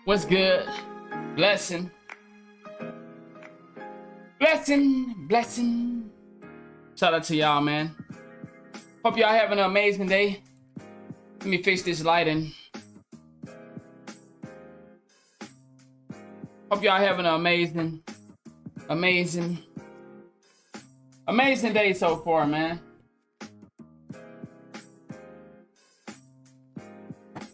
What's good? Blessing. Blessing. Shout out to y'all, man. Hope y'all having an amazing day. Let me fix this lighting. Hope y'all having an amazing day so far, man.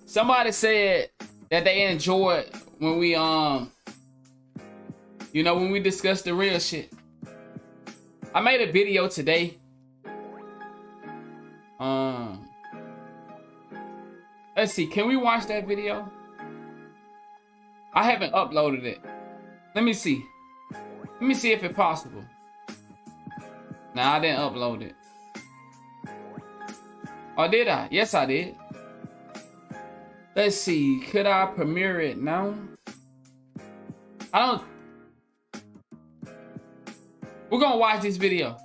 Somebody said that they enjoyed when we when we discussed the real shit. I made a video today. Let's see, can we watch that video? I haven't uploaded it. Let me see if it's possible. Nah, I didn't upload it. Or did I? Yes, I did. Let's see, could I premiere it now? We're gonna watch this video.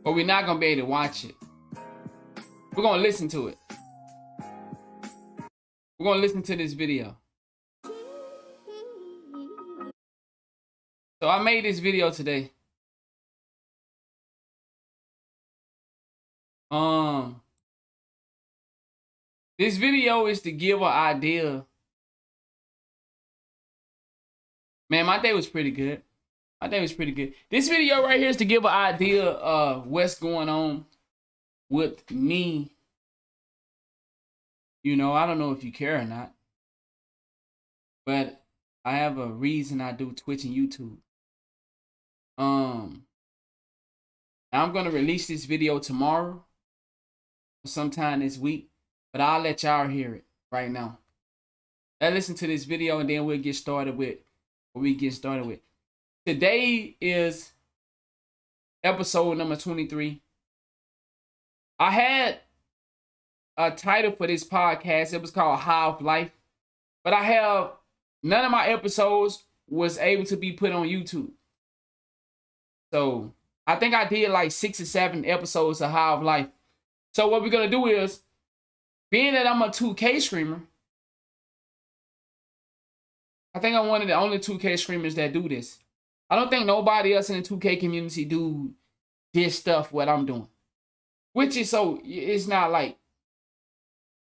But we're not gonna be able to watch it. We're gonna listen to it. We're gonna listen to this video. So I made this video today. This video is to give an idea. Man, my day was pretty good. This video right here is to give an idea of what's going on with me. You know, I don't know if you care or not, but I have a reason I do Twitch and YouTube. I'm gonna release this video tomorrow, sometime this week, but I'll let y'all hear it right now. Let's listen to this video and then we'll get started with what we get started with. Today is episode number 23. I had a title for this podcast. It was called High of Life, but none of my episodes was able to be put on YouTube. So I think I did like 6 or 7 episodes of High of Life. So what we're gonna do is, being that I'm a 2K streamer, I think I'm one of the only 2K streamers that do this. I don't think nobody else in the 2K community do this stuff what I'm doing. Which is it's not like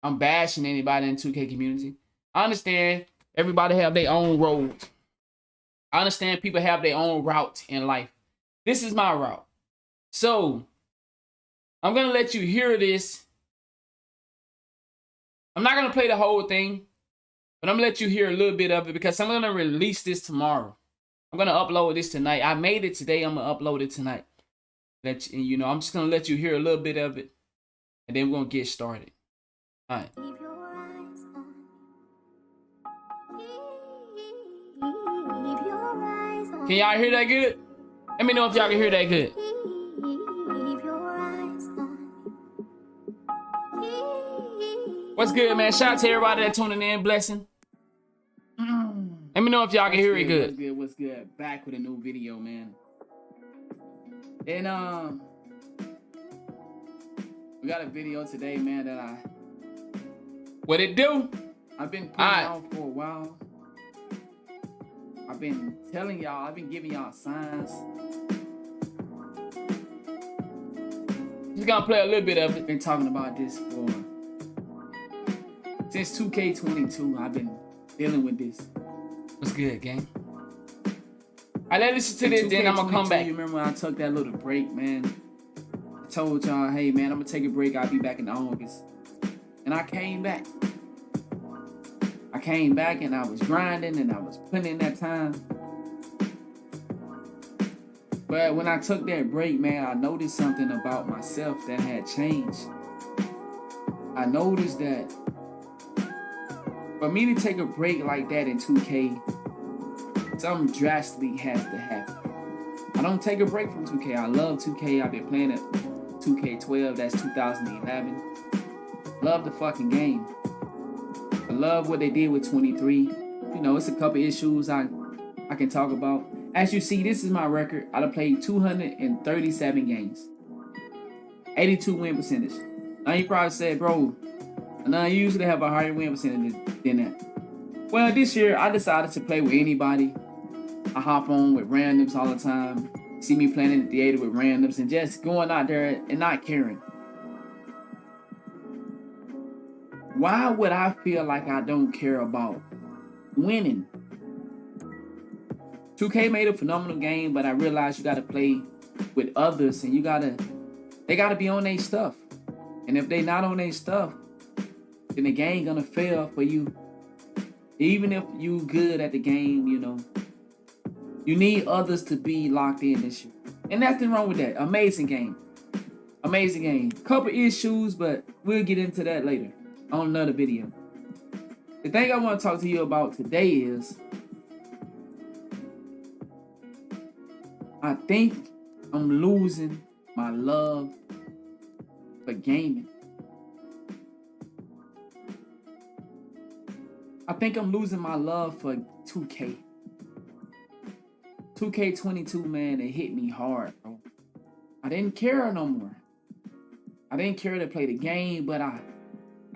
I'm bashing anybody in the 2K community. I understand everybody have their own road. I understand people have their own route in life. This is my route. So I'm gonna let you hear this. I'm not gonna play the whole thing, but I'm gonna let you hear a little bit of it because I'm gonna release this tomorrow. I'm gonna upload this tonight. I made it today. I'm gonna upload it tonight. I'm just gonna let you hear a little bit of it, and then we're gonna get started. All right. Can y'all hear that good? Let me know if y'all can hear that good. What's good, man? Shout out to everybody that tuning in. Blessing. Let me know if y'all can hear it good. What's good? Back with a new video, man. And we got a video today, man, what it do? I've been putting out for a while. I've been telling y'all, I've been giving y'all signs. Just gonna play a little bit of it. Been talking about this since 2K22. I've been dealing with this. What's good, gang? Alright, let's listen to this, then I'm gonna come back. You remember when I took that little break, man? I told y'all, hey man, I'm gonna take a break. I'll be back in August. And I came back. And I was grinding and I was putting in that time. But when I took that break, man, I noticed something about myself that had changed. I noticed that for me to take a break like that in 2K, something drastically has to happen. I don't take a break from 2K. I love 2K. I've been playing it 2K12. That's 2011. Love the fucking game. I love what they did with 23. You know, it's a couple issues I can talk about. As you see, this is my record. I done played 237 games. 82 win percentage. Now you probably said, bro, and I usually have a higher win percentage than that. Well, this year I decided to play with anybody. I hop on with randoms all the time. See me playing in the theater with randoms and just going out there and not caring. Why would I feel like I don't care about winning? 2K made a phenomenal game, but I realized you gotta play with others and they gotta be on their stuff. And if they not on their stuff, then the game gonna fail for you. Even if you good at the game, you know. You need others to be locked in this year. And nothing wrong with that. Amazing game. Amazing game. Couple issues, but we'll get into that later on another video. The thing I want to talk to you about today is I think I'm losing my love for gaming. I think I'm losing my love for 2K. 2K22, man, it hit me hard, bro. I didn't care no more. I didn't care to play the game, but I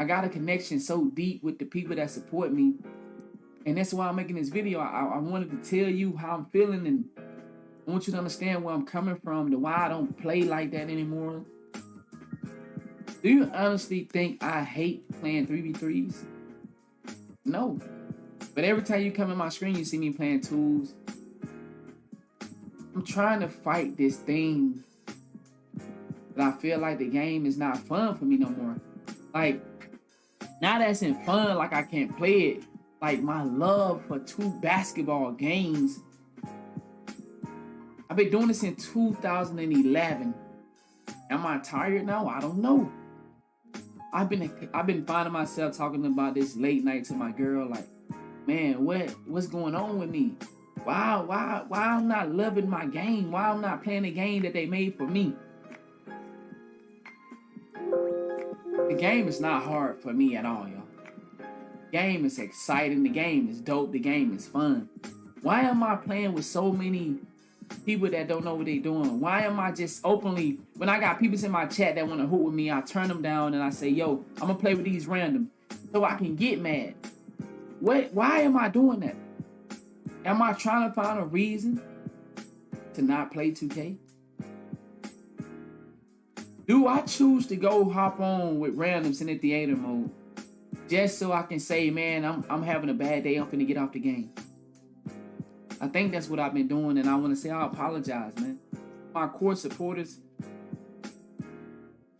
got a connection so deep with the people that support me. And that's why I'm making this video. I wanted to tell you how I'm feeling, and I want you to understand where I'm coming from, to why I don't play like that anymore. Do you honestly think I hate playing 3v3s? No. But every time you come in my screen, you see me playing twos. I'm trying to fight this thing that I feel like the game is not fun for me no more. Like, now that's in fun, like I can't play it. Like, my love for 2 basketball games. I've been doing this in 2011. Am I tired now? I don't know. I've been finding myself talking about this late night to my girl, like, man, what's going on with me? Why I'm not loving my game? Why I'm not playing the game that they made for me? The game is not hard for me at all, y'all. The game is exciting. The game is dope. The game is fun. Why am I playing with so many people that don't know what they're doing? Why am I just openly, when I got people in my chat that want to hoot with me, I turn them down and I say, yo, I'm going to play with these random so I can get mad. Why am I doing that? Am I trying to find a reason to not play 2K? Do I choose to go hop on with randoms in the theater mode just so I can say, man, I'm having a bad day, I'm finna get off the game? I think that's what I've been doing, and I want to say I apologize, man. My core supporters,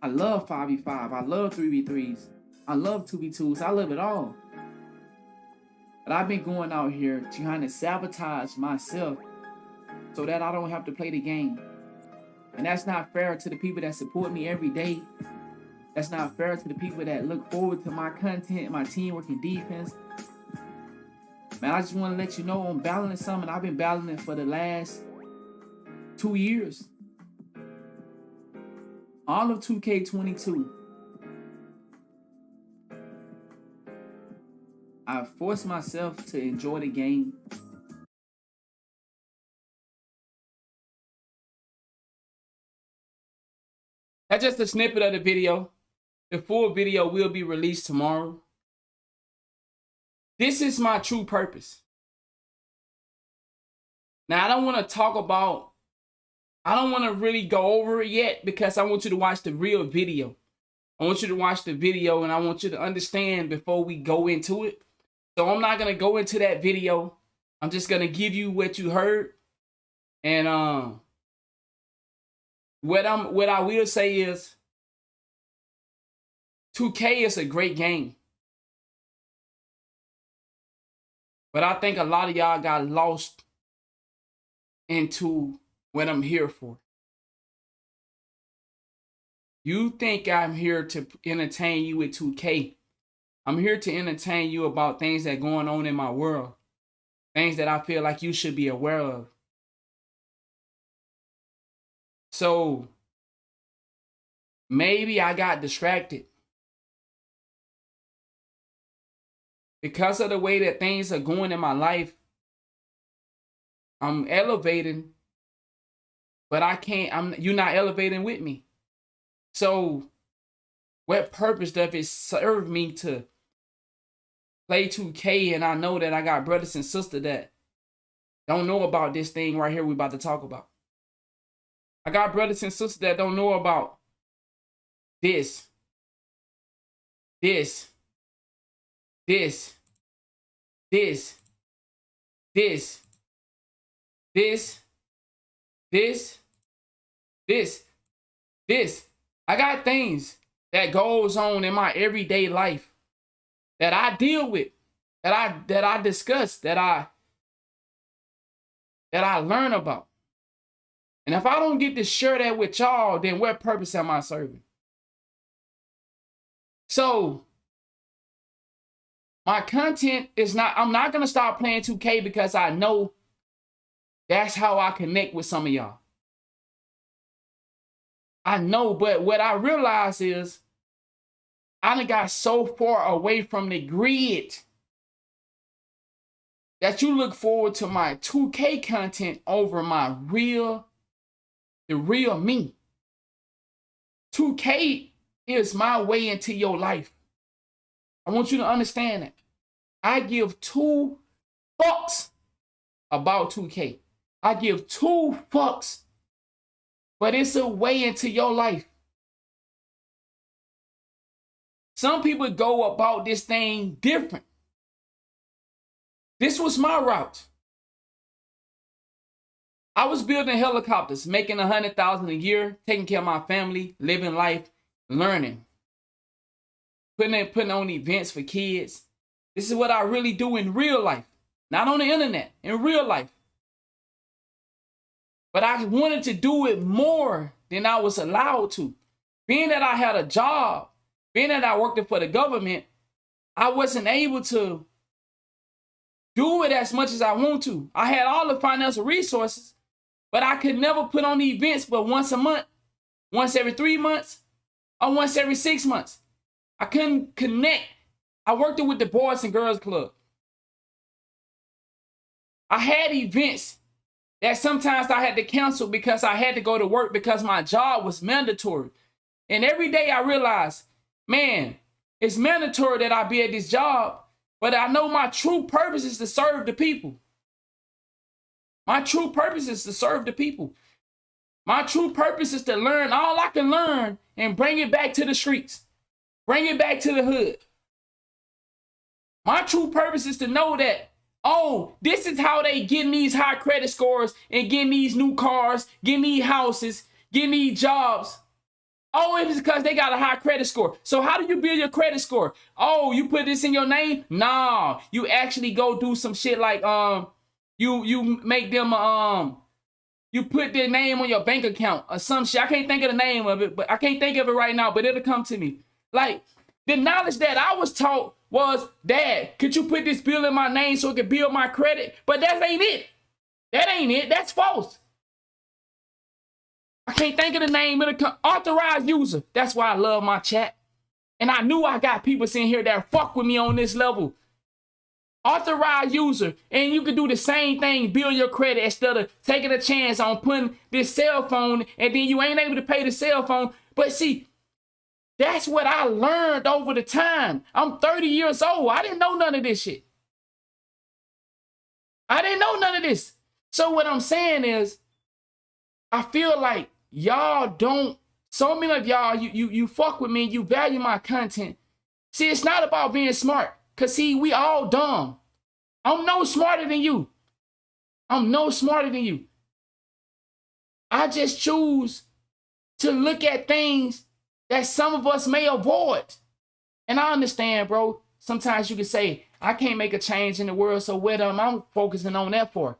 I love 5v5, I love 3v3s, I love 2v2s, I love it all. But I've been going out here trying to sabotage myself so that I don't have to play the game. And that's not fair to the people that support me every day. That's not fair to the people that look forward to my content, my teamwork and defense. Man, I just want to let you know I'm battling something. I've been battling for the last 2 years. All of 2K22. I forced myself to enjoy the game. That's just a snippet of the video. The full video will be released tomorrow. This is my true purpose. Now, I don't want to really go over it yet because I want you to watch the real video. I want you to watch the video and I want you to understand before we go into it. So I'm not going to go into that video. I'm just going to give you what you heard. And what I will say is 2K is a great game. But I think a lot of y'all got lost into what I'm here for. You think I'm here to entertain you with 2K. I'm here to entertain you about things that are going on in my world. Things that I feel like you should be aware of. So maybe I got distracted. Because of the way that things are going in my life, I'm elevating, but you're not elevating with me. So What purpose does it serve me to play 2K and I know that I got brothers and sisters that don't know about this thing right here we about to talk about? I got brothers and sisters that don't know about this, this, this, this, this, this, this, this, this. I got things that goes on in my everyday life that I deal with, that I discuss, that I learn about. And if I don't get to share that with y'all, then what purpose am I serving? So my content is not, I'm not going to stop playing 2K because I know that's how I connect with some of y'all. I know, but what I realize is I done got so far away from the grid that you look forward to my 2K content over my the real me. 2K is my way into your life. I want you to understand that. I give 2 fucks about 2K. I give 2 fucks, but it's a way into your life. Some people go about this thing different. This was my route. I was building helicopters, making $100,000 a year, taking care of my family, living life, learning, putting on events for kids. This is what I really do in real life, not on the internet, in real life. But I wanted to do it more than I was allowed to. Being that I had a job, being that I worked for the government, I wasn't able to do it as much as I want to. I had all the financial resources, but I could never put on the events but once a month, once every 3 months, or once every 6 months. I couldn't connect. I worked with the Boys and Girls Club. I had events that sometimes I had to cancel because I had to go to work because my job was mandatory. And every day I realized, man, it's mandatory that I be at this job, but I know my true purpose is to serve the people. My true purpose is to serve the people. My true purpose is to learn all I can learn and bring it back to the streets. Bring it back to the hood. My true purpose is to know that, oh, this is how they getting these high credit scores and getting these new cars, getting these houses, getting these jobs. Oh, it's because they got a high credit score. So how do you build your credit score? Oh, you put this in your name? Nah, you actually go do some shit like you make them you put their name on your bank account or some shit. I can't think of the name of it, but I can't think of it right now, but it'll come to me. Like, the knowledge that I was taught was, Dad, could you put this bill in my name so it could build my credit? But that ain't it. That ain't it. That's false. I can't think of the name. It'll come. Authorized user. That's why I love my chat. And I knew I got people in here that fuck with me on this level. Authorized user. And you can do the same thing, build your credit, instead of taking a chance on putting this cell phone and then you ain't able to pay the cell phone. But see, that's what I learned over the time. I'm 30 years old. I didn't know none of this shit. I didn't know none of this. So what I'm saying is, I feel like y'all don't, so many of y'all, you fuck with me, you value my content. See, it's not about being smart. Because see, we all dumb. I'm no smarter than you. I'm no smarter than you. I just choose to look at things that some of us may avoid. And I understand, bro. Sometimes you can say, I can't make a change in the world, so what am I focusing on that for?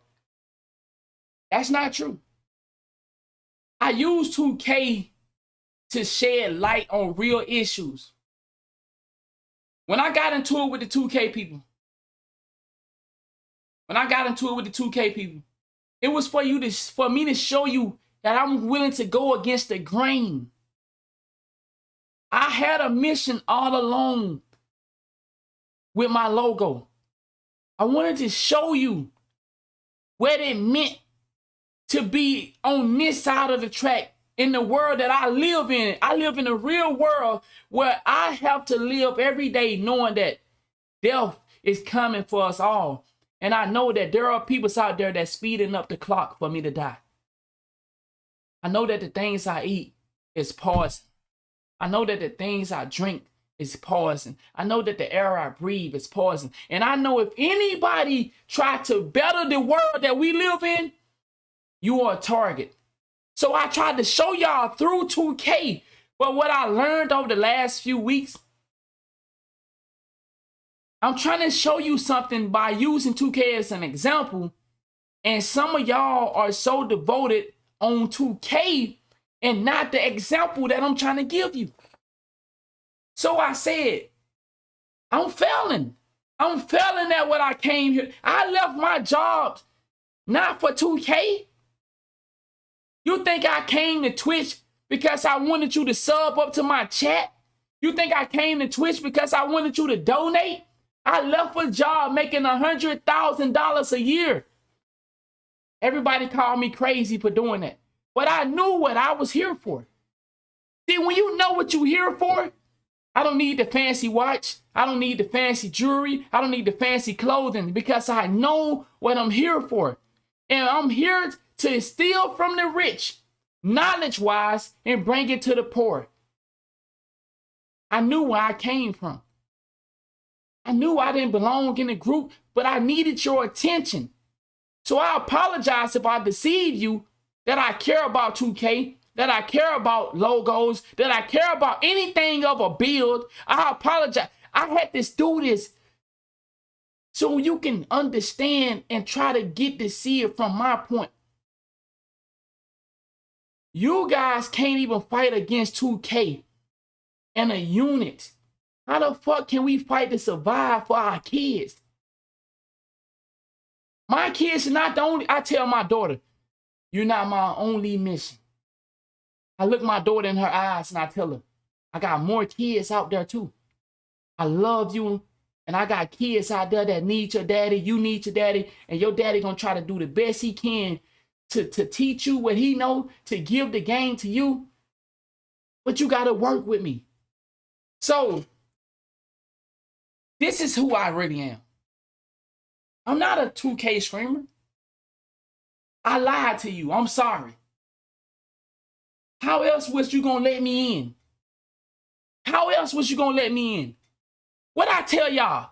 That's not true. I use 2K to shed light on real issues. When I got into it with the 2K people, it was for me to show you that I'm willing to go against the grain. I had a mission all along with my logo. I wanted to show you what it meant to be on this side of the track in the world that I live in. I live in a real world where I have to live every day knowing that death is coming for us all. And I know that there are people out there that's speeding up the clock for me to die. I know that the things I eat is poison. I know that the things I drink is poison. I know that the air I breathe is poison. And I know if anybody try to better the world that we live in, you are a target. So I tried to show y'all through 2K. But what I learned over the last few weeks, I'm trying to show you something by using 2K as an example. And some of y'all are so devoted on 2K and not the example that I'm trying to give you. So I said, I'm failing. I'm failing at what I came here. I left my job not for 2K. You think I came to Twitch because I wanted you to sub up to my chat? You think I came to Twitch because I wanted you to donate? I left a job making $100,000 a year. Everybody called me crazy for doing that. But I knew what I was here for. See, when you know what you're here for, I don't need the fancy watch. I don't need the fancy jewelry. I don't need the fancy clothing because I know what I'm here for. And I'm here to steal from the rich, knowledge-wise, and bring it to the poor. I knew where I came from. I knew I didn't belong in the group, but I needed your attention. So I apologize if I deceived you that I care about 2K, that I care about logos, that I care about anything of a build. I apologize. I had to do this so you can understand and try to get to see it from my point. You guys can't even fight against 2K and a unit. How the fuck can we fight to survive for our kids? My kids are not the only. I tell my daughter, you're not my only mission. I look my daughter in her eyes and I tell her, I got more kids out there too. I love you. And I got kids out there that need your daddy. You need your daddy. And your daddy gonna try to do the best he can to teach you what he know, to give the game to you. But you gotta work with me. So, this is who I really am. I'm not a 2K streamer. I lied to you. I'm sorry. How else was you gonna let me in? How else was you gonna let me in? What I tell y'all?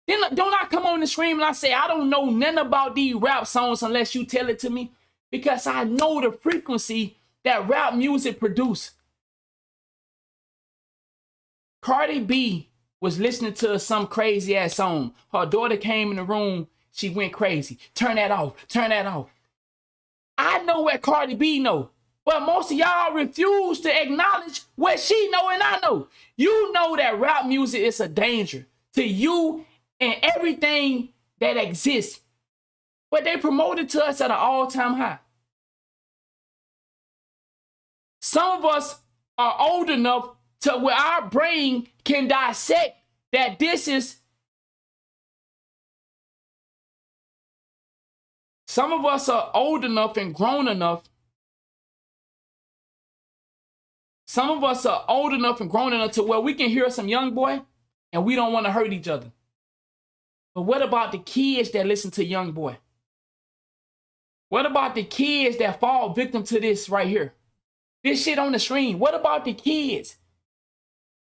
Then don't I come on the stream and I say I don't know nothing about these rap songs unless you tell it to me? Because I know the frequency that rap music produce. Cardi B was listening to some crazy ass song. Her daughter came in the room. She went crazy. Turn that off. Turn that off. I know what Cardi B know. But most of y'all refuse to acknowledge what she know and I know. You know that rap music is a danger to you and everything that exists. But they promote it to us at an all-time high. Some of us are old enough to where our brain can dissect that this is. Some of us are old enough and grown enough. Some of us are old enough and grown enough to where we can hear some young boy and we don't want to hurt each other. But what about the kids that listen to young boy? What about the kids that fall victim to this right here? This shit on the screen. What about the kids?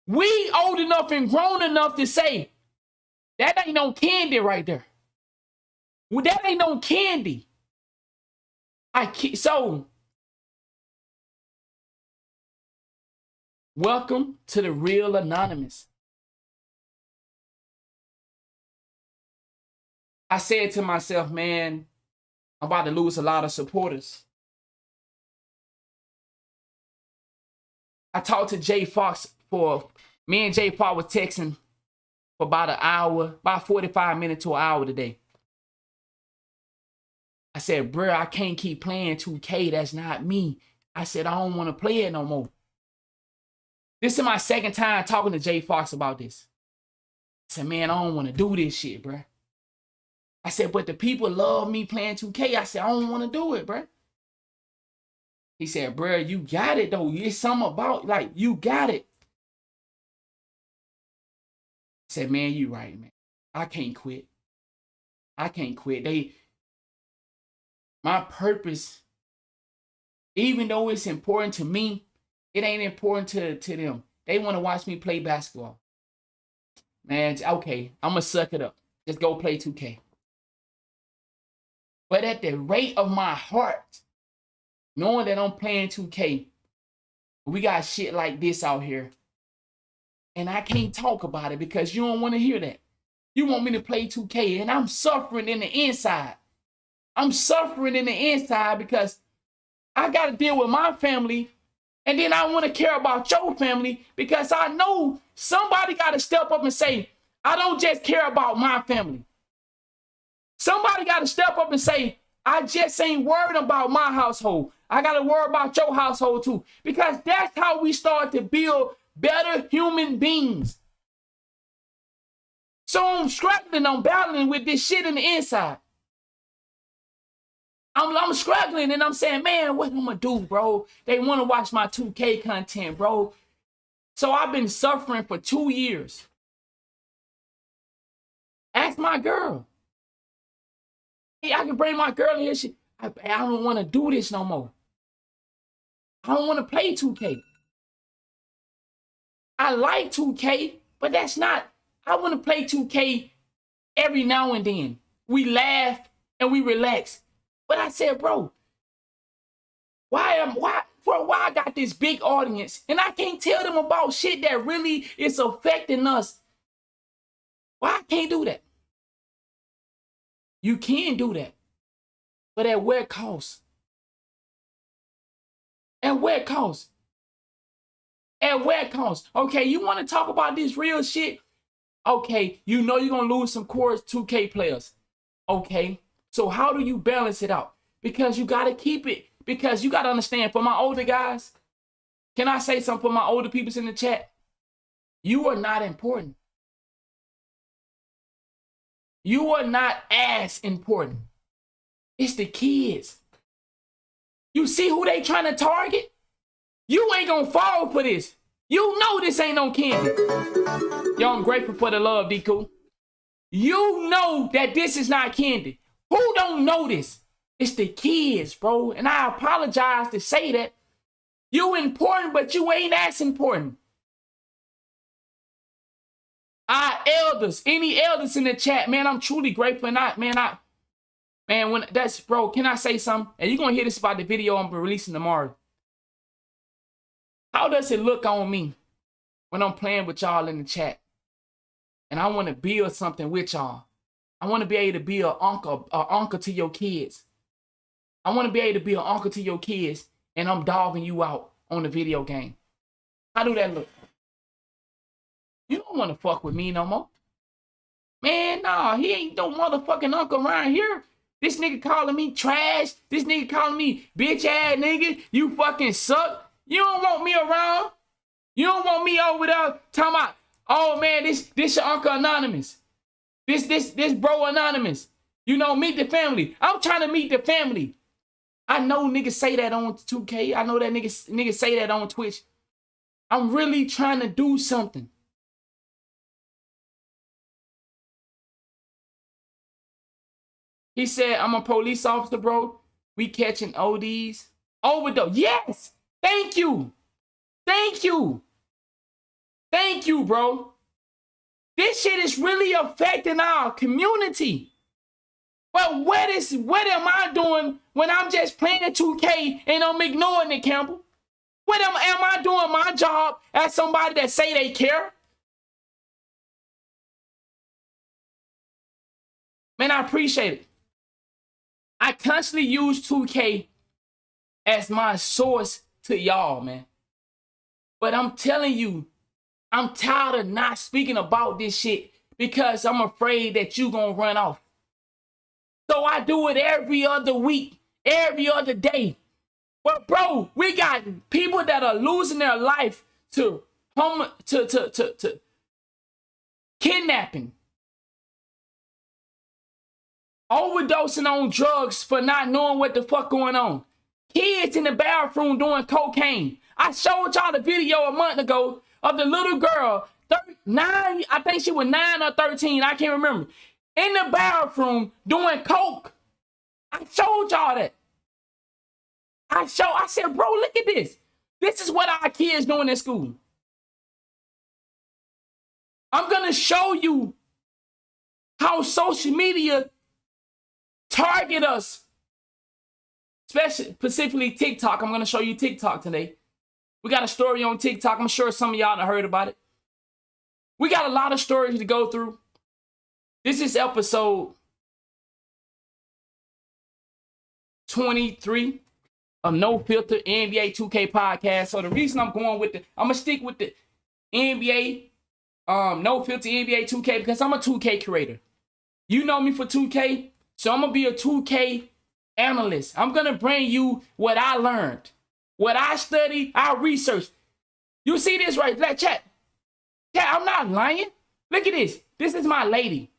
We old enough and grown enough to say, that ain't no candy right there. Well, that ain't no candy. So, welcome to the Real Anonymous. I said to myself, man, I'm about to lose a lot of supporters. I talked to Jay Fox me and Jay Fox was texting for about an hour, about 45 minutes to an hour today. I said, bro, I can't keep playing 2K. That's not me. I said, I don't want to play it no more. This is my second time talking to Jay Fox about this. I said, man, I don't want to do this shit, bro. I said, but the people love me playing 2K. I said, I don't want to do it, bro. He said, bro, you got it though. It's something about, like, you got it. I said, man, you right, man. I can't quit. I can't quit. My purpose, even though it's important to me, it ain't important to them. They want to watch me play basketball. Man, okay, I'm going to suck it up. Just go play 2K. But at the rate of my heart, knowing that I'm playing 2K, we got shit like this out here. And I can't talk about it because you don't want to hear that. You want me to play 2K, and I'm suffering in the inside. I'm suffering in the inside because I got to deal with my family, and then I want to care about your family because I know somebody got to step up and say, I don't just care about my family. Somebody got to step up and say, I just ain't worried about my household. I got to worry about your household too, because that's how we start to build better human beings. So I'm struggling, I'm battling with this shit in the inside. I'm struggling and I'm saying, man, what am I gonna do, bro? They want to watch my 2K content, bro. So I've been suffering for 2 years. Ask my girl. Hey, I can bring my girl in here. I don't want to do this no more. I don't want to play 2K. I like 2K, but that's not, I want to play 2K every now and then. We laugh and we relax. But I said, bro, why I got this big audience and I can't tell them about shit that really is affecting us? Why I can't do that? You can do that, but at what cost? At what cost? At what cost? Okay, you want to talk about this real shit? Okay, you know you're going to lose some core 2K players. Okay, so how do you balance it out? Because you got to keep it. Because you got to understand, for my older guys, can I say something for my older peoples in the chat? You are not important. You are not as important. It's the kids. You see who they trying to target? You ain't gonna fall for this. You know this ain't no candy. Yo, I'm grateful for the love, D-Cool. You know that this is not candy. Who don't know this? It's the kids, bro. And I apologize to say that. You important, but you ain't as important. Our elders, any elders in the chat, man, I'm truly grateful. And when that's, bro, can I say something? And you're gonna hear this about the video I'm releasing tomorrow. How does it look on me when I'm playing with y'all in the chat? And I want to build something with y'all. I want to be able to be an uncle to your kids. I want to be able to be an uncle to your kids, and I'm dogging you out on the video game. How do that look? You don't want to fuck with me no more. Man, nah, he ain't no motherfucking uncle around here. This nigga calling me trash. This nigga calling me bitch ass nigga. You fucking suck. You don't want me around. You don't want me over there talking about, oh man, this your Uncle Anonymous. This bro Anonymous. You know, meet the family. I'm trying to meet the family. I know niggas say that on 2K. I know that niggas say that on Twitch. I'm really trying to do something. He said, I'm a police officer, bro. We catching ODs. Overdose. Yes. Thank you. Thank you. Thank you, bro. This shit is really affecting our community. But what am I doing when I'm just playing 2K and I'm ignoring it, Campbell? What am I doing my job as somebody that say they care? Man, I appreciate it. I constantly use 2K as my source to y'all, man. But I'm telling you, I'm tired of not speaking about this shit because I'm afraid that you gonna run off. So I do it every other week, every other day. But bro, we got people that are losing their life to kidnapping, overdosing on drugs for not knowing what the fuck going on, kids in the bathroom doing cocaine. I showed y'all the video a month ago of the little girl, 9, I think she was 9 or 13, I can't remember, in the bathroom doing coke. I showed y'all that. I said, bro, look at this. This is what our kids doing in school. I'm going to show you how social media target us, specifically TikTok. I'm going to show you TikTok today. We got a story on TikTok. I'm sure some of y'all have heard about it. We got a lot of stories to go through. This is episode 23 of No Filter NBA 2K podcast. So the reason I'm going with I'm going to stick with the NBA, No Filter NBA 2K, because I'm a 2K creator. You know me for 2K, so I'm going to be a 2K analyst. I'm going to bring you what I learned, what I studied, I researched. You see this right there, chat? Chat, I'm not lying. Look at this. This is my lady.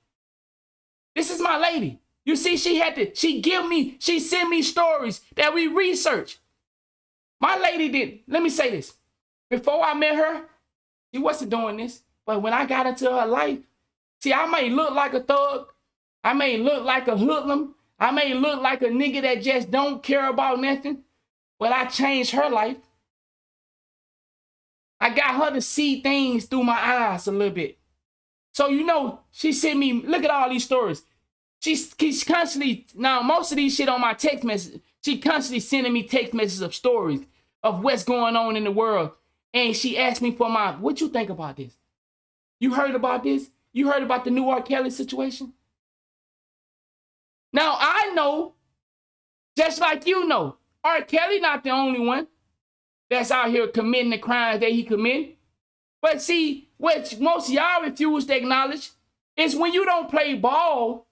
This is my lady. You see, she sent me stories that we researched. My lady did. Let me say this. Before I met her, she wasn't doing this. But when I got into her life, see, I may look like a thug. I may look like a hoodlum. I may look like a nigga that just don't care about nothing. But I changed her life. I got her to see things through my eyes a little bit. So, you know, she sent me, look at all these stories. She's constantly, now most of these shit on my text message, she constantly sending me text messages of stories of what's going on in the world. And she asked me for what you think about this? You heard about this? You heard about the new R. Kelly situation? Now I know, just like you know, R. Kelly not the only one that's out here committing the crimes that he committed. But see, what most of y'all refuse to acknowledge is when you don't play ball,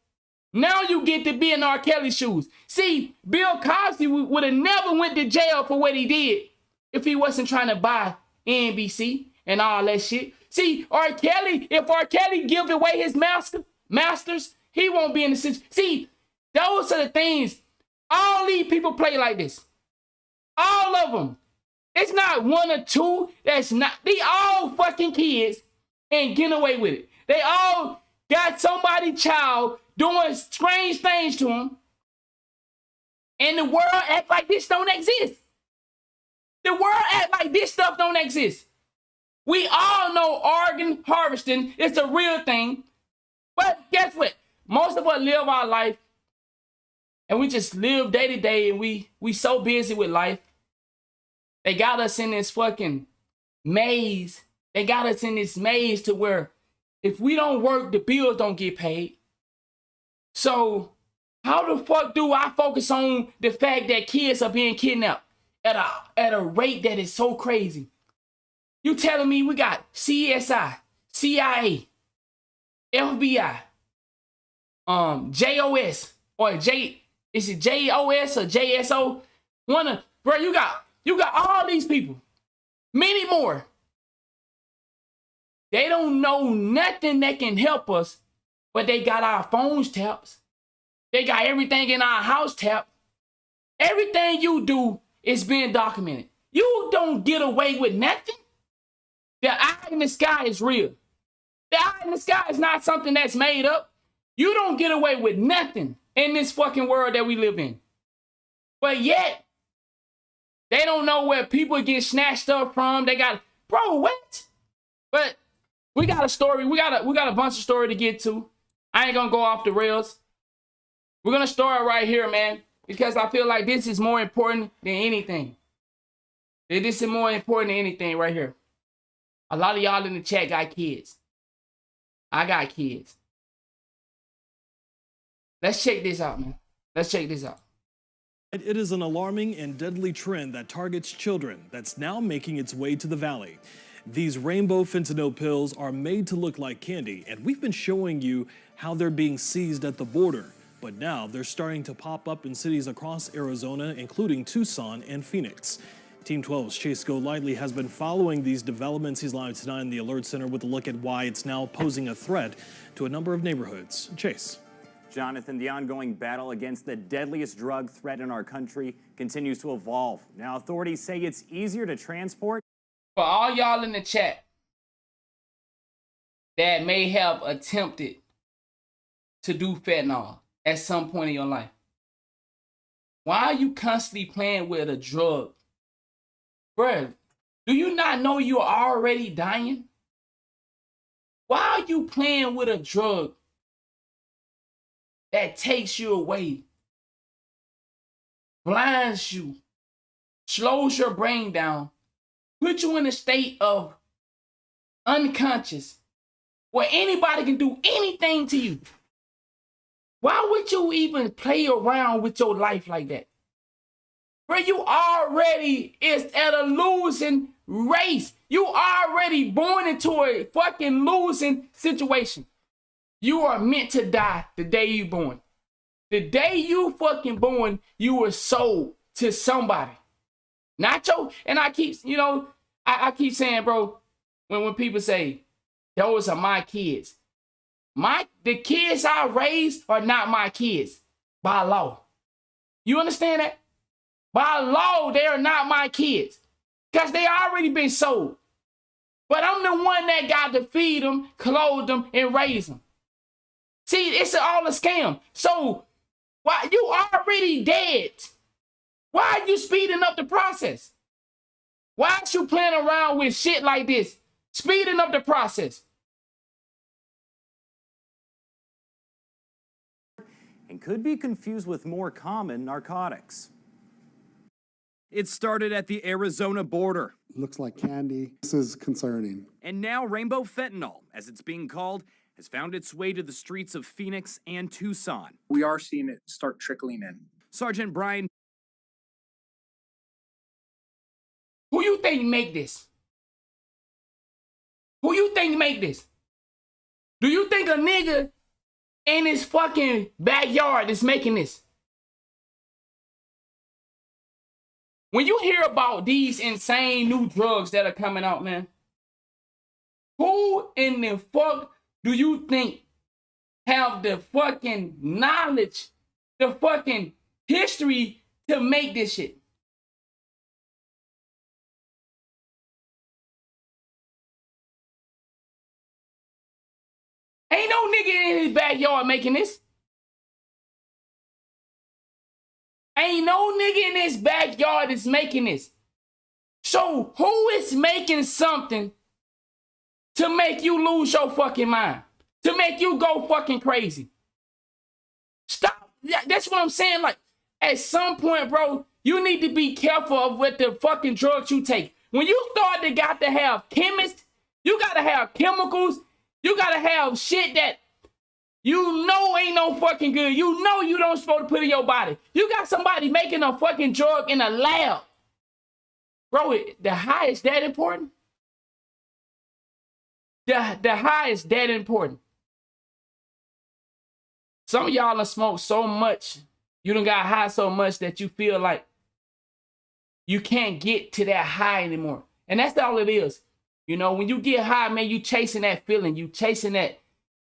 now you get to be in R. Kelly's shoes. See, Bill Cosby would have never went to jail for what he did if he wasn't trying to buy NBC and all that shit. See, R. Kelly, if R. Kelly gives away his masters, he won't be in the situation. See, those are the things. All these people play like this. All of them. It's not one or two. That's not. They all fucking kids and getting away with it. They all got somebody's child doing strange things to them. And the world act like this don't exist. The world act like this stuff don't exist. We all know organ harvesting is a real thing. But guess what? Most of us live our life and we just live day to day, and we so busy with life. They got us in this fucking maze. They got us in this maze to where if we don't work, the bills don't get paid. So how the fuck do I focus on the fact that kids are being kidnapped at a rate that is so crazy? You telling me we got CSI, CIA, FBI, JOS, or is it JOS or JSO? Bro, you got all these people, many more. They don't know nothing that can help us, but they got our phones tapped. They got everything in our house tapped. Everything you do is being documented. You don't get away with nothing. The eye in the sky is real. The eye in the sky is not something that's made up. You don't get away with nothing in this fucking world that we live in. But yet, they don't know where people get snatched up from. They got, bro, what? But we got a story. We got a bunch of story to get to. I ain't gonna go off the rails. We're gonna start right here, man, because I feel like this is more important than anything. This is more important than anything right here. A lot of y'all in the chat got kids. I got kids. Let's check this out, man. Let's check this out. It is an alarming and deadly trend that targets children that's now making its way to the valley. These rainbow fentanyl pills are made to look like candy, and we've been showing you how they're being seized at the border. But now they're starting to pop up in cities across Arizona, including Tucson and Phoenix. Team 12's Chase Golightly has been following these developments. He's live tonight in the Alert Center with a look at why it's now posing a threat to a number of neighborhoods. Chase. Jonathan, the ongoing battle against the deadliest drug threat in our country continues to evolve. Now, authorities say it's easier to transport. For all y'all in the chat that may have attempted to do fentanyl at some point in your life, why are you constantly playing with a drug? Bruh, do you not know you're already dying? Why are you playing with a drug that takes you away, blinds you, slows your brain down, puts you in a state of unconscious where anybody can do anything to you? Why would you even play around with your life like that? Bro, you already is at a losing race. You already born into a fucking losing situation. You are meant to die the day you born. The day you fucking born, you were sold to somebody. Not your, and I keep, you know, I keep saying, bro, when people say, those are my kids. The kids I raised are not my kids by law. You understand that? By law, they are not my kids because they already been sold. But I'm the one that got to feed them, clothe them, and raise them. See, it's all a scam. So, why you already dead? Why are you speeding up the process? Why aren't you playing around with shit like this? Speeding up the process. And could be confused with more common narcotics. It started at the Arizona border. Looks like candy. This is concerning. And now Rainbow Fentanyl, as it's being called, has found its way to the streets of Phoenix and Tucson. We are seeing it start trickling in. Sergeant Brian. Who you think make this? Who you think make this? Do you think a nigga in his fucking backyard is making this? When you hear about these insane new drugs that are coming out, man, who in the fuck do you think have the fucking knowledge, the fucking history to make this shit? Ain't no nigga in his backyard making this. Ain't no nigga in his backyard is making this. So who is making something to make you lose your fucking mind? To make you go fucking crazy? Stop. That's what I'm saying. Like, at some point, bro, you need to be careful of what the fucking drugs you take. When you start to have chemists, you got to have chemicals, you got to have shit that you know ain't no fucking good. You know you don't supposed to put in your body. You got somebody making a fucking drug in a lab. Bro, the high is that important? The high is that important. Some of y'all done smoked so much, you done got high so much that you feel like you can't get to that high anymore. And that's all it is. You know, when you get high, man, you chasing that feeling. You chasing that,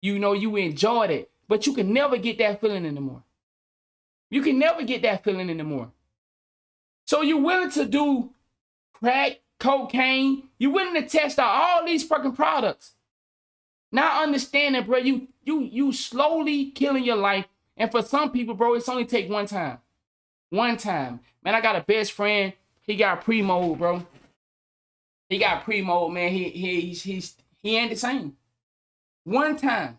you know, you enjoyed it. But you can never get that feeling anymore. You can never get that feeling anymore. So you're willing to do crack, cocaine. You're willing to test out all these fucking products. Not understanding, bro, you slowly killing your life. And for some people, bro, it's only take one time. One time. Man, I got a best friend. He got pre-mold, bro. He got pre-mold, man. He ain't the same. One time.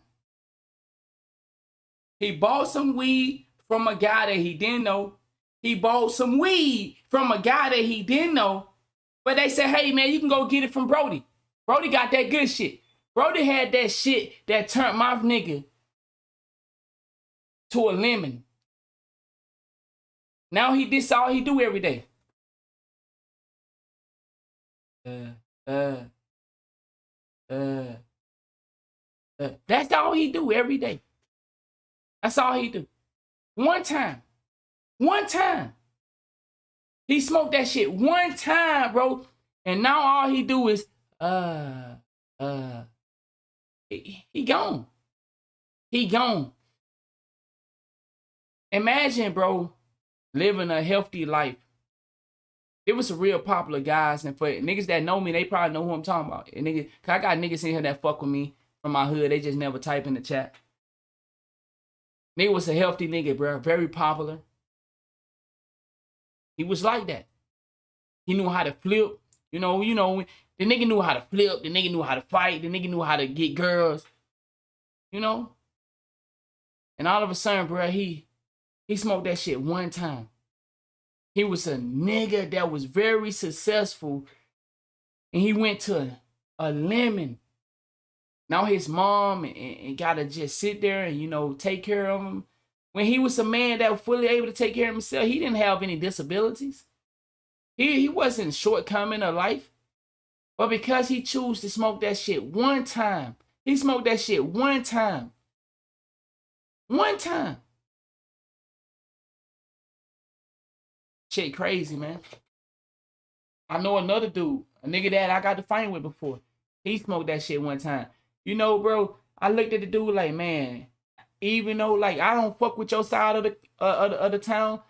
He bought some weed from a guy that he didn't know. He bought some weed from a guy that he didn't know. But they said, hey, man, you can go get it from Brody. Brody got that good shit. Brody had that shit that turned my nigga to a lemon. Now this all he do every day. That's all he do every day. That's all he do. One time. One time. He smoked that shit one time, bro. And now all he do is, he gone. He gone. Imagine, bro, living a healthy life. It was some real popular guys, and for niggas that know me, they probably know who I'm talking about. And niggas, cause I got niggas in here that fuck with me from my hood. They just never type in the chat. Nigga was a healthy nigga, bro. Very popular. He was like that. He knew how to flip. You know, the nigga knew how to flip. The nigga knew how to fight. The nigga knew how to get girls. You know? And all of a sudden, bro, he smoked that shit one time. He was a nigga that was very successful. And he went to a lemon. Now his mom and gotta just sit there and, you know, take care of him. When he was a man that was fully able to take care of himself, he didn't have any disabilities. He wasn't shortcoming of life. But because he chose to smoke that shit one time, he smoked that shit one time. One time. Shit crazy, man. I know another dude, a nigga that I got to fight with before. He smoked that shit one time. You know, bro, I looked at the dude like, man, even though, like, I don't fuck with your side of the town,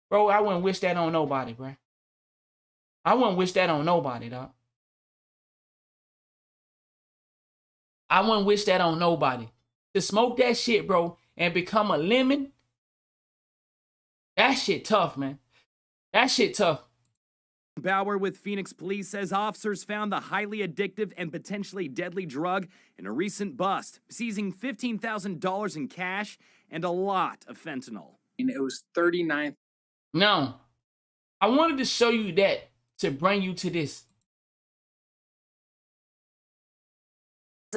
bro, I wouldn't wish that on nobody, bro. I wouldn't wish that on nobody, dog. I wouldn't wish that on nobody. To smoke that shit, bro, and become a lemon, that shit tough, man. That shit tough. Bauer with Phoenix Police says officers found the highly addictive and potentially deadly drug in a recent bust, seizing $15,000 in cash and a lot of fentanyl. And it was 39. Now, I wanted to show you that to bring you to this.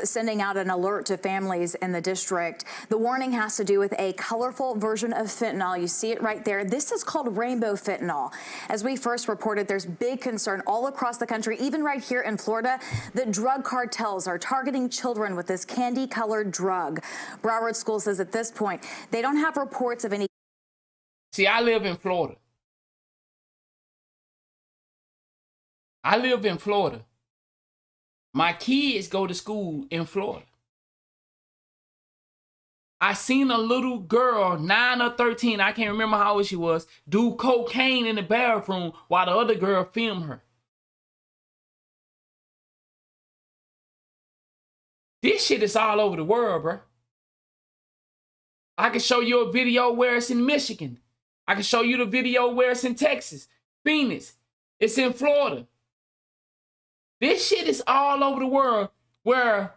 Sending out an alert to families in the district. The warning has to do with a colorful version of fentanyl. You see it right there. This is called Rainbow Fentanyl. As we first reported, there's big concern all across the country, even right here in Florida, that drug cartels are targeting children with this candy-colored drug. Broward School says at this point, they don't have reports of any. See, I live in Florida. My kids go to school in Florida. I seen a little girl, 9 or 13, I can't remember how old she was, do cocaine in the bathroom while the other girl filmed her. This shit is all over the world, bro. I can show you a video where it's in Michigan. I can show you the video where it's in Texas, Phoenix. It's in Florida. This shit is all over the world where,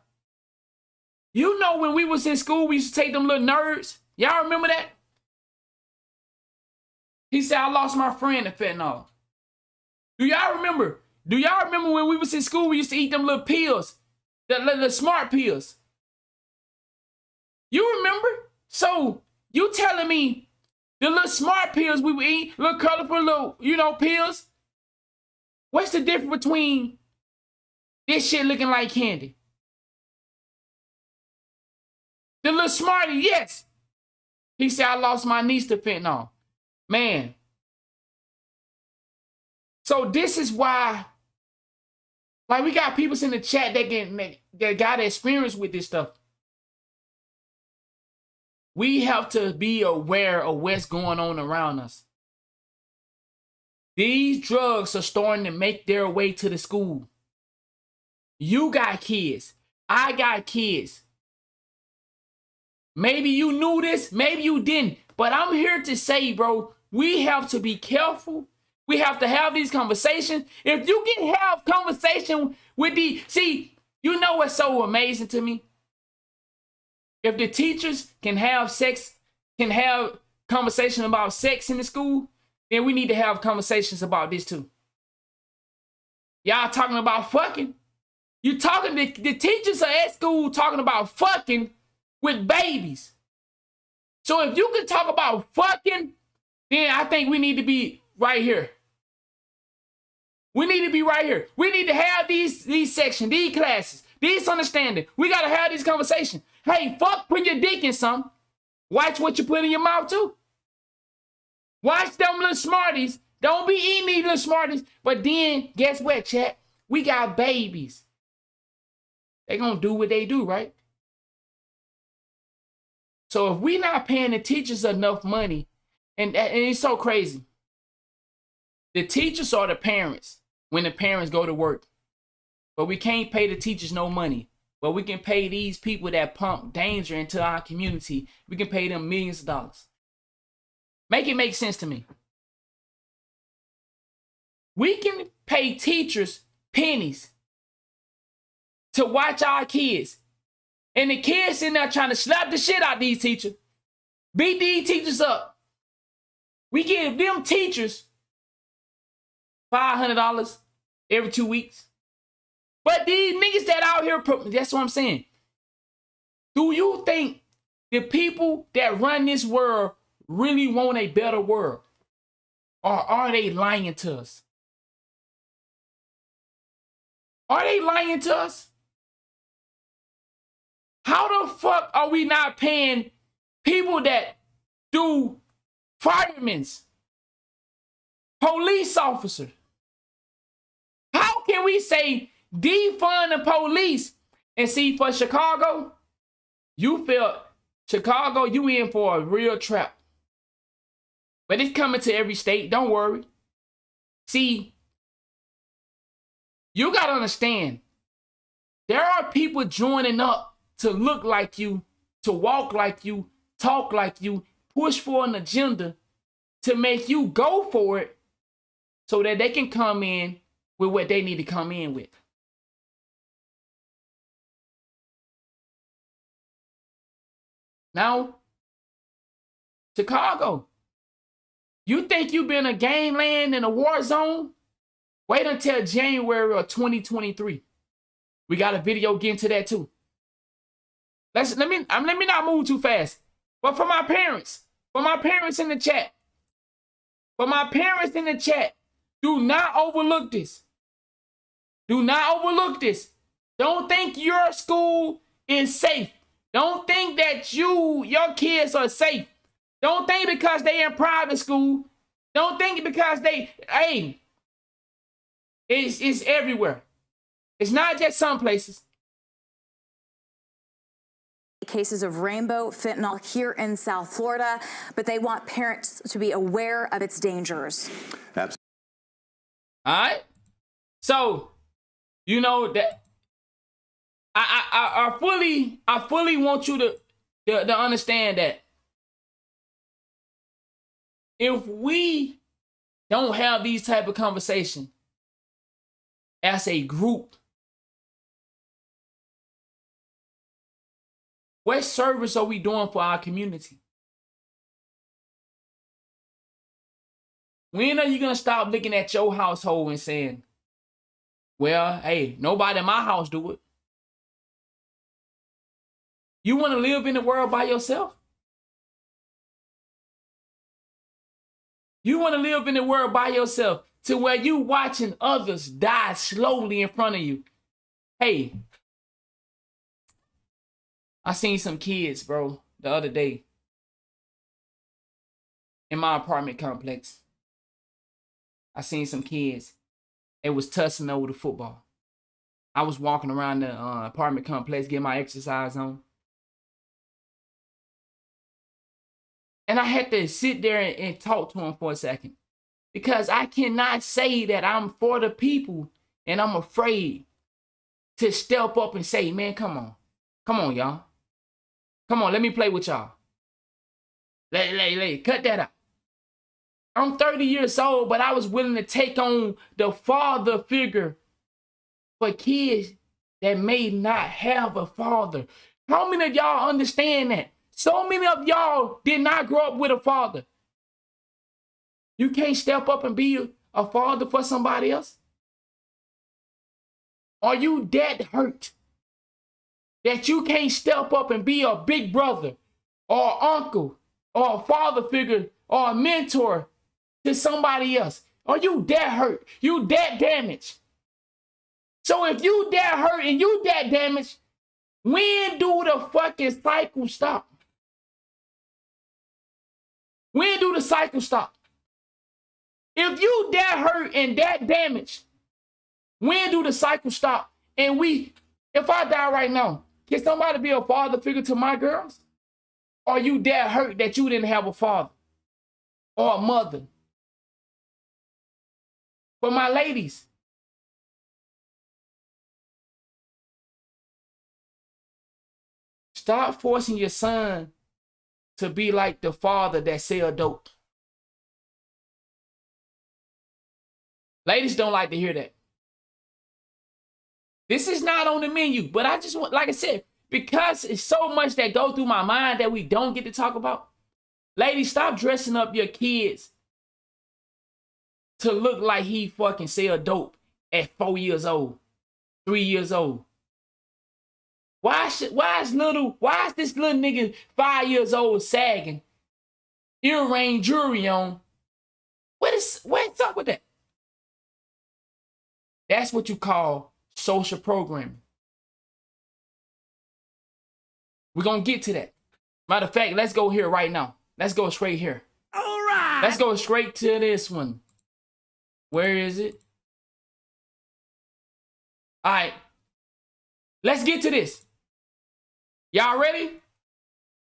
you know, when we was in school, we used to take them little nerds. Y'all remember that? He said, I lost my friend to fentanyl. Do y'all remember? Do y'all remember when we was in school, we used to eat them little pills, the smart pills? You remember? So you telling me the little smart pills we would eat, little colorful little, you know, pills? What's the difference between this shit looking like candy? The little smarty, yes. He said, I lost my niece to fentanyl. Man. So this is why, like, we got people in the chat that got experience with this stuff. We have to be aware of what's going on around us. These drugs are starting to make their way to the school. You got kids. I got kids. Maybe you knew this, maybe you didn't. But I'm here to say, bro, we have to be careful. We have to have these conversations. If you can have conversation with see, you know what's so amazing to me? If the teachers can have conversation about sex in the school, then we need to have conversations about this too. Y'all talking about fucking. You talking, the teachers are at school talking about fucking with babies. So if you can talk about fucking, then I think we need to be right here. We need to be right here. We need to have these sections, these classes, these understanding. We got to have these conversations. Hey, fuck putting your dick in something. Watch what you put in your mouth too. Watch them little smarties. Don't be eating these little smarties. But then, guess what, chat? We got babies. They gonna do what they do, right? So if we not paying the teachers enough money, And it's so crazy. The teachers are the parents when the parents go to work. But we can't pay the teachers no money. But we can pay these people that pump danger into our community. We can pay them millions of dollars. Make it make sense to me. We can pay teachers pennies to watch our kids. And the kids in there trying to slap the shit out of these teachers. Beat these teachers up. We give them teachers $500 every 2 weeks. But these niggas that out here, that's what I'm saying. Do you think the people that run this world really want a better world? Or are they lying to us? Are they lying to us? How the fuck are we not paying people that do firemen, police officers? How can we say defund the police and see for Chicago? You feel Chicago, you in for a real trap. But it's coming to every state, don't worry. See, you gotta understand, there are people joining up to look like you, to walk like you, talk like you, push for an agenda to make you go for it so that they can come in with what they need to come in with. Now, Chicago, you think you've been a gangland in a war zone? Wait until January of 2023. We got a video getting to that too. Let me not move too fast. But for my parents in the chat, do not overlook this. Do not overlook this. Don't think your school is safe. Don't think that your kids are safe. Don't think because they in private school. Don't think because it's everywhere. It's not just some places. Cases of rainbow fentanyl here in South Florida, but they want parents to be aware of its dangers. Absolutely. All right. So, you know that I fully want you to understand that if we don't have these type of conversations as a group, what service are we doing for our community? When are you going to stop looking at your household and saying, well, hey, nobody in my house do it? You want to live in the world by yourself? You want to live in the world by yourself to where you watching others die slowly in front of you. Hey, I seen some kids, bro, the other day in my apartment complex. I seen some kids. They was tussling over the football. I was walking around the apartment complex getting my exercise on. And I had to sit there and talk to him for a second. Because I cannot say that I'm for the people and I'm afraid to step up and say, man, come on. Come on, y'all. Come on, let me play with y'all. Cut that out. I'm 30 years old, but I was willing to take on the father figure for kids that may not have a father. How many of y'all understand that? So many of y'all did not grow up with a father. You can't step up and be a father for somebody else? Are you that hurt that you can't step up and be a big brother or uncle or a father figure or a mentor to somebody else? Are you that hurt? You that damaged? So if you that hurt and you that damaged, when do the fucking cycle stop? When do the cycle stop? If you that hurt and that damaged, when do the cycle stop? And if I die right now, can somebody be a father figure to my girls? Or you that hurt that you didn't have a father? or a mother. For my ladies, stop forcing your son to be like the father that sell dope. Ladies don't like to hear that. This is not on the menu, but I just want, like I said, because it's so much that go through my mind that we don't get to talk about. Ladies, stop dressing up your kids to look like he fucking sell dope at 4 years old, 3 years old. Why is this little nigga 5 years old sagging, earring jewelry on? What's up with that? That's what you call social programming. We're gonna get to that. Matter of fact, let's go here right now. Let's go straight here. All right. Let's go straight to this one. Where is it? All right. Let's get to this. Y'all ready?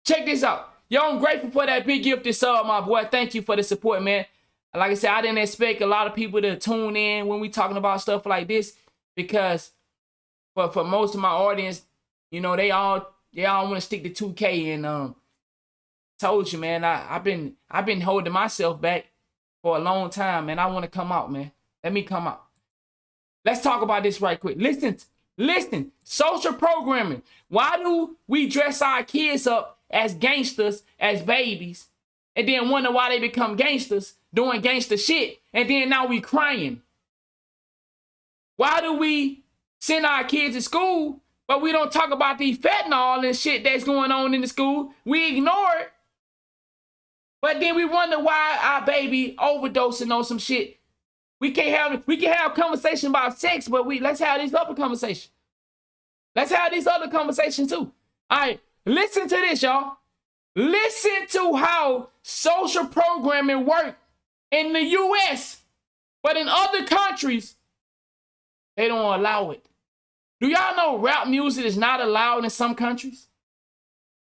Check this out. Yo, I'm grateful for that big gift this sub, my boy. Thank you for the support, man. Like I said, I didn't expect a lot of people to tune in when we talking about stuff like this, because for most of my audience, you know, they all want to stick to 2K, and told you, man, I've been holding myself back for a long time, man. I want to come out, man. Let me come out. Let's talk about this right quick. Listen, social programming. Why do we dress our kids up as gangsters, as babies, and then wonder why they become gangsters, doing gangster shit, and then now we crying? Why do we send our kids to school, but we don't talk about the fentanyl and shit that's going on in the school? We ignore it, but then we wonder why our baby overdosing on some shit. We can have conversation about sex, but let's have these other conversations. Let's have these other conversations too. All right, listen to this, y'all. Listen to how social programming works in the U.S., but in other countries, they don't allow it. Do y'all know rap music is not allowed in some countries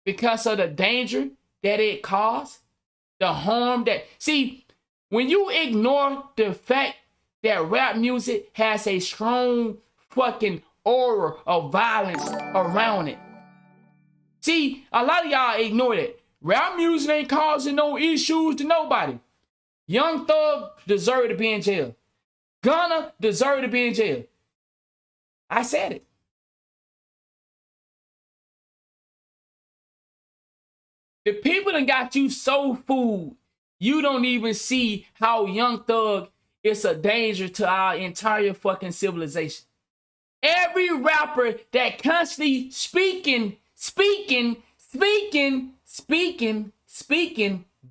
because of the danger that it causes, the harm that... See, when you ignore the fact that rap music has a strong fucking aura of violence around it. See, a lot of y'all ignore that. Rap music ain't causing no issues to nobody. Young Thug deserve to be in jail. Gunna deserve to be in jail. I said it. The people that got you so fooled, you don't even see how Young Thug is a danger to our entire fucking civilization. Every rapper that constantly speaking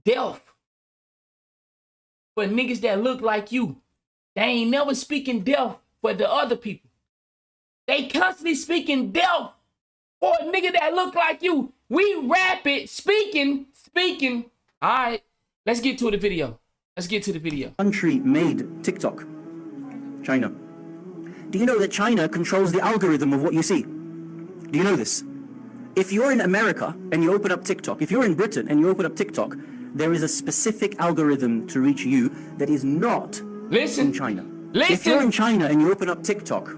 death. For niggas that look like you, they ain't never speaking death for the other people. They constantly speaking death for a nigga that look like you. We rap it, speaking. All right, let's get to the video. Country made TikTok, China. Do you know that China controls the algorithm of what you see? Do you know this? If you're in America and you open up TikTok, if you're in Britain and you open up TikTok, there is a specific algorithm to reach you that is not in China. If you're in China and you open up TikTok,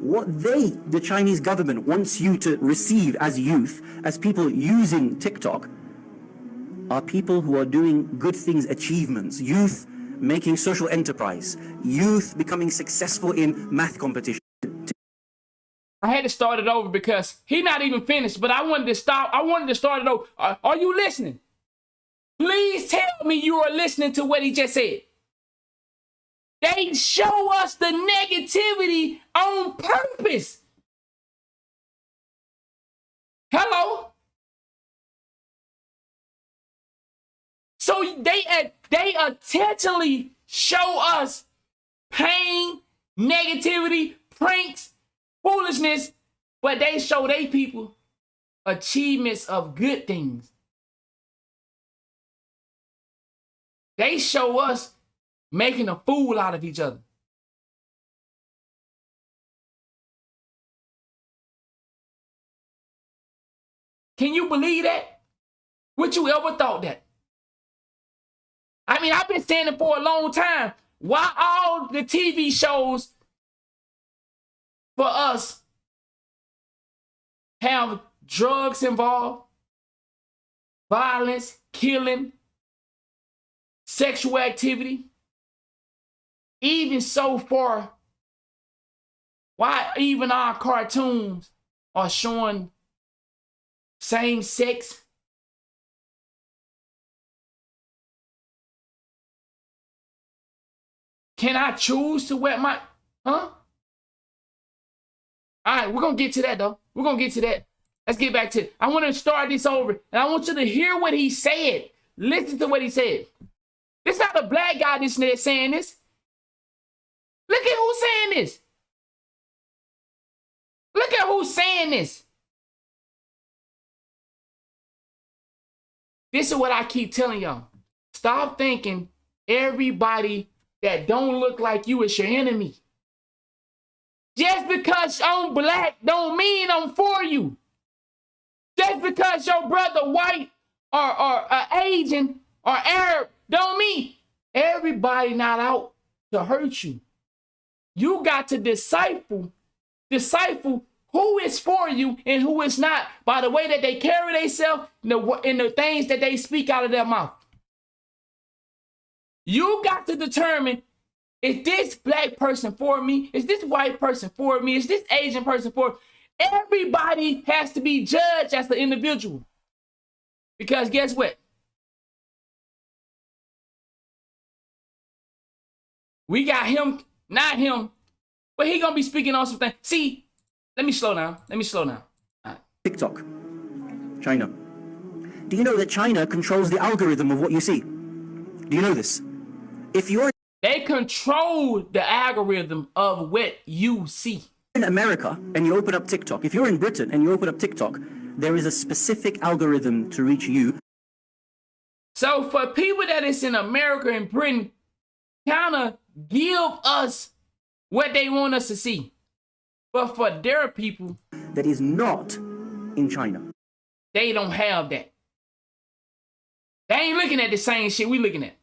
what the Chinese government wants you to receive as youth, as people using TikTok, are people who are doing good things, achievements, youth making social enterprise, youth becoming successful in math competition. I had to start it over because he's not even finished, but I wanted to start it over. Are you listening? Please tell me you are listening to what he just said. They show us the negativity on purpose. Hello? So they intentionally show us pain, negativity, pranks, foolishness, but they show they people achievements of good things. They show us making a fool out of each other. Can you believe that? Would you ever thought that? mean, I've been saying it for a long time. Why all the TV shows for us have drugs involved, violence, killing, sexual activity? Even so far, why even our cartoons are showing same sex? Can I choose to wear my, huh? All right, we're going to get to that, though. We're going to get to that. Let's get back to it. I want to start this over, and I want you to hear what he said. Listen to what he said. This is not a black guy that's saying this. Look at who's saying this. Look at who's saying this. This is what I keep telling y'all. Stop thinking everybody that don't look like you is your enemy. Just because I'm black don't mean I'm for you. Just because your brother white or Asian or Arab don't mean everybody not out to hurt you. You got to decipher who is for you and who is not by the way that they carry themselves and the things that they speak out of their mouth. You got to determine, is this black person for me? Is this white person for me? Is this Asian person for me? Everybody has to be judged as an individual. Because guess what? We got him, not him, but he gonna be speaking on some things. See, let me slow down. Right. TikTok, China. Do you know that China controls the algorithm of what you see? Do you know this? If you're They control the algorithm of what you see. in America and you open up TikTok, if you're in Britain and you open up TikTok, there is a specific algorithm to reach you. So for people that is in America and Britain, kind of give us what they want us to see. But for their people, that is not in China. they don't have that. They ain't looking at the same shit we looking at.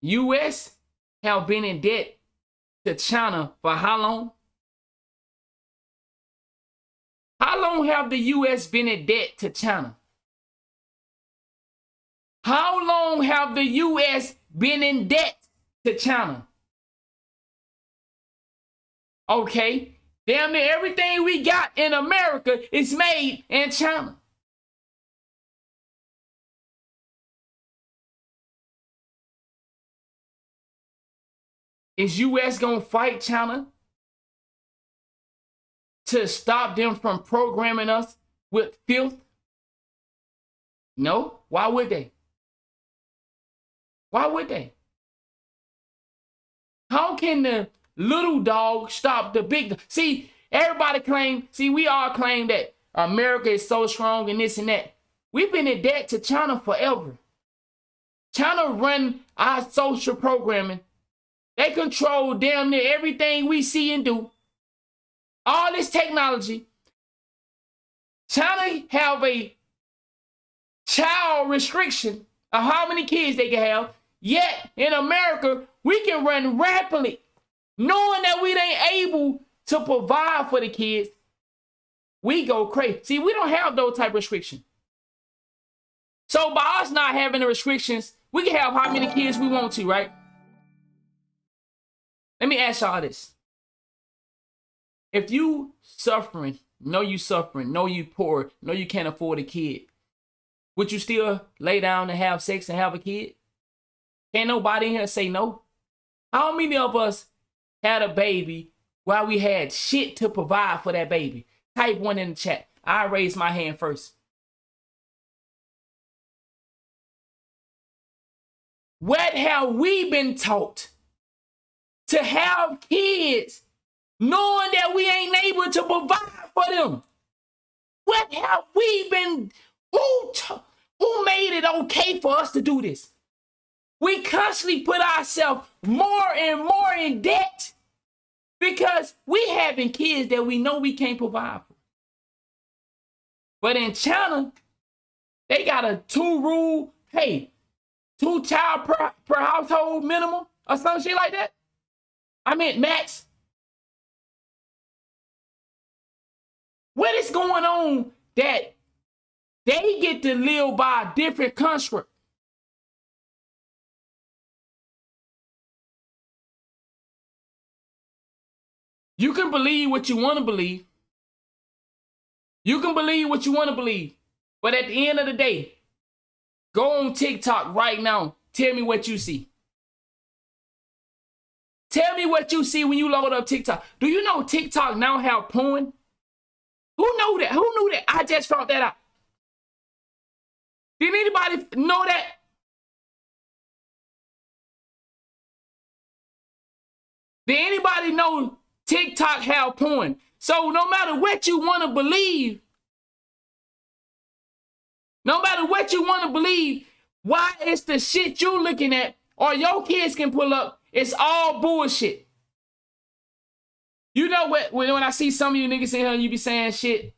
U.S. have been in debt to China for how long? How long have the U.S. been in debt to China? How long have the U.S. been in debt to China? Okay, damn near everything we got in America is made in China. Is U.S. gonna fight China to stop them from programming us with filth? No. Why would they? Why would they? How can the little dog stop the big? See, everybody claim, we all claim that America is so strong and this and that. We've been in debt to China forever. China run our social programming. They control damn near everything we see and do. All this technology. China have a child restriction of how many kids they can have. Yet in America, we can run rapidly, knowing that we ain't able to provide for the kids. We go crazy. See, we don't have those type of restrictions. So by us not having the restrictions, we can have how many kids we want to, right? Let me ask y'all this. If you suffering, know you poor, know you can't afford a kid, would you still lay down and have sex and have a kid? Can't nobody in here say no. How many of us had a baby while we had shit to provide for that baby? Type 1 in the chat. I raise my hand first. What have we been taught? To have kids knowing that we ain't able to provide for them. What have we been, who made it okay for us to do this? We constantly put ourselves more and more in debt Because we having kids that we know we can't provide for. But in China, they got a 2 child per household minimum or some shit like that. I mean, max. What is going on that they get to live by a different construct? You can believe what you want to believe. You can believe what you want to believe. But at the end of the day, go on TikTok right now. Tell me what you see. Tell me what you see when you load up TikTok. Do you know TikTok now have porn? Who knew that? Who knew that? I just found that out. Did anybody know that? Did anybody know TikTok have porn? So no matter what you want to believe, why is the shit you looking at or your kids can pull up, it's all bullshit. You know what? When I see some of you niggas in here, you be saying shit,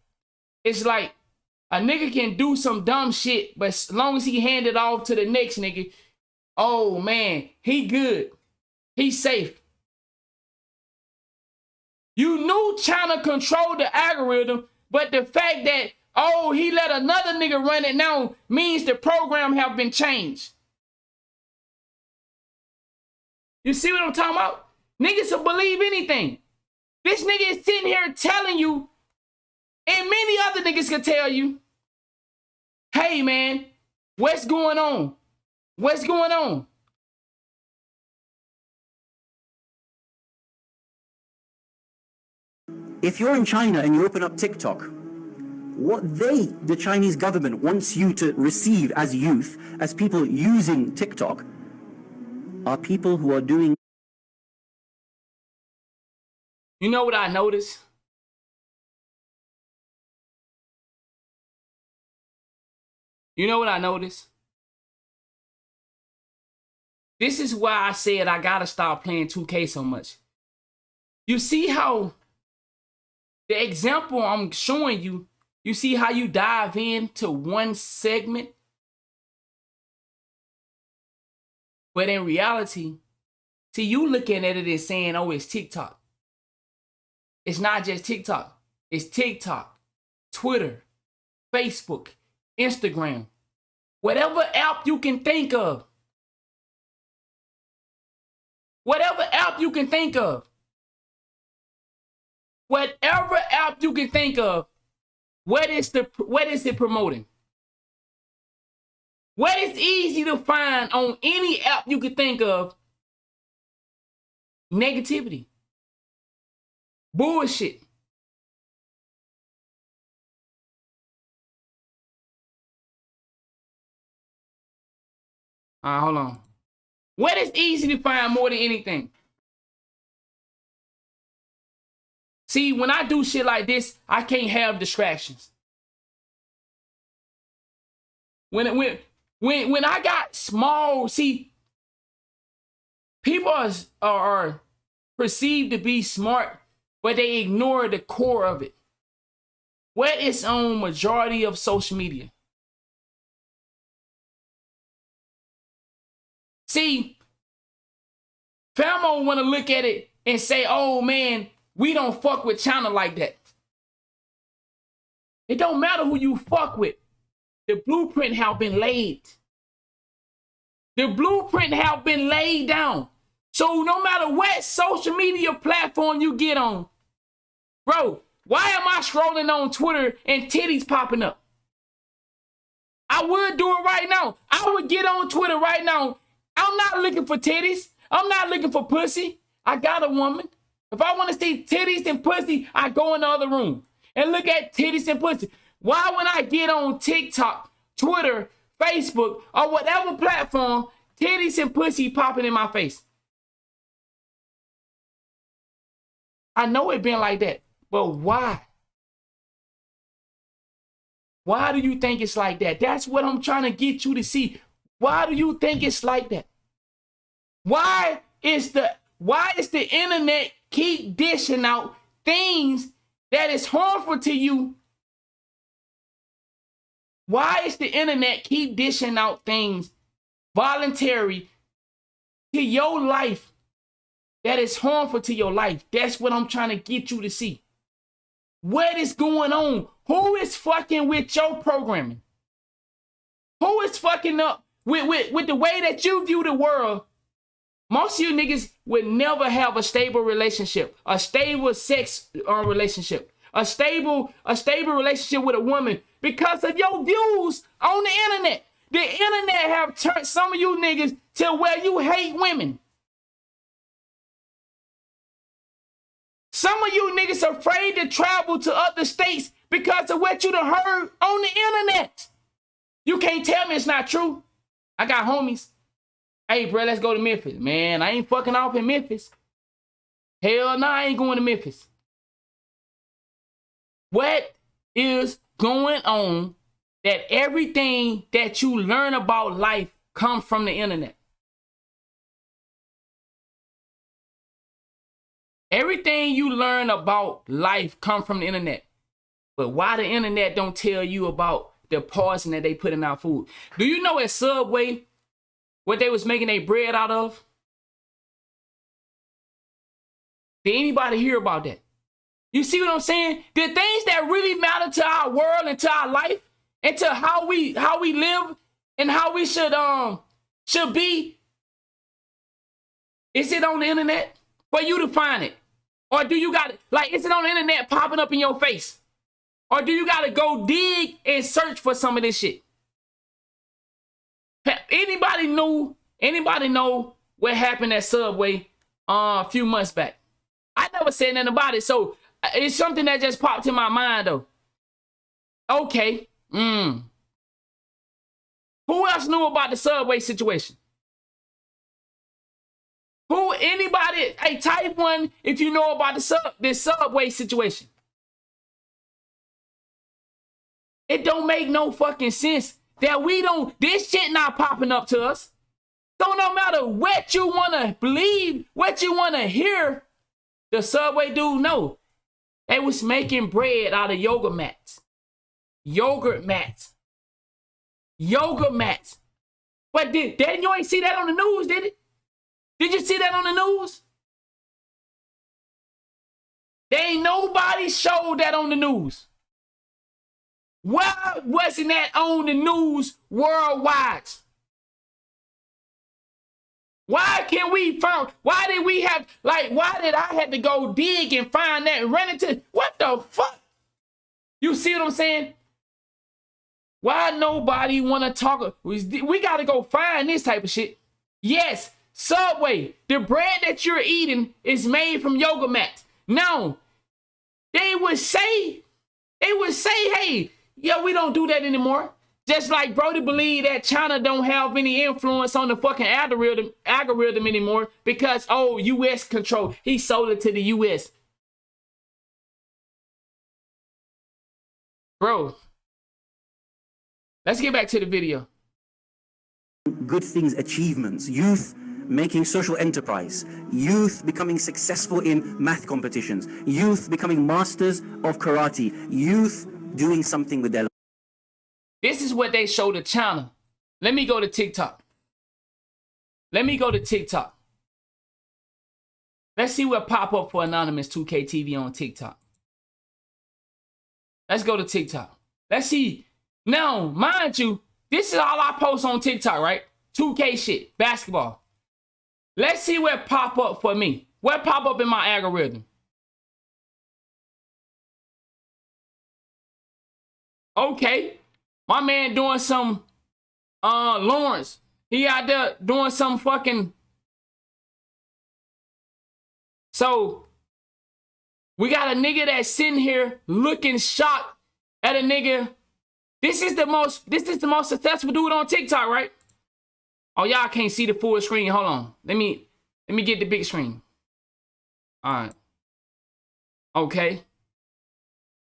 it's like a nigga can do some dumb shit, but as long as he hand it off to the next nigga, oh man, he good. He's safe. You knew China controlled the algorithm, but the fact that, oh, he let another nigga run it now means the program have been changed. You see what I'm talking about? Niggas will believe anything. This nigga is sitting here telling you, and many other niggas can tell you, hey man, what's going on? What's going on? If you're in China and you open up TikTok, what the Chinese government wants you to receive as youth, as people using TikTok, are people who are doing... You know what I noticed? You know what I noticed? This is why I said I gotta stop playing 2K so much. You see how the example I'm showing you, you see how you dive into one segment? But in reality, see, you looking at it and saying, oh, it's TikTok. It's not just TikTok. It's TikTok, Twitter, Facebook, Instagram, whatever app you can think of. Whatever app you can think of. Whatever app you can think of, what is it promoting? What is easy to find on any app you can think of? Negativity. Bullshit. Hold on. What is easy to find more than anything? See, when I do shit like this, I can't have distractions. When I got small, see, people are perceived to be smart, but they ignore the core of it. What is on majority of social media? See, Famo want to look at it and say, oh man, we don't fuck with China like that. It don't matter who you fuck with. The blueprint have been laid. The blueprint have been laid down. So no matter what social media platform you get on, bro, why am I scrolling on Twitter and titties popping up? I would do it right now. I would get on Twitter right now. I'm not looking for titties. I'm not looking for pussy. I got a woman. If I want to see titties and pussy, I go in the other room and look at titties and pussy. Why when I get on TikTok, Twitter, Facebook, or whatever platform, titties and pussy popping in my face? I know it been like that, but why? Why do you think it's like that? That's what I'm trying to get you to see. Why do you think it's like that? Why is the internet keep dishing out things that is harmful to you, why is the internet keep dishing out things voluntary to your life that is harmful to your life? That's what I'm trying to get you to see. What is going on? Who is fucking with your programming? Who is fucking up with the way that you view the world? Most of you niggas would never have a stable relationship, a stable sex relationship, a stable relationship with a woman because of your views on the internet. The internet have turned some of you niggas to where you hate women. Some of you niggas are afraid to travel to other states because of what you done heard on the internet. You can't tell me it's not true. I got homies. Hey, bro, let's go to Memphis. Man, I ain't fucking off in Memphis. Hell no, I ain't going to Memphis. What is going on that everything that you learn about life comes from the internet? Everything you learn about life comes from the internet. But why the internet don't tell you about the poison that they put in our food? Do you know at Subway what they was making their bread out of? Did anybody hear about that? You see what I'm saying? The things that really matter to our world and to our life and to how we live and how we should be, is it on the internet for you to find it? Or do you got it, like, is it on the internet popping up in your face? Or do you got to go dig and search for some of this shit? Anybody know what happened at Subway a few months back? I never said nothing about it, so it's something that just popped in my mind, though. Okay. Who else knew about the Subway situation? Anybody? Hey, type 1 if you know about this Subway situation. It don't make no fucking sense that this shit not popping up to us. So no matter what you want to believe, what you want to hear, the Subway dude know. They was making bread out of yoga mats. Yogurt mats. Yoga mats. But you ain't see that on the news, did it? Did you see that on the news? There ain't nobody showed that on the news. Why wasn't that on the news worldwide? Why did I have to go dig and find that and run into, what the fuck? You see what I'm saying? Why nobody want to talk? We got to go find this type of shit. Yes, Subway, the bread that you're eating is made from yoga mats. Now, they would say, hey, yeah, we don't do that anymore. Just like Brody believe that China don't have any influence on the fucking algorithm anymore because, oh, U.S. control. He sold it to the U.S. Bro, let's get back to the video. Good things, achievements, youth making social enterprise, youth becoming successful in math competitions, youth becoming masters of karate, youth doing something with their life. This is what they show to China. Let me go to TikTok. Let's see what pop up for Anonymous 2K TV on TikTok. Let's go to TikTok. Let's see. Now, mind you, this is all I post on TikTok, right? 2K shit, basketball. Let's see what pop up for me. What pop up in my algorithm? Okay. My man doing some, Lawrence. He out there doing some fucking. So, we got a nigga that's sitting here looking shocked at a nigga. This is the most successful dude on TikTok, right? Oh, y'all can't see the full screen. Hold on. Let me get the big screen. All right. Okay.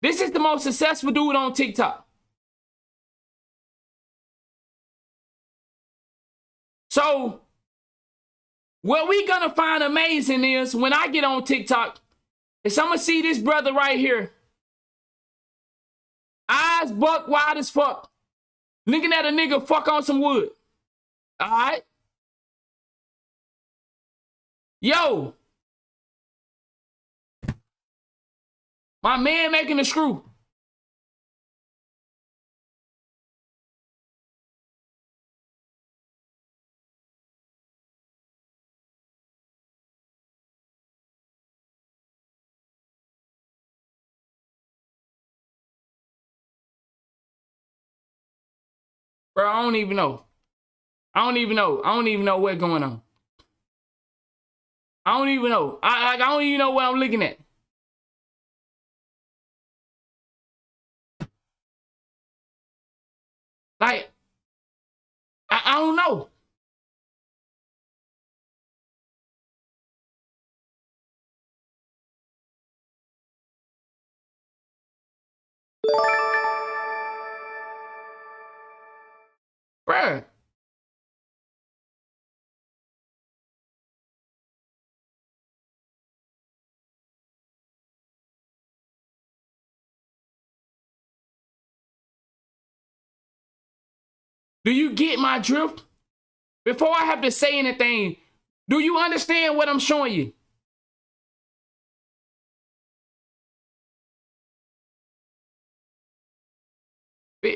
This is the most successful dude on TikTok. So, What we gonna find amazing is when I get on TikTok, is I'm gonna see this brother right here. Eyes buck wide as fuck. Looking at a nigga fuck on some wood. Alright? Yo. My man making a screw. Bro, I don't even know. I don't even know what's going on. I don't even know. I don't even know what I'm looking at. Like, I don't know. Bruh. Do you get my drift? Before I have to say anything, do you understand what I'm showing you?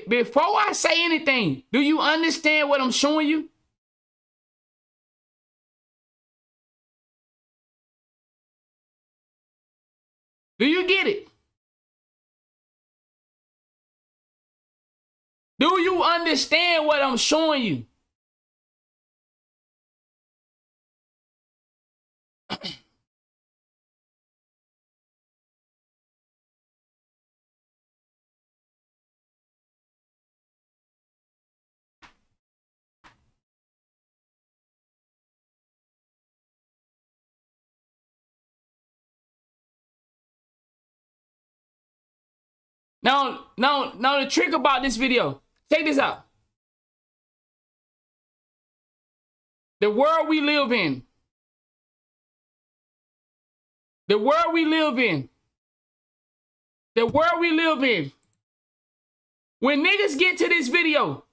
Before I say anything, do you understand what I'm showing you? Do you get it? Do you understand what I'm showing you? Now, the trick about this video, check this out. The world we live in. The world we live in. The world we live in. When niggas get to this video,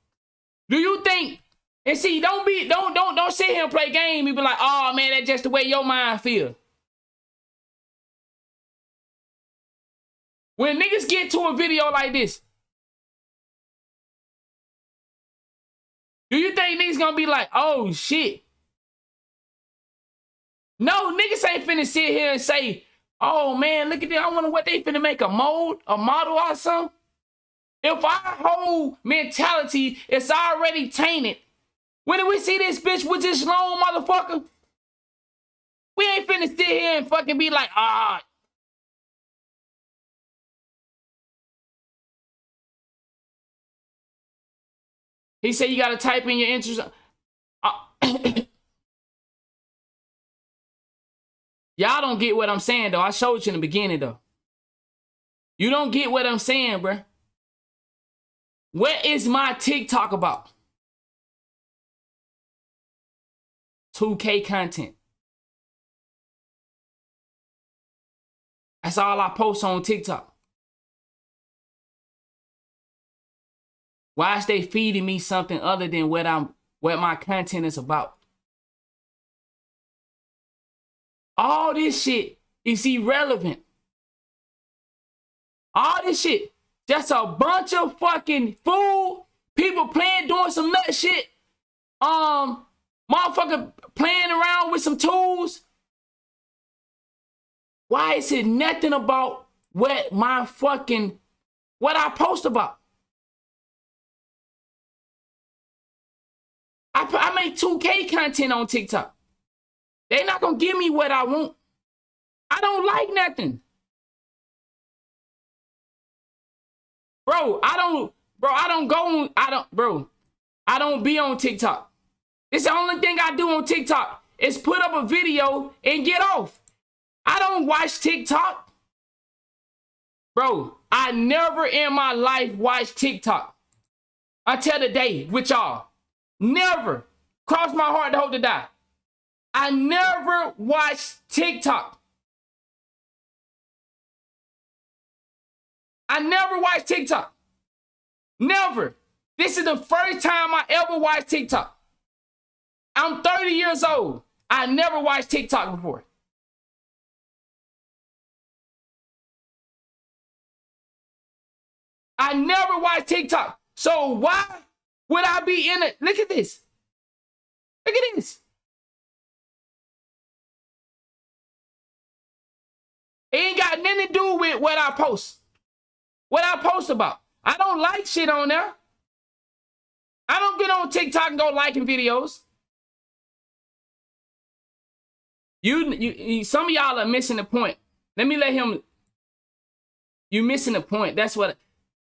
do you think, and see, don't sit here and play game and be like, oh man, that's just the way your mind feel. When niggas get to a video like this, do you think niggas gonna be like, oh shit? No, niggas ain't finna sit here and say, oh man, look at this. I wonder what they finna make a model or something. If our whole mentality is already tainted, when we see this bitch with this long motherfucker, we ain't finna sit here and fucking be like, ah. He said you gotta type in your interest. Y'all don't get what I'm saying, though. I showed you in the beginning, though. You don't get what I'm saying, bruh. What is my TikTok about? 2K content. That's all I post on TikTok. Why is they feeding me something other than what my content is about? All this shit is irrelevant. All this shit, just a bunch of fucking fool people doing some nut shit. Motherfucker playing around with some tools. Why is it nothing about what I post about? I make 2K content on TikTok. They not gonna give me what I want. I don't like nothing. I don't be on TikTok. It's the only thing I do on TikTok is put up a video and get off. I don't watch TikTok. Bro, I never in my life watched TikTok until today with y'all. Never. Cross my heart to hope to die. I never watched TikTok. I never watched TikTok. Never. This is the first time I ever watched TikTok. I'm 30 years old. I never watched TikTok before. I never watched TikTok. So why would I be in it? Look at this. Look at this. It ain't got nothing to do with what I post. What I post about. I don't like shit on there. I don't get on TikTok and go liking videos. You some of y'all are missing the point. Let me let him. You missing the point. That's what.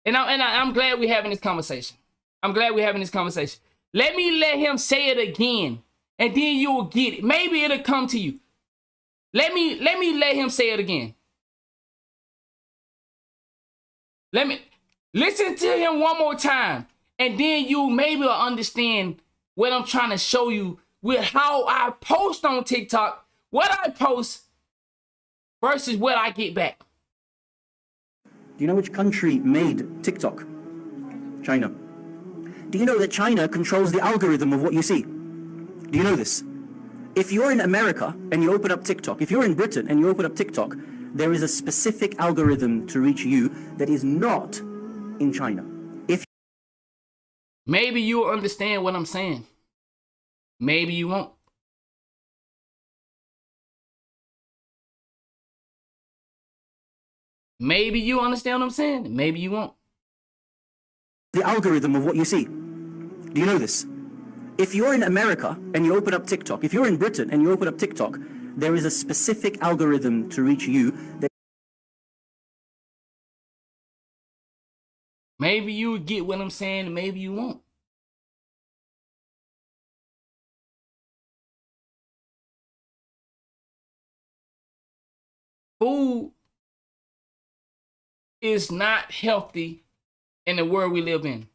And I'm glad we're having this conversation. I'm glad we're having this conversation. Let me let him say it again, and then you'll get it. Maybe it'll come to you. Let me let him say it again. Let me listen to him one more time, and then you maybe will understand what I'm trying to show you with how I post on TikTok, what I post versus what I get back. Do you know which country made TikTok? China. Do you know that China controls the algorithm of what you see? Do you know this? If you're in America and you open up TikTok, if you're in Britain and you open up TikTok, there is a specific algorithm to reach you that is not in China. Maybe you'll understand what I'm saying. Maybe you won't. Maybe you understand what I'm saying. Maybe you won't. The algorithm of what you see. Do you know this? If you're in America and you open up TikTok, if you're in Britain and you open up TikTok, there is a specific algorithm to reach you that maybe you get what I'm saying, maybe you won't. Food is not healthy in the world we live in.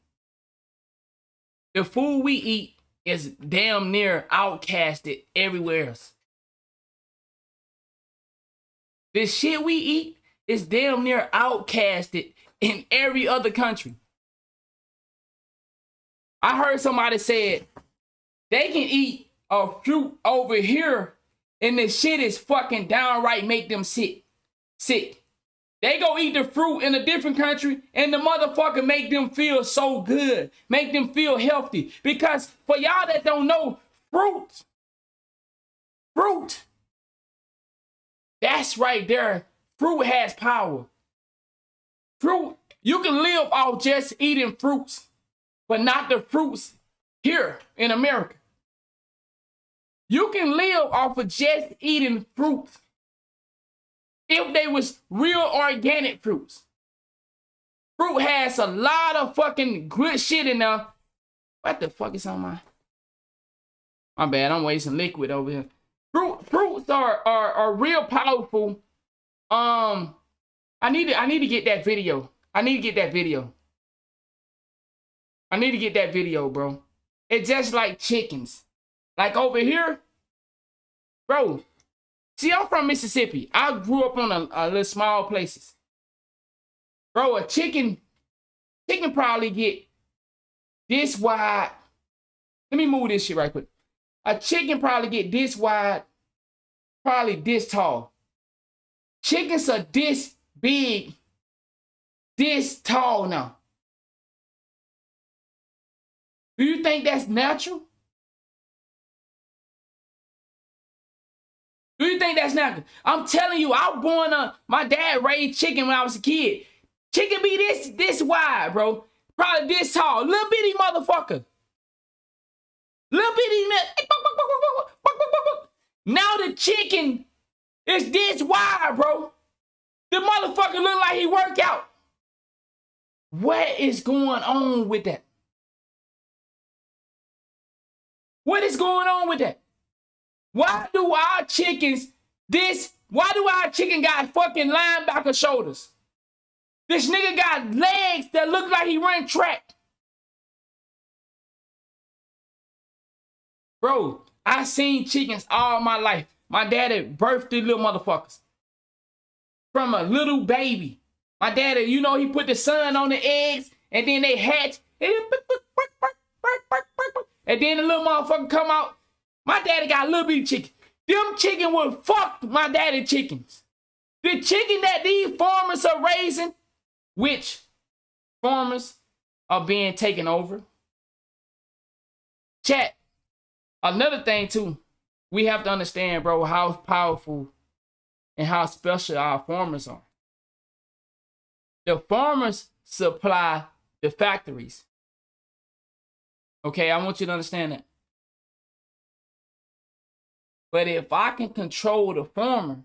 The food we eat is damn near outcasted everywhere else. The shit we eat is damn near outcasted in every other country. I heard somebody said they can eat a fruit over here and the shit is fucking downright make them sick. They go eat the fruit in a different country and the motherfucker make them feel so good, make them feel healthy. Because for y'all that don't know, fruit, that's right there. Fruit has power. Fruit, you can live off just eating fruits, but not the fruits here in America. You can live off of just eating fruits if they was real organic fruits. Fruit has a lot of fucking good shit in there. What the fuck is on my bad, I'm wasting liquid over here. Fruits are real powerful. I need to get that video. I need to get that video, bro. It's just like chickens. Like over here, bro. See, I'm from Mississippi. I grew up on a little small places. Bro, a chicken probably get this wide. Let me move this shit right quick. A chicken probably get this wide, probably this tall. Chickens are this big, this tall now. Do you think that's natural? Do you think that's natural? I'm telling you, I was born my dad raised chicken when I was a kid. Chicken be this wide, bro. Probably this tall. Little bitty motherfucker. Little bitty. Now the chicken is this wide, bro. The motherfucker look like he work out. What is going on with that? What is going on with that? Why do our chicken got fucking linebacker shoulders? This nigga got legs that look like he run track. Bro, I seen chickens all my life. My daddy birthed these little motherfuckers from a little baby. My daddy, you know, he put the sun on the eggs and then they hatch. And then the little motherfucker come out. My daddy got a little bitty chicken. Them chicken will fuck my daddy chickens. The chicken that these farmers are raising, which farmers are being taken over. Chat. Another thing too, we have to understand, bro, how powerful and how special our farmers are. The farmers supply the factories. Okay, I want you to understand that. But if I can control the farmer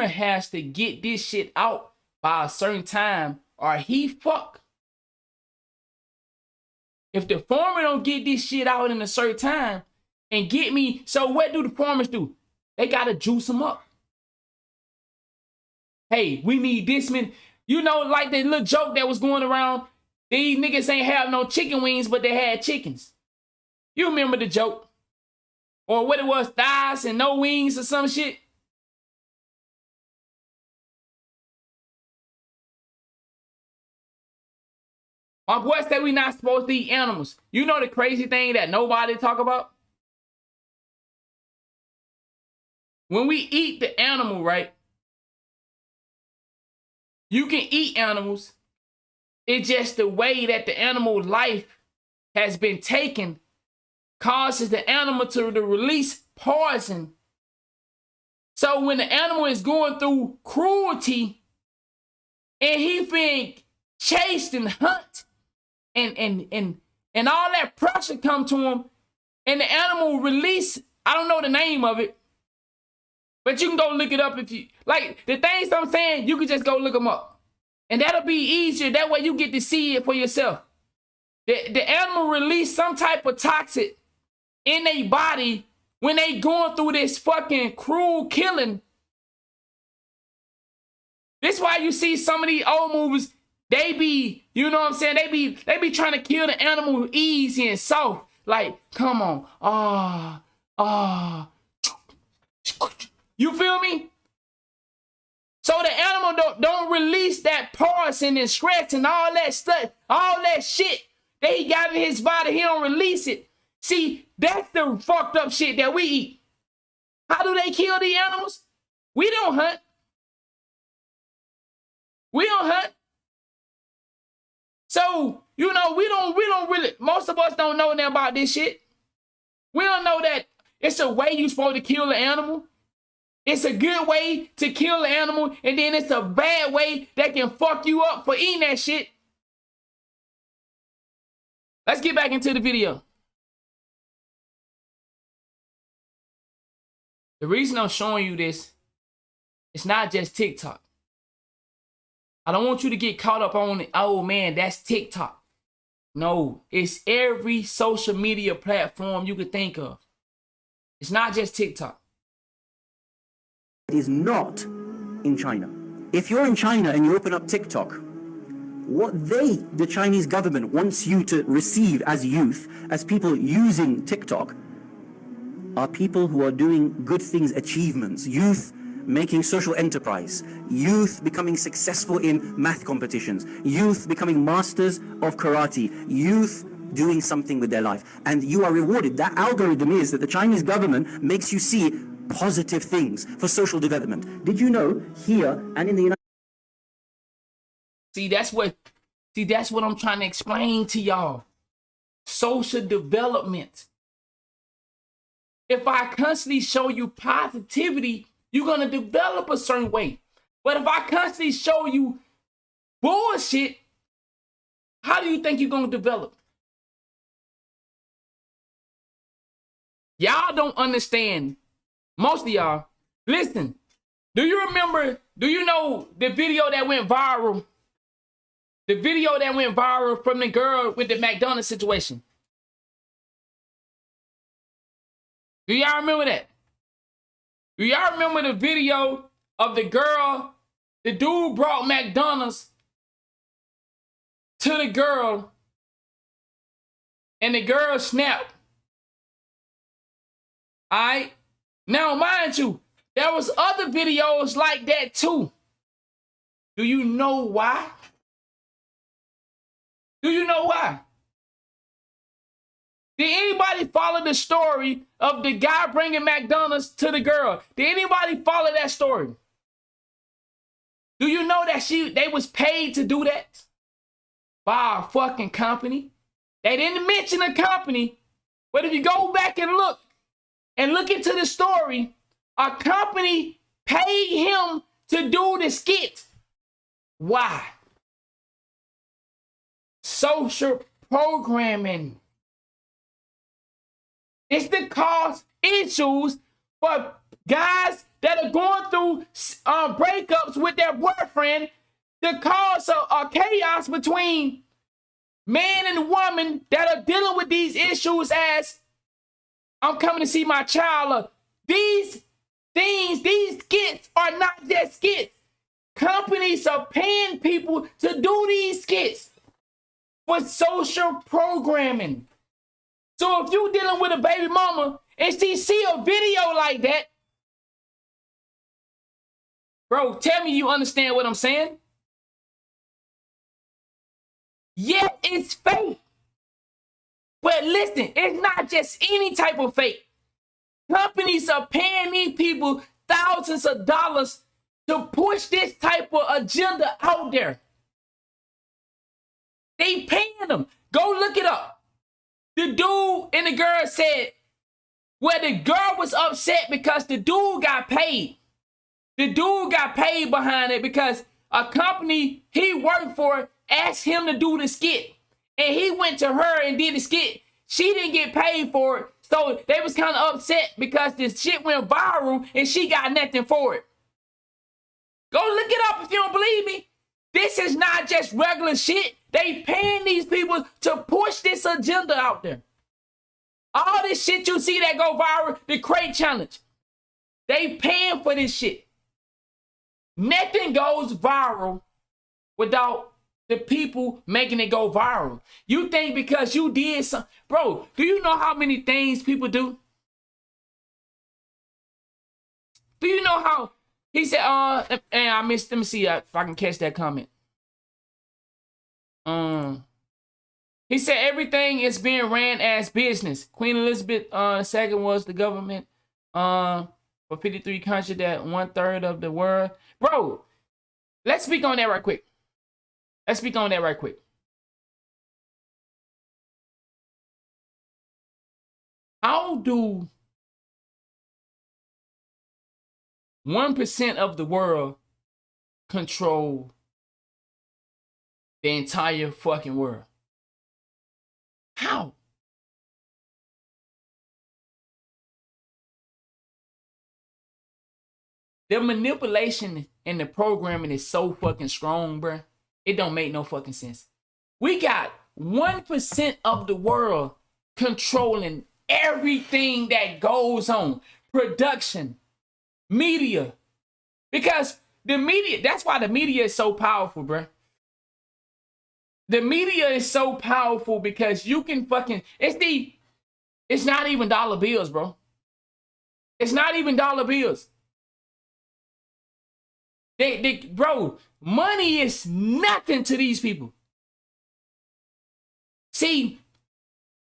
has to get this shit out by a certain time or he fuck. If the farmer don't get this shit out in a certain time and get me, so what do the farmers do? They gotta juice them up. Hey, we need this many. You know, like that little joke that was going around. These niggas ain't have no chicken wings, but they had chickens. You remember the joke? Or what it was, thighs and no wings or some shit? My boy said we not supposed to eat animals. You know the crazy thing that nobody talk about? When we eat the animal, right? You can eat animals. It's just the way that the animal life has been taken causes the animal to release poison. So when the animal is going through cruelty and he being chased and hunted and all that pressure come to him and the animal release, I don't know the name of it, but you can go look it up if you, like the things I'm saying, you can just go look them up. And that'll be easier. That way you get to see it for yourself. The animal release some type of toxic in their body when they going through this fucking cruel killing. This is why you see some of these old movies, they be, you know what I'm saying? They be trying to kill the animal easy and soft. Like, come on. You feel me? So the animal don't release that poison and stress and all that stuff, all that shit that he got in his body. He don't release it. See, that's the fucked up shit that we eat. How do they kill the animals? We don't hunt. We don't hunt. So, you know, we don't really, most of us don't know nothing about this shit. We don't know that it's a way you're supposed to kill the animal. It's a good way to kill the animal, and then it's a bad way that can fuck you up for eating that shit. Let's get back into the video. The reason I'm showing you this, it's not just TikTok. I don't want you to get caught up on it. Oh man, that's TikTok. No, it's every social media platform you could think of. It's not just TikTok. It is not in China. If you're in China and you open up TikTok, what the Chinese government wants you to receive as youth, as people using TikTok, are people who are doing good things, achievements, youth making social enterprise, youth becoming successful in math competitions, youth becoming masters of karate, youth doing something with their life. And you are rewarded. That algorithm is that the Chinese government makes you see positive things for social development. Did you know here and in the United See, that's what I'm trying to explain to y'all. Social development. If I constantly show you positivity, you're going to develop a certain way. But if I constantly show you bullshit, how do you think you're going to develop? Y'all don't understand. Most of y'all, listen, do you know the video that went viral? The video that went viral from the girl with the McDonald's situation. Do y'all remember that? Do y'all remember the video of the girl, the dude brought McDonald's to the girl and the girl snapped All right. Now, mind you, there was other videos like that too. Do you know why? Do you know why? Did anybody follow the story of the guy bringing McDonald's to the girl? Did anybody follow that story? Do you know that they was paid to do that by a fucking company? They didn't mention a company, but if you go back and look into the story, a company paid him to do the skit. Why? Social programming. It's to cause issues for guys that are going through breakups with their boyfriend, to cause a chaos between man and woman that are dealing with these issues as, I'm coming to see my child. These things, these skits are not just skits. Companies are paying people to do these skits for social programming. So if you're dealing with a baby mama and she see a video like that, bro, tell me you understand what I'm saying? Yeah, it's fake. But listen, it's not just any type of fake. Companies are paying these people thousands of dollars to push this type of agenda out there. They paying them. Go look it up. The dude and the girl said, well, the girl was upset because the dude got paid. The dude got paid behind it because a company he worked for asked him to do the skit. And he went to her and did the skit. She didn't get paid for it. So they was kind of upset because this shit went viral and she got nothing for it. Go look it up if you don't believe me. This is not just regular shit. They paying these people to push this agenda out there. All this shit you see that go viral, the crate challenge. They paying for this shit. Nothing goes viral without the people making it go viral. You think because you did something, bro, do you know how many things people do? Do you know how, he said, and I missed, let me see if I can catch that comment. He said everything is being ran as business. Queen Elizabeth II was the government for 53 countries, that 1/3 of the world. Bro, let's speak on that right quick. Let's speak on that right quick. How do 1% of the world control the entire fucking world? How? The manipulation and the programming is so fucking strong, bruh. It don't make no fucking sense. We got 1% of the world controlling everything that goes on. Production, media. Because the media, that's why the media is so powerful, bruh. The media is so powerful because you can fucking, it's not even dollar bills, bro. It's not even dollar bills. Bro, money is nothing to these people. See,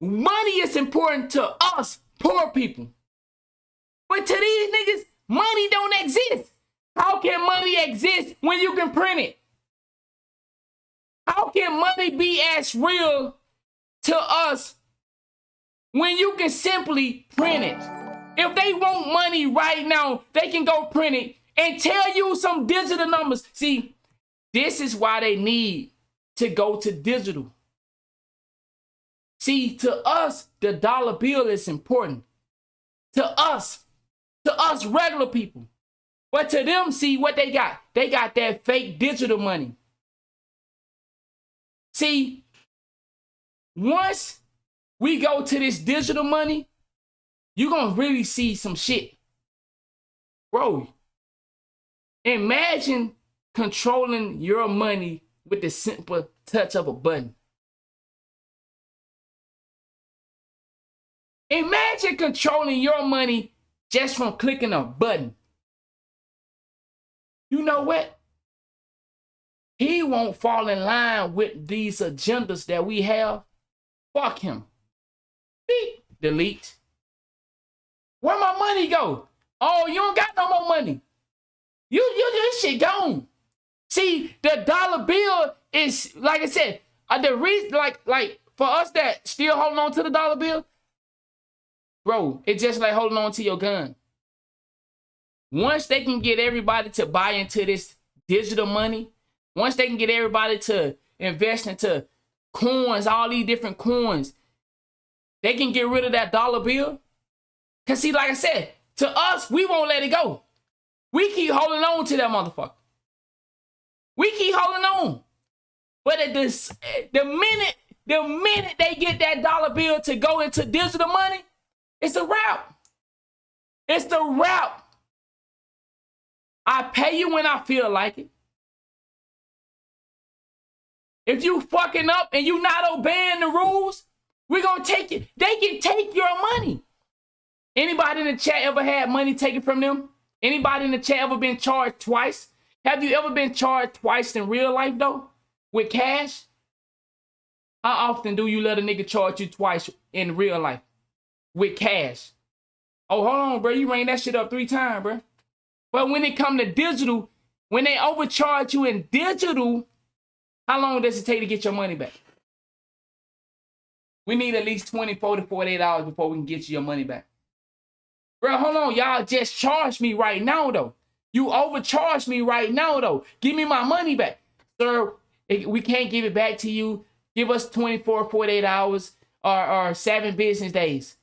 money is important to us poor people. But to these niggas, money don't exist. How can money exist when you can print it? How can money be as real to us when you can simply print it? If they want money right now, they can go print it and tell you some digital numbers. See, this is why they need to go to digital. See, to us, the dollar bill is important. To us regular people. But to them, see what they got. They got that fake digital money. See, once we go to this digital money, you're going to really see some shit. Bro, imagine controlling your money with the simple touch of a button. Imagine controlling your money just from clicking a button. You know what? He won't fall in line with these agendas that we have. Fuck him. Beep. Delete. Where my money go? Oh, you don't got no more money. This shit gone. See, the dollar bill is, like I said, the reason, like for us that still holding on to the dollar bill, bro, it's just like holding on to your gun. Once they can get everybody to buy into this digital money, once they can get everybody to invest into coins, all these different coins, they can get rid of that dollar bill. Because see, like I said, to us, we won't let it go. We keep holding on to that motherfucker. We keep holding on. But at this, the minute they get that dollar bill to go into digital money, it's a wrap. It's the wrap. I pay you when I feel like it. If you fucking up and you not obeying the rules, we're gonna take it. They can take your money. Anybody in the chat ever had money taken from them? Anybody in the chat ever been charged twice? Have you ever been charged twice in real life though? With cash? How often do you let a nigga charge you twice in real life? With cash? Oh, hold on, bro. You ran that shit up 3 times, bro. But when it come to digital, when they overcharge you in digital, how long does it take to get your money back? We need at least 24 to 48 hours before we can get you your money back. Bro, hold on. Y'all just charged me right now, though. You overcharged me right now, though. Give me my money back. Sir, we can't give it back to you. Give us 24, 48 hours or 7 business days.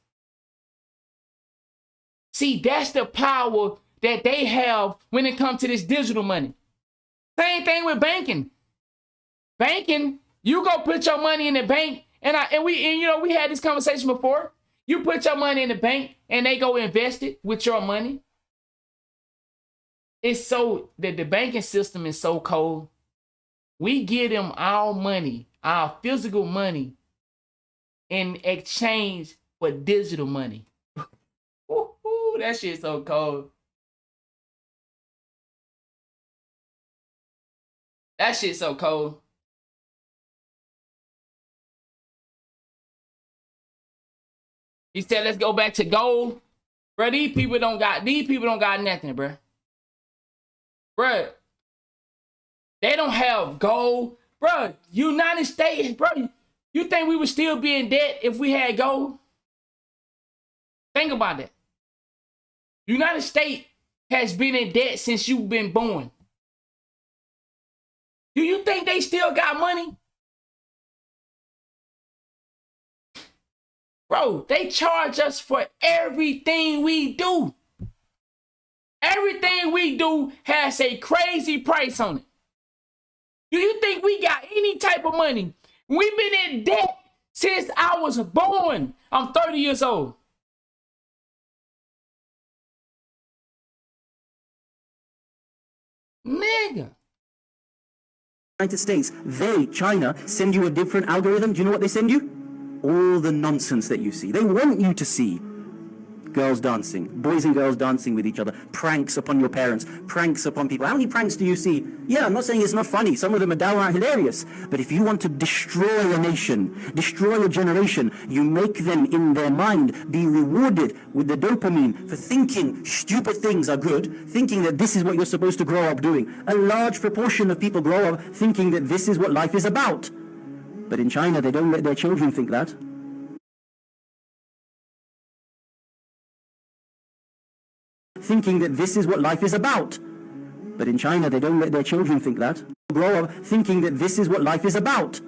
See, that's the power that they have when it comes to this digital money. Same thing with banking. Banking, you go put your money in the bank, and you know, we had this conversation before. You put your money in the bank and they go invest it with your money. It's so that the banking system is so cold. We give them our money, our physical money, in exchange for digital money. Ooh, that shit's so cold. That shit's so cold. He said, let's go back to gold. Bro, these people don't got nothing, bro. Bro, they don't have gold. Bro, United States, bro, you think we would still be in debt if we had gold? Think about that. United States has been in debt since you've been born. Do you think they still got money? Bro, they charge us for everything we do. Everything we do has a crazy price on it. Do you think we got any type of money? We've been in debt since I was born. I'm 30 years old. Nigga. United States, China, send you a different algorithm. Do you know what they send you? All the nonsense that you see. They want you to see girls dancing, boys and girls dancing with each other, pranks upon your parents, pranks upon people. How many pranks do you see? Yeah, I'm not saying it's not funny. Some of them are downright hilarious. But if you want to destroy a nation, destroy a generation, you make them in their mind be rewarded with the dopamine for thinking stupid things are good, thinking that this is what you're supposed to grow up doing. A large proportion of people grow up thinking that this is what life is about. But in China, they don't let their children think that. Thinking that this is what life is about. But in China, they don't let their children think that. Grow up thinking that this is what life is about.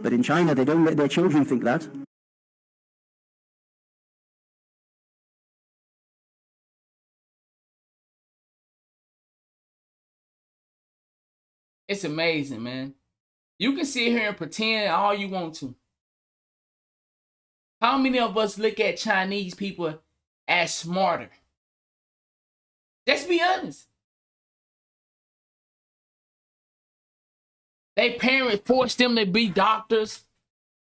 But in China, they don't let their children think that. It's amazing, man. You can sit here and pretend all you want to. How many of us look at Chinese people as smarter? Let's be honest. Their parents forced them to be doctors.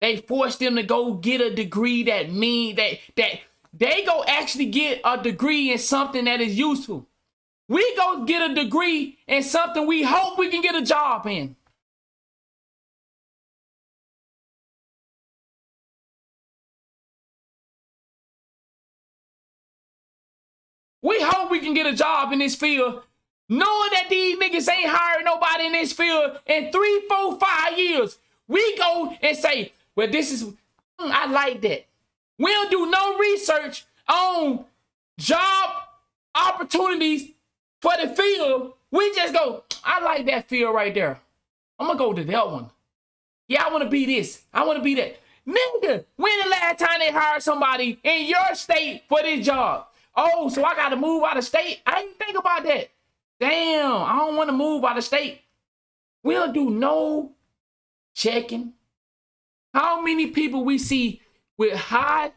They force them to go get a degree that mean that they go actually get a degree in something that is useful. We go get a degree in something we hope we can get a job in. We hope we can get a job in this field, knowing that these niggas ain't hiring nobody in this field in 3, 4, 5 years. We go and say, well, this is, I like that. We don't do no research on job opportunities for the field. We just go, I like that field right there. I'm gonna go to that one. Yeah, I wanna be this. I wanna be that. Nigga, when the last time they hired somebody in your state for this job? Oh, so I gotta move out of state? I didn't think about that. Damn, I don't wanna move out of state. We don't do no checking. How many people we see with high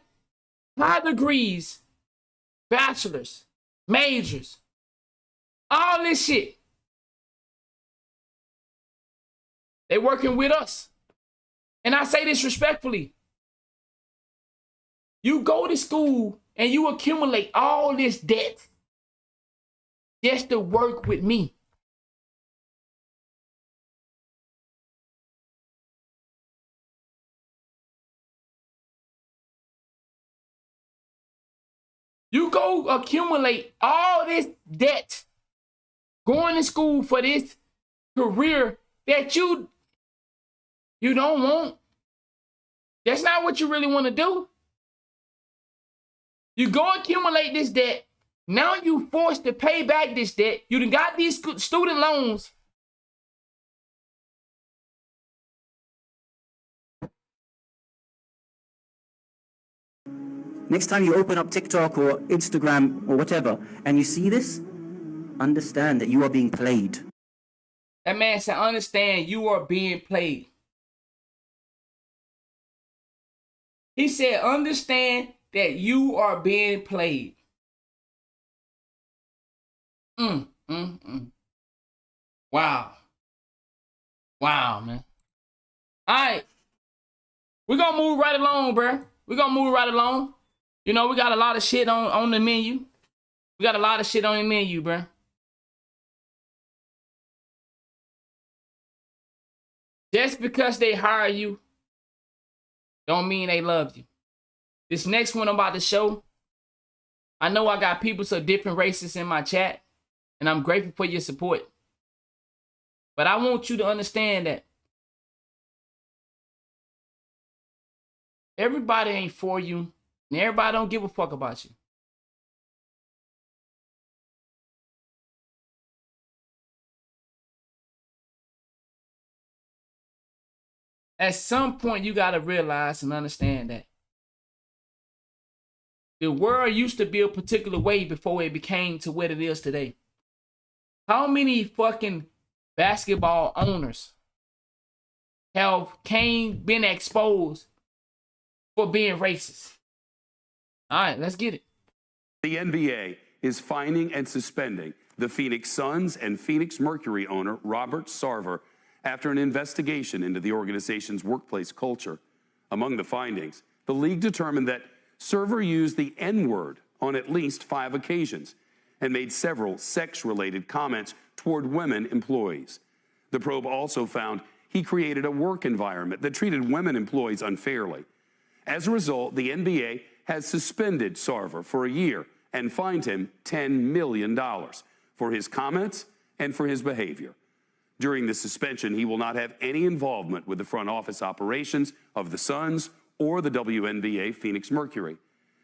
degrees, bachelors, majors, all this shit. They working with us. And I say this respectfully. You go to school and you accumulate all this debt just to work with me. You go accumulate all this debt going to school for this career that you don't want. That's not what you really want to do. You go accumulate this debt. Now you forced to pay back this debt. You done got these student loans. Next time you open up TikTok or Instagram or whatever, and you see this, understand that you are being played. That man said, understand you are being played. He said, understand that you are being played. Wow. Wow, man. All right. We're going to move right along, bruh. We're going to move right along. You know, we got a lot of shit on the menu. We got a lot of shit on the menu, bruh. Just because they hire you, don't mean they love you. This next one I'm about to show, I know I got people of different races in my chat, and I'm grateful for your support. But I want you to understand that everybody ain't for you, and everybody don't give a fuck about you. At some point, you got to realize and understand that the world used to be a particular way before it became to what it is today. How many fucking basketball owners have been exposed for being racist? All right, let's get it. The NBA is fining and suspending the Phoenix Suns and Phoenix Mercury owner Robert Sarver after an investigation into the organization's workplace culture. Among the findings, the league determined that Sarver used the N-word on at least 5 occasions and made several sex-related comments toward women employees. The probe also found he created a work environment that treated women employees unfairly. As a result, the NBA has suspended Sarver for a year and fined him $10 million for his comments and for his behavior. During the suspension, he will not have any involvement with the front office operations of the Suns or the WNBA Phoenix Mercury.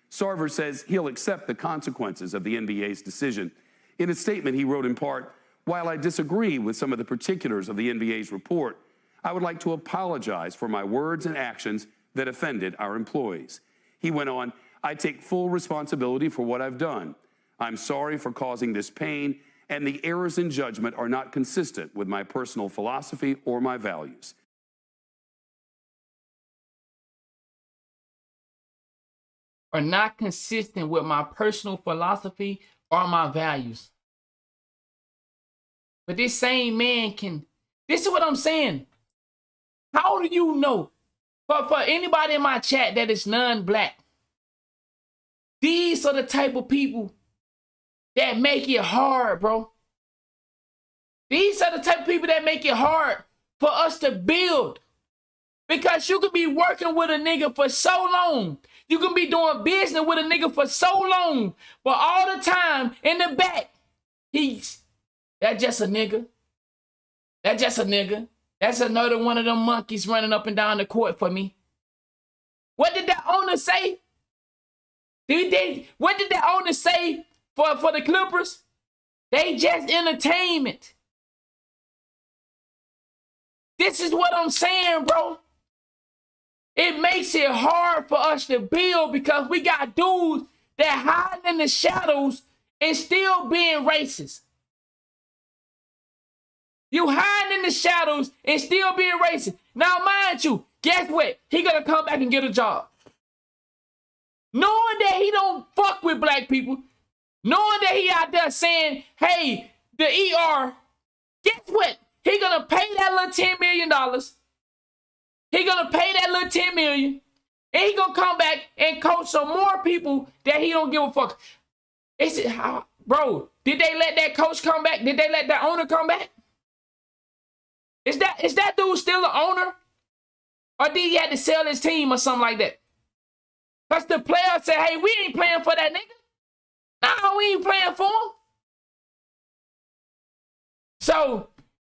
Sarver says he'll accept the consequences of the NBA's decision. In a statement, he wrote in part, "While I disagree with some of the particulars of the NBA's report, I would like to apologize for my words and actions that offended our employees." He went on, "I take full responsibility for what I've done. I'm sorry for causing this pain, and the errors in judgment are not consistent with my personal philosophy or my values." Are not consistent with my personal philosophy or my values. But this same man this is what I'm saying. How do you know For anybody in my chat that is non-black, these are the type of people that make it hard, bro. These are the type of people that make it hard for us to build. Because you could be working with a nigga for so long. You can be doing business with a nigga for so long. But all the time, in the back, that's just a nigga. That's just a nigga. That's another one of them monkeys running up and down the court for me. What did the owner say? What did the owner say for the Clippers? They just entertainment. This is what I'm saying, bro. It makes it hard for us to build because we got dudes that hide in the shadows and still being racist. You hide in the shadows and still being racist. Now, mind you, guess what? He gonna come back and get a job. Knowing that he don't fuck with black people, knowing that he out there saying, hey, the ER, guess what? He gonna pay that little $10 million. He gonna pay that little $10 million, and he gonna come back and coach some more people that he don't give a fuck. Bro, did they let that coach come back? Did they let that owner come back? Is that dude still the owner? Or did he have to sell his team or something like that? Because the player said, hey, we ain't playing for that nigga. No, we ain't playing for him. So,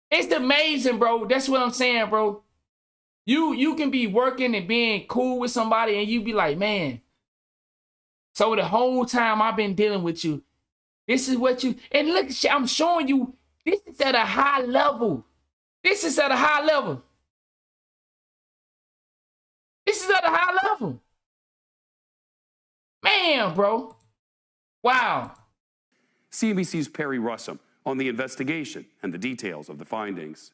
it's amazing, bro. That's what I'm saying, bro. You can be working and being cool with somebody and you be like, man, so the whole time I've been dealing with you, this is what you, and look, I'm showing you, this is at a high level. This is at a high level. This is at a high level. Man, bro. Wow. CNBC's Perry Russum on the investigation and the details of the findings.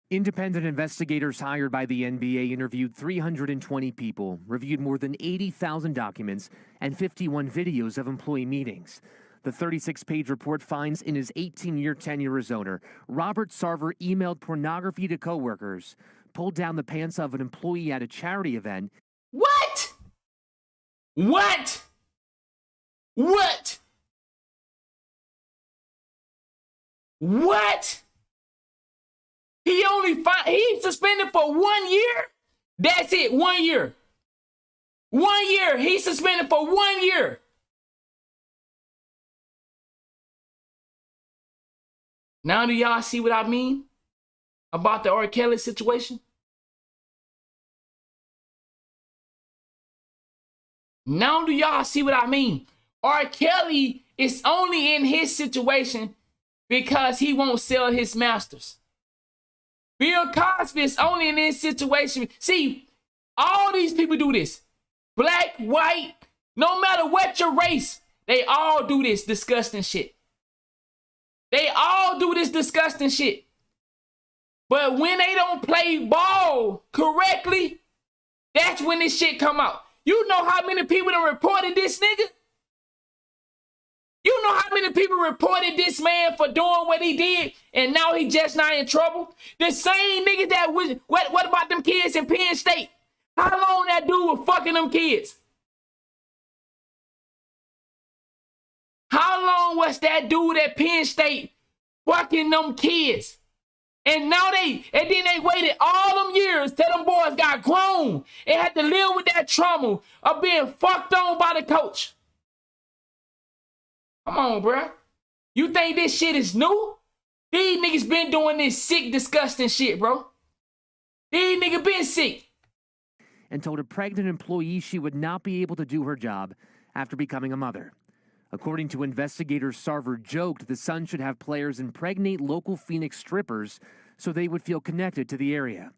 Independent investigators hired by the NBA interviewed 320 people, reviewed more than 80,000 documents, and 51 videos of employee meetings. The 36-page report finds in his 18-year tenure as owner, Robert Sarver emailed pornography to coworkers, pulled down the pants of an employee at a charity event. What? What? What? What? He's suspended for 1 year? That's it, 1 year. 1 year, he's suspended for 1 year. Now do y'all see what I mean about the R. Kelly situation? Now do y'all see what I mean? R. Kelly is only in his situation because he won't sell his masters. Bill Cosby is only in this situation. See, all these people do this. Black, white, no matter what your race, they all do this disgusting shit. They all do this disgusting shit. But when they don't play ball correctly, that's when this shit come out. You know how many people have reported this nigga? You know how many people reported this man for doing what he did and now he just not in trouble? The same niggas that was, what about them kids in Penn State? How long that dude was fucking them kids? How long was that dude at Penn State fucking them kids? And now then they waited all them years till them boys got grown and had to live with that trauma of being fucked on by the coach. Come on, bruh. You think this shit is new? These niggas been doing this sick, disgusting shit, bro. These niggas been sick. And told a pregnant employee she would not be able to do her job after becoming a mother. According to investigators, Sarver joked the son should have players impregnate local Phoenix strippers so they would feel connected to the area.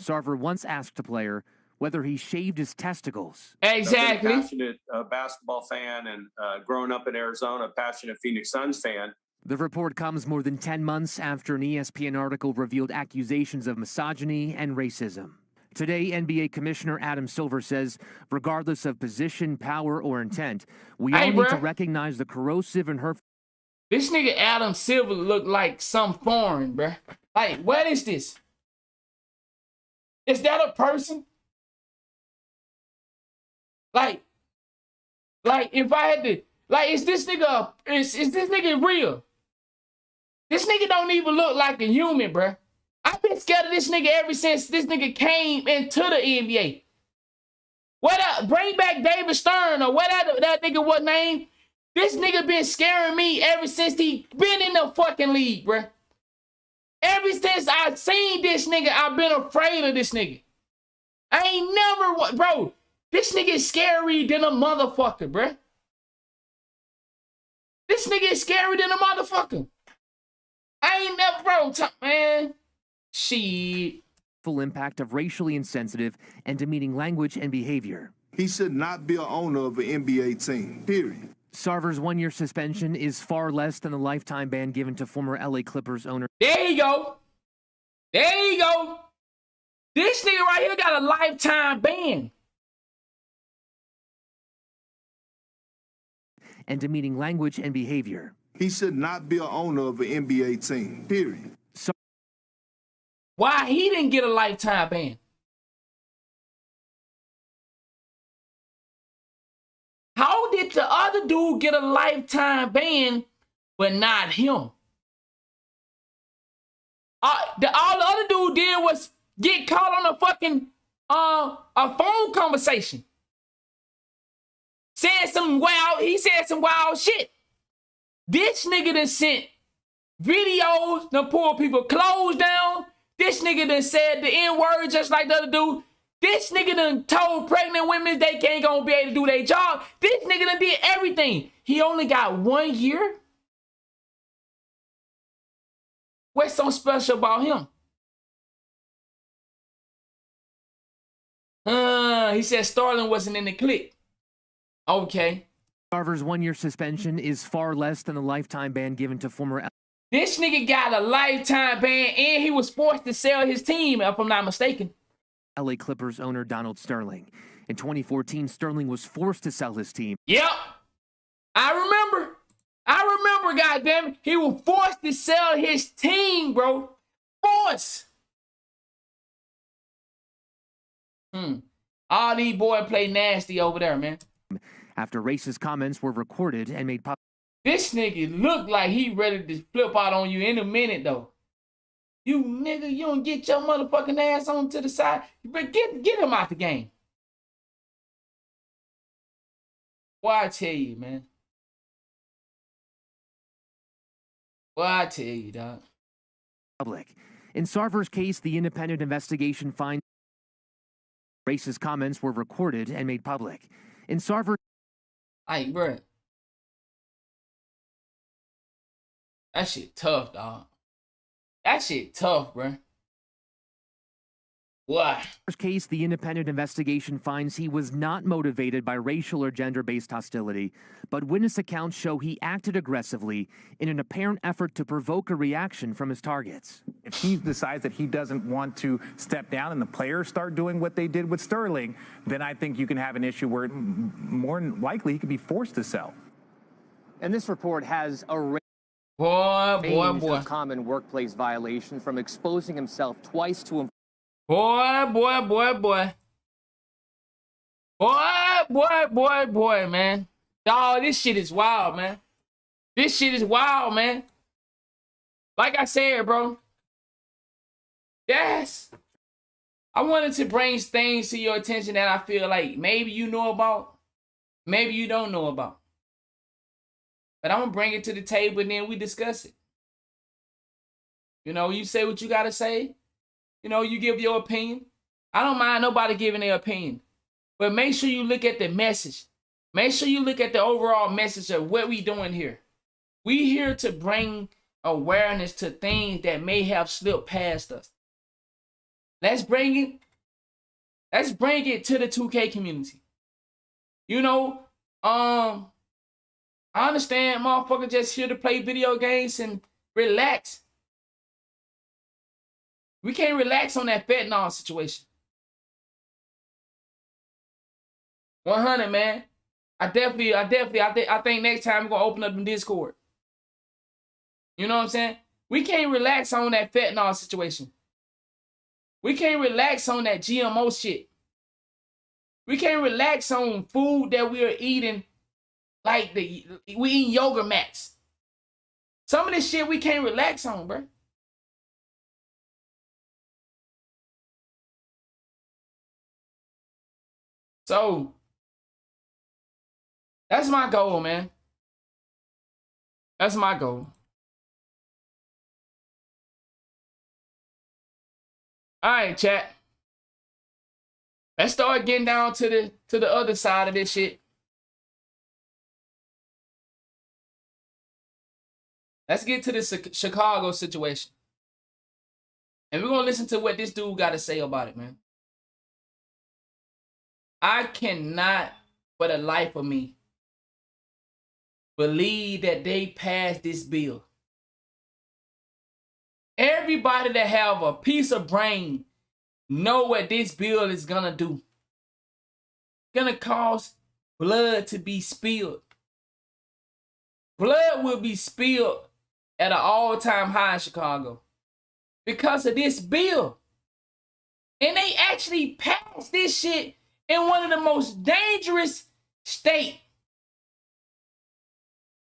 Sarver once asked a player whether he shaved his testicles. Exactly. I'm a passionate basketball fan and growing up in Arizona, a passionate Phoenix Suns fan. The report comes more than 10 months after an ESPN article revealed accusations of misogyny and racism. Today, NBA Commissioner Adam Silver says, regardless of position, power, or intent, we all need to recognize the corrosive and hurtful. This nigga Adam Silver look like some foreign, bruh. Like, what is this? Is that a person? Like if I had to, like, is this nigga real? This nigga don't even look like a human, bruh. I've been scared of this nigga ever since this nigga came into the NBA. What up? Bring back David Stern or whatever that nigga what name. This nigga been scaring me ever since he been in the fucking league, bruh. Ever since I seen this nigga, I've been afraid of this nigga. I ain't never, bro. This nigga is scary than a motherfucker, bruh. This nigga is scary than a motherfucker. I ain't never, bro, man. Shit. Full impact of racially insensitive and demeaning language and behavior. He should not be an owner of an NBA team, period. Sarver's 1-year suspension is far less than the lifetime ban given to former LA Clippers owner. There you go. There you go. This nigga right here got a lifetime ban. And demeaning language and behavior. He should not be an owner of an NBA team, period. Why he didn't get a lifetime ban? How did the other dude get a lifetime ban, but not him? All the other dude did was get caught on a fucking a phone conversation. He said some wild shit. This nigga done sent videos, done pulled people clothes down. This nigga done said the N-word just like the other dude. This nigga done told pregnant women they ain't gonna be able to do their job. This nigga done did everything. He only got 1 year? What's so special about him? He said Starling wasn't in the clique. Okay. Sarver's 1-year suspension is far less than the lifetime ban given to former... This nigga got a lifetime ban and he was forced to sell his team, if I'm not mistaken. LA Clippers owner Donald Sterling. In 2014, Sterling was forced to sell his team. Yep. I remember, goddammit. He was forced to sell his team, bro. Forced. All these boys play nasty over there, man. After racist comments were recorded and made public. This nigga look like he ready to flip out on you in a minute, though. You nigga, you don't get your motherfucking ass on to the side. But get him out the game. Why I tell you, man. Why I tell you, dog. Public. In Sarver's case, the independent investigation finds racist comments were recorded and made public. In Sarver... Hey, bro. That shit tough, dog. That shit tough, bro. Why? In Sarver's case, the independent investigation finds he was not motivated by racial or gender-based hostility, but witness accounts show he acted aggressively in an apparent effort to provoke a reaction from his targets. If he decides that he doesn't want to step down and the players start doing what they did with Sterling, then I think you can have an issue where more than likely he could be forced to sell. And this report has a boy. common workplace violations, from exposing himself twice to Boy, man. Dog, this shit is wild, man. This shit is wild, man. Like I said, bro. Yes. I wanted to bring things to your attention that I feel like maybe you know about, maybe you don't know about. But I'm going to bring it to the table and then we discuss it. You know, you say what you got to say. You know, you give your opinion. I don't mind nobody giving their opinion. But make sure you look at the message. Make sure you look at the overall message of what we doing here. We here to bring awareness to things that may have slipped past us. Let's bring it to the 2K community. You know, I understand motherfuckers just here to play video games and relax. We can't relax on that fentanyl situation. 100, man. I think next time we're gonna open up in Discord. You know what I'm saying? We can't relax on that fentanyl situation. We can't relax on that GMO shit. We can't relax on food that we are eating like we eat yoga mats. Some of this shit we can't relax on, bro. So that's my goal, man. That's my goal. All right, chat. Let's start getting down to the other side of this shit. Let's get to this Chicago situation. And we're going to listen to what this dude got to say about it, man. I cannot, for the life of me, believe that they passed this bill. Everybody that have a piece of brain know what this bill is going to do. It's going to cause blood to be spilled. Blood will be spilled at an all-time high in Chicago because of this bill. And they actually passed this shit in one of the most dangerous states.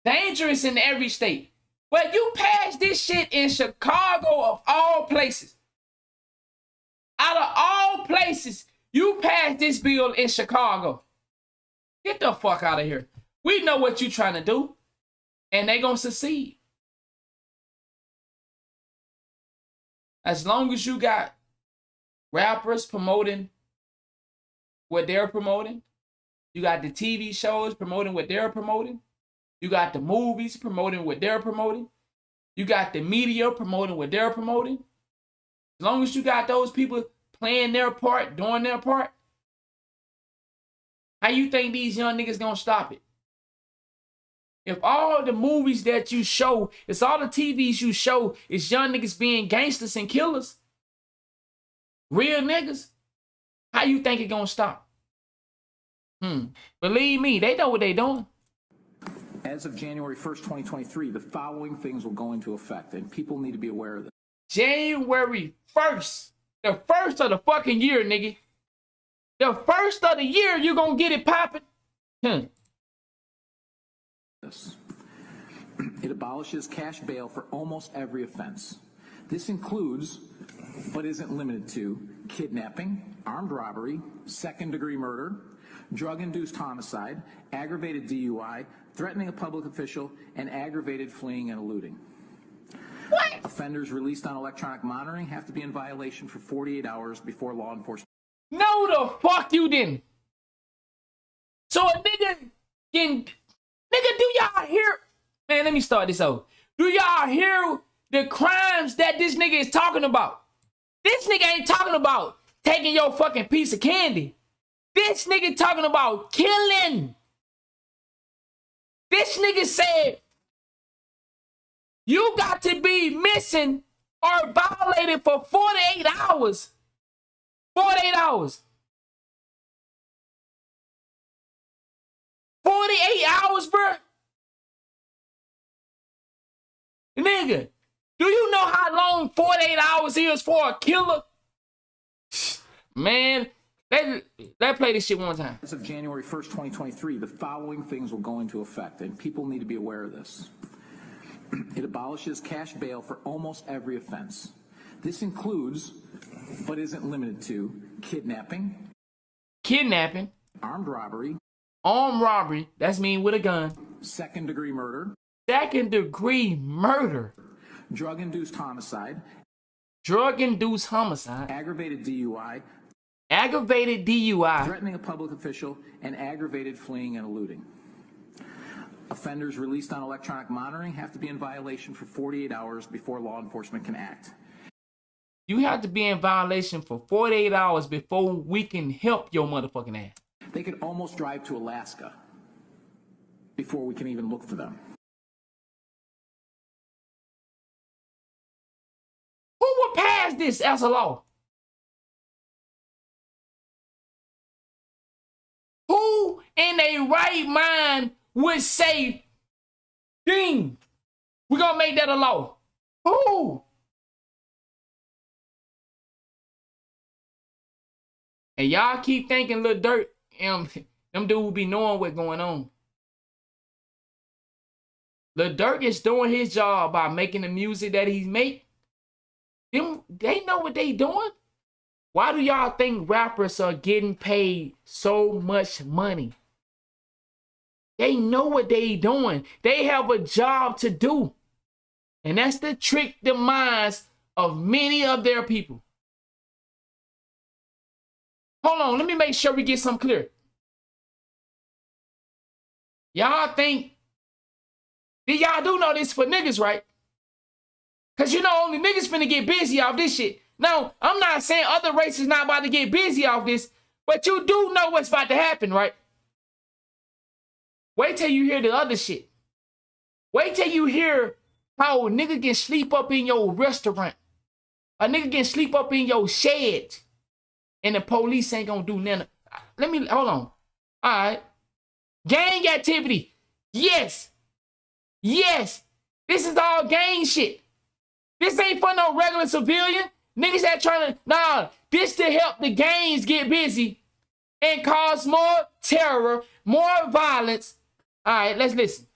Dangerous in every state. But you passed this shit in Chicago of all places. Out of all places, you passed this bill in Chicago. Get the fuck out of here. We know what you trying to do. And they gonna succeed. As long as you got rappers promoting what they're promoting, you got the TV shows promoting what they're promoting, you got the movies promoting what they're promoting, you got the media promoting what they're promoting. As long as you got those people playing their part, doing their part, how you think these young niggas gonna stop it? If all the movies that you show, it's all the TVs you show, is young niggas being gangsters and killers, real niggas, how you think it gonna stop? Believe me, they know what they doing. As of January 1st, 2023, the following things will go into effect, and people need to be aware of this. January 1st, the first of the fucking year, nigga. The first of the year, you gonna get it popping. It abolishes cash bail for almost every offense. This includes, but isn't limited to, kidnapping, armed robbery, second-degree murder, drug-induced homicide, aggravated DUI, threatening a public official, and aggravated fleeing and eluding. What? Offenders released on electronic monitoring have to be in violation for 48 hours before law enforcement. No, the fuck you didn't. So a nigga can... Nigga, do y'all hear? Man, let me start this over. Do y'all hear the crimes that this nigga is talking about? This nigga ain't talking about taking your fucking piece of candy. This nigga talking about killing. This nigga said, you got to be missing or violated for 48 hours. 48 hours. 48 hours, bro? Nigga, do you know how long 48 hours is for a killer? Man, let's play this shit one time. As of January 1st, 2023, the following things will go into effect, and people need to be aware of this. It abolishes cash bail for almost every offense. This includes, but isn't limited to, kidnapping, armed robbery, that's mean with a gun, second-degree murder, drug-induced homicide, aggravated DUI, threatening a public official, and aggravated fleeing and eluding. Offenders released on electronic monitoring have to be in violation for 48 hours before law enforcement can act. You have to be in violation for 48 hours before we can help your motherfucking ass. They could almost drive to Alaska before we can even look for them. Who would pass this as a law? Who in a right mind would say, ding, we're gonna make that a law? Who? And y'all keep thinking Lil Durk them dudes be knowing what's going on. Lil Durk is doing his job by making the music that he's making. They know what they doing. Why do y'all think rappers are getting paid so much money? They know what they doing. They have a job to do. And that's to trick the minds of many of their people. Hold on, let me make sure we get something clear. Y'all think, y'all do know this for niggas, right? Because you know only niggas finna get busy off this shit. Now, I'm not saying other races not about to get busy off this, but you do know what's about to happen, right? Wait till you hear the other shit. Wait till you hear how a nigga can sleep up in your restaurant. A nigga can sleep up in your shed. And the police ain't gonna do nothing. Hold on. All right. Gang activity. Yes. Yes. This is all gang shit. This ain't for no regular civilian. Niggas that trying to, nah, this to help the gangs get busy and cause more terror, more violence. All right, let's listen.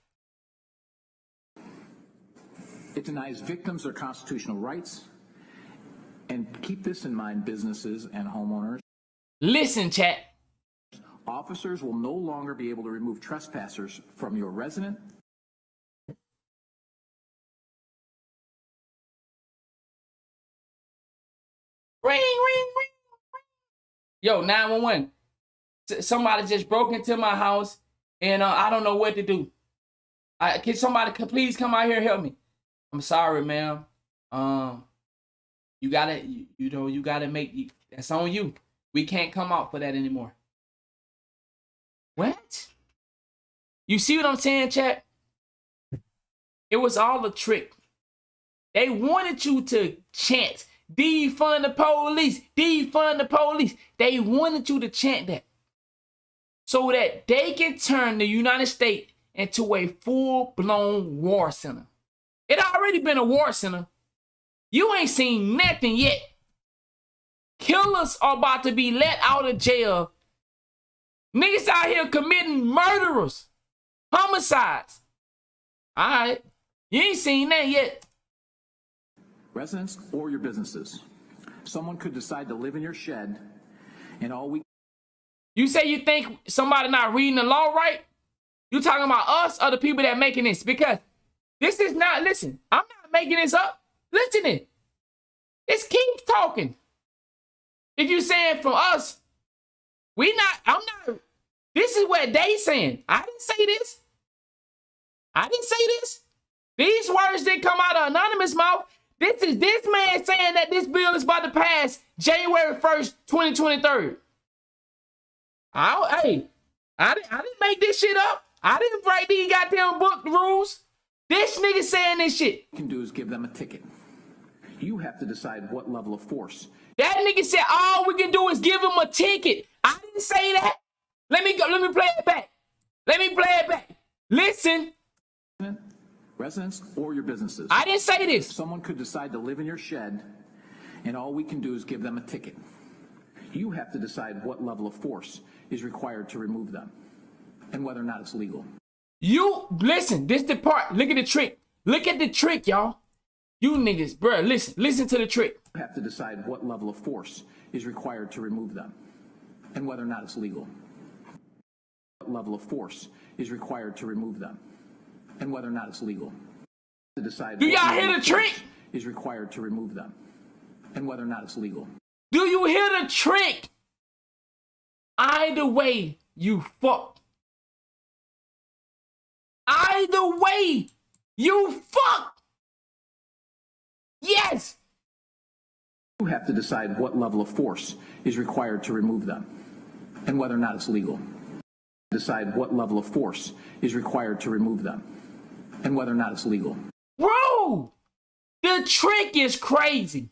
It denies victims their constitutional rights. And keep this in mind, businesses and homeowners. Listen, chat. Officers will no longer be able to remove trespassers from your resident. Ring, ring, ring, ring. Yo, 911. Somebody just broke into my house and I don't know what to do. Can somebody please come out here and help me? I'm sorry, ma'am. You gotta make, that's on you. We can't come out for that anymore. What? You see what I'm saying, chat? It was all a trick. They wanted you to chant, defund the police, defund the police. They wanted you to chant that so that they can turn the United States into a full-blown war center. It already been a war center. You ain't seen nothing yet. Killers are about to be let out of jail. Niggas out here committing murderers, homicides. All right, you ain't seen that yet. Residents or your businesses. Someone could decide to live in your shed and all we... You say you think somebody not reading the law right? You talking about us or the people that making this? Because this is not, listen, I'm not making this up. Listen to it. This keeps talking. If you saying from us, I'm not, this is what they saying. I didn't say this. I didn't say this. These words didn't come out of anonymous mouth. This is this man saying that this bill is about to pass January 1st, 2023. I didn't make this shit up. I didn't write these goddamn book rules. This nigga saying this shit. What you can do is give them a ticket. You have to decide what level of force. That nigga said all we can do is give him a ticket. I didn't say that. Let me play it back. Let me play it back. Listen. Residents or your businesses. I didn't say this. Someone could decide to live in your shed and all we can do is give them a ticket. You have to decide what level of force is required to remove them and whether or not it's legal. You, listen, this the part. Look at the trick. Look at the trick, y'all. You niggas, bruh, listen to the trick. You have to decide what level of force is required to remove them and whether or not it's legal. What level of force is required to remove them and whether or not it's legal. To decide. Do y'all hear the trick? Is required to remove them and whether or not it's legal. Do you hear the trick? Either way, you fuck. Either way, you fuck. Yes. You have to decide what level of force is required to remove them and whether or not it's legal. Decide what level of force is required to remove them and whether or not it's legal. Bro, the trick is crazy.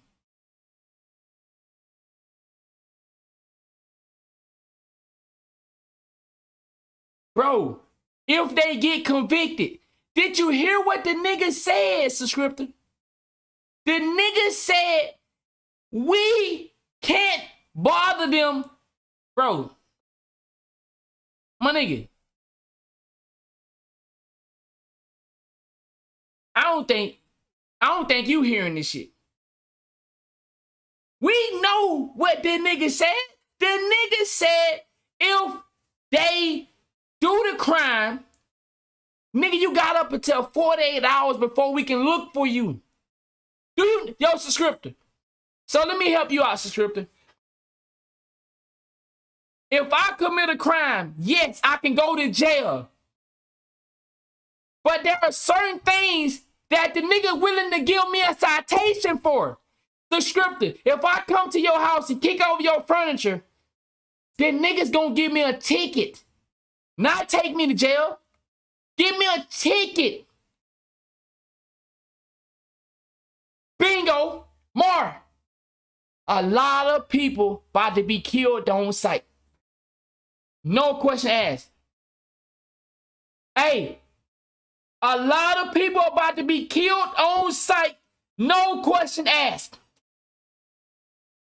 Bro, if they get convicted, did you hear what the nigga said, subscriptor? The nigga said, we can't bother them. Bro, My nigga. I don't think you hearing this shit. We know what the nigga said. The nigga said if they do the crime, nigga, you got up until 48 hours before we can look for you. Do you, yo, subscriptor? So let me help you out, subscriptor. If I commit a crime, yes, I can go to jail. But there are certain things that the nigga willing to give me a citation for. Subscriptor, if I come to your house and kick over your furniture, then niggas gonna give me a ticket. Not take me to jail. Give me a ticket. Bingo. More. A lot of people about to be killed on sight. No question asked. Hey, a lot of people about to be killed on sight. No question asked.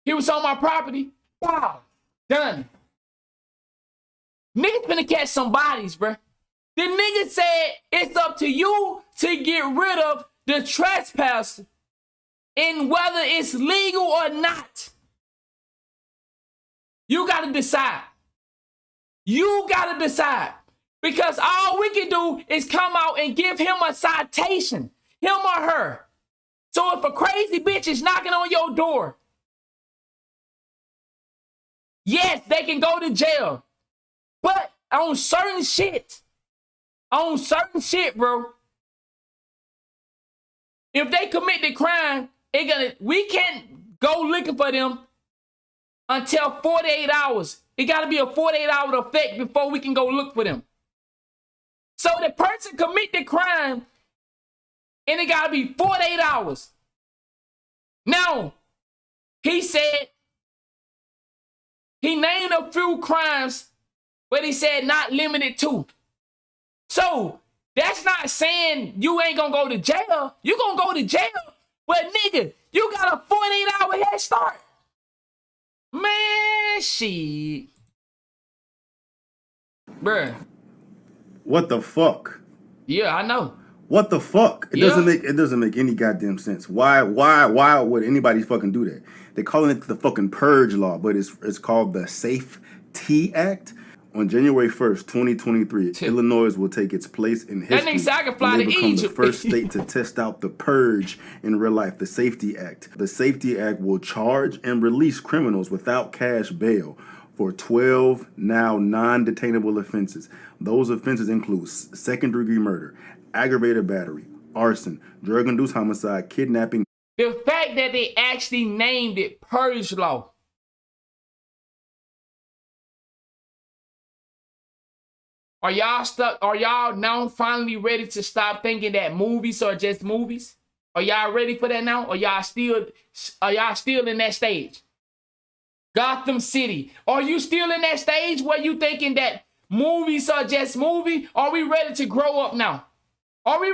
He was on my property. Wow. Done. Niggas finna catch some bodies, bruh. The nigga said it's up to you to get rid of the trespasser and whether it's legal or not. You gotta decide. You gotta decide. Because all we can do is come out and give him a citation. Him or her. So if a crazy bitch is knocking on your door, yes, they can go to jail. But on certain shit, bro, if they commit the crime, we can't go looking for them until 48 hours. It got to be a 48-hour effect before we can go look for them. So the person commit the crime, and it got to be 48 hours. Now, he said, he named a few crimes, but he said not limited to. So that's not saying you ain't gonna go to jail. You gonna go to jail, but nigga, you got a 48-hour head start. Man, shit. Bruh. What the fuck? Yeah, I know. What the fuck? It doesn't make any goddamn sense. Why would anybody fucking do that? They're calling it the fucking Purge law, but it's called the Safety Act. On January 1st, 2023, Illinois will take its place in history. That nigga said I can fly to become Egypt. the first state to test out the Purge in real life, the Safety Act. The Safety Act will charge and release criminals without cash bail for 12 now non-detainable offenses. Those offenses include second-degree murder, aggravated battery, arson, drug-induced homicide, kidnapping. The fact that they actually named it Purge law. Are y'all stuck? Are y'all now finally ready to stop thinking that movies are just movies? Are y'all ready for that now? Or y'all still in that stage? Gotham City. Are you still in that stage where you thinking that movies are just movies? Are we ready to grow up now? Are we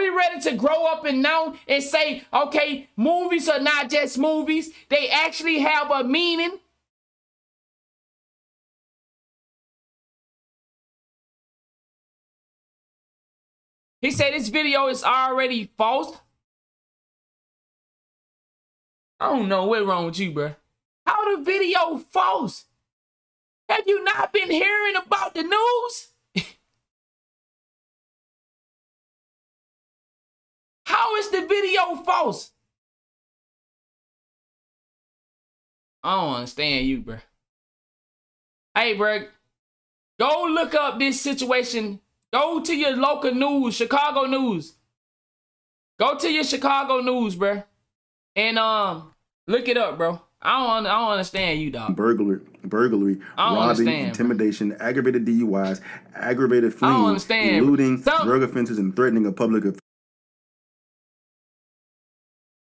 ready to grow up and now and say, okay, movies are not just movies. They actually have a meaning. He said this video is already false. I don't know what's wrong with you, bro. How the video false? Have you not been hearing about the news? How is the video false? I don't understand you, bro. Hey, bro, go look up this situation. Go to your local news, Chicago news. Go to your Chicago news, bro, and look it up, bro. I don't understand you, dog. Burglary, robbing, intimidation, aggravated DUIs, aggravated fleeing, eluding, drug offenses, and threatening a public offense.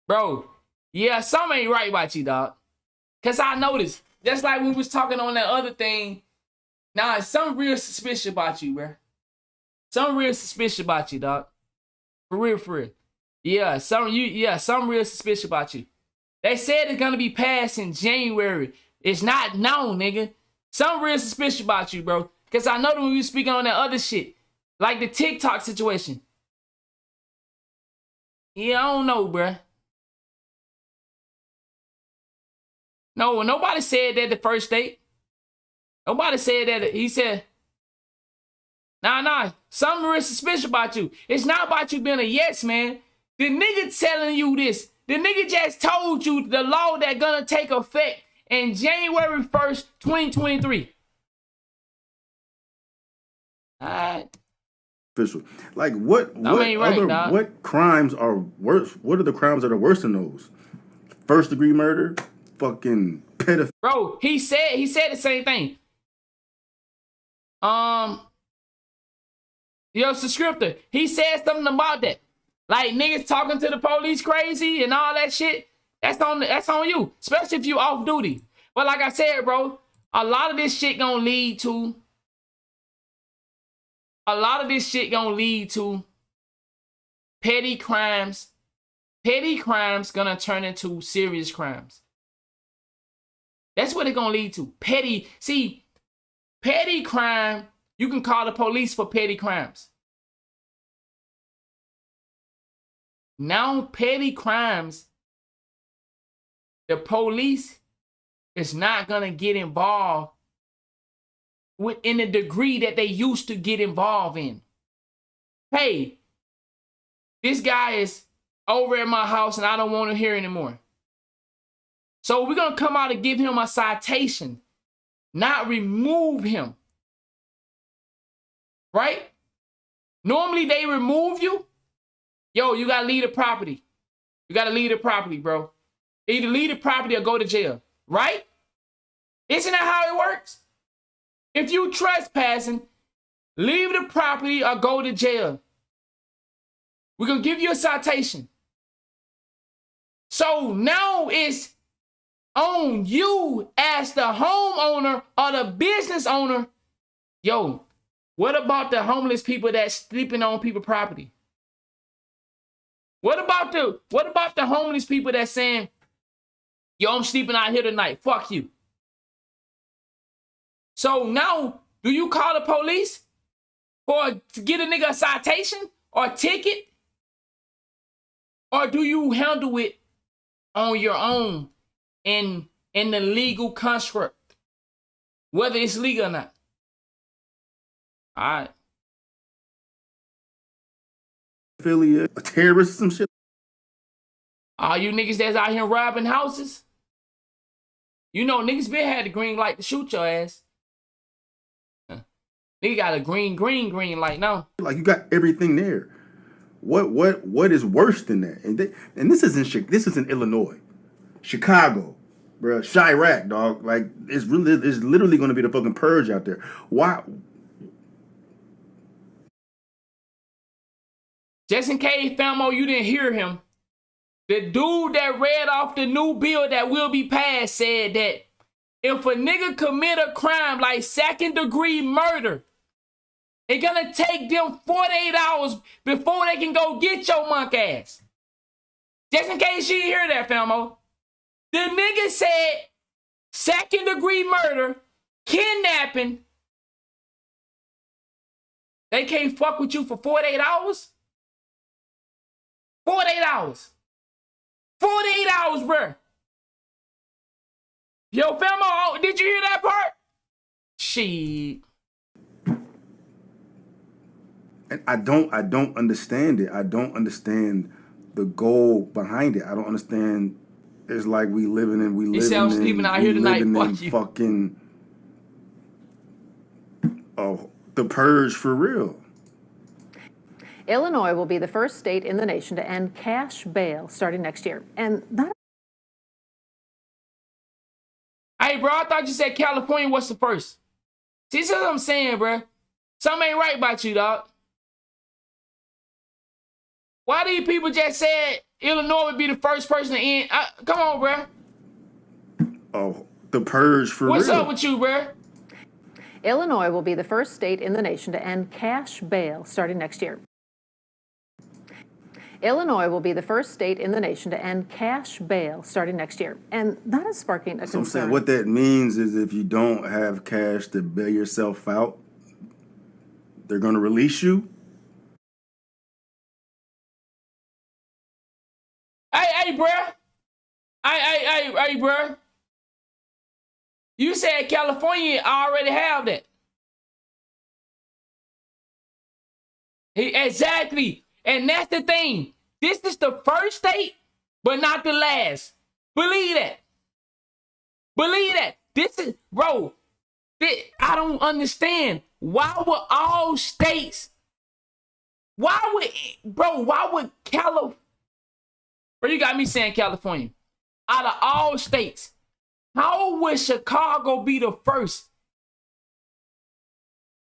Bro, yeah, something ain't right about you, dog. Cause I noticed, just like we was talking on that other thing, nah, something real suspicious about you, bro. Something real suspicious about you, dog. For real, for real. Yeah, something real suspicious about you. They said it's gonna be passed in January. It's not known, nigga. Something real suspicious about you, bro. Because I know that when we were speaking on that other shit, like the TikTok situation. Yeah, I don't know, bruh. No, nobody said that the first date. Nobody said that. He said, nah, something real suspicious about you. It's not about you being a yes man. The nigga telling you this. The nigga just told you the law that gonna take effect in January 1st, 2023. Alright. Official. Like what crimes are worse? What are the crimes that are worse than those? First degree murder, fucking pedophilia. Bro, he said the same thing. Yo, subscriptor, he said something about that. Like niggas talking to the police crazy and all that shit. That's on you, especially if you off duty. But like I said, bro, a lot of this shit gonna lead to petty crimes. Petty crimes gonna turn into serious crimes. That's what it's gonna lead to. Petty crime, you can call the police for petty crimes. Now, petty crimes, the police is not gonna get involved in the degree that they used to get involved in. Hey, this guy is over at my house and I don't want to hear anymore. So we're gonna come out and give him a citation, not remove him. Right? Normally they remove you. Yo, you gotta leave the property. You gotta leave the property, bro. Either leave the property or go to jail. Right? Isn't that how it works? If you trespassing, leave the property or go to jail. We're gonna give you a citation. So now it's on you as the homeowner or the business owner. Yo, what about the homeless people that's sleeping on people's property? What about the homeless people that's saying, yo, I'm sleeping out here tonight. Fuck you. So now, do you call the police to get a nigga a citation or a ticket? Or do you handle it on your own in the legal construct, whether it's legal or not? All right. Affiliate, a terrorist, some shit. All you niggas that's out here robbing houses, you know niggas been had the green light to shoot your ass. Nigga got a green light now. Like you got everything there. What is worse than that? And this isn't Illinois, Chicago, bro, Chirac, dog. Like it's literally going to be the fucking purge out there. Why? Just in case, Famo, you didn't hear him. The dude that read off the new bill that will be passed said that if a nigga commit a crime like second-degree murder, it's gonna take them 48 hours before they can go get your monk ass. Just in case you didn't hear that, Famo. The nigga said second-degree murder, kidnapping. They can't fuck with you for 48 hours? 48 hours. 48 hours, bruh. Yo, Famo, did you hear that part? Shit. And I don't understand it. I don't understand the goal behind it. I don't understand. It's like we living in sleeping out here tonight. Fuck you. Fucking the purge for real. Illinois will be the first state in the nation to end cash bail starting next year. And that. Hey, bro, I thought you said California was the first. See, this is what I'm saying, bro. Something ain't right about you, dog. Why these people just said Illinois would be the first person to end? Come on, bro. Oh, the purge for real. What's up with you, bro? Illinois will be the first state in the nation to end cash bail starting next year. Illinois will be the first state in the nation to end cash bail starting next year. And that is sparking a concern. I'm saying what that means is if you don't have cash to bail yourself out, They're going to release you. Hey, bruh. Hey, bruh. You said California already have that. Exactly. And that's the thing. This is the first state, but not the last. Believe that. Believe that. This is, bro, I don't understand. Why would all states, why would California, bro, you got me saying California. Out of all states, how would Chicago be the first?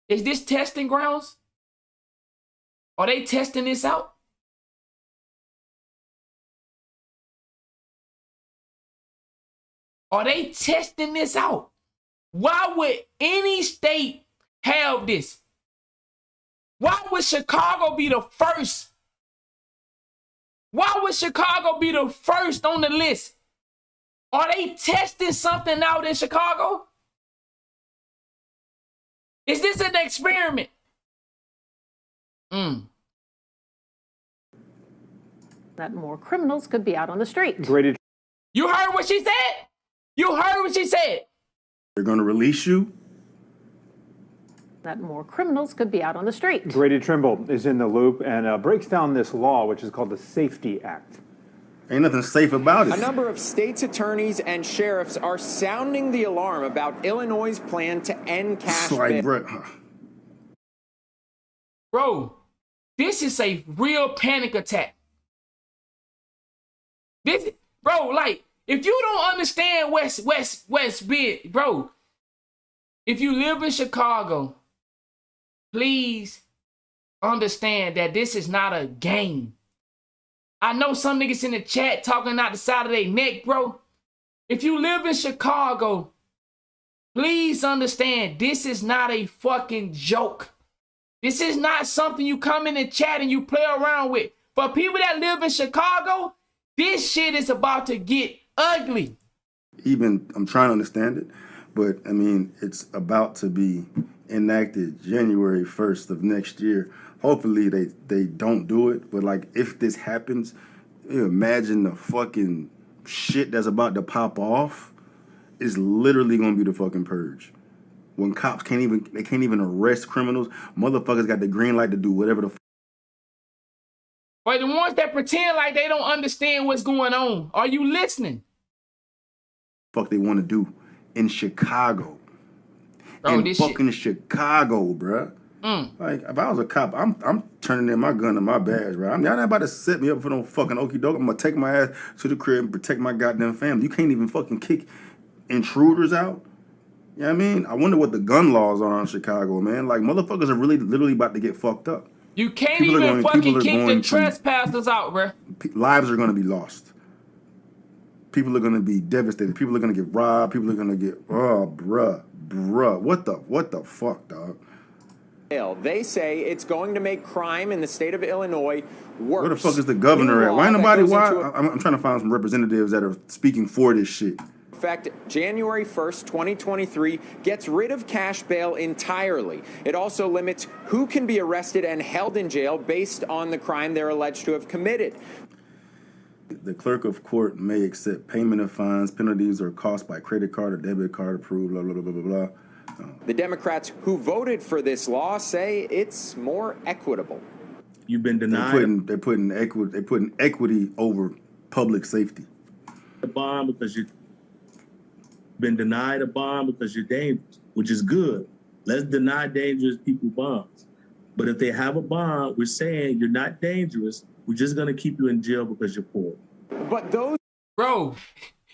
Is this testing grounds? Are they testing this out? Are they testing this out? Why would any state have this? Why would Chicago be the first? Why would Chicago be the first on the list? Are they testing something out in Chicago? Is this an experiment? That more criminals could be out on the street. You heard what she said? You heard what she said? They're going to release you. That more criminals could be out on the street. Grady Trimble is in the loop and breaks down this law, which is called the Safety Act. Ain't nothing safe about it. A number of states' attorneys and sheriffs are sounding the alarm about Illinois' plan to end cash bail. Bro, this is a real panic attack. This, bro, like, if you don't understand West Bid, bro, if you live in Chicago, please understand that this is not a game. I know some niggas in the chat talking out the side of their neck, bro. If you live in Chicago, please understand this is not a fucking joke. This is not something you come in the chat and you play around with. For people that live in Chicago, this shit is about to get ugly. Even, I'm trying to understand it, but I mean, it's about to be enacted January 1st of next year. Hopefully they don't do it, but like if this happens, you imagine the fucking shit that's about to pop off. It's literally gonna be the fucking purge. When cops can't even arrest criminals, motherfuckers got the green light to do whatever the But the ones that pretend like they don't understand what's going on, are you listening? fuck they want to do in Chicago. Bro, in this fucking Chicago, bruh. Like, if I was a cop, I'm turning in my gun and my badge, right? Y'all not about to set me up for no fucking okie doke. I'm gonna take my ass to the crib and protect my goddamn family. You can't even fucking kick intruders out. You know what I mean? I wonder what the gun laws are in Chicago, man. Like, motherfuckers are really literally about to get fucked up. You can't even fucking kick the trespassers out, bruh. Lives are gonna be lost. People are gonna be devastated. People are gonna get robbed. People are gonna get, oh, bruh. What the fuck, dog? They say it's going to make crime in the state of Illinois worse. Where the fuck is the governor at? Why nobody? I'm trying to find some representatives that are speaking for this shit. In fact, January 1st, 2023 gets rid of cash bail entirely. It also limits who can be arrested and held in jail based on the crime they're alleged to have committed. The clerk of court may accept payment of fines, penalties, or costs by credit card or debit card approved, blah, blah, blah, blah, blah. The Democrats who voted for this law say it's more equitable. You've been denied. They're putting equity over public safety. A bond because you've been denied a bond because you're dangerous, which is good. Let's deny dangerous people bonds. But if they have a bond, we're saying you're not dangerous. We're just gonna keep you in jail because you're poor. But those, bro,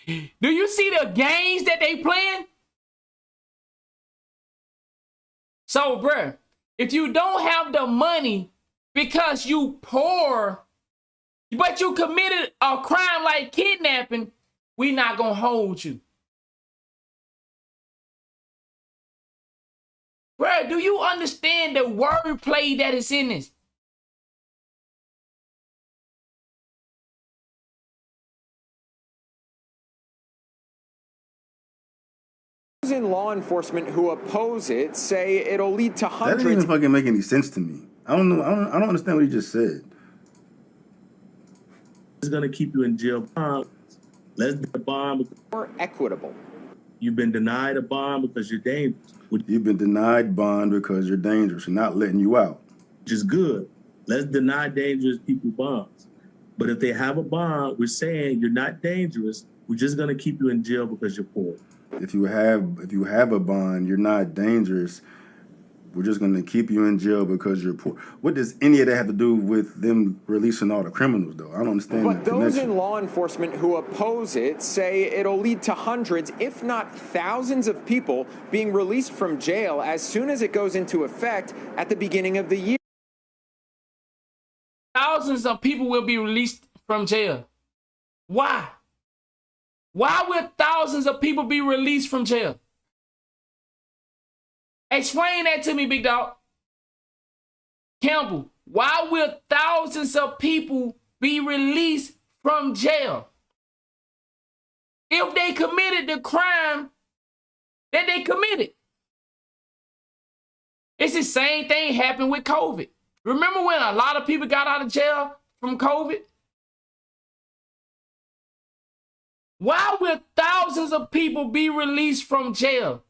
do you see the games that they playing? So, bruh, if you don't have the money because you poor, but you committed a crime like kidnapping, we not gonna hold you. Bruh, do you understand the wordplay that is in this? in law enforcement who oppose it say it'll lead to That hundreds. doesn't even fucking make any sense to me. I don't know. I don't understand what he just said. It's gonna keep you in jail. Let's do a bond. More equitable. You've been denied a bond because you're dangerous. You've been denied bond because you're dangerous. We're not letting you out. Which is good. Let's deny dangerous people bonds. But if they have a bond, we're saying you're not dangerous. We're just gonna keep you in jail because you're poor. If you have a bond, you're not dangerous. We're just going to keep you in jail because you're poor. What does any of that have to do with them releasing all the criminals, though? I don't understand. But the those connection. in law enforcement who oppose it say it'll lead to hundreds, if not thousands, of people being released from jail as soon as it goes into effect at the beginning of the year. Thousands of people will be released from jail. Why? Why will thousands of people be released from jail? Explain that to me, big dog. Campbell, why will thousands of people be released from jail? If they committed the crime that they committed. It's the same thing happened with COVID. Remember when a lot of people got out of jail from COVID? Why will thousands of people be released from jail?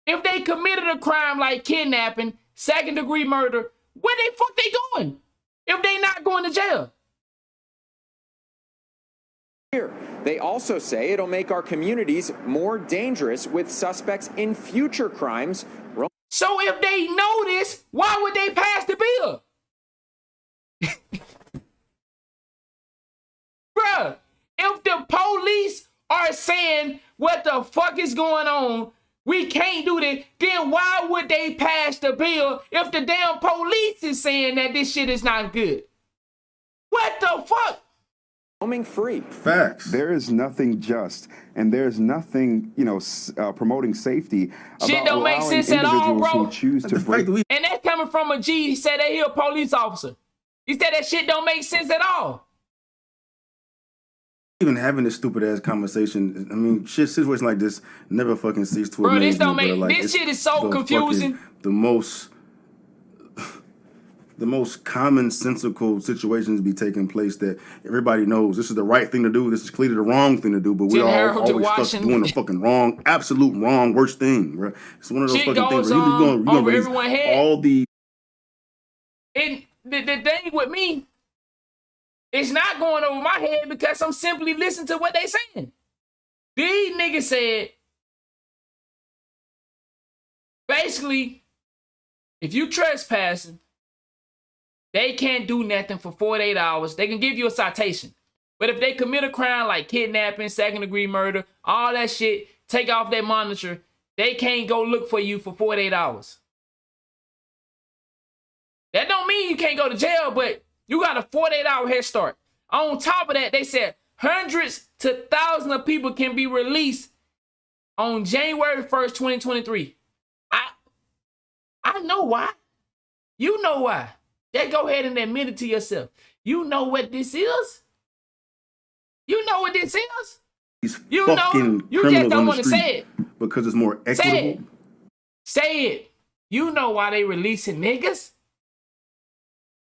If they committed a crime like kidnapping, second-degree murder, where the fuck they going if they not going to jail? They also say it'll make our communities more dangerous with suspects in future crimes. So if they know this, why would they pass the bill? Bruh, if the police are saying what the fuck is going on, we can't do that, then why would they pass the bill if the damn police is saying that this shit is not good? What the fuck? Roaming free. Facts. There is nothing just, and there's nothing, promoting safety Shit about don't make allowing sense at all, individuals bro. who choose to break. And that's coming from a G. He said that he a police officer. He said that shit don't make sense at all. Even having this stupid ass conversation, I mean, shit, situations like this never fucking cease to amaze Bro, this don't me, make, bro. Like, this shit is so the confusing. fucking- the most commonsensical situations be taking place that everybody knows this is the right thing to do. This is clearly the wrong thing to do, but we all always stuck doing the fucking wrong, absolute wrong, worst thing, bro. It's one of those Shit fucking things. goes Where you're on gonna over raise everyone's head. all the. And the thing with me, it's not going over my head because I'm simply listening to what they saying. These niggas said, basically, if you trespassing, they can't do nothing for 48 hours. They can give you a citation. But if they commit a crime like kidnapping, second-degree murder, all that shit, take off their monitor, they can't go look for you for 48 hours. That don't mean you can't go to jail, but you got a 48-hour head start. On top of that, they said hundreds to thousands of people can be released on January 1st, 2023. I know why. You know why. Just go ahead and admit it to yourself. You know what this is? You know what this is? These you fucking know, you just don't on the want to street say it. Because it's more equitable. Say it. Say it. You know why they releasing niggas?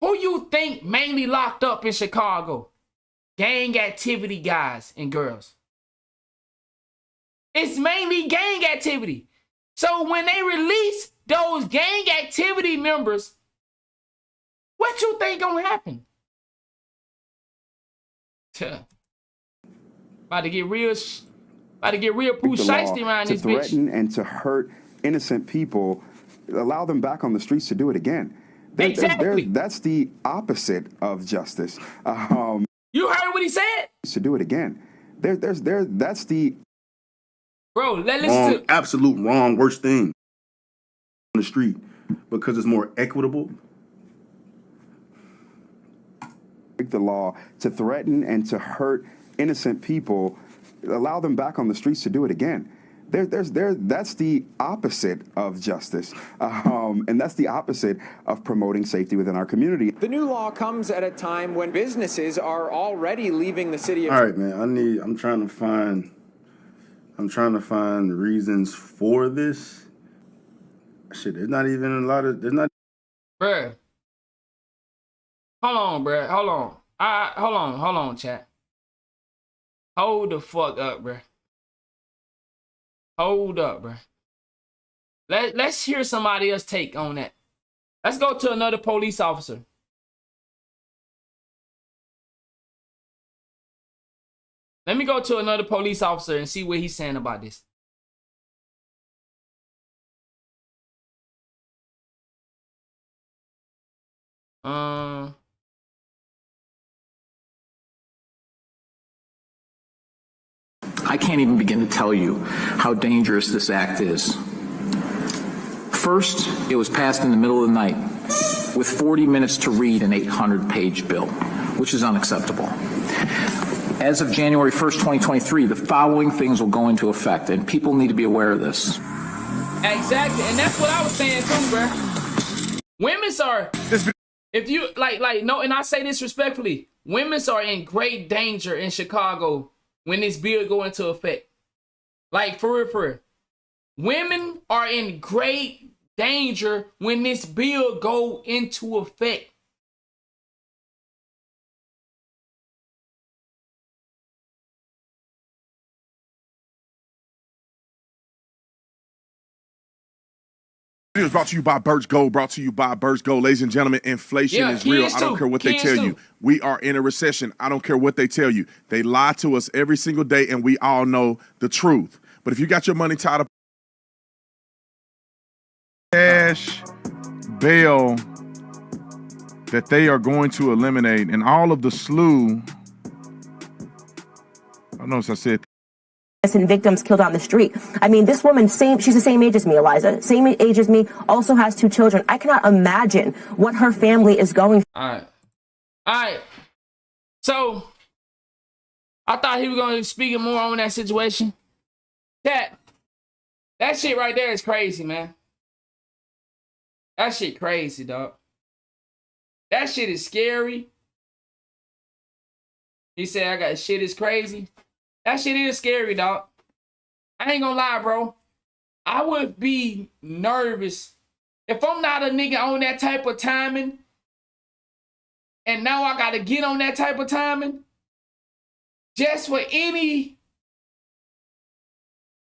Who you think mainly locked up in Chicago? Gang activity guys and girls. It's mainly gang activity. So when they release those gang activity members, what you think gonna happen? About to get real poo shiesty around this bitch. To threaten and to hurt innocent people, allow them back on the streets to do it again. Exactly. That's the opposite of justice. You heard what he said? To do it again. That's the... Bro, listen wrong, to... absolute wrong, worst thing on the street because it's more equitable. Break the law, to threaten and to hurt innocent people, allow them back on the streets to do it again. That's the opposite of justice, and that's the opposite of promoting safety within our community. The new law comes at a time when businesses are already leaving the city of... All right, man, I'm trying to find I'm trying to find reasons for this. Shit, there's not even a lot of, there's not. Bruh. Hold on, bruh. Hold on. Hold on, chat. Hold the fuck up, bruh. Hold up, bruh. Let's hear somebody else take on that. Let's go to another police officer. Let me go to another police officer and see what he's saying about this. I can't even begin to tell you how dangerous this act is. First, it was passed in the middle of the night with 40 minutes to read an 800-page bill, which is unacceptable. As of January 1st, 2023, the following things will go into effect, and people need to be aware of this. Exactly, and that's what I was saying too, bro. Women's are, if you, no, and I say this respectfully, women's are in great danger in Chicago when this bill go into effect. Like, for real. Women are in great danger when this bill go into effect. It was brought to you by Purge Gold, ladies and gentlemen. Inflation is real. I don't care what they tell you. We are in a recession. I don't care what they tell you. They lie to us every single day, and we all know the truth. But if you got your money tied up, cash bail that they are going to eliminate, and all of the slew, I notice I said, and victims killed on the street. I mean, this woman, she's the same age as me, Eliza, same age as me, also has 2 children. I cannot imagine what her family is going through. All right. So, I thought he was going to be speaking more on that situation. That shit right there is crazy, man. That shit crazy, dog. That shit is scary. He said, I got shit is crazy. That shit is scary, dog. I ain't gonna lie, bro. I would be nervous if I'm not a nigga on that type of timing, and now I gotta get on that type of timing. Just for any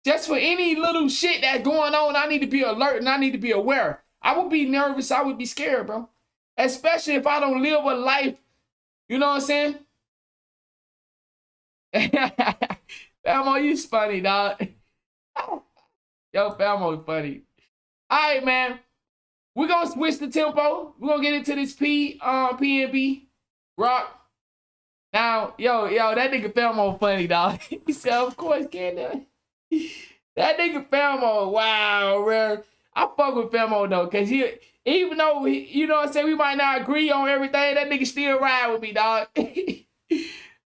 little shit that's going on, I need to be alert and I need to be aware. I would be nervous. I would be scared, bro. Especially if I don't live a life. You know what I'm saying? Famo, you funny, dog. Yo, Famo funny. All right, man. We're going to switch the tempo. We're going to get into this PNB Rock. Now, yo, that nigga Famo funny, dog. He said, of course, can't. That nigga Famo, wow, bro. I fuck with Famo, though, because even though, you know what I'm saying, we might not agree on everything, that nigga still ride with me, dog.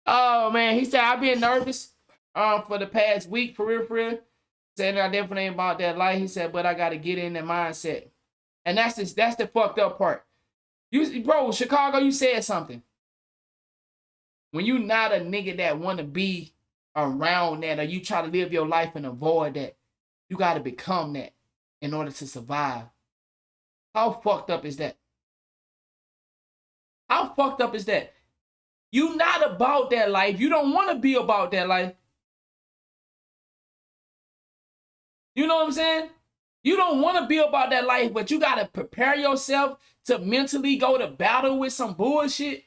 Oh, man. He said, I've been nervous for the past week, for real. Saying I definitely ain't about that life. He said, but I got to get in that mindset. And that's the fucked up part. Bro, Chicago, you said something. When you not a nigga that want to be around that, or you try to live your life and avoid that, you got to become that in order to survive. How fucked up is that? How fucked up is that? You not about that life. You don't want to be about that life. You know what I'm saying? You don't want to be about that life, but you got to prepare yourself to mentally go to battle with some bullshit.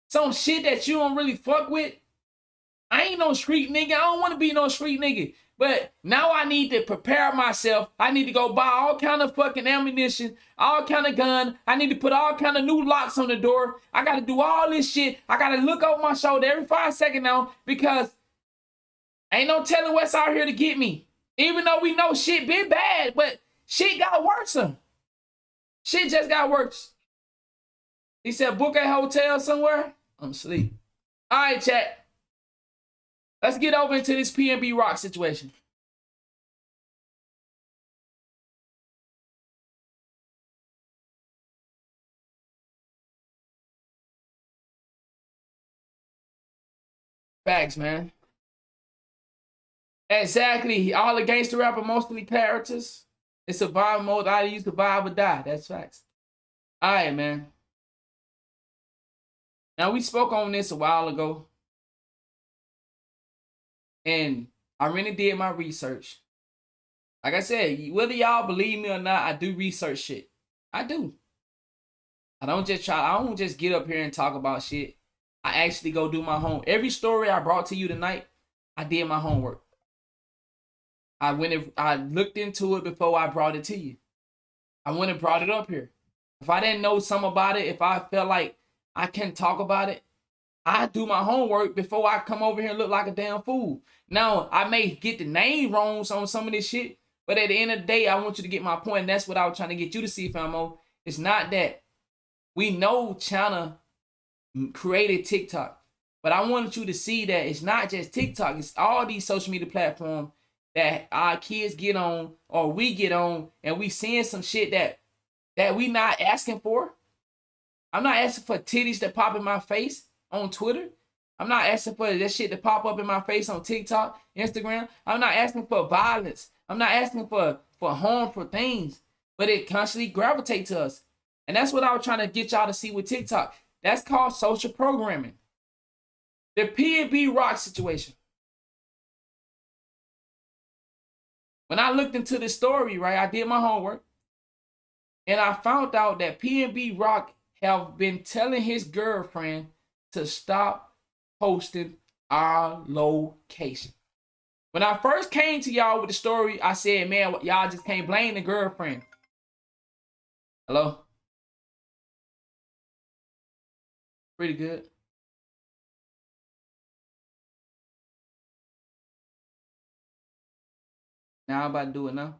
Some shit that you don't really fuck with. I ain't no street nigga. I don't want to be no street nigga. But now I need to prepare myself. I need to go buy all kind of fucking ammunition, all kind of gun. I need to put all kind of new locks on the door. I got to do all this shit. I got to look over my shoulder every 5 seconds now because ain't no telling what's out here to get me. Even though we know shit been bad, but shit got worse. Shit just got worse. He said, book a hotel somewhere. I'm asleep. All right, chat. Let's get over into this PNB Rock situation. Facts, man. Exactly. All the gangster rapper mostly characters. It's survival mode. I use survive or die. That's facts. All right, man. Now, we spoke on this a while ago. And I really did my research. Like I said, whether y'all believe me or not, I do research shit. I do. I don't just get up here and talk about shit. I actually go do my homework. Every story I brought to you tonight, I did my homework. I looked into it before I brought it to you. I went and brought it up here. If I didn't know something about it, if I felt like I can't talk about it, I do my homework before I come over here and look like a damn fool. Now, I may get the name wrong on some of this shit, but at the end of the day, I want you to get my point, and that's what I was trying to get you to see, famo. It's not that. We know China created TikTok, but I wanted you to see that it's not just TikTok. It's all these social media platforms that our kids get on or we get on, and we seeing some shit that we not asking for. I'm not asking for titties to pop in my face on Twitter. I'm not asking for that shit to pop up in my face on TikTok, Instagram. I'm not asking for violence. I'm not asking for harmful things, but it constantly gravitates to us. And that's what I was trying to get y'all to see with TikTok. That's called social programming. The PNB Rock situation. When I looked into the story, right, I did my homework, and I found out that PNB Rock have been telling his girlfriend to stop posting our location. When I first came to y'all with the story, I said, man, y'all just can't blame the girlfriend. Hello? Pretty good. Now I'm about to do it now.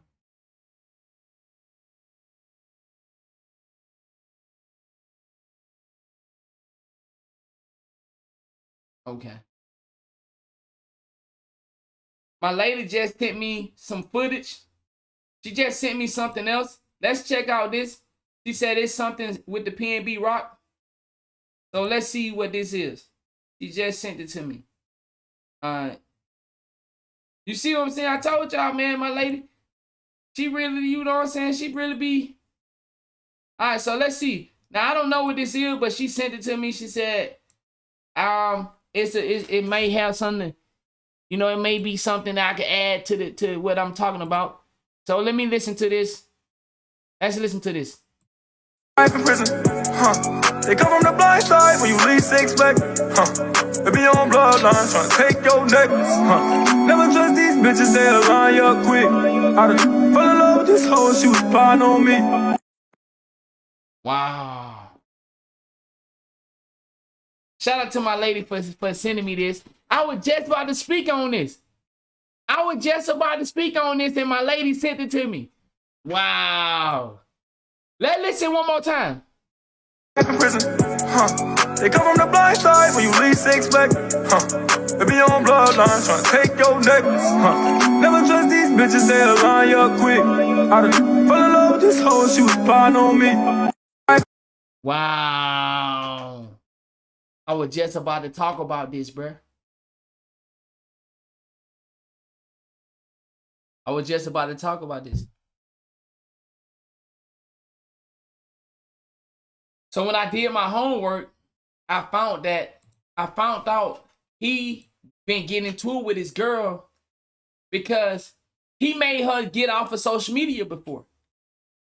Okay. My lady just sent me some footage. She just sent me something else. Let's check out this. She said it's something with the PNB Rock. So let's see what this is. She just sent it to me. You see what I'm saying? I told y'all, man, my lady. She really, you know what I'm saying? She really be. All right, so let's see. Now, I don't know what this is, but she sent it to me. She said, it may have something, you know, it may be something that I could add to what I'm talking about. So let me listen to this. Let's listen to this. Life in prison, They come from the blind side when you least expect, They be on bloodline trying to take your neck, Never trust these bitches, they'll line you up quick. I done fell in love with this hoe, she was spying on me. Wow. Shout out to my lady for sending me this. I was just about to speak on this. And my lady sent it to me. Wow. Let's listen one more time. In prison, They come from the blind side when you least expect, They be on bloodline trying to take your neck, Never trust these bitches, they'll line you up quick. I done fell in love with this hoe, she was spying on me. Wow. I was just about to talk about this, bruh. So when I did my homework, I found out he been getting into it with his girl because he made her get off of social media before.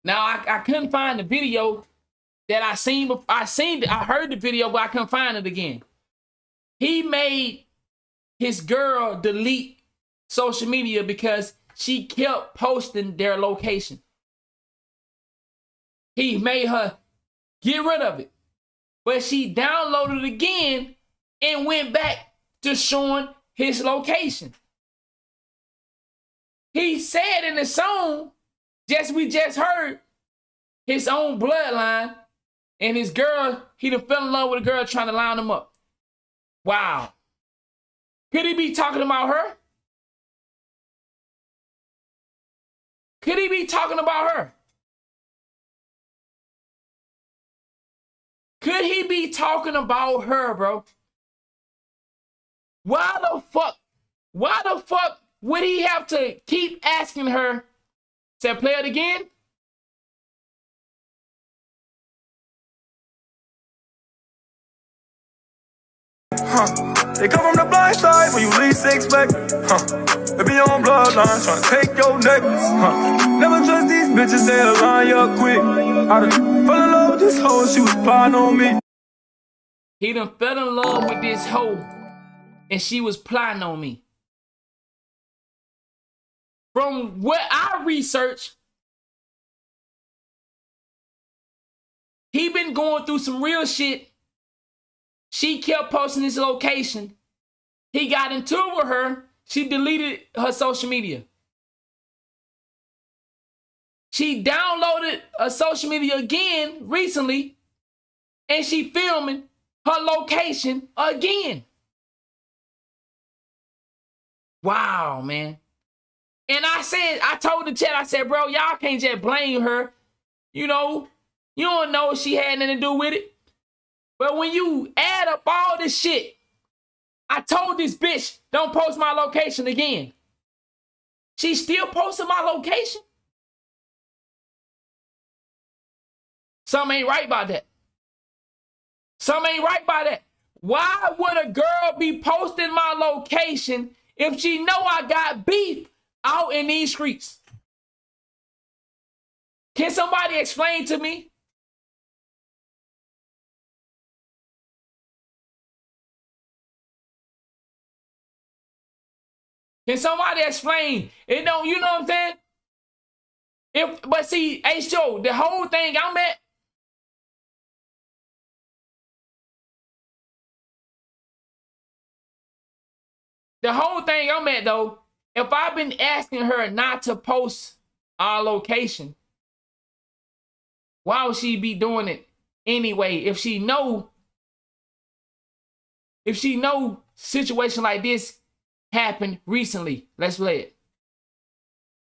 Now I couldn't find the video that I seen. I heard the video, but I couldn't find it again. He made his girl delete social media because she kept posting their location. He made her get rid of it. But she downloaded it again and went back to showing his location. He said in the song, we just heard, his own bloodline and his girl, he done fell in love with a girl trying to line him up. Wow. Could he be talking about her? Could he be talking about her? Could he be talking about her, bro? Why the fuck would he have to keep asking her to play it again? They come from the blind side when you least expect. They be on bloodline trying to take your neck. Never trust these bitches, they'll line you up quick. I done fell in love with this hoe, she was plotting on me. He done fell in love with this hoe, and she was plotting on me. From what I researched, he been going through some real shit. She kept posting his location. He got into it with her. She deleted her social media. She downloaded her social media again recently, and she filming her location again. Wow, man. And I told the chat, I said, bro, y'all can't just blame her. You know, you don't know she had nothing to do with it. But when you add up all this shit, I told this bitch, don't post my location again. She still posting my location? Something ain't right about that. Something ain't right about that. Why would a girl be posting my location if she know I got beef out in these streets? Can somebody explain to me? Can somebody explain? It don't, you know what I'm saying? But see, hey, Joe, the whole thing I'm at, though, if I've been asking her not to post our location, why would she be doing it anyway? If she know situation like this happened recently. Let's play it.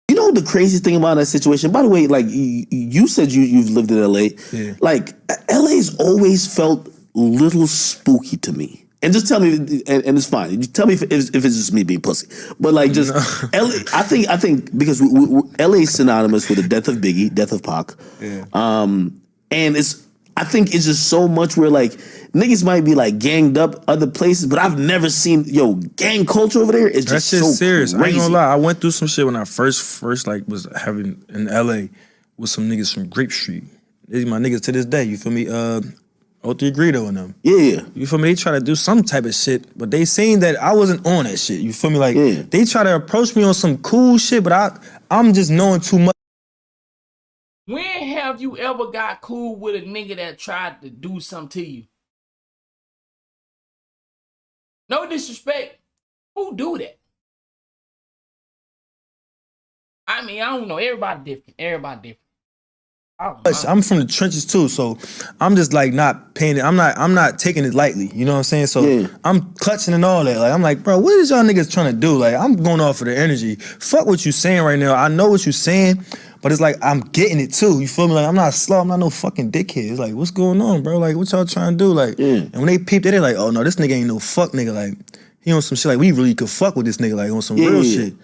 You know the craziest thing about that situation? By the way, like you said you've lived in LA. Yeah. Like LA's always felt a little spooky to me. And just tell me, and it's fine. You tell me if it's just me being pussy. But like just LA, I think because LA is synonymous with the death of Biggie, death of Pac. Yeah. And I think it's just so much where like niggas might be like ganged up other places, but I've never seen gang culture over there. It's just so serious. Crazy. I ain't gonna lie. I went through some shit when I first like was having in LA with some niggas from Grape Street. These my niggas to this day. You feel me? O3 Greedo and them. Yeah. You feel me? They try to do some type of shit, but they seen that I wasn't on that shit. You feel me? Like they try to approach me on some cool shit, but I'm just knowing too much. When have you ever got cool with a nigga that tried to do something to you? No disrespect. Who do that? I mean, I don't know. Everybody different. I'm from the trenches too, so I'm just like not paying it. I'm not taking it lightly. You know what I'm saying? So I'm clutching and all that. Like I'm like, bro, what is y'all niggas trying to do? Like I'm going off of the energy. Fuck what you saying right now. I know what you saying, but it's like I'm getting it too. You feel me? Like I'm not slow. I'm not no fucking dickhead. It's like, what's going on, bro? Like what y'all trying to do? Like, and when they peeped it, they're like, oh no, this nigga ain't no fuck nigga. Like he on some shit. Like we really could fuck with this nigga. Like on some real shit.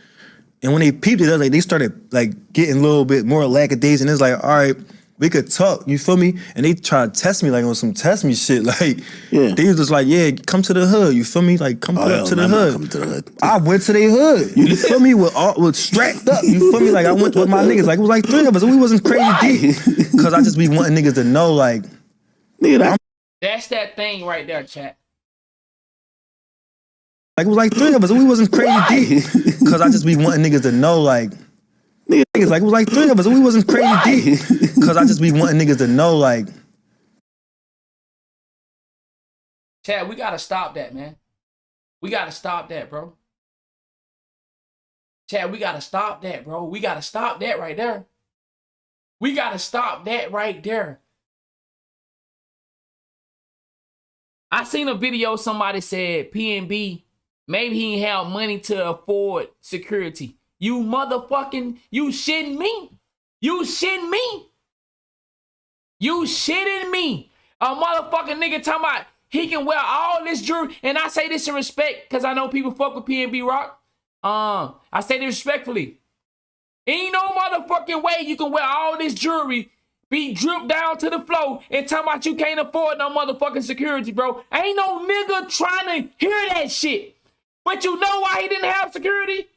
And when they peeped it, like they started like getting a little bit more lackadaisical, and it's like, all right, we could talk, you feel me? And they try to test me like on some test me shit. Like they was just like, yeah, come to the hood, you feel me? Like come up to the hood. I went to their hood, you feel me? With strapped up, you feel me? Like I went with my niggas, like it was like 3 of us, and we wasn't crazy deep. Cause I just be wanting niggas to know, like, nigga, that's that thing right there, chat. Like it was like 3 of us, and we wasn't crazy deep. Cause I just be wanting niggas to know, like, niggas, like it was like 3 of us, and we wasn't crazy deep. Cause I just be wanting niggas to know, like. Chad, we gotta stop that, man. We gotta stop that, bro. Chad, we gotta stop that, bro. We gotta stop that right there. We gotta stop that right there. I seen a video, somebody said PNB, maybe he ain't have money to afford security. You motherfucking, you shitting me? You shitting me? You shitting me? A motherfucking nigga talking about he can wear all this jewelry, and I say this in respect because I know people fuck with PNB Rock. I say this respectfully. Ain't no motherfucking way you can wear all this jewelry, be dripped down to the floor, and talk about you can't afford no motherfucking security, bro. Ain't no nigga trying to hear that shit. But you know why he didn't have security?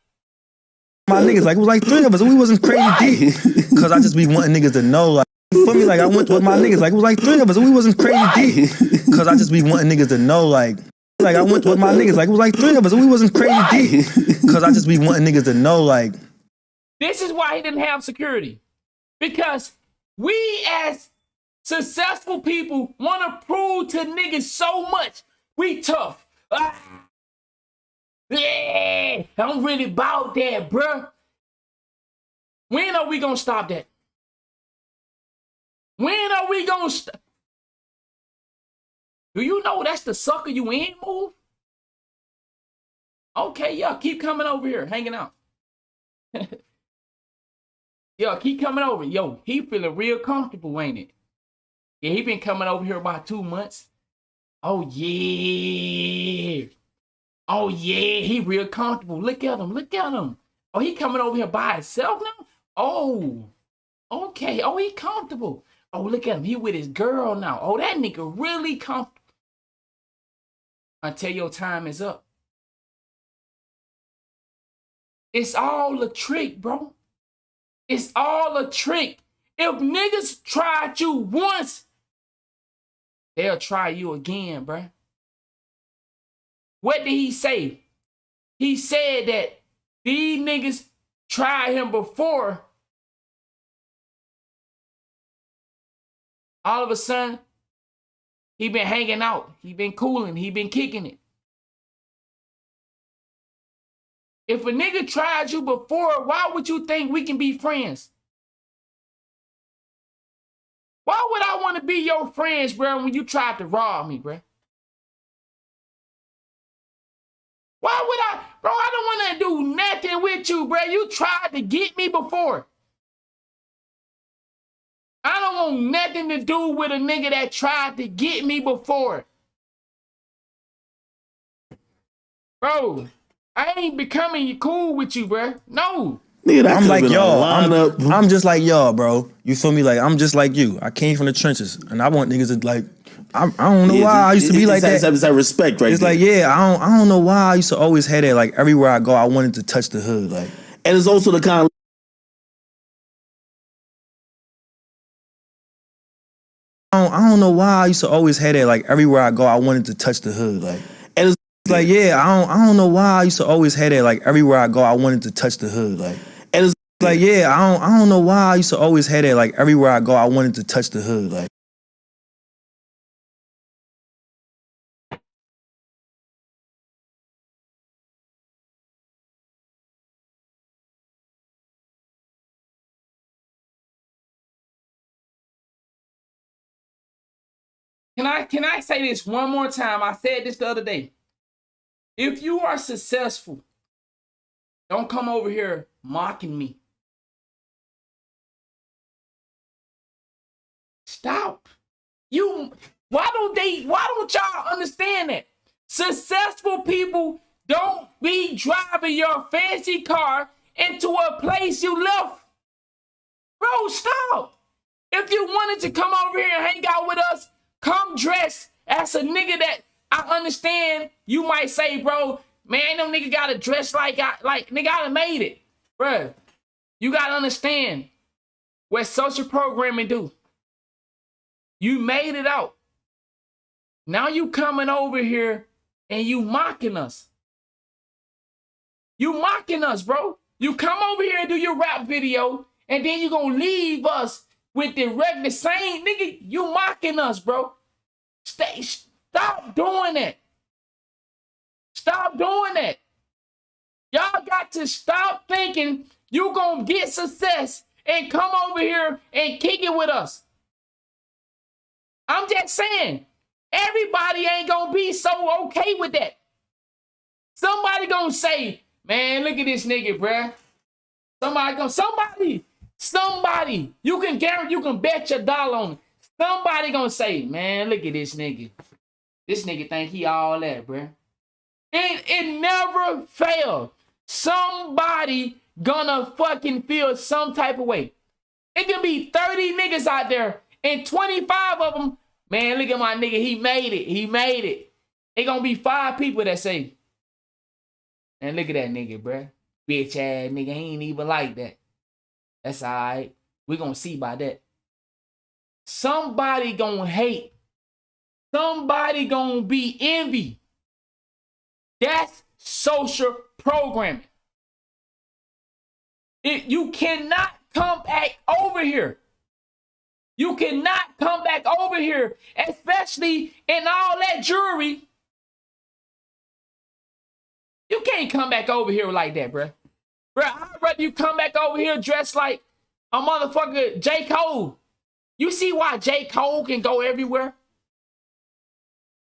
My niggas, like, it was like 3 of us, and we wasn't crazy deep. Cause I just be wanting niggas to know, like, for me, like, I went with my niggas, like, it was like 3 of us, and we wasn't crazy deep. Cause I just be wanting niggas to know, like, I went with my niggas, like, it was like 3 of us, and we wasn't crazy deep. Cause I just be wanting niggas to know, like. This is why he didn't have security. Because we as successful people want to prove to niggas so much. We tough. Yeah, I'm really about that, bruh. When are we gonna stop that? When are we gonna stop? Do you know that's the sucker you in move? Okay, y'all keep coming over here, hanging out. Yo, keep coming over. Yo, he feeling real comfortable, ain't it? Yeah, he been coming over here about 2 months. Oh, yeah. Oh, yeah, he real comfortable. Look at him, look at him. Oh, he coming over here by himself now? Oh, okay. Oh, he comfortable. Oh, look at him. He with his girl now. Oh, that nigga really comfortable. Until your time is up. It's all a trick, bro. It's all a trick. If niggas tried you once, they'll try you again, bro. What did he say? He said that these niggas tried him before. All of a sudden, he been hanging out. He been cooling. He been kicking it. If a nigga tried you before, why would you think we can be friends? Why would I want to be your friends, bro, when you tried to rob me, bro? Why would I? Bro, I don't want to do nothing with you, bro. You tried to get me before. I don't want nothing to do with a nigga that tried to get me before. Bro, I ain't becoming cool with you, bro. No. Nigga, I'm like y'all. I'm just like y'all, bro. You feel me? Like, I'm just like you. I came from the trenches, and I want niggas to like. I don't know why I used to be like that. It's that respect, right? It's like, yeah, I don't know why I used to always have that. Like, everywhere I go, I wanted to touch the hood, like. And it's also the kind of. I don't know why I used to always have that. Like, everywhere I go, I wanted to touch the hood, like. And it's like, yeah, I don't know why I used to always have that. Like, everywhere I go, I wanted to touch the hood, like. And it's like, yeah, I don't know why I used to always have that. Like, everywhere I go, I wanted to touch the hood, like. Can I say this one more time? I said this the other day. If you are successful, don't come over here mocking me. Stop. Why don't y'all understand that? Successful people don't be driving your fancy car into a place you left. Bro, stop. If you wanted to come over here and hang out with us, come dressed as a nigga that I understand. You might say, bro, man, them nigga gotta dress like nigga, I done made it. Bro, you gotta understand what social programming do. You made it out. Now you coming over here and you mocking us. You mocking us, bro. You come over here and do your rap video, and then you gonna leave us with the regular same nigga. You mocking us, bro. Stop doing that. Stop doing that. Y'all got to stop thinking you gonna get success and come over here and kick it with us. I'm just saying, everybody ain't gonna be so okay with that. Somebody gonna say, man, look at this nigga, bruh. Somebody, you can bet your dollar on it. Somebody gonna say, man, look at this nigga. This nigga think he all that, bruh. It never failed. Somebody gonna fucking feel some type of way. It can be 30 niggas out there and 25 of them, man, look at my nigga, he made it. He made it. It gonna be 5 people that say, man, look at that nigga, bruh. Bitch ass nigga, he ain't even like that. That's all right. We gonna see by that. Somebody gonna hate. Somebody gonna be envy. That's social programming. You cannot come back over here. You cannot come back over here, especially in all that jewelry. You can't come back over here like that, bruh. Bruh, I'd rather you come back over here dressed like a motherfucker J. Cole. You see why J. Cole can go everywhere?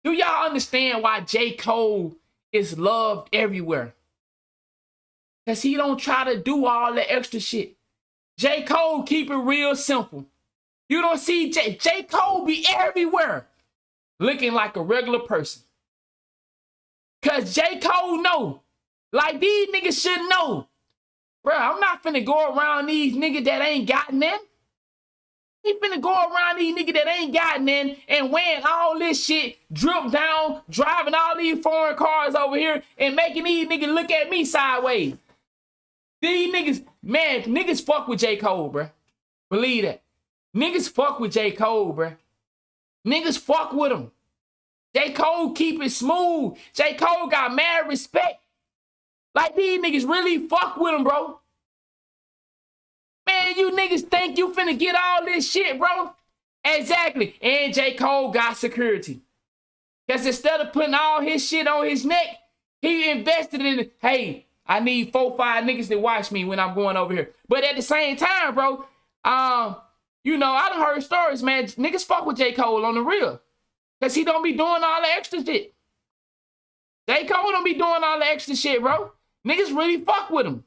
Do y'all understand why J. Cole is loved everywhere? Because he don't try to do all the extra shit. J. Cole keep it real simple. You don't see J. Cole be everywhere looking like a regular person. Because J. Cole know, like these niggas should know, bro, I'm not finna go around these niggas that ain't got none. He finna go around these niggas that ain't got none and wearing all this shit, drip down, driving all these foreign cars over here and making these niggas look at me sideways. These niggas, man, niggas fuck with J. Cole, bruh. Believe that. Niggas fuck with J. Cole, bruh. Niggas fuck with him. J. Cole keep it smooth. J. Cole got mad respect. Like these niggas really fuck with him, bro. Man, you niggas think you finna get all this shit, bro? Exactly. And J. Cole got security. Because instead of putting all his shit on his neck, he invested in it. Hey, I need 4-5 niggas to watch me when I'm going over here. But at the same time, bro, you know, I done heard stories, man. Niggas fuck with J. Cole on the real. Because he don't be doing all the extra shit. J. Cole don't be doing all the extra shit, bro. Niggas really fuck with him.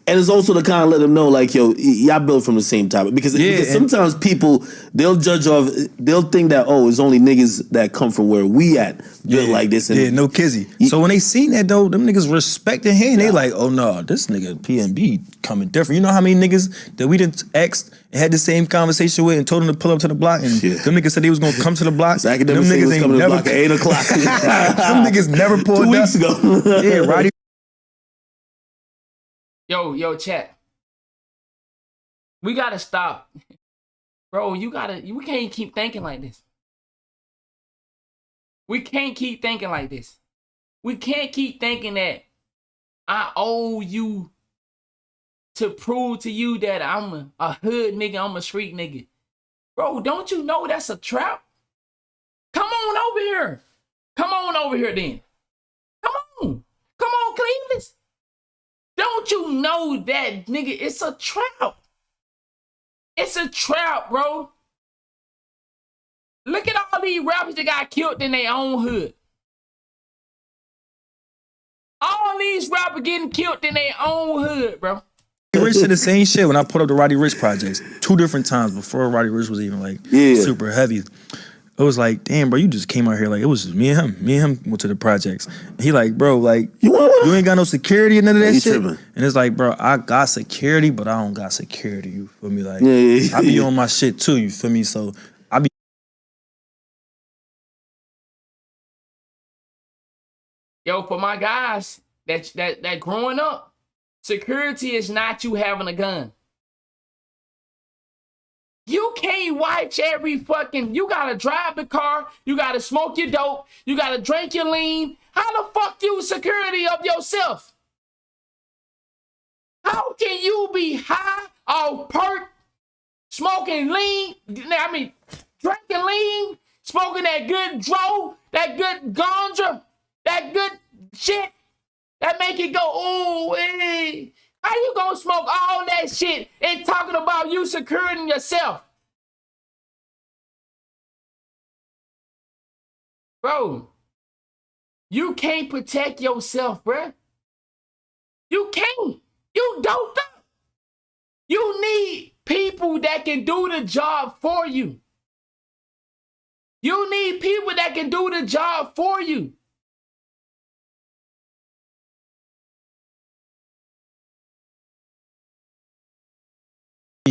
And it's also to kind of let them know, like, yo, y'all built from the same topic. Because sometimes people, they'll judge off, they'll think that, oh, it's only niggas that come from where we at, built like this. And no kizzy. So when they seen that, though, them niggas respected him. They like, oh, no, this nigga PNB coming different. You know how many niggas that we didn't ask and had the same conversation with and told them to pull up to the block? And them niggas said they was going to come to the block. Them niggas ain't never at 8 o'clock. Them niggas never pulled 2 weeks ago. Yeah, Roddy. Yo, chat. We gotta stop. Bro, we can't keep thinking like this. We can't keep thinking like this. We can't keep thinking that I owe you to prove to you that I'm a hood nigga, I'm a street nigga. Bro, don't you know that's a trap? Come on over here. Come on over here then. Come on. Come on, Cleveland. Don't you know that, nigga, it's a trap. It's a trap, bro. Look at all these rappers that got killed in their own hood. All these rappers getting killed in their own hood, bro. Rich said the same shit when I put up the Roddy Rich projects 2 different times before Roddy Rich was even like super heavy. It was like, damn, bro, you just came out here like it was just me and him. Me and him went to the projects. He like, bro, like you ain't got no security and none of that shit. Tripping. And it's like, bro, I got security, but I don't got security. You feel me? Like I be on my shit too. You feel me? So I be. Yo, for my guys that growing up, security is not you having a gun. You can't watch every fucking, you gotta drive the car, you gotta smoke your dope, you gotta drink your lean. How the fuck you security of yourself? How can you be high off perk, smoking lean, drinking lean, smoking that good dro, that good ganja, that good shit that make you go, ooh, hey. How you gonna smoke all that shit and talking about you securing yourself? Bro, you can't protect yourself, bro. You can't. You doped up. You need people that can do the job for you. You need people that can do the job for you.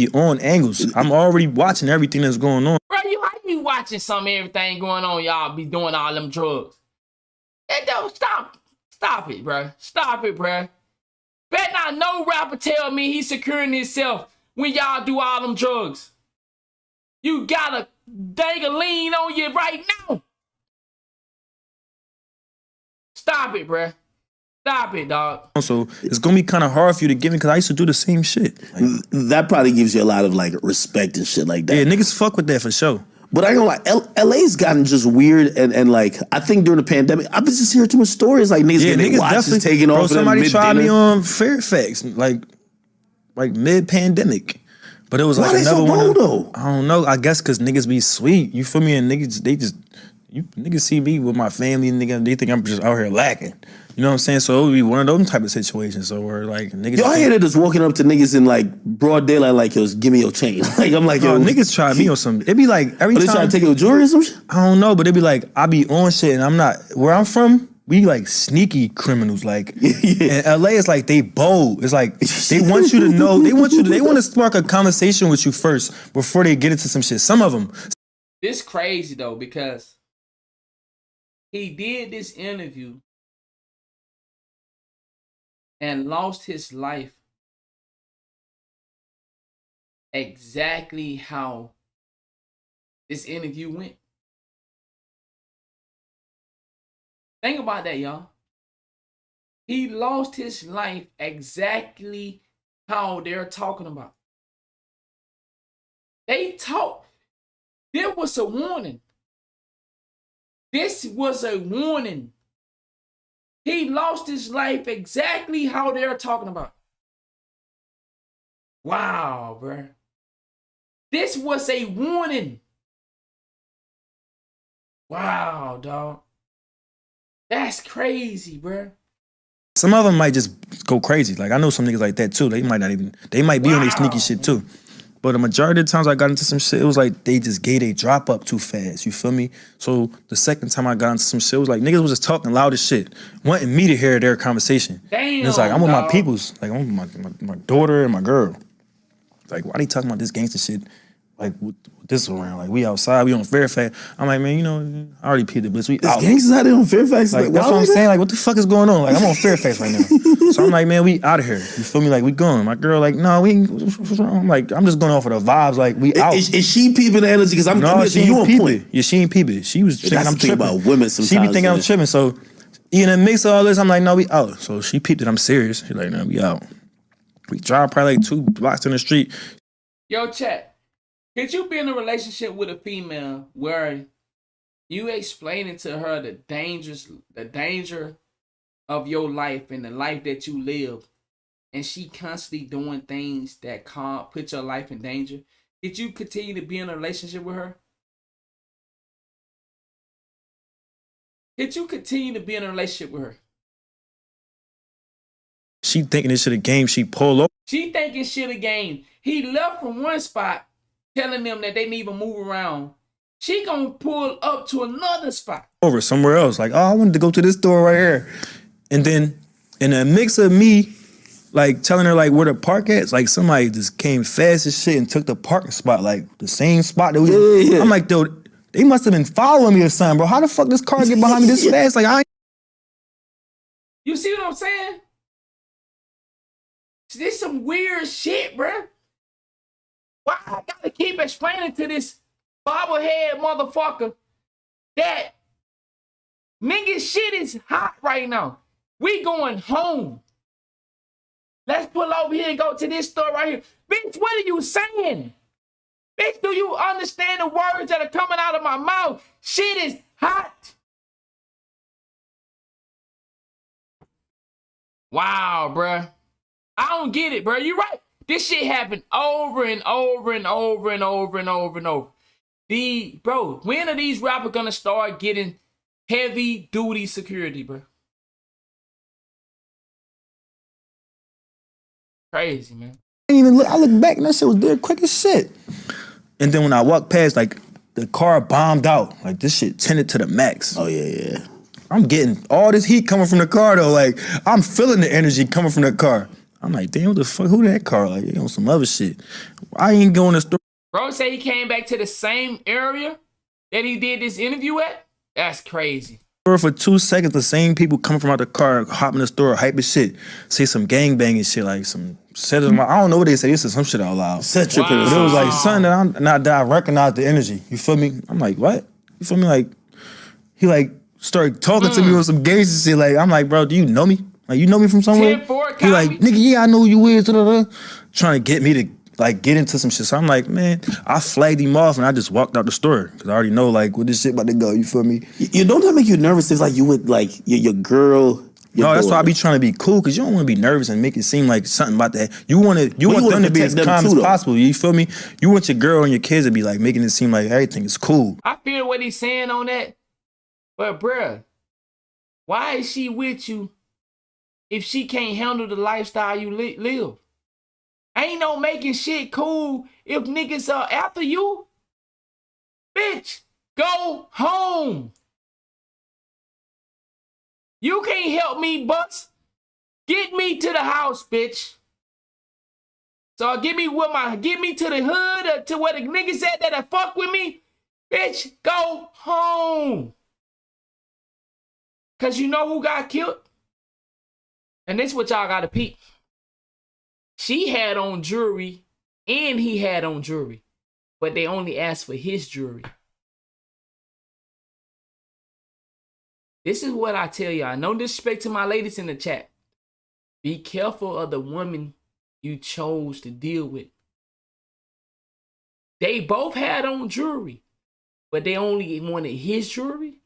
be on angles. I'm already watching everything that's going on. Bro, how you watching everything going on? Y'all be doing all them drugs. Hey, don't stop it, bro. Stop it, bro. Bet not no rapper tell me he's securing himself when y'all do all them drugs. You got a dang lean on you right now. Stop it, bruh. Stop it, dog. So it's gonna be kind of hard for you to get me because I used to do the same shit. Like, that probably gives you a lot of like respect and shit like that. Yeah, niggas fuck with that for sure. But I ain't gonna lie, LA's gotten just weird and like I think during the pandemic, I've been just hearing too much stories like niggas getting watches taken off. Somebody tried me on Fairfax like mid pandemic. But it was Why like they another so one. bold, though? I don't know. I guess because niggas be sweet. You feel me? And niggas, niggas see me with my family, nigga. They think I'm just out here lacking. You know what I'm saying? So it would be one of those type of situations. So where like niggas. Yo, I hear that just walking up to niggas in like broad daylight, like, yo, give me your chain. Like I'm like, yo, niggas try me on some. It be like every time. They try to take your jewelry or some shit? I don't know, but it be like I be on shit, and I'm not where I'm from. We like sneaky criminals, like in LA. It's like they bold. It's like they want you to know. They want to spark a conversation with you first before they get into some shit. Some of them. This crazy though because he did this interview and lost his life exactly how this interview went. Think about that, y'all. He lost his life exactly how they're talking about. They talk. There was a warning. This was a warning. He lost his life exactly how they're talking about. Wow, bro. This was a warning. Wow, dog. That's crazy, bro. Some of them might just go crazy. Like I know some niggas like that too. They might be on their sneaky shit too. But the majority of the times I got into some shit, it was like they just gave a drop up too fast. You feel me? So the second time I got into some shit, it was like niggas was just talking loud as shit, wanting me to hear their conversation. Damn, and it's like I'm with my peoples, like I'm with my daughter and my girl. Like why they talking about this gangster shit? Like with this around, like we outside, we on Fairfax. I'm like, man, you know, I already peed the blitz. We There's out. gangsters out there on Fairfax. Like that's what I'm saying. Like, what the fuck is going on? Like, I'm on Fairfax right now. So I'm like, man, we out of here. You feel me? Like, we going. My girl, like, no, we ain't. What's wrong? I'm like, I'm just going off of the vibes. Like, we out. Is she peeping the energy? Because no, she you ain't on peeping. point. Yeah, she ain't peeping. She was thinking I'm tripping. About women sometimes. She be thinking I'm tripping. So in the mix of all this, I'm like, no, we out. So she peeped it. I'm serious. She's like, no, we out. We drive probably like 2 blocks in the street. Yo, chat. Could you be in a relationship with a female where you explaining to her the danger of your life and the life that you live, and she constantly doing things that can't put your life in danger? Did you continue to be in a relationship with her? Did you continue to be in a relationship with her? She thinking this shit a game. She pull over. She thinking shit a game. He left from one spot, telling them that they need to move around. She gonna pull up to another spot. Over somewhere else. Like, oh, I wanted to go to this store right here. And then in a mix of me, like telling her like where to park at, like somebody just came fast as shit and took the parking spot, like the same spot that we. Yeah. I'm like, dude, they must have been following me or something, bro. How the fuck this car get behind me this fast? Like, You see what I'm saying? This some weird shit, bruh. Why I gotta keep explaining to this bobblehead motherfucker that nigga shit is hot right now. We going home. Let's pull over here and go to this store right here. Bitch, what are you saying? Bitch, do you understand the words that are coming out of my mouth? Shit is hot. Wow, bruh. I don't get it, bruh. You right. This shit happened over and over and over and over and over and over. Bro, when are these rappers gonna start getting heavy duty security, bro? Crazy, man. I look back and that shit was there quick as shit. And then when I walked past, like the car bombed out. Like this shit tinted to the max. Oh yeah, yeah. I'm getting all this heat coming from the car though. Like I'm feeling the energy coming from the car. I'm like, damn, what the fuck? Who that car? Like, on some other shit. I ain't going to store. Bro say he came back to the same area that he did this interview at? That's crazy. For 2 seconds, the same people coming from out the car, hop in the store, hype as shit, say some gangbanging shit, like some set of, I don't know what they say. This is some shit out loud. Set your But it was like something that I recognized the energy. You feel me? I'm like, what? You feel me? Like he like started talking to me with some gangster shit. Like I'm like, bro, do you know me? Like you know me from somewhere? He like, nigga, yeah, I know who you is. Trying to get me to like get into some shit. So I'm like, man, I flagged him off and I just walked out the store because I already know like where this shit about to go. You feel me? You don't that make you nervous if like you would like your girl. No, that's why I be trying to be cool because you don't want to be nervous and make it seem like something about that. You want them to be as calm as possible. You feel me? You want your girl and your kids to be like making it seem like everything is cool. I feel what he's saying on that, but bruh, why is she with you if she can't handle the lifestyle you live? Ain't no making shit cool if niggas are after you. Bitch, go home. You can't help me, Bucks. Get me to the house, bitch. So get me to the hood or to where the niggas at that fuck with me. Bitch, go home. Cause you know who got killed? And this what y'all gotta peep. She had on jewelry and he had on jewelry, but they only asked for his jewelry. This is what I tell y'all. No disrespect to my ladies in the chat. Be careful of the woman you chose to deal with. They both had on jewelry, but they only wanted his jewelry.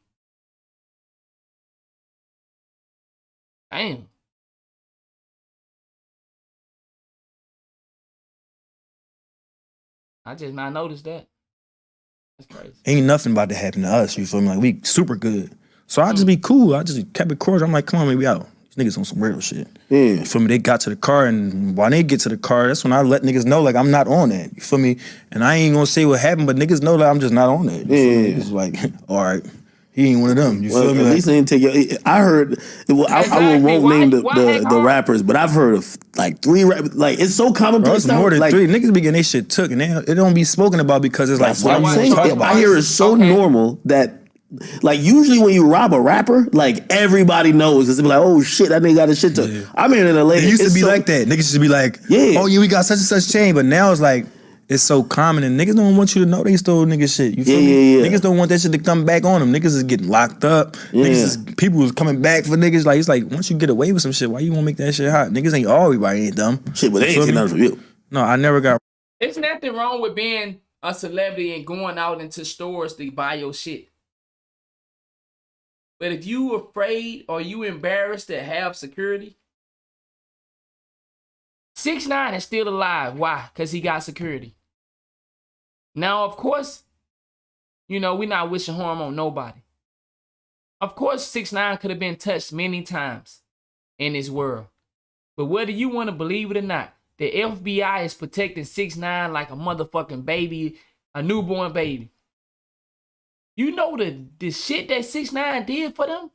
Damn. I just not noticed that. That's crazy. Ain't nothing about to happen to us. You feel me? Like we super good. So I just be cool. I just kept it cordial. I'm like, come on, man, we out. These niggas on some real shit. Yeah. You feel me? They got to the car, and while they get to the car, that's when I let niggas know, like, I'm not on that. You feel me? And I ain't gonna say what happened, but niggas know that I'm just not on that. Yeah. It's like, all right, he ain't one of them. You feel me? At least they didn't take your. I heard. Well, I won't name the rappers, but I've heard of like 3 rappers. Like it's so commonplace. It's more than 3. Niggas be getting their shit took, and it don't be spoken about because it's like what I'm saying. I hear it's so normal that. Like usually when you rob a rapper, like everybody knows. It's be like, oh shit, that nigga got his shit took. Yeah. I mean, in LA, it used to be like that. Niggas used to be like, yeah, oh yeah, we got such and such chain. But now it's like it's so common, and niggas don't want you to know they stole nigga shit. You feel me? Yeah. Niggas don't want that shit to come back on them. Niggas is getting locked up. People is coming back for niggas. Like it's like once you get away with some shit, why you won't make that shit hot? Niggas ain't everybody ain't dumb. Shit, but they ain't taking nothing from you. No, I never got. There's nothing wrong with being a celebrity and going out into stores to buy your shit. But if you afraid or you embarrassed to have security, 6ix9ine is still alive. Why? Because he got security. Now, of course, you know, we're not wishing harm on nobody. Of course, 6ix9ine could have been touched many times in this world. But whether you want to believe it or not, the FBI is protecting 6ix9ine like a motherfucking baby, a newborn baby. You know the shit that 6ix9ine did for them?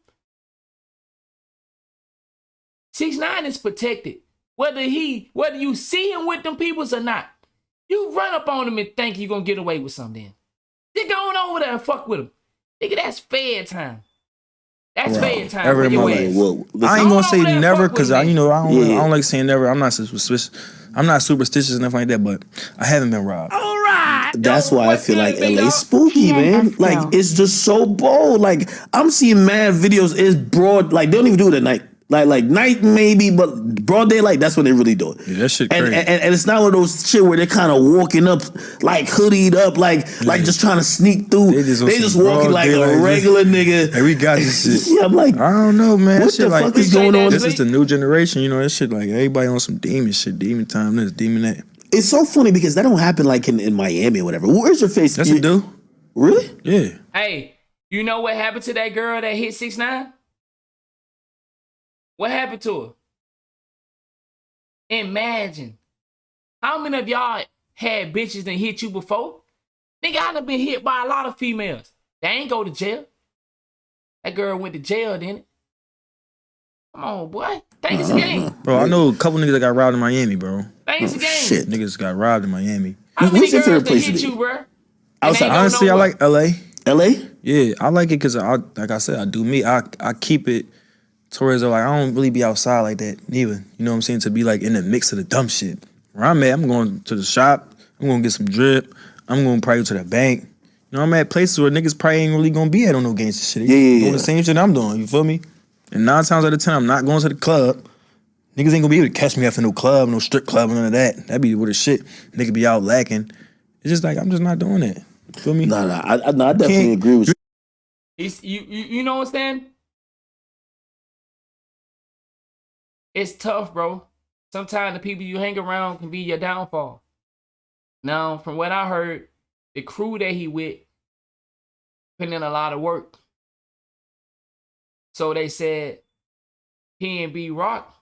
6ix9ine is protected. Whether you see him with them peoples or not. You run up on him and think you're going to get away with something. Just go on over there and fuck with him. Nigga, that's fair time. That's fair time. Ever in my life. Well, I ain't gonna say never because I don't like saying never. I'm not superstitious and nothing like that, but I haven't been robbed. That's why I feel like LA's spooky, man. Like it's just so bold. Like I'm seeing mad videos. It's broad. Like they don't even do it at night. Like night maybe, but broad daylight. That's when they really do it. Yeah, that shit crazy. And it's not one of those shit where they're kind of walking up, like hoodied up, like just trying to sneak through. They just walking like a regular nigga. Hey, we got this shit. Yeah, I'm like, I don't know, man. What the fuck is going on? This is the new generation. You know, that shit like everybody on some demon shit. Demon time. This demon that. It's so funny because that don't happen like in Miami or whatever. Where's your face? That's what do. Really? Yeah. Hey, you know what happened to that girl that hit 6ix9ine? What happened to her? Imagine. How many of y'all had bitches that hit you before? Nigga, I done been hit by a lot of females. They ain't go to jail. That girl went to jail, didn't it? Come on, boy. Think it's a game. Bro, I know a couple niggas that got robbed in Miami, bro. Think it's a game. Shit. Niggas got robbed in Miami. How many What's your girls favorite that place to hit be? you, bro? Honestly, I like LA. LA? Yeah, I like it because like I said, I do me. I keep it towards like I don't really be outside like that neither. You know what I'm saying? To be like in the mix of the dumb shit. Where I'm at, I'm going to the shop. I'm gonna get some drip. I'm gonna probably go to the bank. You know, I'm at places where niggas probably ain't really gonna be at on no gangster shit. They doing the same shit I'm doing. You feel me? And 9 times out of 10, I'm not going to the club. Niggas ain't gonna be able to catch me after no club, no strip club, none of that. That'd be where the shit. Nigga be out lacking. It's just like I'm just not doing that. You feel me? I definitely agree with you. You know what I'm saying? It's tough, bro. Sometimes the people you hang around can be your downfall. Now, from what I heard, the crew that he with putting in a lot of work. So they said PNB Rock,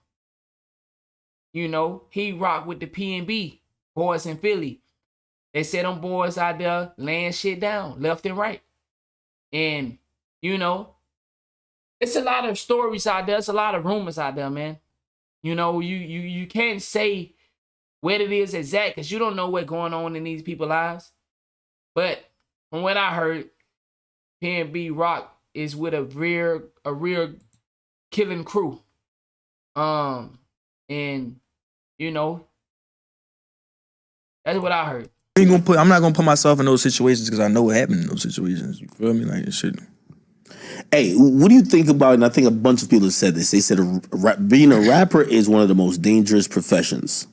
you know, he rocked with the PNB boys in Philly. They said them boys out there laying shit down left and right. And, you know, it's a lot of stories out there. It's a lot of rumors out there, man. You know, you can't say what it is exact because you don't know what's going on in these people's lives. But from what I heard, PNB Rock is with a real killing crew. And you know, that's what I heard. I'm not gonna put myself in those situations because I know what happened in those situations. You feel me? Like, it shit. Hey, what do you think about, and I think a bunch of people have said this, they said being a rapper is one of the most dangerous professions.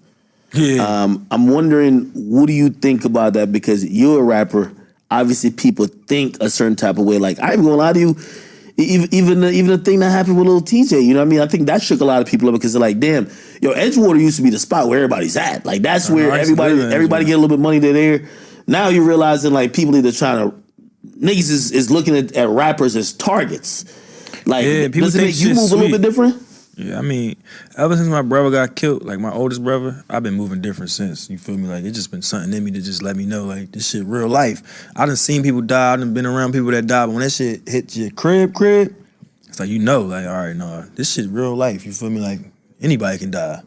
Yeah. I'm wondering, what do you think about that? Because you're a rapper, obviously people think a certain type of way. Like, I ain't gonna lie to you, even the thing that happened with Lil TJ, you know what I mean? I think that shook a lot of people up because they're like, damn, Edgewater used to be the spot where everybody's at. Like, that's where everybody get a little bit of money. They're there. Now you're realizing, like, people either trying to, niggas is looking at rappers as targets. Like, does it make you move a little bit different? Yeah, I mean, ever since my brother got killed, like my oldest brother, I've been moving different since. You feel me? Like, it's just been something in me to just let me know, like, this shit real life. I done seen people die. I done been around people that died. But when that shit hit your crib, it's like, you know, like, all right, no, this shit real life. You feel me? Like, anybody can die.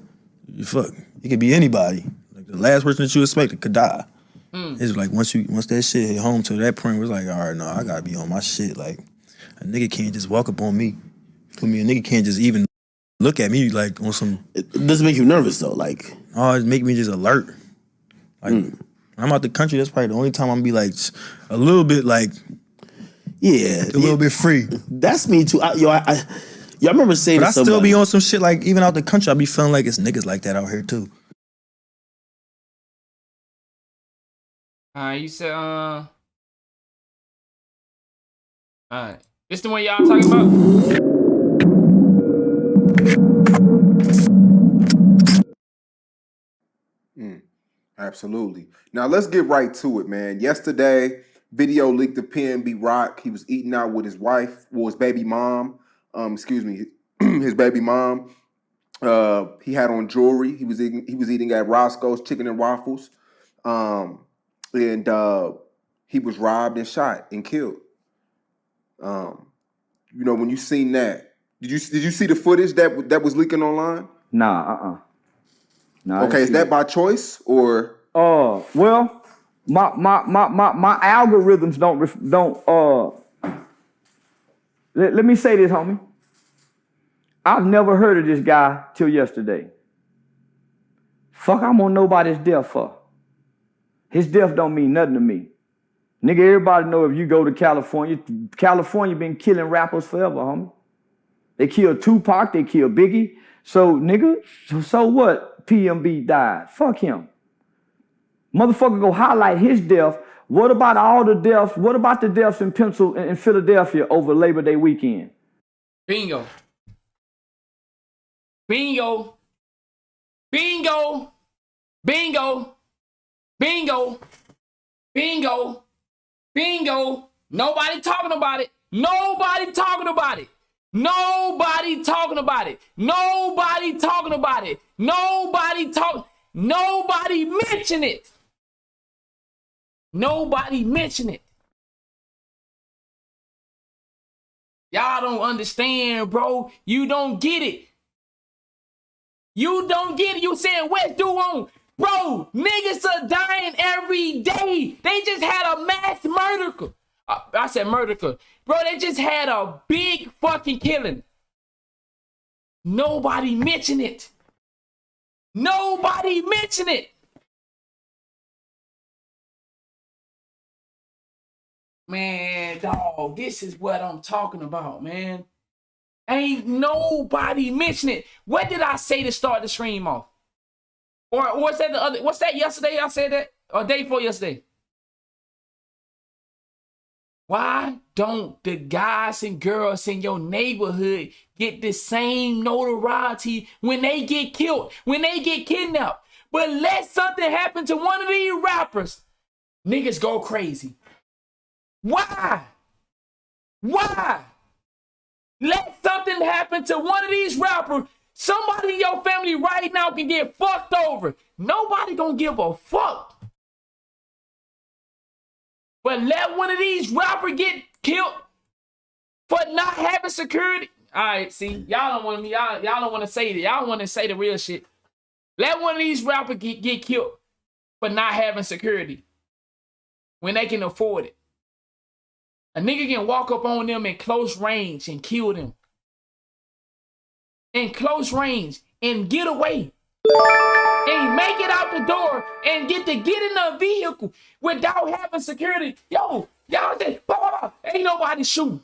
It could be anybody. Like, the last person that you expected could die. It's like once that shit hit home to that point, it was like, all right, no, I gotta be on my shit. Like, a nigga can't just walk up on me. For me, a nigga can't just even look at me like on some. It doesn't make you nervous though, like. Oh, it make me just alert. Like, when I'm out the country, that's probably the only time I'm gonna be like a little bit like. Yeah, a little bit free. That's me too. I remember saying. But I still be on some shit like even out the country. I be feeling like it's niggas like that out here too. You said, all right. This the one y'all talking about? Absolutely. Now let's get right to it, man. Yesterday, video leaked of PNB Rock. He was eating out with his wife, his baby mom. His baby mom. He had on jewelry. He was eating at Roscoe's Chicken and Waffles. And he was robbed and shot and killed. You know, when you seen that, did you see the footage that was leaking online? Nah, Nah. Okay, is that by choice or? Well, my algorithms don't. Let me say this, homie. I've never heard of this guy till yesterday. Fuck, I'm on nobody's death for. His death don't mean nothing to me. Nigga, everybody know if you go to California been killing rappers forever, homie. They killed Tupac, they killed Biggie. So, nigga, so what? PNB died. Fuck him. Motherfucker go highlight his death. What about all the deaths? What about the deaths in Philadelphia over Labor Day weekend? Bingo. Bingo. Bingo. Bingo. Bingo. Bingo. Bingo. Nobody talking about it. Nobody talking about it. Nobody talking about it. Nobody talking about it. Nobody mention it. Nobody mention it. Y'all don't understand, bro. You don't get it. You don't get it. You saying West do on. Bro, niggas are dying every day. They just had a mass murder. I said murder. Bro, they just had a big fucking killing. Nobody mentioned it. Nobody mentioned it. Man, dog, this is what I'm talking about, man. Ain't nobody mentioning it. What did I say to start the stream off? Or what's that the other? What's that yesterday? I said that, or day before yesterday. Why don't the guys and girls in your neighborhood get the same notoriety when they get killed, when they get kidnapped? But let something happen to one of these rappers, niggas go crazy. Why? Why? Let something happen to one of these rappers. Somebody in your family right now can get fucked over. Nobody gonna give a fuck. But let one of these rappers get killed for not having security. All right, see, y'all don't want me. Y'all don't want to say that. Y'all want to say the real shit. Let one of these rappers get killed for not having security when they can afford it. A nigga can walk up on them in close range and kill them. In close range and get away. And make it out the door and get in a vehicle without having security. Yo, y'all say, blah, blah, blah. Ain't nobody shooting.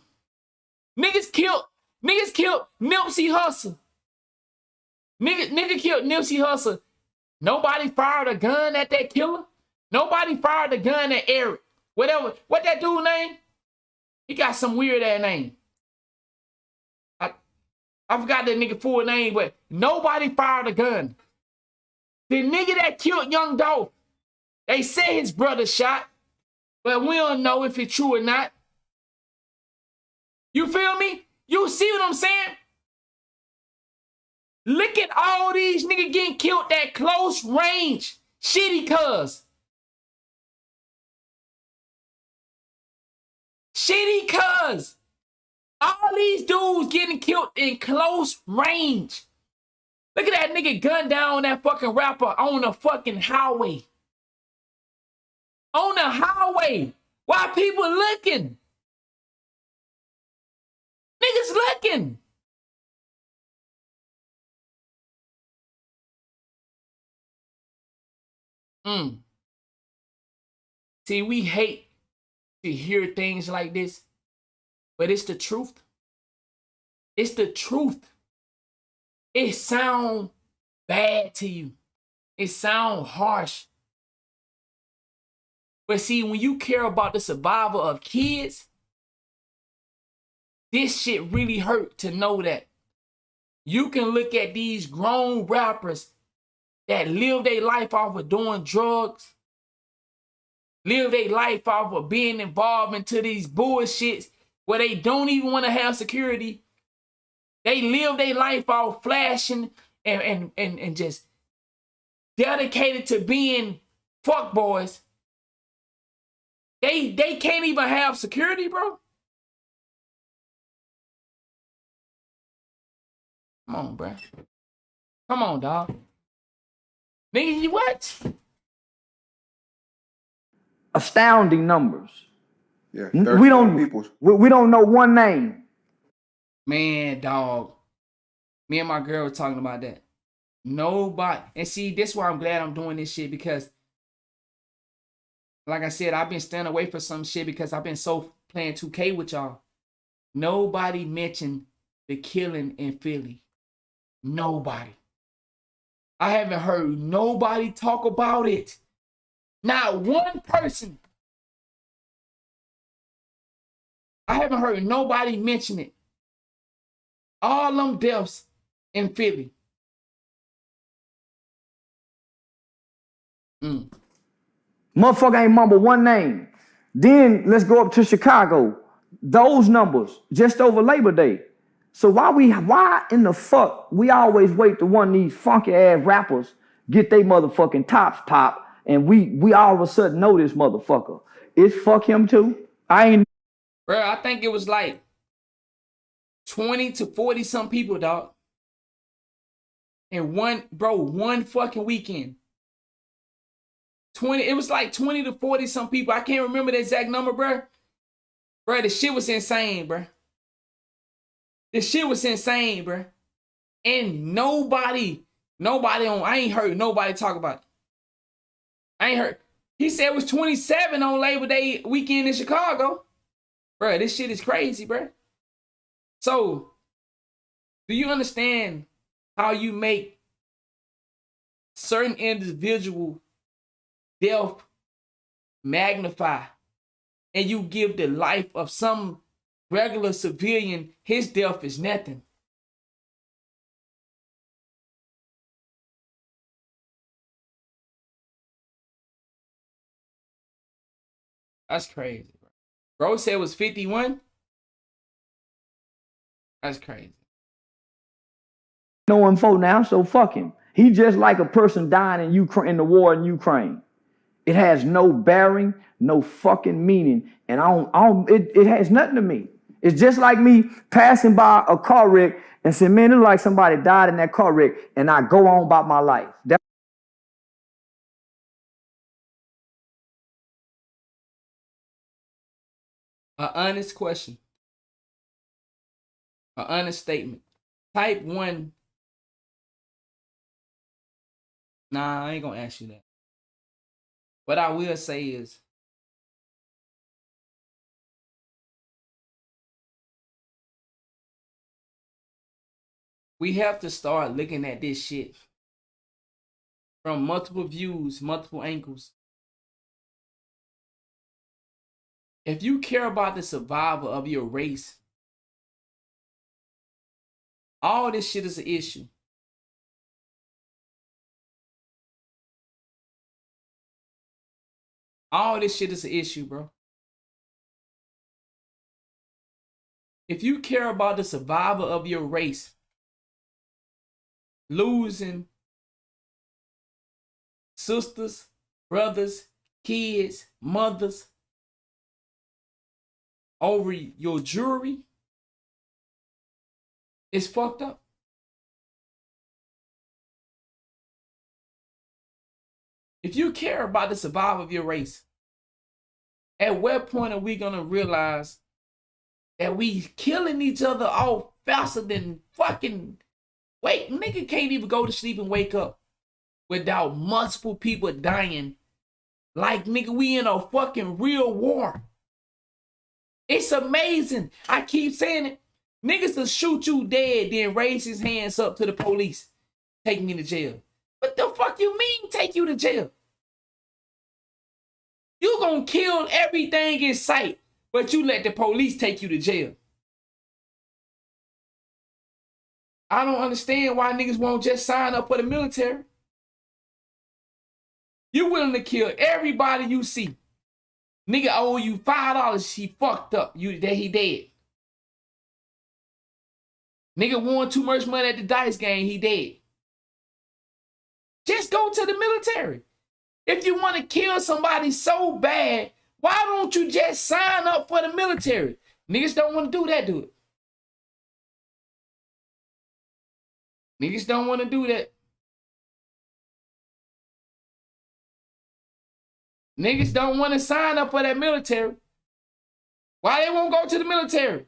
Niggas killed Nipsey Hussle. Nigga killed Nipsey Hussle. Nobody fired a gun at that killer. Nobody fired a gun at Eric. Whatever. What that dude name? He got some weird ass name. I forgot that nigga full name, but nobody fired a gun. The nigga that killed Young Dolph, they say his brother shot, but we don't know if it's true or not. You feel me? You see what I'm saying? Look at all these niggas getting killed at close range. Shitty cuz. Shitty cuz. All these dudes getting killed in close range. Look at that nigga gunned down that fucking rapper on the fucking highway. On the highway. While people looking. Niggas looking. See, we hate to hear things like this, but it's the truth. It's the truth. It sound bad to you. It sound harsh. But see, when you care about the survival of kids, this shit really hurt to know that. You can look at these grown rappers that live their life off of doing drugs, live their life off of being involved into these bullshits where they don't even want to have security. They live their life off flashing and just dedicated to being fuckboys. They can't even have security, bro. Come on, bro. Come on, dog. Nigga, you what? Astounding numbers. Yeah, we don't know one name. Man, dog. Me and my girl were talking about that. Nobody. And see, this is why I'm glad I'm doing this shit, because like I said, I've been staying away from some shit because I've been so playing 2K with y'all. Nobody mentioned the killing in Philly. Nobody. I haven't heard nobody talk about it. Not one person. I haven't heard nobody mention it. All them deaths in Philly. Motherfucker ain't mumble one name. Then let's go up to Chicago. Those numbers just over Labor Day. So why in the fuck we always wait to one of these funky ass rappers get they motherfucking tops pop, and we all of a sudden know this motherfucker? It's fuck him too. Bro, I think it was like 20 to 40 some people, dog. And one fucking weekend. It was like 20 to 40 some people. I can't remember the exact number, bro. Bro, the shit was insane, bro. The shit was insane, bro. And nobody I ain't heard nobody talk about it. I ain't heard. He said it was 27 on Labor Day weekend in Chicago. Bro, this shit is crazy, bro. So, do you understand how you make certain individual death magnify and you give the life of some regular civilian, his death is nothing? That's crazy, bro. Bro said it was 51. That's crazy. No info now, so fuck him. He just like a person dying in Ukraine, in the war in Ukraine. It has no bearing, no fucking meaning, and it has nothing to me. It's just like me passing by a car wreck and saying, man, it's like somebody died in that car wreck, and I go on about my life. An honest question. An honest statement. Type 1. Nah, I ain't gonna ask you that. What I will say is, we have to start looking at this shit from multiple views, multiple angles. If you care about the survival of your race, all this shit is an issue. All this shit is an issue, bro. If you care about the survival of your race, losing sisters, brothers, kids, mothers over your jewelry, it's fucked up. If you care about the survival of your race, at what point are we gonna realize that we killing each other off faster than fucking nigga can't even go to sleep and wake up without multiple people dying. Like, nigga, we in a fucking real war. It's amazing. I keep saying it. Niggas will shoot you dead, then raise his hands up to the police. Take me to jail. What the fuck you mean take you to jail? You gonna kill everything in sight, but you let the police take you to jail. I don't understand why niggas won't just sign up for the military. You willing to kill everybody you see. Nigga owe you $5, he fucked up. He dead. Nigga won too much money at the dice game, he dead. Just go to the military. If you want to kill somebody so bad, why don't you just sign up for the military? Niggas don't want to do that, do it. Niggas don't want to do that. Niggas don't want to sign up for that military. Why they won't go to the military?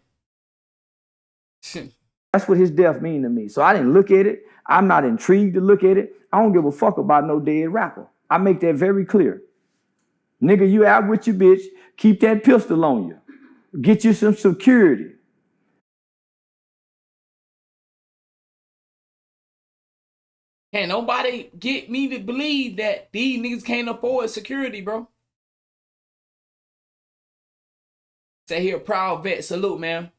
That's what his death mean to me. So I didn't look at it. I'm not intrigued to look at it. I don't give a fuck about no dead rapper. I make that very clear. Nigga, you out with your bitch. Keep that pistol on you. Get you some security. Can't nobody get me to believe that these niggas can't afford security, bro. Say here, proud vet. Salute, man.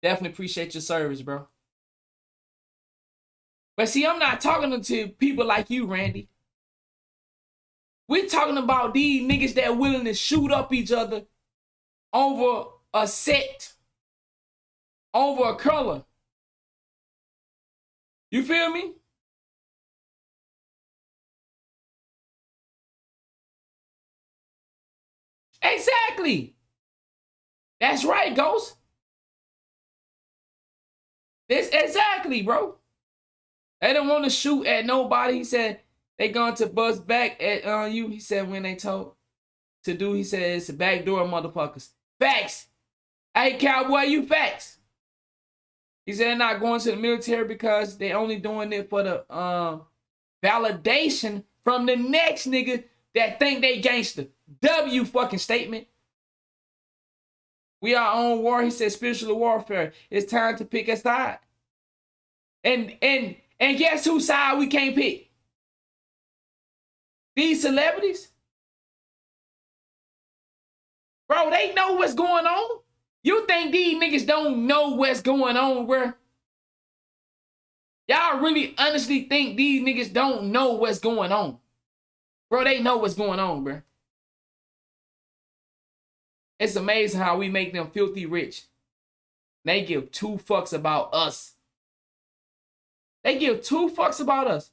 Definitely appreciate your service, bro. But see, I'm not talking to people like you, Randy. We're talking about these niggas that are willing to shoot up each other over a set, over a color. You feel me? Exactly. That's right, Ghost. This exactly, bro. They don't want to shoot at nobody. He said they going to bust back at you. He said when they told to do, he said it's a backdoor motherfuckers. Facts. Hey, cowboy, you facts. He said they're not going to the military because they only doing it for the validation from the next nigga that think they gangster. W fucking statement. We are on war. He said spiritual warfare. It's time to pick a side. And guess whose side we can't pick? These celebrities? Bro, they know what's going on. You think these niggas don't know what's going on, bro? Y'all really honestly think these niggas don't know what's going on? Bro, they know what's going on, bro. It's amazing how we make them filthy rich. They give 2 fucks about us. They give 2 fucks about us.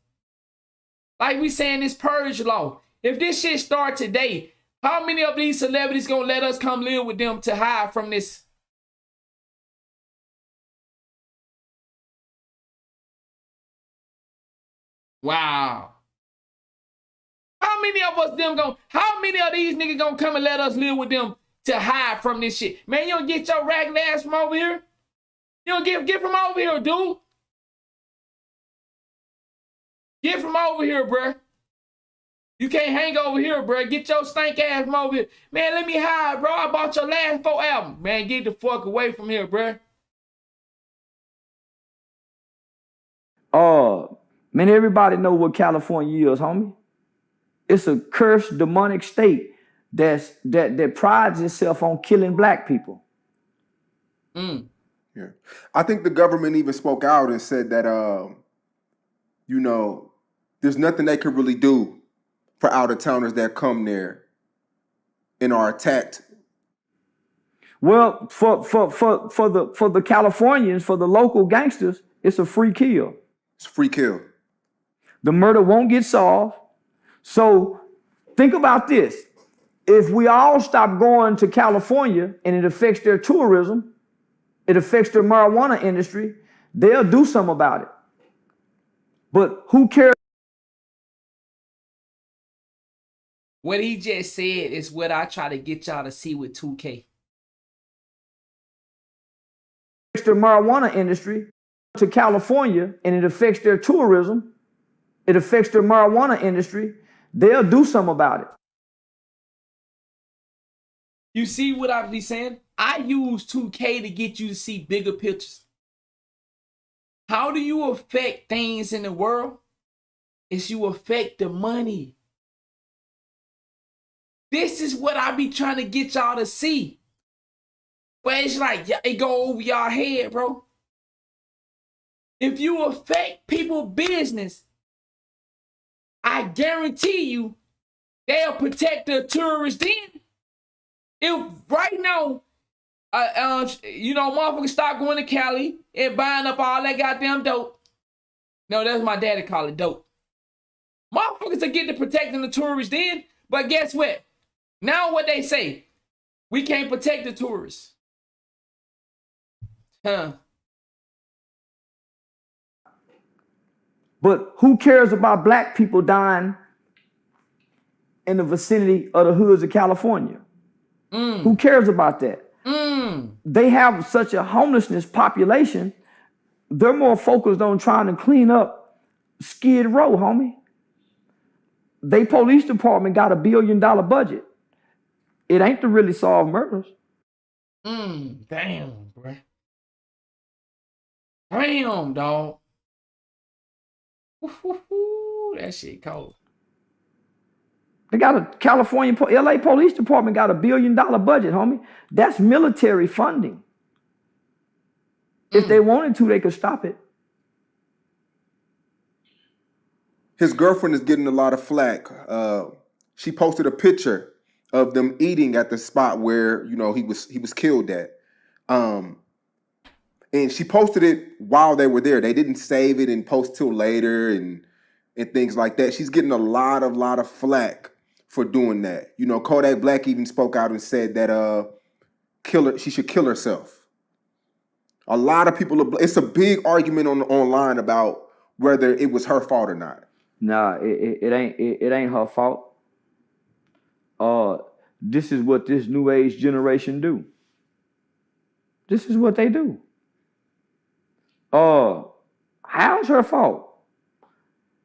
Like we saying this purge law. If this shit start today, how many of these celebrities gonna let us come live with them to hide from this? Wow. How many of these niggas gonna come and let us live with them to hide from this shit? Man, you don't get your ragged ass from over here? You don't get from over here, dude. Get from over here, bruh. You can't hang over here, bruh. Get your stank ass from over here. Man, let me hide, bro. I bought your last 4 albums. Man, get the fuck away from here, bruh. Man, everybody know what California is, homie. It's a cursed, demonic state that prides itself on killing black people. Yeah, I think the government even spoke out and said that, you know, there's nothing they could really do for out-of-towners that come there and are attacked. Well, for the Californians, for the local gangsters, it's a free kill. It's a free kill. The murder won't get solved. So think about this. If we all stop going to California and it affects their tourism, it affects their marijuana industry, they'll do something about it. But who cares? What he just said is what I try to get y'all to see with 2K. Their marijuana industry to California and it affects their tourism, it affects their marijuana industry, they'll do something about it. You see what I be saying? I use 2K to get you to see bigger pictures. How do you affect things in the world? It's you affect the money. This is what I be trying to get y'all to see. But it's like, it go over y'all head, bro. If you affect people's business, I guarantee you, they'll protect the tourists then. If right now, you know, motherfuckers start going to Cali and buying up all that goddamn dope. No, that's my daddy call it dope. Motherfuckers will get to protecting the tourists then. But guess what? Now what they say, we can't protect the tourists. Huh. But who cares about black people dying in the vicinity of the hoods of California? Who cares about that? They have such a homelessness population, they're more focused on trying to clean up Skid Row, homie. They police department got $1 billion budget. It ain't to really solve murders. Damn, bruh. Damn, dog. That shit cold. They got a California, LA Police Department got $1 billion budget, homie. That's military funding. If they wanted to, they could stop it. His girlfriend is getting a lot of flack. She posted a picture of them eating at the spot where, you know, he was killed at. And she posted it while they were there. They didn't save it and post till later and things like that. She's getting a lot of flack for doing that. You know, Kodak Black even spoke out and said that she should kill herself. A lot of people, it's a big argument online about whether it was her fault or not. Nah, it ain't her fault. This is what this new age generation do. This is what they do. How's her fault?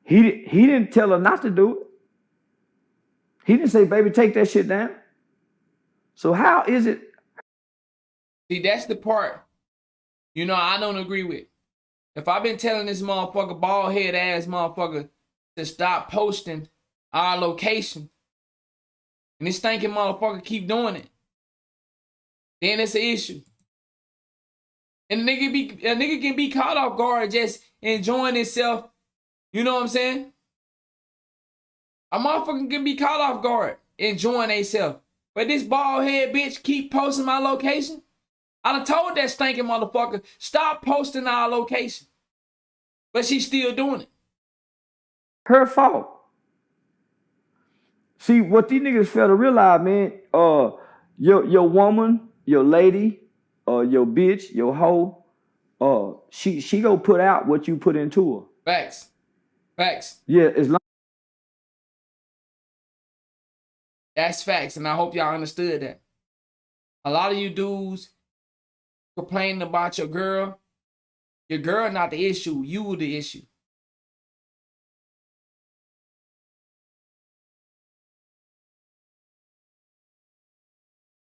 He didn't tell her not to do it. He didn't say, baby, take that shit down. So how is it? See, that's the part, I don't agree with. If I've been telling this motherfucker, bald head ass motherfucker, to stop posting our location, and this stinking motherfucker keep doing it, then it's an issue. And a nigga can be caught off guard just enjoying himself. You know what I'm saying? A motherfucker can be caught off guard enjoying himself. But this bald head bitch keep posting my location. I done told that stinking motherfucker, stop posting our location. But she's still doing it. Her fault. See, what these niggas fail to realize, man, your woman, your lady, your bitch, your hoe, she go put out what you put into her. Facts. Facts. Yeah, as long. That's facts, and I hope y'all understood that. A lot of you dudes complaining about your girl. Your girl not the issue, you the issue.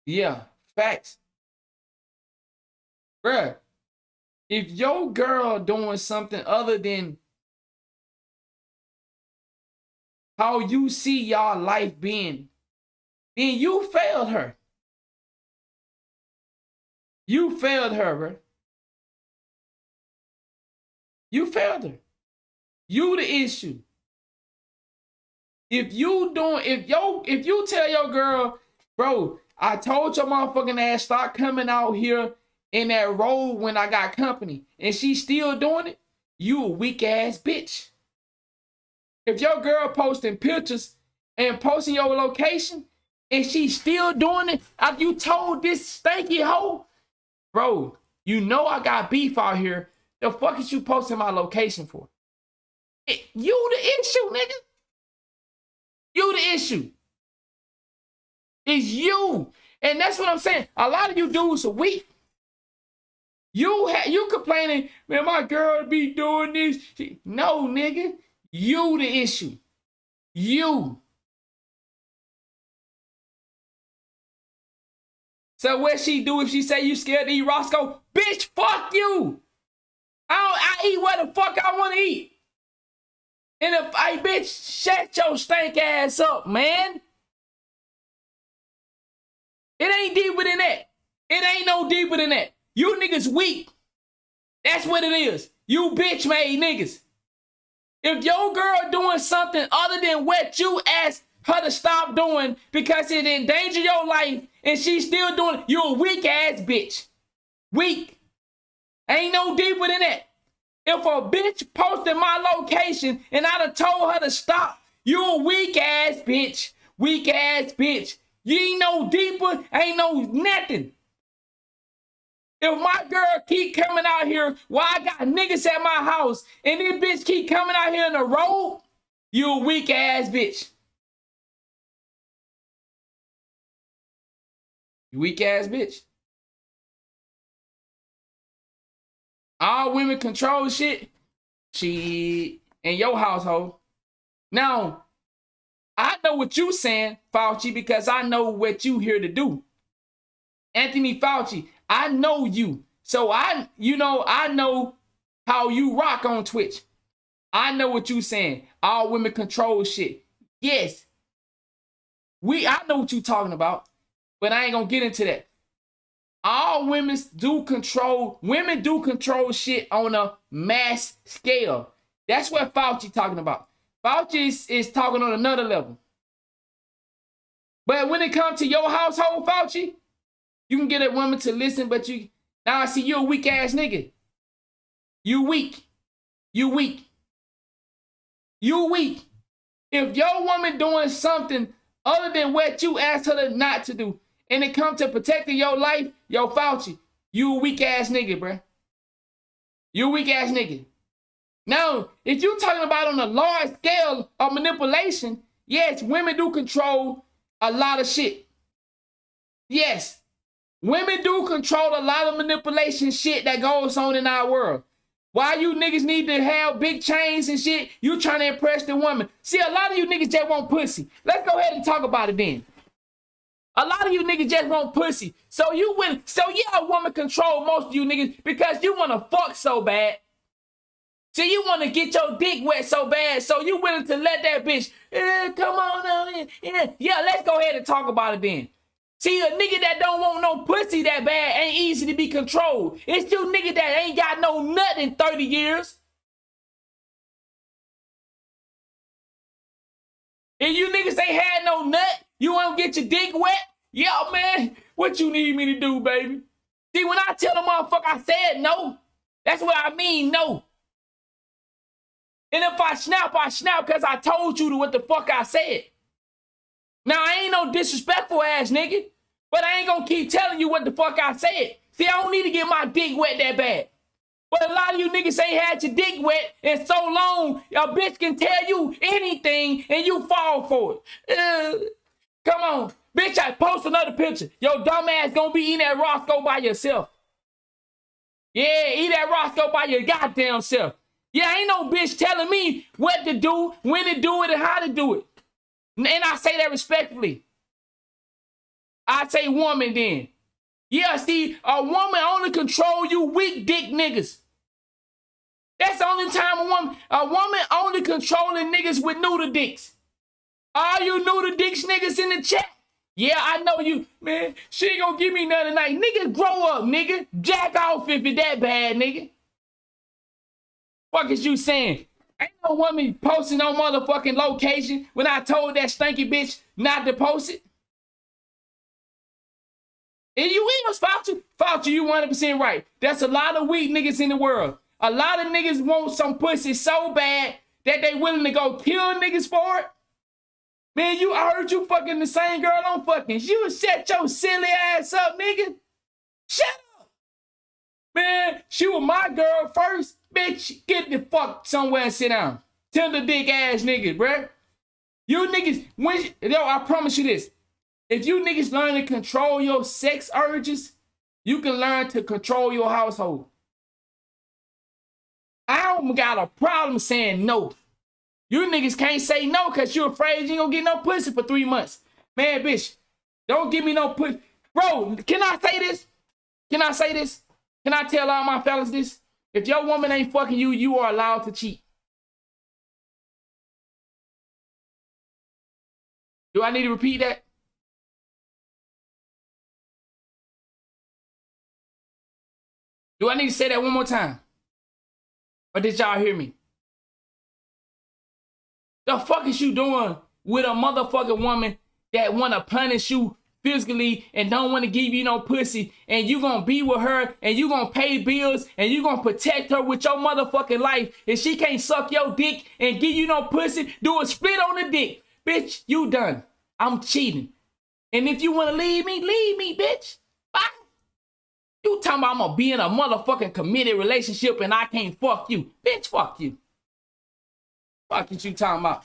Yeah, facts. Bruh, if your girl doing something other than how you see y'all life being, then you failed her. You failed her, bro. You failed her. You the issue. If you tell your girl, bro, I told your motherfucking ass stop coming out here in that road when I got company, and she's still doing it, you a weak ass bitch. If your girl posting pictures and posting your location, and she's still doing it after you told this stanky hoe, bro, you know I got beef out here. The fuck is you posting my location for? You the issue, nigga. You the issue. It's you. And that's what I'm saying. A lot of you dudes are weak. You complaining, man, my girl be doing this. No, nigga. You the issue. You. So what she do if she say you scared to eat Roscoe? Bitch, fuck you. I eat what the fuck I want to eat. And if I bitch, shut your stank ass up, man. It ain't deeper than that. It ain't no deeper than that. You niggas weak. That's what it is. You bitch made niggas. If your girl doing something other than what you asked her to stop doing because it endanger your life and she's still doing it, you a weak ass bitch. Weak. Ain't no deeper than that. If a bitch posted my location and I done told her to stop, you a weak ass bitch. Weak ass bitch. You ain't no deeper, ain't no nothing. If my girl keep coming out here while I got niggas at my house and this bitch keep coming out here in the road, you a weak ass bitch. You weak ass bitch. All women control shit. She in your household. Now, I know what you saying, Fauci, because I know what you here to do. Anthony Fauci, I know you. So I know how you rock on Twitch. I know what you saying. All women control shit. Yes. I know what you talking about, but I ain't gonna get into that. All women do control shit on a mass scale. That's what Fauci talking about. Fauci is talking on another level. But when it comes to your household, Fauci, you can get a woman to listen, but now I see you a weak ass nigga. You weak. You weak. You weak. If your woman doing something other than what you asked her not to do, and it come to protecting your life, yo, Fauci, you a weak ass nigga, bruh. You weak ass nigga. Now, if you talking about on a large scale of manipulation, yes, women do control a lot of shit. Yes, women do control a lot of manipulation shit that goes on in our world. Why you niggas need to have big chains and shit? You trying to impress the woman. See, a lot of you niggas just want pussy. Let's go ahead and talk about it then. A lot of you niggas just want pussy. So yeah, a woman control most of you niggas because you want to fuck so bad. See, you want to get your dick wet so bad, so you willing to let that bitch, come on in. Yeah, let's go ahead and talk about it then. See, a nigga that don't want no pussy that bad ain't easy to be controlled. It's you niggas that ain't got no nut in 30 years. If you niggas ain't had no nut, you won't get your dick wet? Yo, man, what you need me to do, baby? See, when I tell the motherfucker I said no, that's what I mean, no. And if I snap because I told you what the fuck I said. Now, I ain't no disrespectful ass nigga, but I ain't gonna keep telling you what the fuck I said. See, I don't need to get my dick wet that bad. But a lot of you niggas ain't had your dick wet in so long, a bitch can tell you anything and you fall for it. Come on. Bitch, I post another picture. Your dumb ass gonna be eating that Roscoe by yourself. Yeah, eat that Roscoe by your goddamn self. Yeah, ain't no bitch telling me what to do, when to do it, and how to do it. And I say that respectfully. I say woman then. Yeah, see, a woman only control you weak dick niggas. That's the only time a woman only controlling niggas with noodle dicks. All you noodle dicks niggas in the chat? Yeah, I know you, man. She ain't gonna give me nothing tonight. Niggas grow up, nigga. Jack off if it that bad, nigga. Fuck is you saying? Ain't no woman posting no motherfucking location when I told that stinky bitch not to post it. And you is, Fauci, you 100% right. That's a lot of weak niggas in the world. A lot of niggas want some pussy so bad that they willing to go kill niggas for it. Man, I heard you fucking the same girl I'm fucking. You shut your silly ass up, nigga. Shut up. Man, she was my girl first. Bitch, get the fuck somewhere and sit down. Tender dick ass niggas, bruh. You niggas, I promise you this. If you niggas learn to control your sex urges, you can learn to control your household. I don't got a problem saying no. You niggas can't say no because you're afraid you ain't gonna get no pussy for 3 months. Man, bitch, don't give me no pussy. Bro, can I say this? Can I say this? Can I tell all my fellas this? If your woman ain't fucking you, you are allowed to cheat. Do I need to repeat that? Do I need to say that one more time? Or did y'all hear me? The fuck is you doing with a motherfucking woman that want to punish you physically and don't want to give you no pussy, and you gonna be with her and you gonna pay bills and you gonna protect her with your motherfucking life, and she can't suck your dick and give you no pussy, do a split on the dick. Bitch, you done. I'm cheating. And if you want to leave me, bitch. Bye. You talking about I'm gonna be in a motherfucking committed relationship and I can't fuck you. Bitch, fuck you. Fuck you talking about?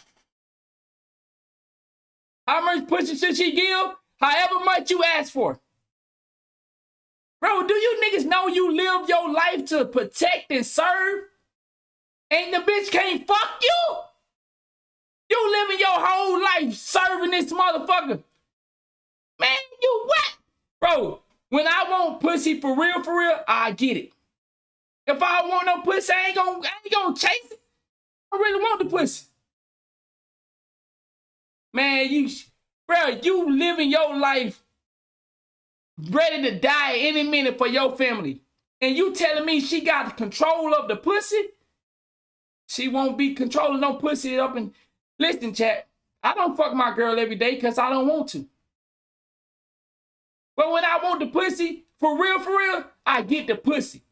How much pussy should she give? However much you ask for. Bro, do you niggas know you live your life to protect and serve? And the bitch can't fuck you? You living your whole life serving this motherfucker. Man, you what? Bro, when I want pussy for real, I get it. If I don't want no pussy, I ain't gonna chase it. I really want the pussy. Man, you living your life ready to die any minute for your family. And you telling me she got control of the pussy? She won't be controlling no pussy up and... Listen, chat, I don't fuck my girl every day because I don't want to. But when I want the pussy, for real, I get the pussy.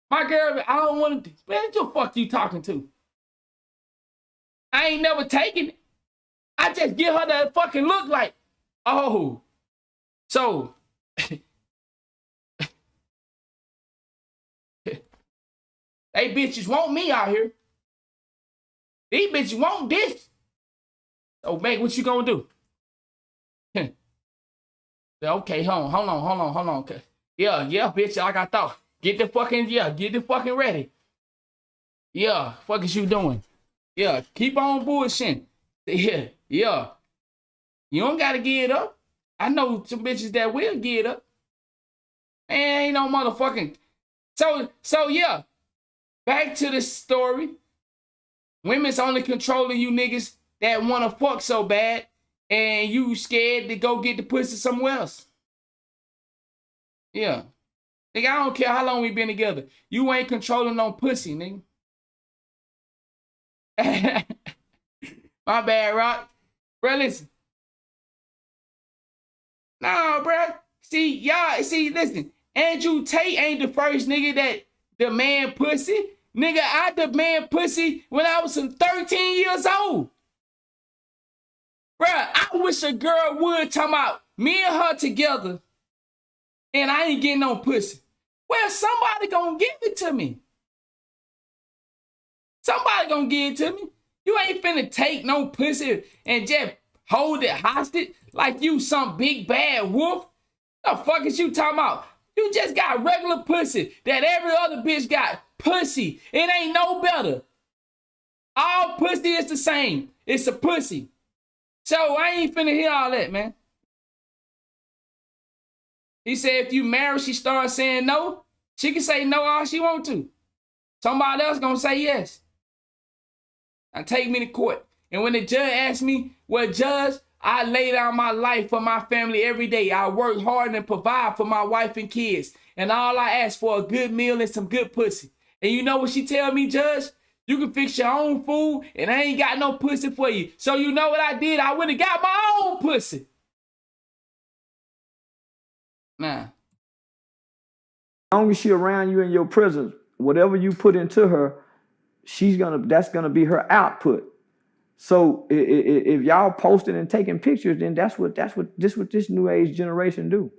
My girl, I don't want to... Man, what the fuck you talking to? I ain't never taken it. I just give her that fucking look like, oh, so... They bitches want me out here. These bitches want this. So, Meg, what you gonna do? Okay, hold on. Okay. Yeah, bitch, like I thought. Get the fucking ready. Yeah, fuck is you doing? Yeah, keep on bullshitting. Yeah. You don't gotta get it up. I know some bitches that will get it up. Man, ain't no motherfucking. So yeah. Back to the story. Women's only controlling you niggas that wanna fuck so bad, and you scared to go get the pussy somewhere else. Yeah. Nigga, I don't care how long we been together. You ain't controlling no pussy, nigga. My bad, Rock. Bro, listen. Nah, bro. Listen. Andrew Tate ain't the first nigga that demand pussy. Nigga, I demand pussy when I was some 13 years old. Bruh, I wish a girl would talk about me and her together and I ain't getting no pussy. Well, somebody gonna give it to me. Somebody gonna give it to me. You ain't finna take no pussy and just hold it hostage like you some big bad wolf. The fuck is you talking about? You just got regular pussy that every other bitch got. Pussy. It ain't no better. All pussy is the same. It's a pussy. So I ain't finna hear all that, man. He said if you marry, she starts saying no. She can say no all she want to. Somebody else gonna say yes. Now take me to court. And when the judge asked me, well, judge, I lay down my life for my family every day. I work hard and provide for my wife and kids. And all I ask for a good meal and some good pussy. And you know what she tell me, judge? You can fix your own food and I ain't got no pussy for you. So you know what I did? I went and got my own pussy. Nah. As long as she around you in your presence, whatever you put into her, that's gonna be her output. So if y'all posting and taking pictures, then that's what this new age generation do.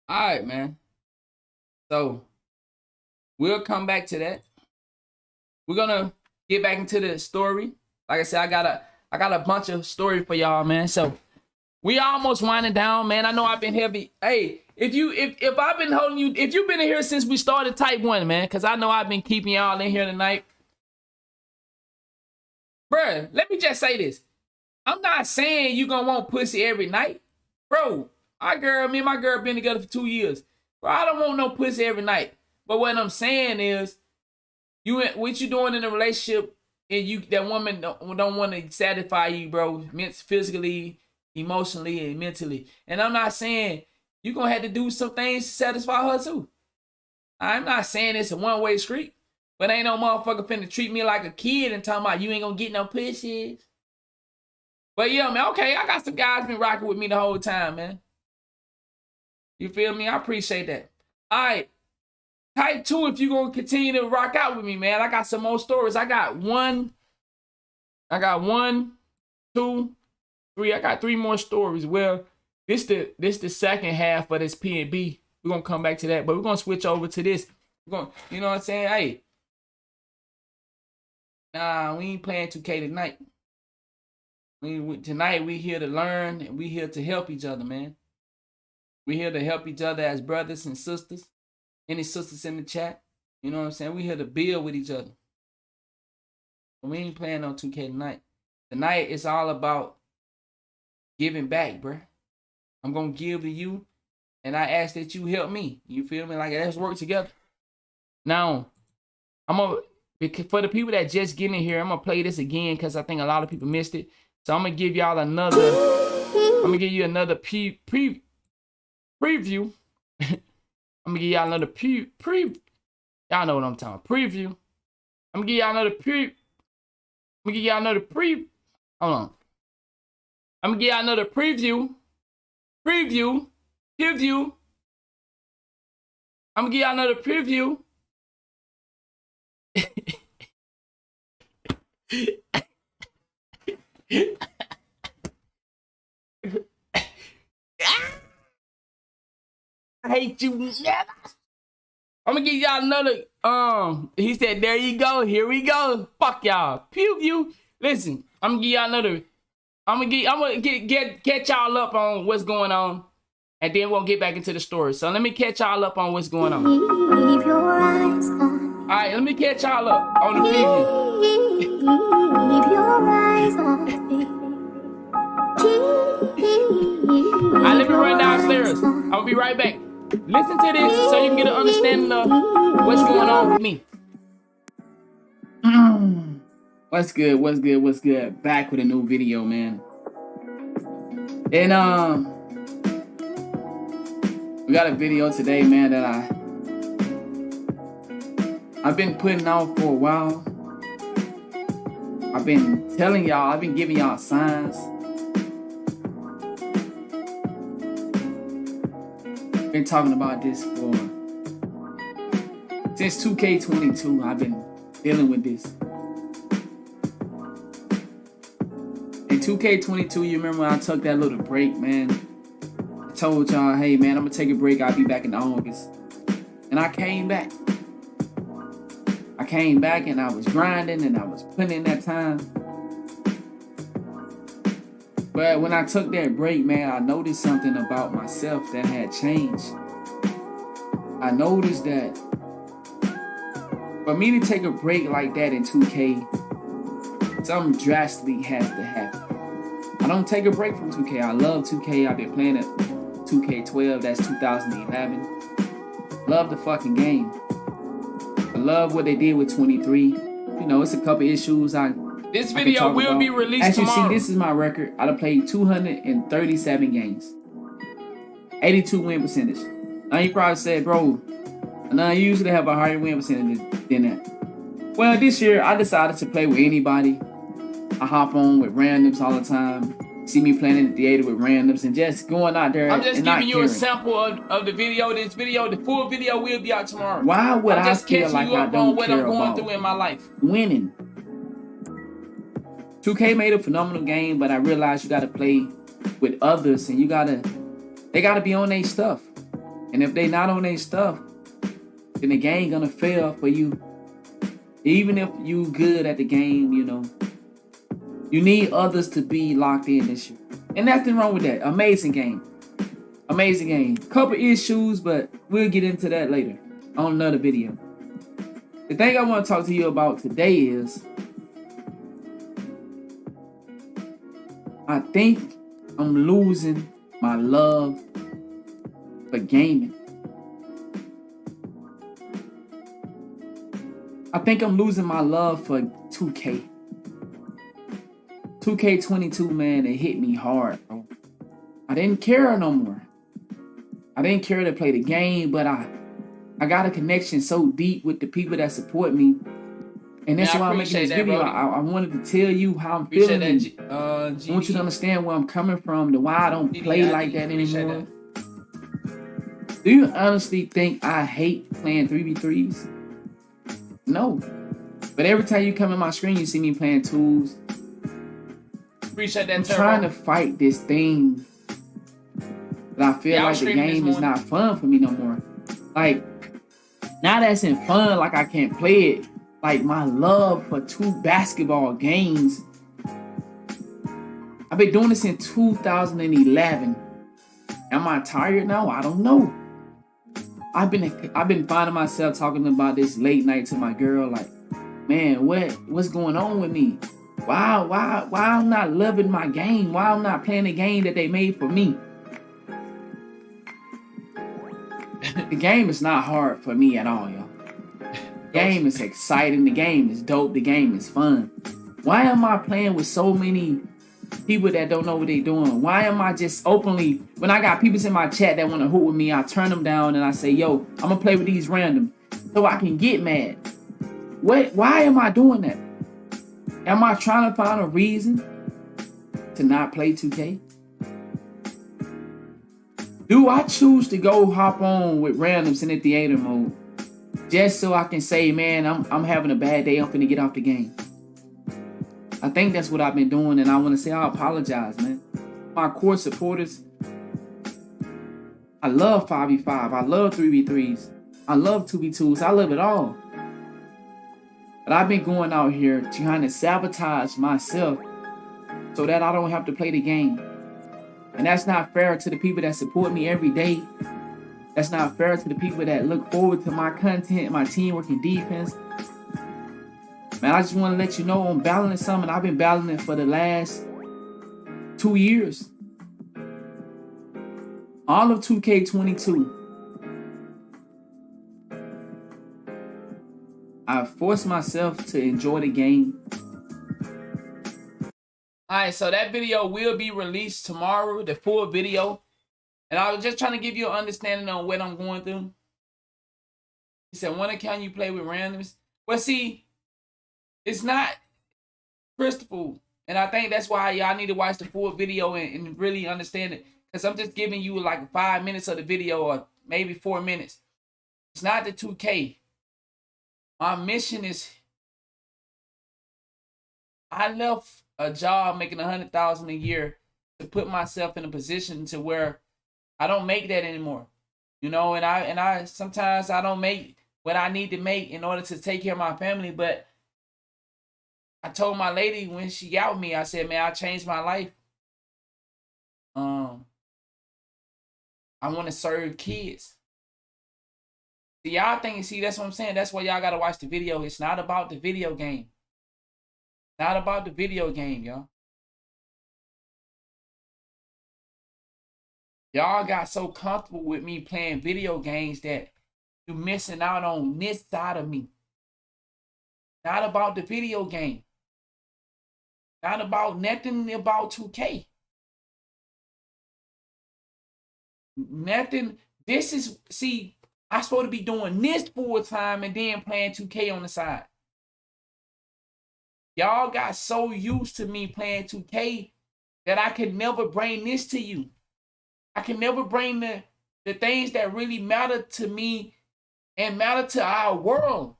All right, man. So we'll come back to that. We're gonna get back into the story. Like I said, I got a bunch of story for y'all, man. So we almost winding down, man. I know I've been heavy. Hey, if I've been holding you, if you've been in here since we started Type 1, man, because I know I've been keeping y'all in here tonight. Bruh, let me just say this. I'm not saying you gonna want pussy every night. Bro, me and my girl been together for 2 years. Bro, I don't want no pussy every night. But what I'm saying is, what you doing in a relationship and that woman don't want to satisfy you, bro, physically, emotionally, and mentally. And I'm not saying you're going to have to do some things to satisfy her too. I'm not saying it's a one-way street, but ain't no motherfucker finna treat me like a kid and talking about you ain't going to get no pussies. But yeah, man, okay, I got some guys been rocking with me the whole time, man. You feel me? I appreciate that. All right. Type 2 if you're going to continue to rock out with me, man. I got some more stories. I got one, two, three. I got 3 more stories. Well, this the second half of this PNB. We're going to come back to that, but we're going to switch over to this. We're going, you know what I'm saying? Hey. Nah, we ain't playing 2K tonight. Tonight we here to learn and we here to help each other, man. We here to help each other as brothers and sisters. Any sisters in the chat? You know what I'm saying? We here to build with each other. But we ain't playing on 2K tonight. Tonight it's all about giving back, bruh. I'm gonna give to you, and I ask that you help me. You feel me? Like, let's work together. Now, for the people that just get in here, I'm gonna play this again because I think a lot of people missed it. So I'm gonna give y'all another. I'm gonna give you another preview. I'm gonna give y'all another Y'all know what I'm talking about. Preview. I'm gonna give y'all another Hold on. I'm gonna give y'all another preview. I'm gonna give y'all another preview. hate you, nigga. I'm gonna give y'all another. He said, there you go. Here we go. Fuck y'all. Pew pew. Listen, I'm gonna give y'all another. I'm gonna catch y'all up on what's going on, and then we'll get back into the story. So let me catch y'all up on what's going on. Keep your eyes on. All right, let me catch y'all up on the preview. Keep your eyes on me. All right, let me run downstairs. I'll be right back. Listen to this so you can get an understanding of what's going on with me. What's good? What's good? What's good? Back with a new video, man. And we got a video today, man, that I've been putting out for a while. I've been telling y'all, I've been giving y'all signs. Been talking about this for since 2K22. I've been dealing with this. In 2K22, you remember when I took that little break, man? I told y'all, hey man, I'm gonna take a break. I'll be back in August. And I came back. I came back and I was grinding and I was putting in that time. But when I took that break, man, I noticed something about myself that had changed. I noticed that for me to take a break like that in 2K, something drastically has to happen. I don't take a break from 2K. I love 2K. I've been playing it 2K12. That's 2011. Love the fucking game. I love what they did with 23. You know, it's a couple issues This video will be released tomorrow. As you see, this is my record. I done played 237 games. 82 win percentage. Now you probably said, bro, I usually have a higher win percentage than that. Well, this year I decided to play with anybody. I hop on with randoms all the time. See me playing in the theater with randoms and just going out there. I'm just giving you a sample of the video. This video, the full video will be out tomorrow. Why would I'm just feel catching like you I up don't on what care I'm going about through in my life? Winning. 2K made a phenomenal game, but I realized you gotta play with others and they gotta be on their stuff. And if they not on their stuff, then the game gonna fail for you. Even if you good at the game, you know. You need others to be locked in this year. And nothing wrong with that. Amazing game. Amazing game. Couple issues, but we'll get into that later on another video. The thing I want to talk to you about today is I think I'm losing my love for gaming. I think I'm losing my love for 2K. 2K22, man, it hit me hard, bro. I didn't care no more. I didn't care to play the game, but I got a connection so deep with the people that support me. And that's why I'm making this video. I wanted to tell you how I'm feeling. I want you to understand where I'm coming from, the why I don't play like that anymore. Do you honestly think I hate playing 3v3s? No. But every time you come in my screen, you see me playing tools. Appreciate that. I'm trying to fight this thing that I feel like the game is not fun for me no more. Like, now that's in fun, like I can't play it. Like my love for 2 basketball games. I've been doing this in 2011. Am I tired now? I don't know. I've been finding myself talking about this late night to my girl, like, man, what's going on with me? Why I'm not loving my game? Why I'm not playing the game that they made for me? The game is not hard for me at all, y'all. The game is exciting. The game is dope. The game is fun. Why am I playing with so many people that don't know what they're doing? Why am I just openly, when I got people in my chat that want to hoot with me, I turn them down and I say, yo, I'm going to play with these random so I can get mad. Why am I doing that? Am I trying to find a reason to not play 2K? Do I choose to go hop on with randoms in the theater mode just so I can say, man, I'm having a bad day, I'm finna get off the game? I think that's what I've been doing, and I want to say I apologize, man. My core supporters, I love 5v5. I love 3v3s. I love 2v2s. I love it all. But I've been going out here trying to sabotage myself so that I don't have to play the game. And that's not fair to the people that support me every day. That's not fair to the people that look forward to my content, my teamwork and defense. Man, I just want to let you know I'm battling something. I've been battling it for the last 2 years. All of 2K22. I forced myself to enjoy the game. Alright, so that video will be released tomorrow, the full video. And I was just trying to give you an understanding on what I'm going through. He said, one account you play with randoms. Well, see, it's not Christopher. And I think that's why y'all need to watch the full video and really understand it. Because I'm just giving you like 5 minutes of the video or maybe 4 minutes. It's not the 2K. My mission is, I left a job making $100,000 a year to put myself in a position to where I don't make that anymore. You know, and I sometimes I don't make what I need to make in order to take care of my family. But I told my lady when she got with me, I said, man, I changed my life. I want to serve kids. See, y'all think, see, that's what I'm saying. That's why y'all got to watch the video. It's not about the video game. Not about the video game, y'all. Y'all got so comfortable with me playing video games that you're missing out on this side of me. Not about the video game. Not about nothing about 2K. Nothing. This is, see, I'm supposed to be doing this full time and then playing 2K on the side. Y'all got so used to me playing 2K that I could never bring this to you. I can never bring the things that really matter to me and matter to our world.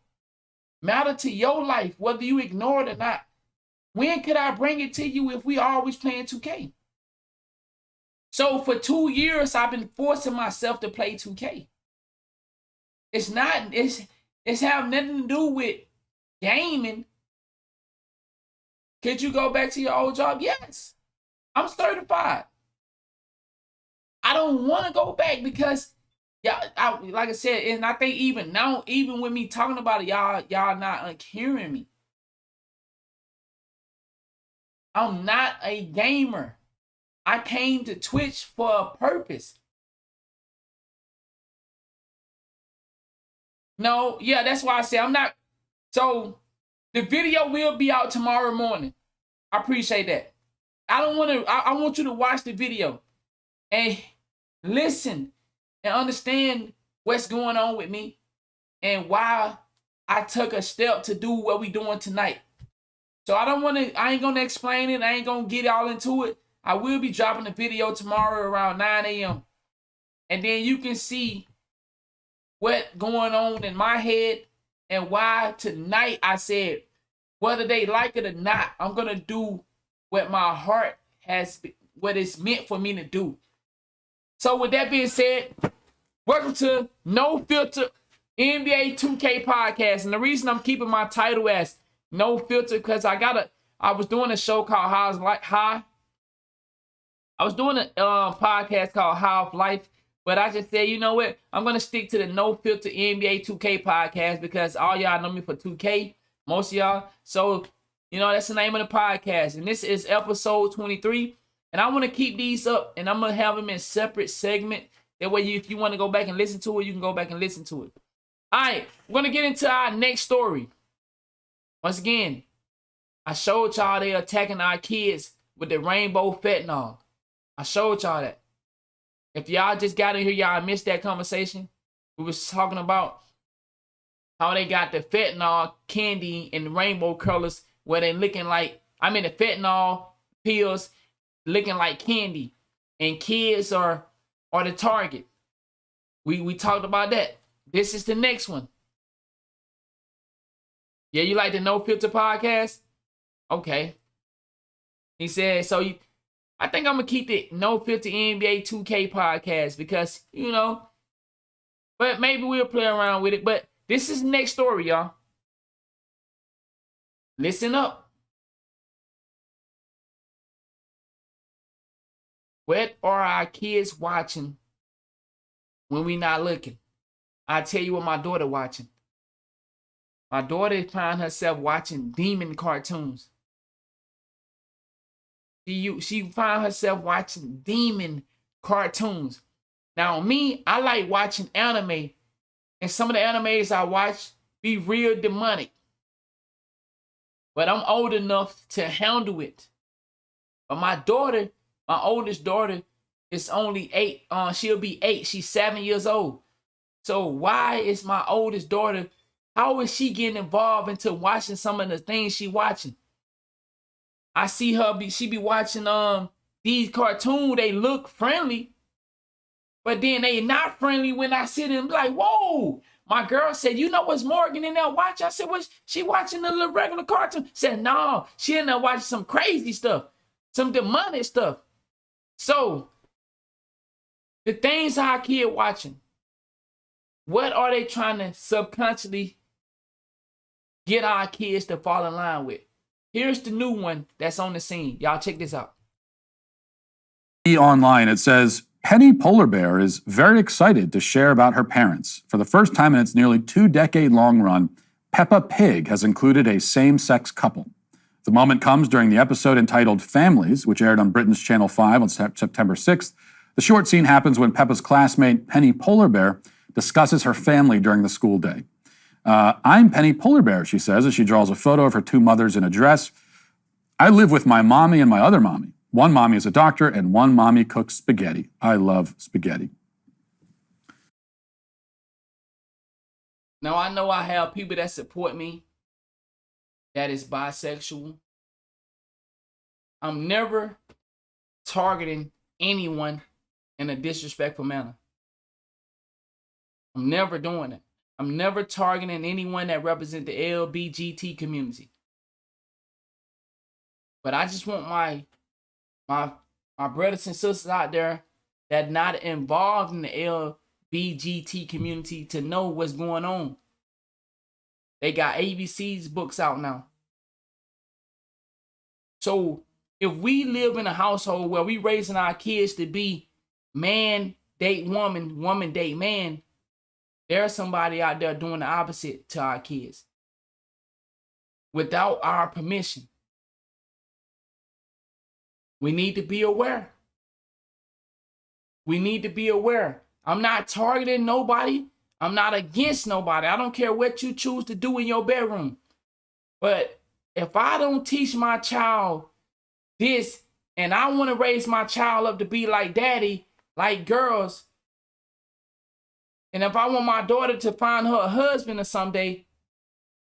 Matter to your life, whether you ignore it or not. When could I bring it to you if we always playing 2K? So for 2 years, I've been forcing myself to play 2K. It's have nothing to do with gaming. Could you go back to your old job? Yes. I'm certified. I don't want to go back because, y'all, like I said, and I think even now, even with me talking about it, y'all not hearing me. I'm not a gamer. I came to Twitch for a purpose. No, yeah, that's why I say I'm not. So the video will be out tomorrow morning. I appreciate that. I don't want to, I want you to watch the video and listen and understand what's going on with me and why I took a step to do what we doing tonight. So I ain't going to explain it. I ain't going to get all into it. I will be dropping the video tomorrow around 9 a.m. And then you can see what's going on in my head and why tonight I said, whether they like it or not, I'm going to do what my heart has, what it's meant for me to do. So with that being said, welcome to No Filter NBA 2K podcast. And the reason I'm keeping my title as No Filter, because I was doing a show called I was doing a podcast called How of Life, but I just said, you know what? I'm going to stick to the No Filter NBA 2K podcast because all y'all know me for 2K, most of y'all. So, you know, that's the name of the podcast. And this is episode 23. And I want to keep these up, and I'm going to have them in separate segment. That way, if you want to go back and listen to it, you can go back and listen to it. All right, we're going to get into our next story. Once again, I showed y'all they attacking our kids with the Rainbow Fentanyl. I showed y'all that. If y'all just got in here, y'all missed that conversation. We was talking about how they got the fentanyl candy in the rainbow colors where they looking like, the fentanyl pills looking like candy. And kids are the target. We talked about that. This is the next one. Yeah, you like the No Filter podcast? Okay. He said, so I think I'm gonna keep the No Filter NBA 2K podcast because, you know, but maybe we'll play around with it. But this is the next story, y'all. Listen up. What are our kids watching when we not looking? I tell you what my daughter watching. My daughter found herself watching demon cartoons. She found herself watching demon cartoons. Now, me, I like watching anime. And some of the animes I watch be real demonic. But I'm old enough to handle it. But my daughter, my oldest daughter, is only 8. She'll be 8. She's 7 years old. So why is my oldest daughter, how is she getting involved into watching some of the things she watching? I see her she be watching these cartoons. They look friendly, but then they not friendly when I sit and be like, whoa. My girl said, you know what's Morgan in there watching? I said, what? She watching the little regular cartoon? Said, no, she in there watching some crazy stuff, some demonic stuff. So the things our kid watching, what are they trying to subconsciously get our kids to fall in line with? Here's the new one that's on the scene. Y'all check this out. Online, it says, Penny Polar Bear is very excited to share about her parents. For the first time in its nearly 2-decade-long run, Peppa Pig has included a same-sex couple. The moment comes during the episode entitled Families, which aired on Britain's Channel 5 on September 6th. The short scene happens when Peppa's classmate, Penny Polar Bear, discusses her family during the school day. I'm Penny Polar Bear, she says, as she draws a photo of her 2 mothers in a dress. I live with my mommy and my other mommy. One mommy is a doctor, and one mommy cooks spaghetti. I love spaghetti. Now, I know I have people that support me that is bisexual. I'm never targeting anyone in a disrespectful manner. I'm never doing it. I'm never targeting anyone that represents the LGBT community. But I just want my brothers and sisters out there that not involved in the LGBT community to know what's going on. They got ABC's books out now. So if we live in a household where we raising our kids to be man date woman, woman date man, there's somebody out there doing the opposite to our kids without our permission. We need to be aware. We need to be aware. I'm not targeting nobody. I'm not against nobody. I don't care what you choose to do in your bedroom. But if I don't teach my child this, and I want to raise my child up to be like daddy, like girls, and if I want my daughter to find her a husband or someday,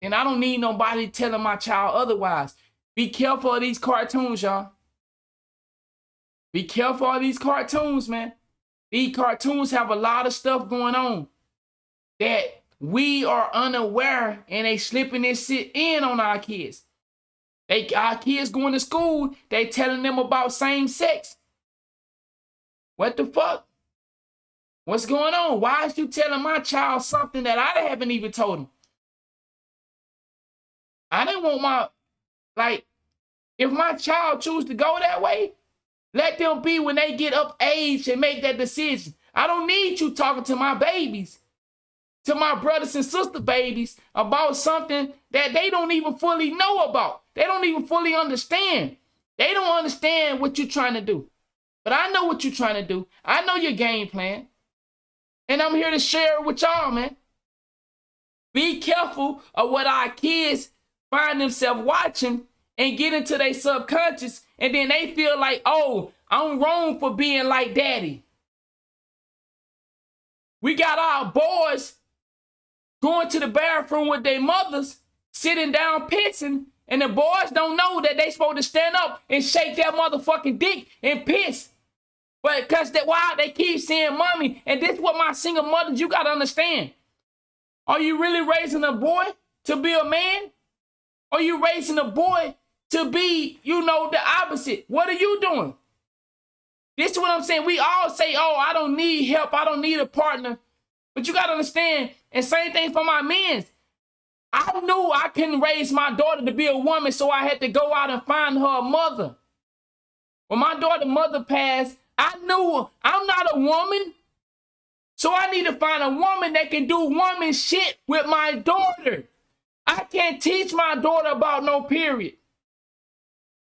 then I don't need nobody telling my child otherwise. Be careful of these cartoons, y'all. Be careful of these cartoons, man. These cartoons have a lot of stuff going on that we are unaware, and they slipping this shit in on our kids. Our kids going to school, they telling them about same sex. What the fuck? What's going on? Why is you telling my child something that I haven't even told him? I didn't want if my child choose to go that way, let them be when they get up age and make that decision. I don't need you talking to my babies, to my brothers and sister babies, about something that they don't even fully know about. They don't even fully understand. They don't understand what you're trying to do. But I know what you're trying to do. I know your game plan. And I'm here to share it with y'all, man. Be careful of what our kids find themselves watching and get into their subconscious, and then they feel like, oh, I'm wrong for being like daddy. We got our boys going to the bathroom with their mothers, sitting down pissing, and the boys don't know that they supposed to stand up and shake that motherfucking dick and piss. But because why they keep saying mommy, and this is what my single mothers, you got to understand. Are you really raising a boy to be a man? Are you raising a boy to be, the opposite? What are you doing? This is what I'm saying. We all say, oh, I don't need help. I don't need a partner. But you got to understand, and same thing for my men. I knew I couldn't raise my daughter to be a woman, so I had to go out and find her a mother. When my daughter's mother passed, I knew I'm not a woman. So I need to find a woman that can do woman shit with my daughter. I can't teach my daughter about no period.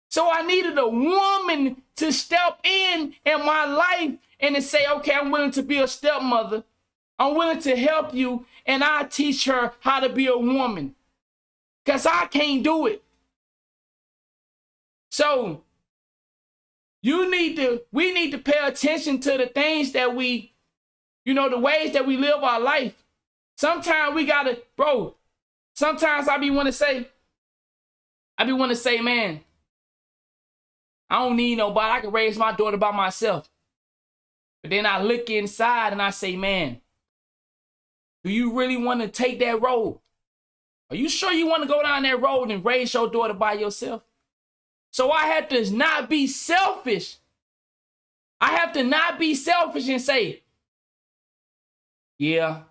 So I needed a woman to step in my life and to say, okay, I'm willing to be a stepmother. I'm willing to help you, and I'll teach her how to be a woman. Because I can't do it. So we need to pay attention to the things that we, the ways that we live our life. Sometimes we gotta, bro, sometimes I be want to say, man, I don't need nobody. I can raise my daughter by myself. But then I look inside and I say, man, do you really want to take that road? Are you sure you want to go down that road and raise your daughter by yourself? So I have to not be selfish. I have to not be selfish and say, yeah,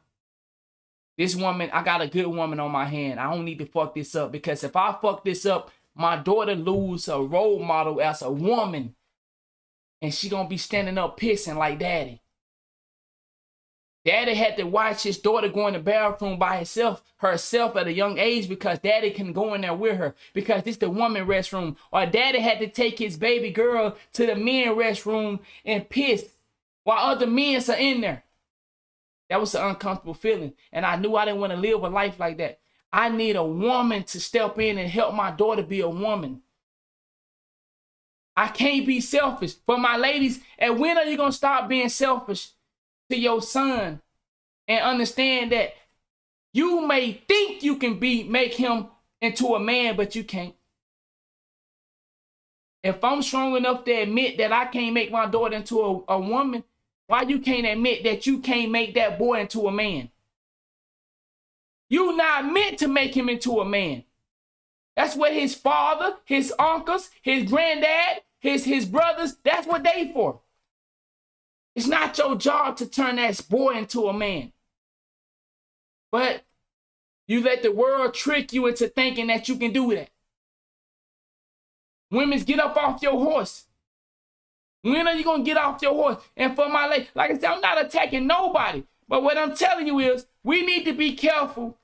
this woman, I got a good woman on my hand. I don't need to fuck this up, because if I fuck this up, my daughter lose a role model as a woman, and she gonna be standing up pissing like daddy. Daddy had to watch his daughter go in the bathroom by herself at a young age because daddy can go in there with her because it's the woman restroom. Or daddy had to take his baby girl to the men restroom and piss while other men are in there. That was an uncomfortable feeling. And I knew I didn't want to live a life like that. I need a woman to step in and help my daughter be a woman. I can't be selfish. For my ladies, and when are you going to stop being selfish to your son and understand that you may think you can make him into a man, but you can't? If I'm strong enough to admit that I can't make my daughter into a woman, why you can't admit that you can't make that boy into a man? You not meant to make him into a man. That's what his father, his uncles, his granddad, his brothers, that's what they for. It's not your job to turn that boy into a man. But you let the world trick you into thinking that you can do that. Women, get up off your horse. When are you going to get off your horse? And for my lady, like I said, I'm not attacking nobody. But what I'm telling you is we need to be careful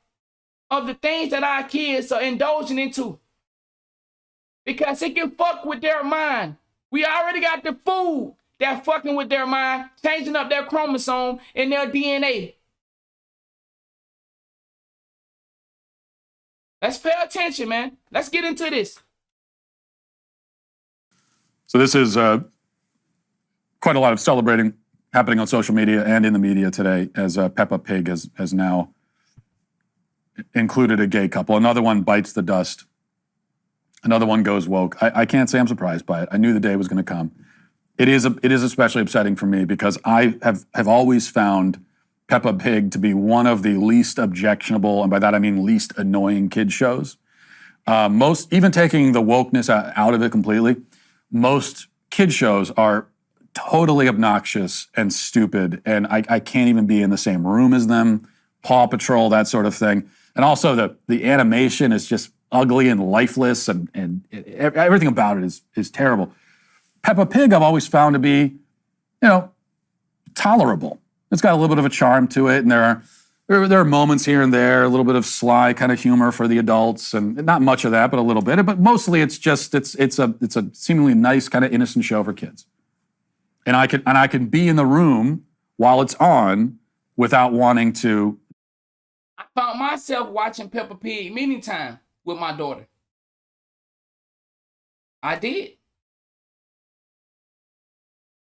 of the things that our kids are indulging into. Because it can fuck with their mind. We already got the food that fucking with their mind, changing up their chromosome and their DNA. Let's pay attention, man. Let's get into this. So this is quite a lot of celebrating happening on social media and in the media today, as Peppa Pig has now included a gay couple. Another one bites the dust. Another one goes woke. I can't say I'm surprised by it. I knew the day was going to come. It is especially upsetting for me because I have always found Peppa Pig to be one of the least objectionable, and by that I mean least annoying kids shows. Even taking the wokeness out of it completely, most kid shows are totally obnoxious and stupid, and I can't even be in the same room as them. Paw Patrol, that sort of thing. And also the animation is just ugly and lifeless, and everything about it is terrible. Peppa Pig I've always found to be, tolerable. It's got a little bit of a charm to it, and there are moments here and there, a little bit of sly kind of humor for the adults, and not much of that, but a little bit. But mostly it's a seemingly nice kind of innocent show for kids. And I can be in the room while it's on without wanting to. I found myself watching Peppa Pig many times with my daughter. I did.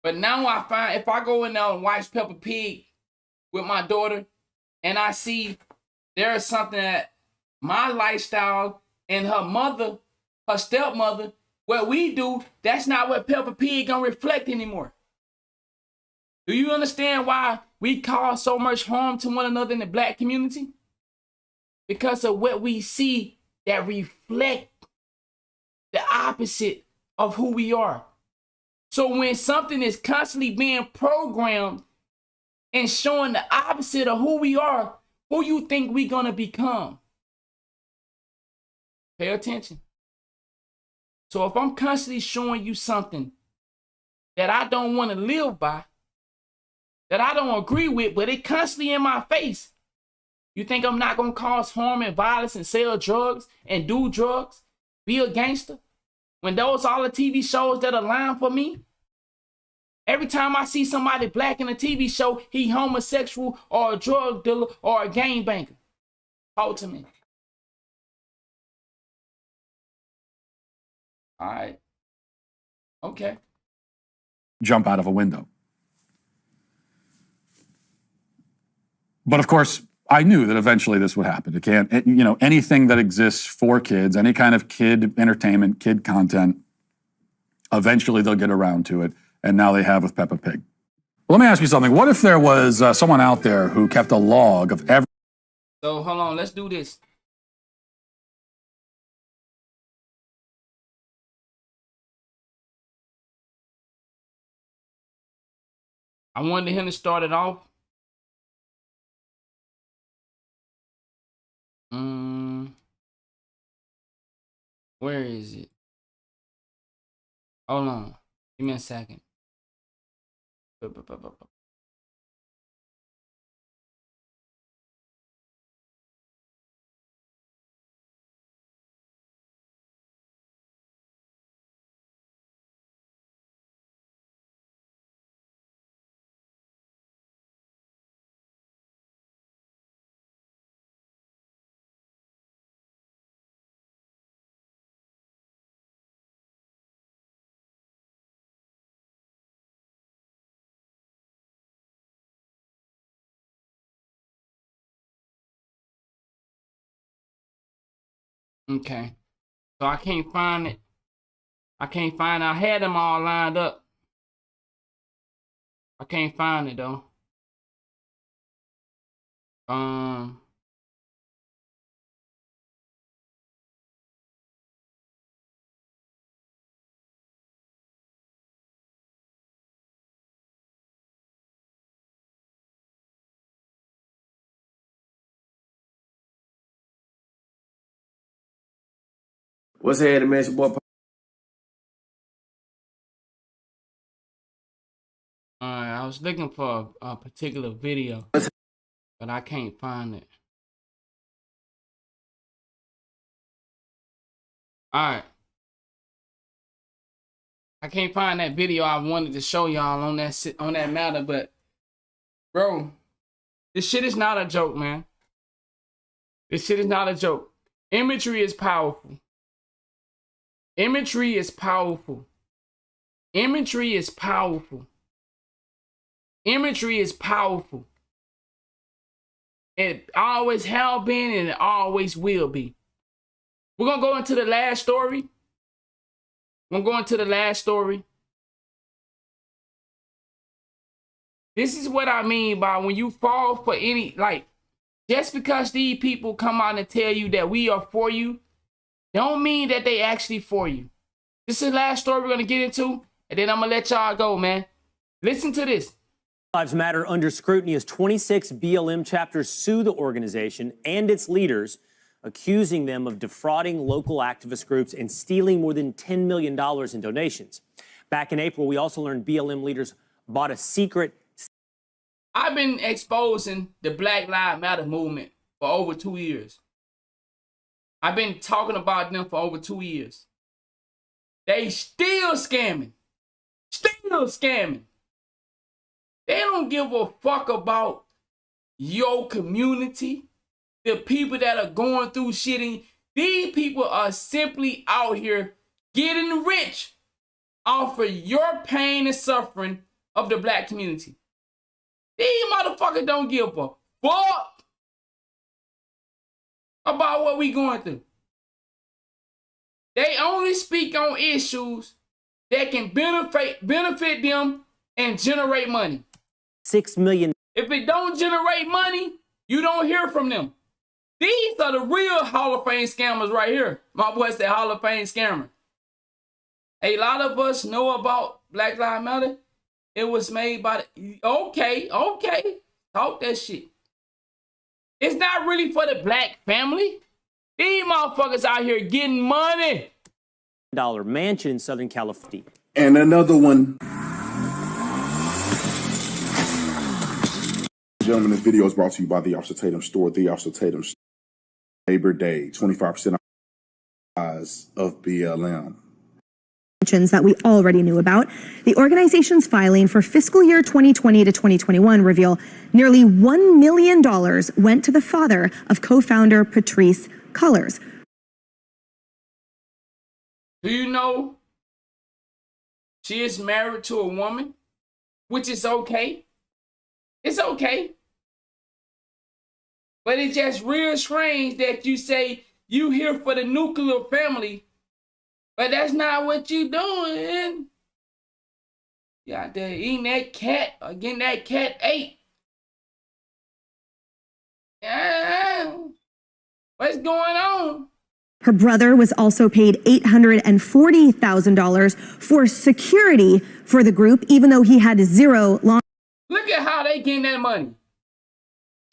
But now I find if I go in there and watch Peppa Pig with my daughter and I see there is something that my lifestyle and her mother, her stepmother, what we do, that's not what Peppa Pig gonna reflect anymore. Do you understand why we cause so much harm to one another in the black community? Because of what we see that reflect the opposite of who we are. So when something is constantly being programmed and showing the opposite of who we are, who you think we gonna become? Pay attention. So if I'm constantly showing you something that I don't want to live by, that I don't agree with, but it constantly in my face, you think I'm not gonna cause harm and violence and sell drugs and do drugs, be a gangster? When those are all the TV shows that align for me? Every time I see somebody black in a TV show, he homosexual or a drug dealer or a gangbanger. Talk to me. All right. Okay. Jump out of a window. But of course, I knew that eventually this would happen. It can't, you know, anything that exists for kids, any kind of kid entertainment, kid content, eventually they'll get around to it. And now they have with Peppa Pig. Well, let me ask you something. What if there was someone out there who kept a log of every... So hold on, let's do this. I wanted him to start it off. Where is it? Hold on. Give me a second. Okay. So I can't find it. I had them all lined up. I can't find it though. What's happening, man? It's your boy. I was looking for a particular video, but I can't find it. All right. I can't find that video I wanted to show y'all on that matter, but bro, this shit is not a joke, man. This shit is not a joke. Imagery is powerful. Imagery is powerful. Imagery is powerful. Imagery is powerful. It always have been and it always will be. We're going to go into the last story. We're going to the last story. This is what I mean by when you fall for any, like, just because these people come out and tell you that we are for you, don't mean that they actually for you. This is the last story we're going to get into, and then I'm going to let y'all go, man. Listen to this. Lives Matter under scrutiny as 26 BLM chapters sue the organization and its leaders, accusing them of defrauding local activist groups and stealing more than $10 million in donations. Back in April, we also learned BLM leaders bought a secret. I've been exposing the Black Lives Matter movement for over 2 years. I've been talking about them for over 2 years. They still scamming. Still scamming. They don't give a fuck about your community. The people that are going through shit. These people are simply out here getting rich off of your pain and suffering of the black community. These motherfuckers don't give a fuck about what we going through. They only speak on issues that can benefit them and generate money. $6 million. If it don't generate money, you don't hear from them. These are the real Hall of Fame scammers right here. My boy said Hall of Fame scammer. A lot of us know about Black Lives Matter. It was made by the, okay, talk that shit. It's not really for the black family. These motherfuckers out here getting money. $1 mansion in Southern California. And another one. Gentlemen, this video is brought to you by the Officer Tatum Store. The Officer Tatum Store. Labor Day, 25% of BLM. That we already knew about. The organization's filing for fiscal year 2020 to 2021 reveal nearly $1 million went to the father of co-founder Patrisse Cullors. Do you know she is married to a woman, which is okay? It's okay. But it's just real strange that you say you here for the nuclear family, but that's not what you doing. You out there eating that cat or getting that cat ate. Yeah. What's going on? Her brother was also paid $840,000 for security for the group, even though he had zero law. Look at how they getting that money.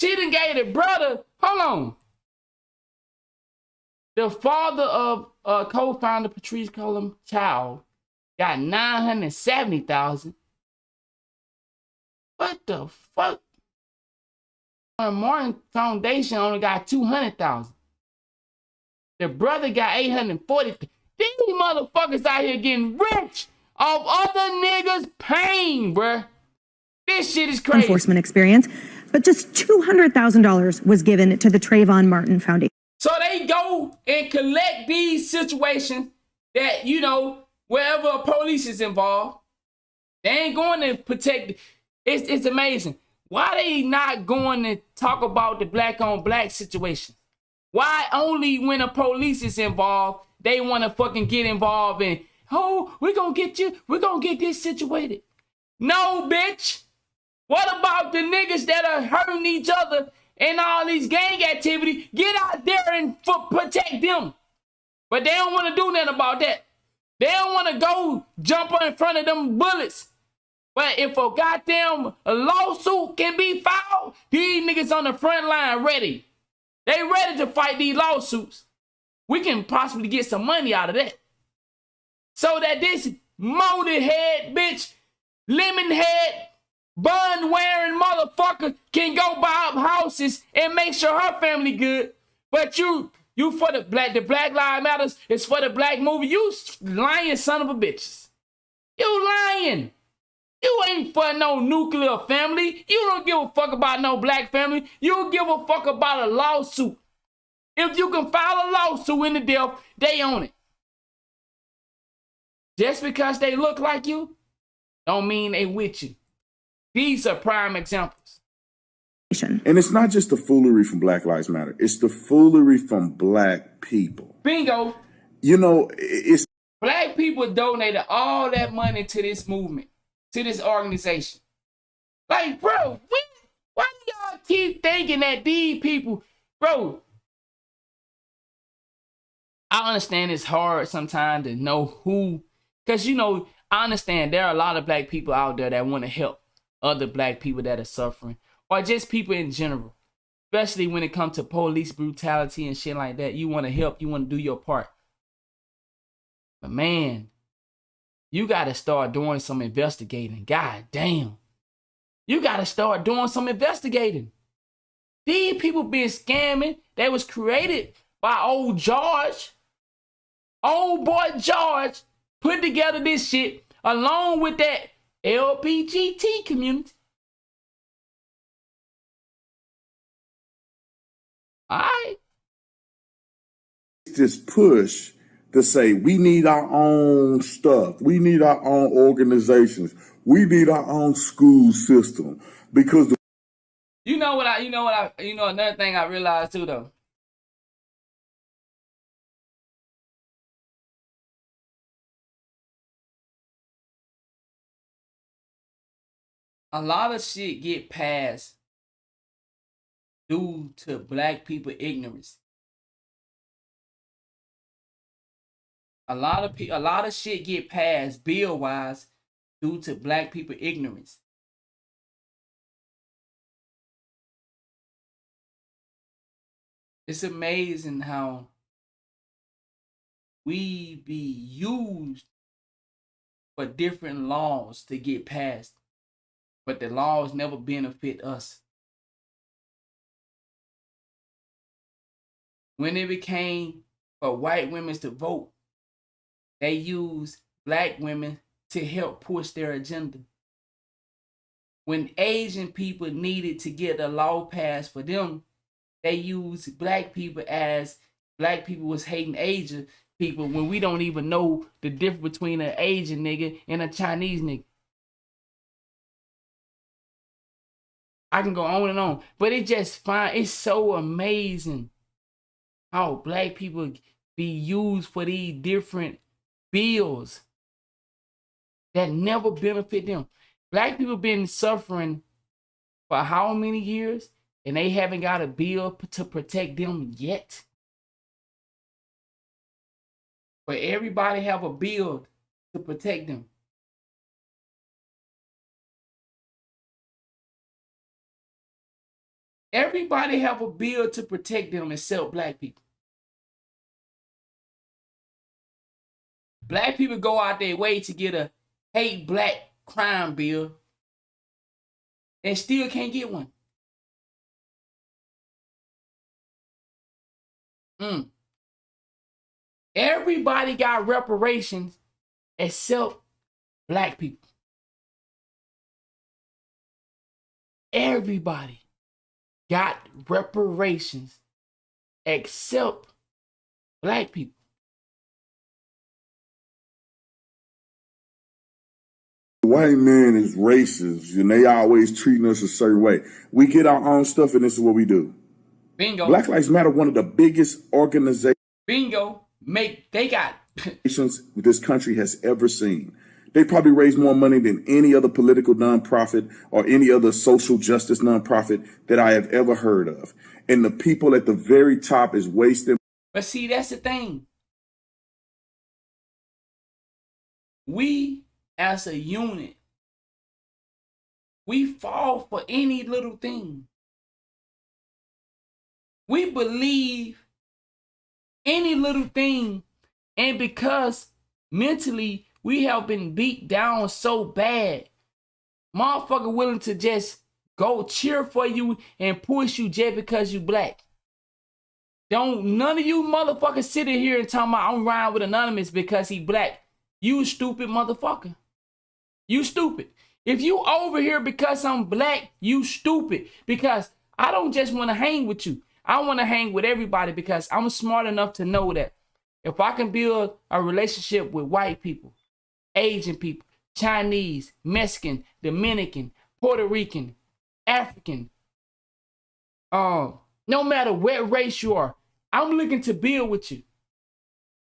She done gave the brother, hold on. The father of co-founder Patrisse Cullors' child got $970,000. What the fuck? Martin Foundation only got $200,000. The brother got $840,000. These motherfuckers out here getting rich off other niggas' pain, bruh. This shit is crazy. Enforcement experience, but just $200,000 was given to the Trayvon Martin Foundation. So they go and collect these situations that, you know, wherever a police is involved, they ain't going to protect. It's amazing. Why they not going to talk about the black on black situation? Why only when a police is involved, they want to fucking get involved in, oh, we're going to get you, we're going to get this situated. No, bitch. What about the niggas that are hurting each other and all these gang activity? Get out there and protect them. But they don't want to do nothing about that. They don't want to go jump in front of them bullets. But if a goddamn lawsuit can be filed, these niggas on the front line ready. They ready to fight these lawsuits. We can possibly get some money out of that. So that this molded head bitch, lemon head, bun wearing motherfucker can go buy up houses and make sure her family good. But you for the Black Lives Matters, it's for the black movie. You lying son of a bitches. You lying. You ain't for no nuclear family. You don't give a fuck about no black family. You give a fuck about a lawsuit. If you can file a lawsuit in the death, they own it. Just because they look like you, don't mean they with you. These are prime examples. And it's not just the foolery from Black Lives Matter. It's the foolery from black people. Bingo. You know, it's... Black people donated all that money to this movement, to this organization. Like, bro, why do y'all keep thinking that these people... Bro, I understand it's hard sometimes to know who... Because, you know, I understand there are a lot of black people out there that want to help other black people that are suffering, or just people in general, especially when it comes to police brutality and shit like that. You want to help, you want to do your part. But man, you got to start doing some investigating. God damn. You got to start doing some investigating. These people been scamming. They was created by old George. Old boy George put together this shit along with that LPGT community. All right. This push to say we need our own stuff. We need our own organizations. We need our own school system because another thing I realized too though. A lot of shit get passed due to black people ignorance. A lot of shit get passed bill wise due to black people ignorance. It's amazing how we be used for different laws to get passed, but the laws never benefit us. When it became for white women to vote, they used black women to help push their agenda. When Asian people needed to get a law passed for them, they used black people as black people was hating Asian people when we don't even know the difference between an Asian nigga and a Chinese nigga. I can go on and on, but it's so amazing how black people be used for these different bills that never benefit them. Black people been suffering for how many years, and they haven't got a bill to protect them yet? But everybody have a bill to protect them. Everybody have a bill to protect them except black people. Black people go out their way to get a hate black crime bill and still can't get one. Everybody got reparations except black people. Everybody got reparations except black people. White man is racist and they always treating us a certain way. We get our own stuff and this is what we do. Bingo. Black Lives Matter, one of the biggest organizations they got this country has ever seen. They probably raise more money than any other political nonprofit or any other social justice nonprofit that I have ever heard of. And the people at the very top is wasting. But see, that's the thing. We as a unit, we fall for any little thing. We believe any little thing, and because mentally we have been beat down so bad, motherfucker willing to just go cheer for you and push you just because you black. Don't none of you motherfuckers sitting here and talking about I'm riding with Anonymous because he black. You stupid motherfucker. You stupid. If you over here because I'm black, you stupid. Because I don't just want to hang with you. I want to hang with everybody because I'm smart enough to know that if I can build a relationship with white people, Asian people, Chinese, Mexican, Dominican, Puerto Rican, African, no matter what race you are, I'm looking to build with you.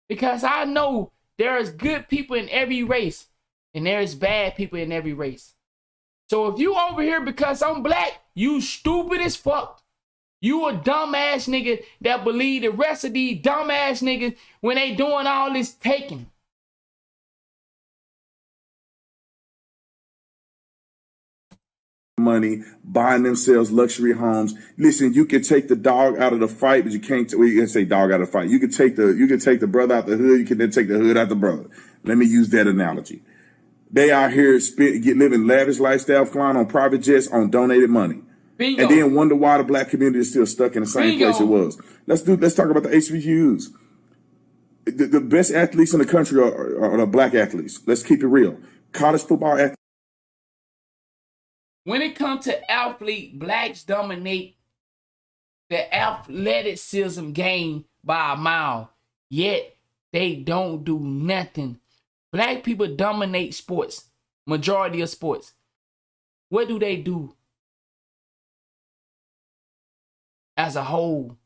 Because I know there is good people in every race and there's bad people in every race. So if you over here because I'm black, you stupid as fuck. You a dumbass nigga that believe the rest of these dumbass niggas when they doing all this taking. Money, buying themselves luxury homes. Listen, you can take the dog out of the fight, but you can't. Well, you can say dog out of the fight. You can take the brother out the hood. You can then take the hood out the brother. Let me use that analogy. They out here living lavish lifestyle, flying on private jets on donated money. Bingo. And then wonder why the black community is still stuck in the same place it was. Let's talk about the HBCUs. The best athletes in the country are the black athletes. Let's keep it real. College football athletes. When it comes to athlete, blacks dominate the athleticism game by a mile. Yet they don't do nothing. Black people dominate sports, majority of sports. What do they do as a whole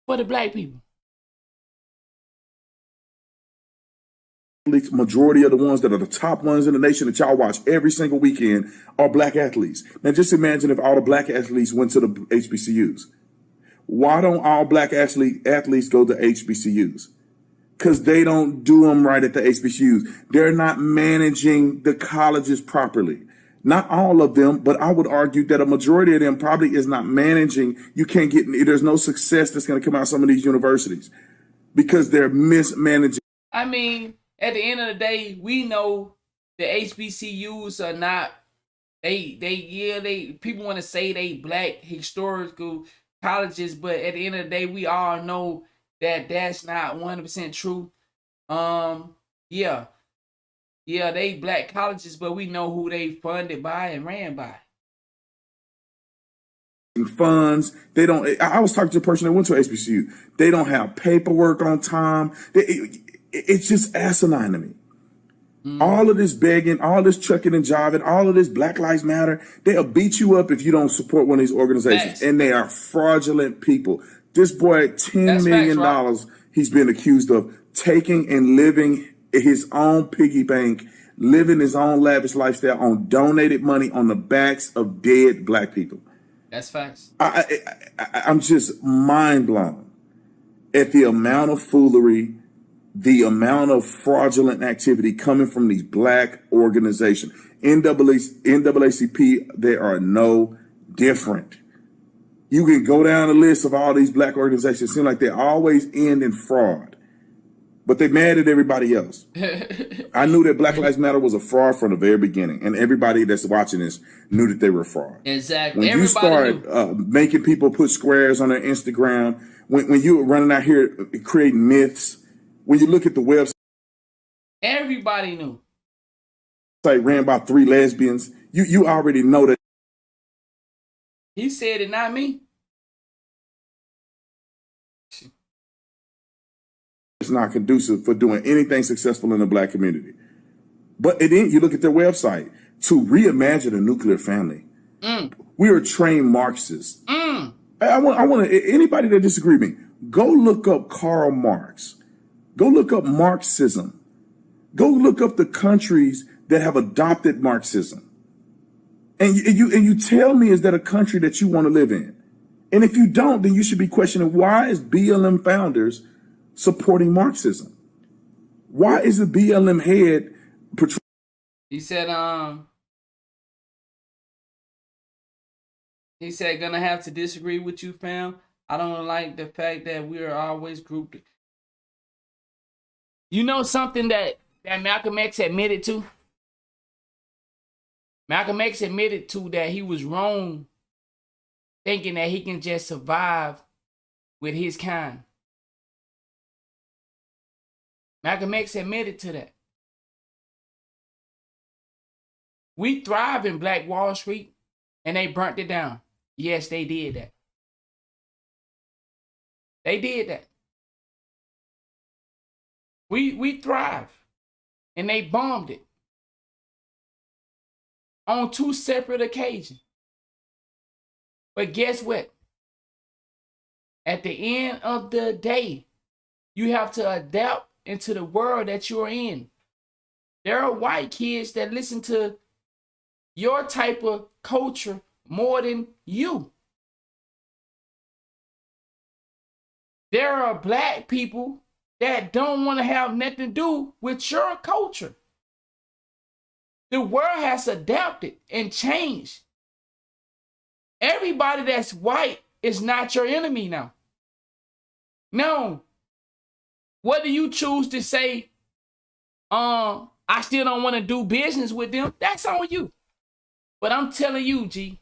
for the black people? Majority of the ones that are the top ones in the nation that y'all watch every single weekend are black athletes. Now just imagine if all the black athletes went to the HBCUs. Why don't all black athletes go to HBCUs? because they don't do them right at the HBCUs. They're not managing the colleges properly. Not all of them, but I would argue that a majority of them probably is not managing. You can't get, there's no success that's going to come out of some of these universities because they're mismanaging. I mean, at the end of the day, we know the HBCUs are not, people want to say they black historical colleges, but at the end of the day, we all know that that's not 100% true. Yeah, they black colleges, but we know who they funded by and ran by. Funds, they don't. I was talking to a person that went to HBCU. They don't have paperwork on time. It's just asinine to me. All of this begging, all this chucking and jiving, all of this Black Lives Matter, they'll beat you up if you don't support one of these organizations. And they are fraudulent people. This boy, $10 million, he's been accused of taking and living his own piggy bank, living his own lavish lifestyle on donated money on the backs of dead black people. That's facts. I'm just mind blown at the amount of foolery, the amount of fraudulent activity coming from these black organizations. NAACP, they are no different. You can go down the list of all these black organizations. It seems like they always end in fraud. But they mad at everybody else. I knew that Black Lives Matter was a fraud from the very beginning. And everybody that's watching this knew that they were a fraud. Exactly. When you start making people put squares on their Instagram, when you were running out here creating myths, when you look at the website. Everybody knew. Ran by 3 lesbians. You already know that. He said it, not me. It's not conducive for doing anything successful in the black community. But then you look at their website, to reimagine a nuclear family. We are trained Marxists. I want anybody that disagree with me, go look up Karl Marx. Go look up Marxism. Go look up the countries that have adopted Marxism. And you tell me, is that a country that you want to live in? And if you don't, then you should be questioning, why is BLM founders supporting Marxism? Why is the BLM head portraying? He said, gonna have to disagree with you, fam. I don't like the fact that we are always grouped. You know something that Malcolm X admitted to? Malcolm X admitted to that he was wrong thinking that he can just survive with his kind. Malcolm X admitted to that. We thrive in Black Wall Street, and they burnt it down. Yes, they did that. They did that. We thrive, and they bombed it on 2 separate occasions. But guess what? At the end of the day, you have to adapt into the world that you're in. There are white kids that listen to your type of culture more than you. There are black people that don't want to have nothing to do with your culture. The world has adapted and changed. Everybody that's white is not your enemy now. No. Whether you choose to say, I still don't want to do business with them, that's on you. But I'm telling you, G,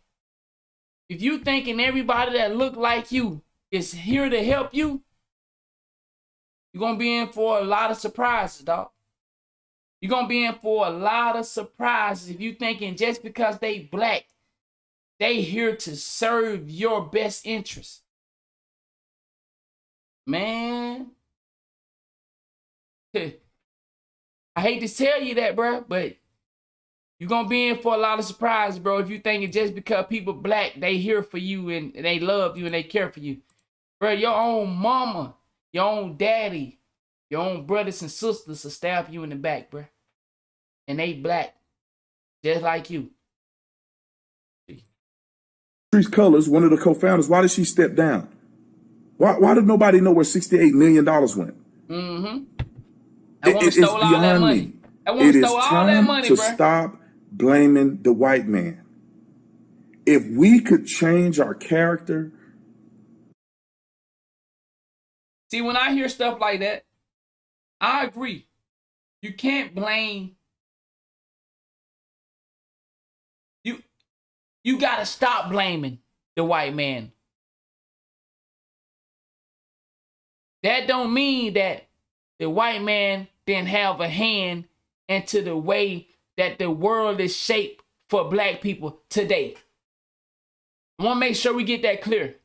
if you thinking everybody that look like you is here to help you, you're going to be in for a lot of surprises, dog. You're going to be in for a lot of surprises if you thinking just because they black, they here to serve your best interest. Man. I hate to tell you that, bro, but you're going to be in for a lot of surprises, bro, if you thinking just because people black, they here for you and they love you and they care for you. Bro, your own mama, your own daddy, your own brothers and sisters will stab you in the back, bro. And they black, just like you. Patrice Cullors, one of the co-founders, why did she step down? Why did nobody know where $68 million went? Mm-hmm. That woman It's stole all that beyond money. me. That woman It is stole all that time money, to bruh. stop blaming the white man. If we could change our character. See, when I hear stuff like that, I agree. You can't blame. You gotta stop blaming the white man. That don't mean that the white man didn't have a hand into the way that the world is shaped for black people today. I want to make sure we get that clear.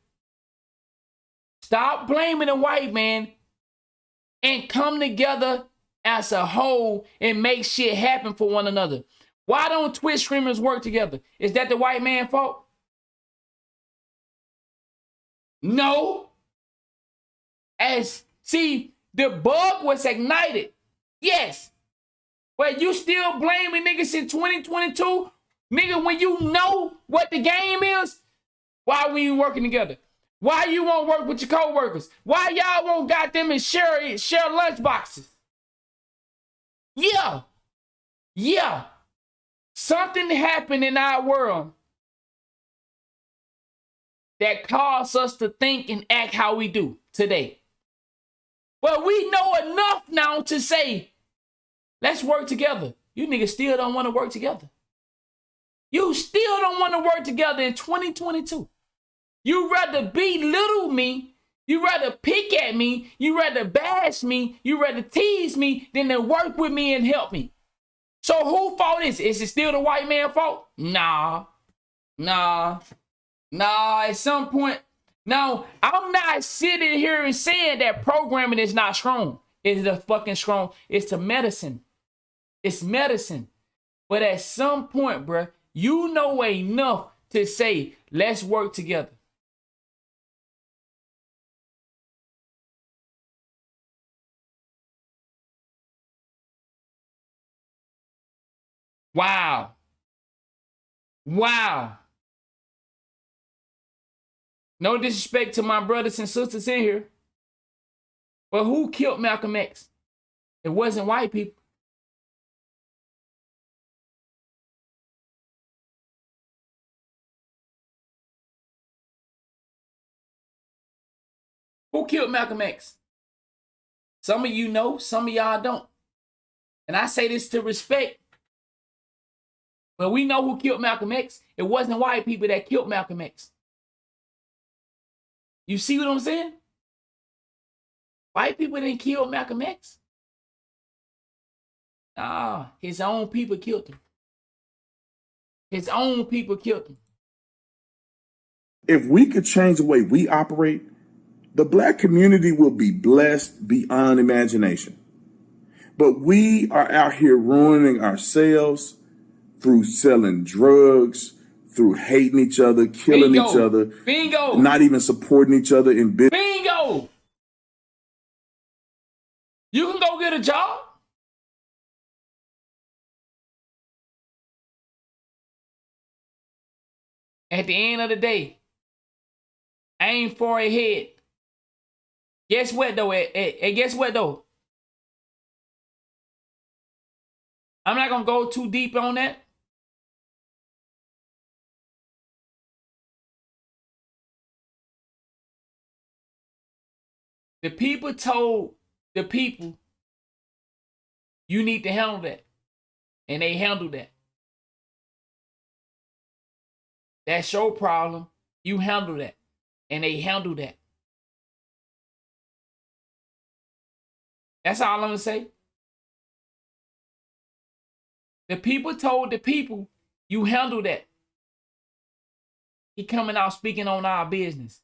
Stop blaming the white man and come together as a whole and make shit happen for one another. Why don't Twitch streamers work together? Is that the white man's fault? No. See, the bug was ignited. Yes. But you still blaming niggas in 2022? Nigga, when you know what the game is, why we ain't working together? Why you won't work with your co-workers? Why y'all won't got them and share lunch boxes? Yeah. Yeah. Something happened in our world that caused us to think and act how we do today. But we know enough now to say, let's work together. You niggas still don't want to work together. You still don't want to work together in 2022. You rather belittle me, you rather pick at me, you rather bash me, you rather tease me than to work with me and help me. So whose fault is it? Is it still the white man's fault? Nah. At some point. Now, I'm not sitting here and saying that programming is not strong. It's the fucking strong. It's the medicine. It's medicine. But at some point, bruh, you know enough to say, let's work together. Wow. No disrespect to my brothers and sisters in here. But who killed Malcolm X? It wasn't white people. Who killed Malcolm X? Some of you know, some of y'all don't. And I say this to respect. But we know who killed Malcolm X. It wasn't white people that killed Malcolm X. You see what I'm saying? White people didn't kill Malcolm X. Nah, his own people killed him. His own people killed him. If we could change the way we operate, the black community will be blessed beyond imagination. But we are out here ruining ourselves through selling drugs, through hating each other, killing each other, not even supporting each other in business. Bingo! You can go get a job. At the end of the day, aim for a head. Guess what though? Guess what though? I'm not gonna go too deep on that. The people told the people, you need to handle that. And they handled that. That's your problem. You handle that. And they handle that. That's all I'm going to say. The people told the people, you handle that. He coming out speaking on our business.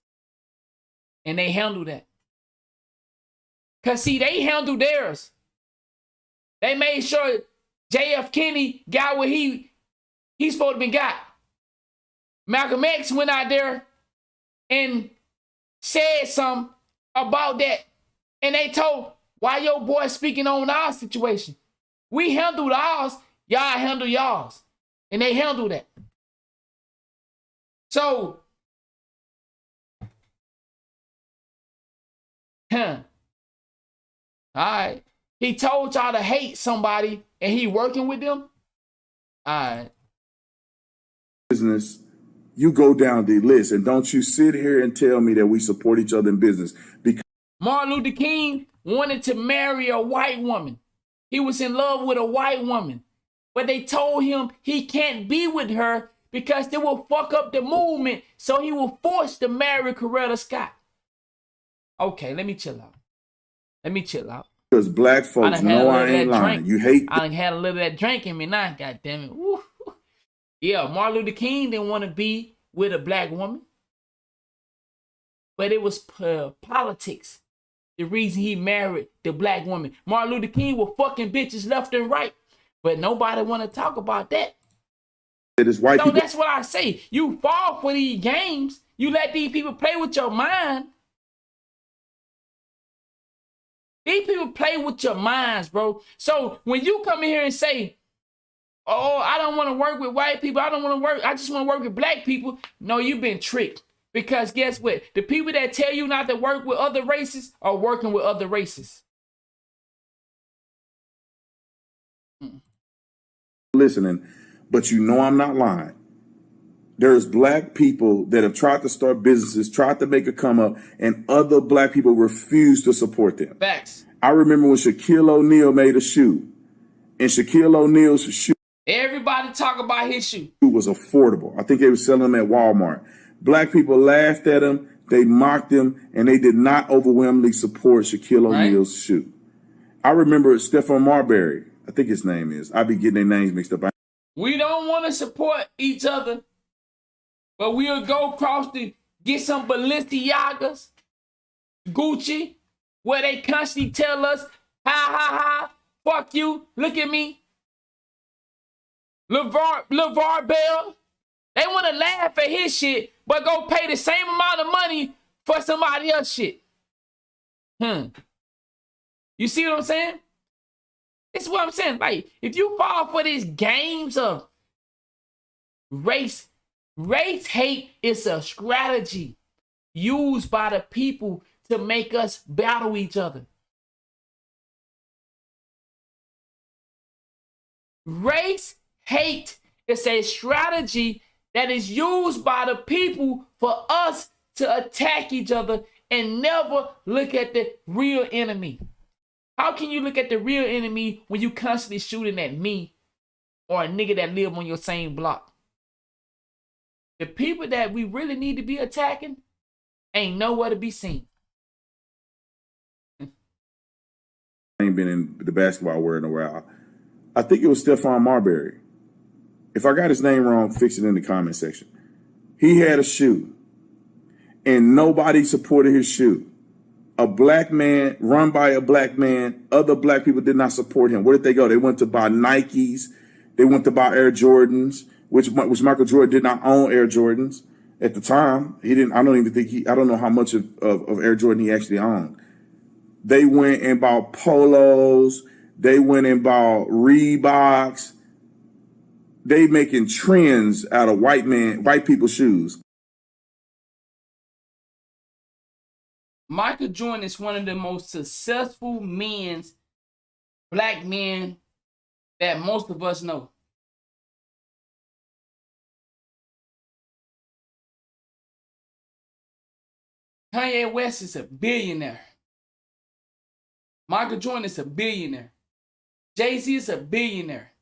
And they handle that. Because see, they handled theirs. They made sure J.F. Kennedy got what he's supposed to be got. Malcolm X went out there and said something about that. And they told, why your boy speaking on our situation? We handled ours, y'all handle y'all's. And they handled that. So, All right. He told y'all to hate somebody and he working with them? All right. Business, you go down the list, and don't you sit here and tell me that we support each other in business. Because Martin Luther King wanted to marry a white woman. He was in love with a white woman. But they told him he can't be with her because they will fuck up the movement. So he was forced to marry Coretta Scott. Okay, let me chill out. Because black folks know I ain't lying. You hate. I done had a little of that drink in me now, goddammit. Woo. Yeah, Martin Luther King didn't want to be with a black woman. But it was politics. The reason he married the black woman. Martin Luther King was fucking bitches left and right. But nobody want to talk about that. White so that's what I say. You fall for these games. You let these people play with your mind. These people play with your minds, bro. So when you come in here and say, oh, I don't want to work with white people. I just want to work with black people. No, you've been tricked. Because guess what? The people that tell you not to work with other races are working with other races. Listening, but you know I'm not lying. There's black people that have tried to start businesses, tried to make a come up, and other black people refuse to support them. Facts. I remember when Shaquille O'Neal made a shoe, and Shaquille O'Neal's shoe. Everybody talk about his shoe. Was affordable. I think they were selling them at Walmart. Black people laughed at him, they mocked him, and they did not overwhelmingly support Shaquille O'Neal's shoe. I remember Stephon Marbury, I think his name is. I be getting their names mixed up. We don't want to support each other, but we'll go across to get some Balenciagas, Gucci, where they constantly tell us, ha, fuck you, look at me. LeVar Bell, they want to laugh at his shit, but go pay the same amount of money for somebody else's shit. You see what I'm saying? This is what I'm saying. Like, if you fall for these games of race hate is a strategy used by the people to make us battle each other. Race hate is a strategy that is used by the people for us to attack each other and never look at the real enemy. How can you look at the real enemy when you constantly shooting at me or a nigga that live on your same block? The people that we really need to be attacking ain't nowhere to be seen. I ain't been in the basketball world in a while. I think it was Stephon Marbury. If I got his name wrong, fix it in the comment section. He had a shoe, and nobody supported his shoe. A black man, run by a black man, other black people did not support him. Where did they go? They went to buy Nikes. They went to buy Air Jordans, which Michael Jordan did not own Air Jordans at the time. He didn't. I don't know how much of Air Jordan he actually owned. They went and bought polos. They went and bought Reeboks. They making trends out of white people's shoes. Michael Jordan is one of the most successful black men that most of us know. Kanye West is a billionaire. Michael Jordan is a billionaire. Jay-Z is a billionaire.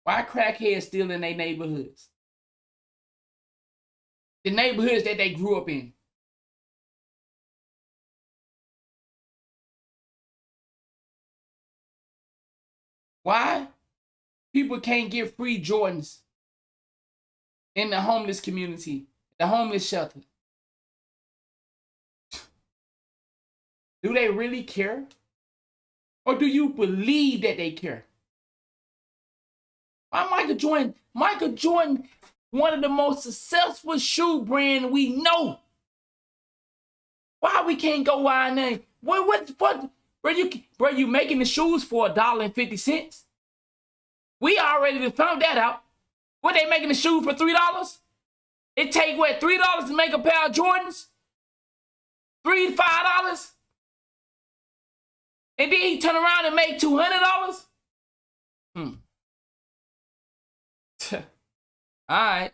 Why crackheads still in their neighborhoods? The neighborhoods that they grew up in. Why? People can't get free Jordans in the homeless community, the homeless shelter. Do they really care? Or do you believe that they care? Why Michael Jordan, one of the most successful shoe brand we know. Why we can't go out there? What? Bro, you making the shoes for $1.50? We already found that out. What, they making the shoe for $3? It take what, $3 to make a pair of Jordans? $3 to $5? And then he turn around and make $200? All right.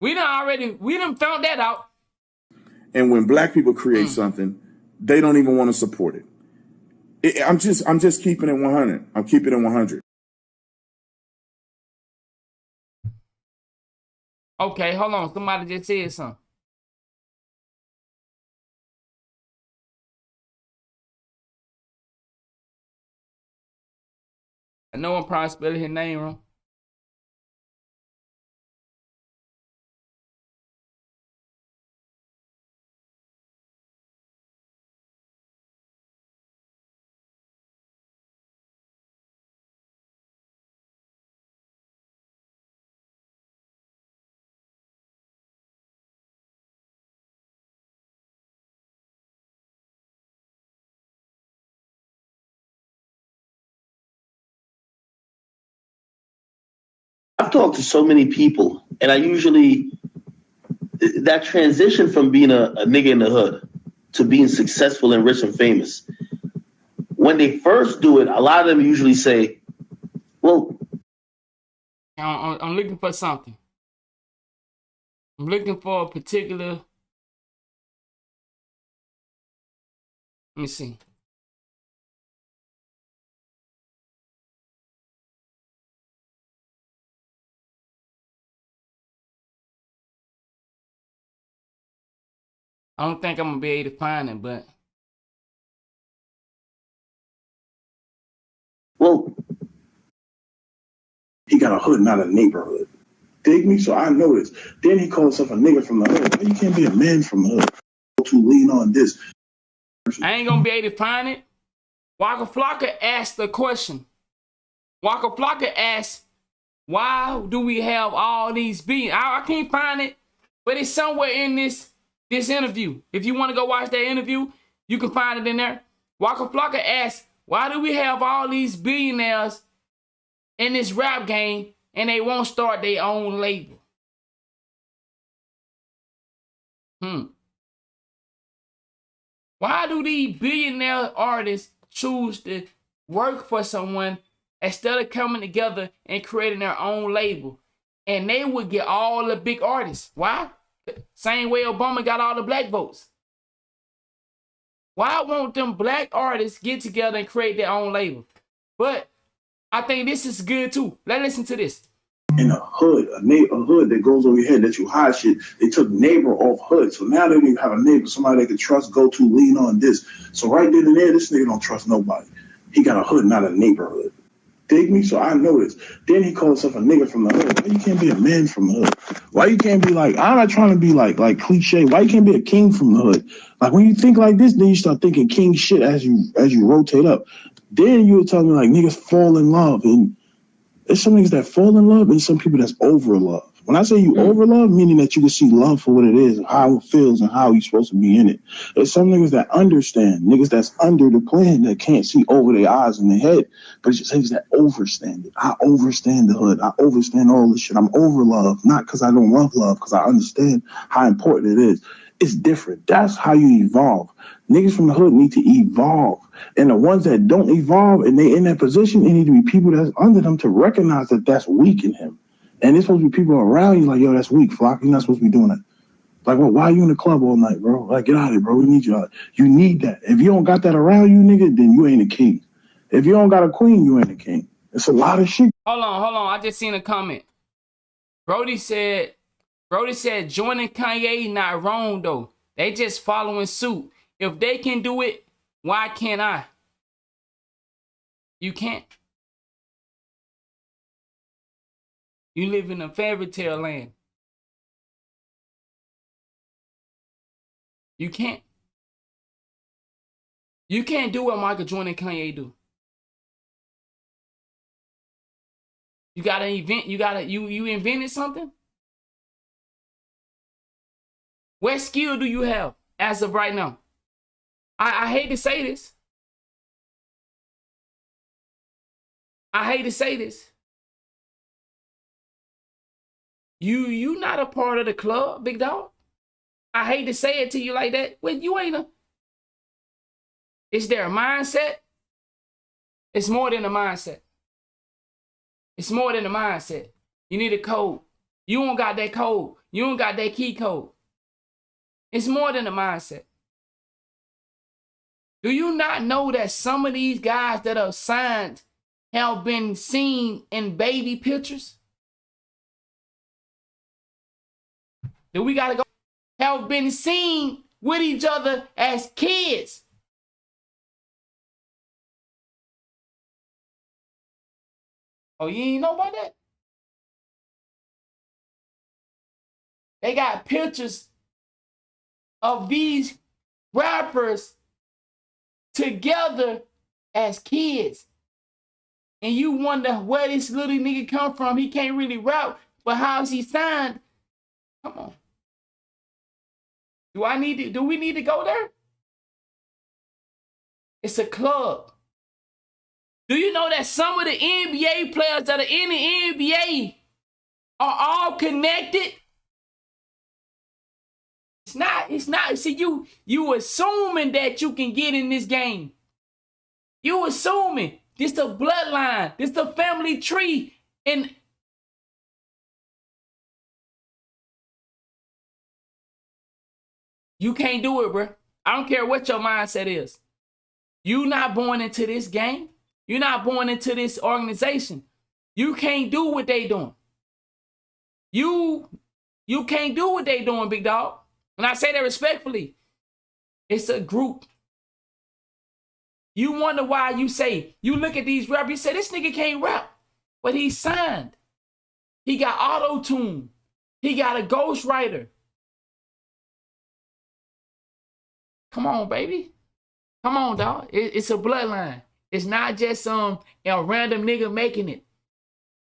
We done found that out. And when black people create something, they don't even want to support it. I'm just keeping it 100. I'm keeping it 100. Okay, hold on. Somebody just said something. I know I'm probably spelling his name wrong. I've talked to so many people, and I usually, that transition from being a nigga in the hood to being successful and rich and famous, when they first do it, a lot of them usually say, well, I'm looking for something. I'm looking for a particular. Let me see. I don't think I'm gonna be able to find it, but well, he got a hood, not a neighborhood. Dig me? So I know this. Then he calls himself a nigga from the hood. Why you can't be a man from the hood? To lean on this. I ain't gonna be able to find it. Waka Flocka asked the question. Waka Flocka asked, why do we have all these beings? I can't find it, but it's somewhere in this interview. If you want to go watch that interview, you can find it in there. Waka Flocka asked, why do we have all these billionaires in this rap game and they won't start their own label? Why do these billionaire artists choose to work for someone instead of coming together and creating their own label? And they would get all the big artists. Why? Same way Obama got all the black votes. Why won't them black artists get together and create their own label? But I think this is good too. Let's listen to this. In a hood, a hood that goes over your head, that you hide shit. They took neighbor off hood. So now they don't even have a neighbor, somebody they can trust, go to, lean on this. So right then and there, this nigga don't trust nobody. He got a hood, not a neighborhood. Dig me? So I know this. Then he calls himself a nigga from the hood. Why you can't be a man from the hood? Why you can't be like, I'm not trying to be like cliche. Why you can't be a king from the hood? Like when you think like this, then you start thinking king shit as you rotate up. Then you were telling me like niggas fall in love, and there's some niggas that fall in love and some people that's over love. When I say you over love, meaning that you can see love for what it is, and how it feels, and how you're supposed to be in it. There's some niggas that understand, niggas that's under the plan that can't see over their eyes and their head, but it's just niggas that overstand it. I overstand the hood. I overstand all this shit. I'm over love, not because I don't love love, because I understand how important it is. It's different. That's how you evolve. Niggas from the hood need to evolve. And the ones that don't evolve and they in that position, it need to be people that's under them to recognize that that's weak in him. And it's supposed to be people around you like, yo, that's weak, Flock. You're not supposed to be doing that. Like, well, why are you in the club all night, bro? Like, get out of here, bro. We need you out. You need that. If you don't got that around you, nigga, then you ain't a king. If you don't got a queen, you ain't a king. It's a lot of shit. Hold on. I just seen a comment. Brody said joining Kanye not wrong, though. They just following suit. If they can do it, why can't I? You can't. You live in a fairy tale land. You can't. You can't do what Michael Jordan and Kanye do. You gotta invent. You invented something. What skill do you have as of right now? I hate to say this. I hate to say this. You not a part of the club, big dog. I hate to say it to you like that. Well, you ain't a. Is there a mindset? It's more than a mindset. It's more than a mindset. You need a code. You don't got that code. You don't got that key code. It's more than a mindset. Do you not know that some of these guys that are signed have been seen in baby pictures? Do we gotta go? Have been seen with each other as kids. Oh, you ain't know about that? They got pictures of these rappers together as kids. And you wonder where this little nigga come from. He can't really rap, but how is he signed? Come on. Do we need to go there? It's a club. Do you know that some of the NBA players that are in the NBA are all connected? It's not. See, you assuming that you can get in this game. You assuming this the bloodline, this the family tree, and you can't do it, bro. I don't care what your mindset is. You not born into this game. You're not born into this organization. You can't do what they doing. You can't do what they doing, big dog. When I say that respectfully, it's a group. You wonder why you say, you look at these rappers, you say, this nigga can't rap, but he's signed. He got auto-tune. He got a ghostwriter. Come on, baby. Come on, dog. It's a bloodline. It's not just a random nigga making it.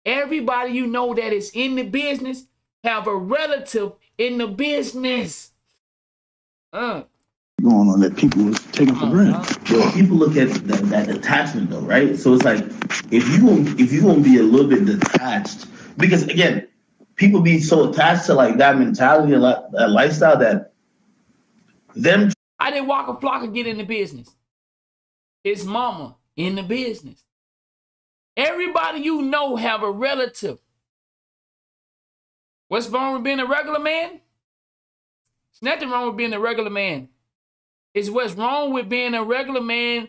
Everybody you know that is in the business have a relative in the business. Going on that people was taking for granted. Yo, people look at that attachment though, right? So it's like if you gonna be a little bit detached, because again, people be so attached to like that mentality and that lifestyle that them. I didn't walk a flock and get in the business. His mama in the business. Everybody you know have a relative. What's wrong with being a regular man? There's nothing wrong with being a regular man. It's what's wrong with being a regular man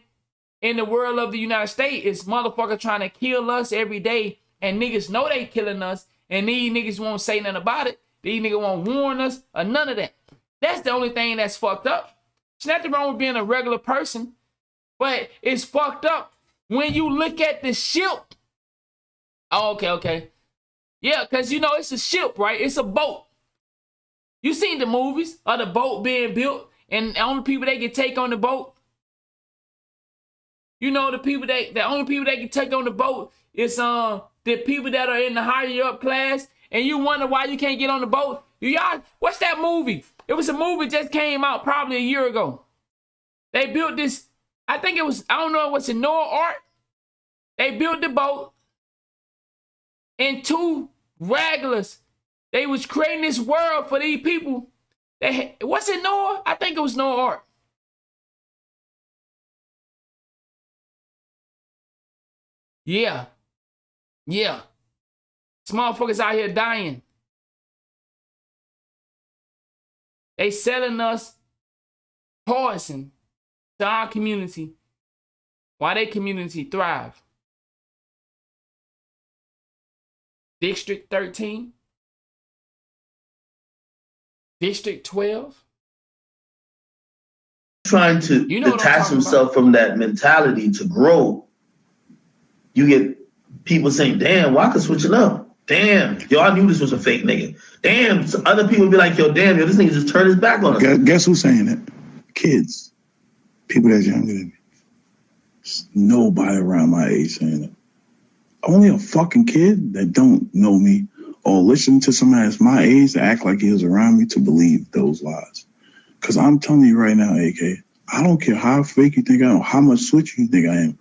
in the world of the United States is motherfucker trying to kill us every day, and niggas know they killing us, and these niggas won't say nothing about it. These niggas won't warn us or none of that. That's the only thing that's fucked up. There's nothing wrong with being a regular person, but it's fucked up when you look at the ship. Oh, okay. Yeah, because you know it's a ship, right? It's a boat. You seen the movies of the boat being built and the only people they can take on the boat. You know the only people that can take on the boat is the people that are in the higher up class, and you wonder why you can't get on the boat. Y'all, what's that movie? It was a movie just came out probably a year ago. They built this, I think it was, I don't know, what's in Noah Ark. They built the boat, and two regulars, they was creating this world for these people. What's it, Noah? I think it was Noah Ark. Yeah. This motherfuckers out here dying. They selling us poison to our community while their community thrive. District 13, District 12. Trying to detach himself from that mentality to grow. You get people saying, damn, Walker switching up. Damn, yo, I knew this was a fake nigga. Damn, so other people be like, yo, damn, yo, this nigga just turned his back on us. Guess who's saying it? Kids. People that's younger than me. There's nobody around my age saying it. Only a fucking kid that don't know me or listen to somebody that's my age that act like he was around me to believe those lies. Because I'm telling you right now, AK, I don't care how fake you think I am, how much switch you think I am.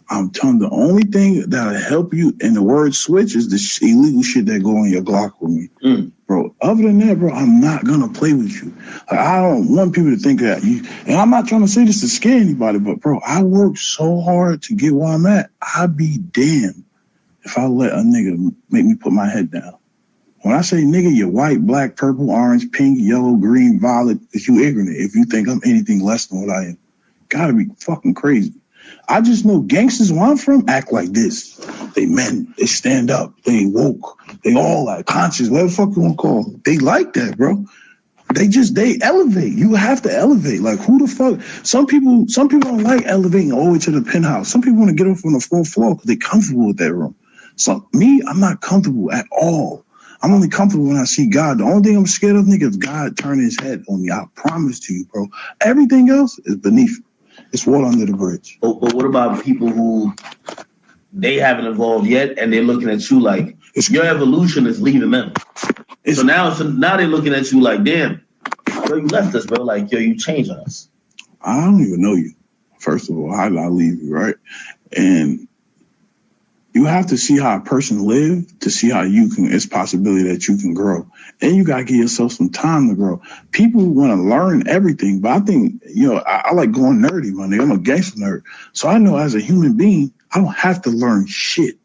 I'm telling you, the only thing that'll help you in the word switch is the illegal shit that go on your Glock with me. Bro, other than that, bro, I'm not gonna play with you. Like, I don't want people to think that you, and I'm not trying to say this to scare anybody, but bro, I work so hard to get where I'm at. I'd be damned if I let a nigga make me put my head down. When I say nigga, you're white, black, purple, orange, pink, yellow, green, violet, if you ignorant, if you think I'm anything less than what I am. Gotta be fucking crazy. I just know gangsters where I'm from act like this. They men, they stand up, they woke, they all like conscious, whatever the fuck you want to call them. They like that, bro. They elevate. You have to elevate. Like, who the fuck? Some people don't like elevating all the way to the penthouse. Some people want to get up from the fourth floor because they're comfortable with that room. So me, I'm not comfortable at all. I'm only comfortable when I see God. The only thing I'm scared of, nigga, is God turning his head on me. I promise to you, bro. Everything else is beneath. It's water under the bridge. But what about people who they haven't evolved yet and they're looking at you like your evolution is leaving them? So now they're looking at you like, damn, yo, you left us, bro. Like, yo, you changed on us. I don't even know you. First of all, how did I leave you, right? And you have to see how a person live to see how you can, it's possibility that you can grow. And you got to give yourself some time to grow. People want to learn everything, but I think, I like going nerdy, my nigga. I'm a gangster nerd. So I know as a human being, I don't have to learn shit.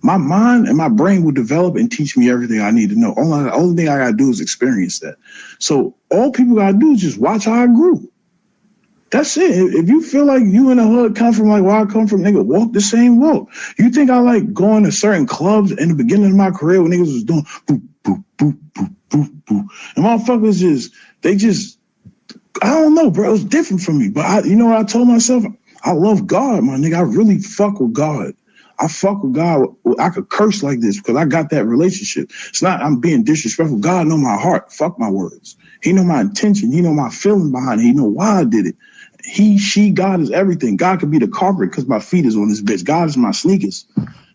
My mind and my brain will develop and teach me everything I need to know. Only thing I got to do is experience that. So all people got to do is just watch how I grew. That's it. If you feel like you in the hood come from like where I come from, nigga, walk the same walk. You think I like going to certain clubs in the beginning of my career when niggas was doing boop, boop, boop, boop, boop, boop. And motherfuckers I don't know, bro. It was different for me. But you know what I told myself? I love God, my nigga. I really fuck with God. I fuck with God. I could curse like this because I got that relationship. It's not I'm being disrespectful. God know my heart. Fuck my words. He know my intention. He know my feeling behind it. He know why I did it. He, she, God is everything. God could be the carpet because my feet is on this bitch. God is my sneakers.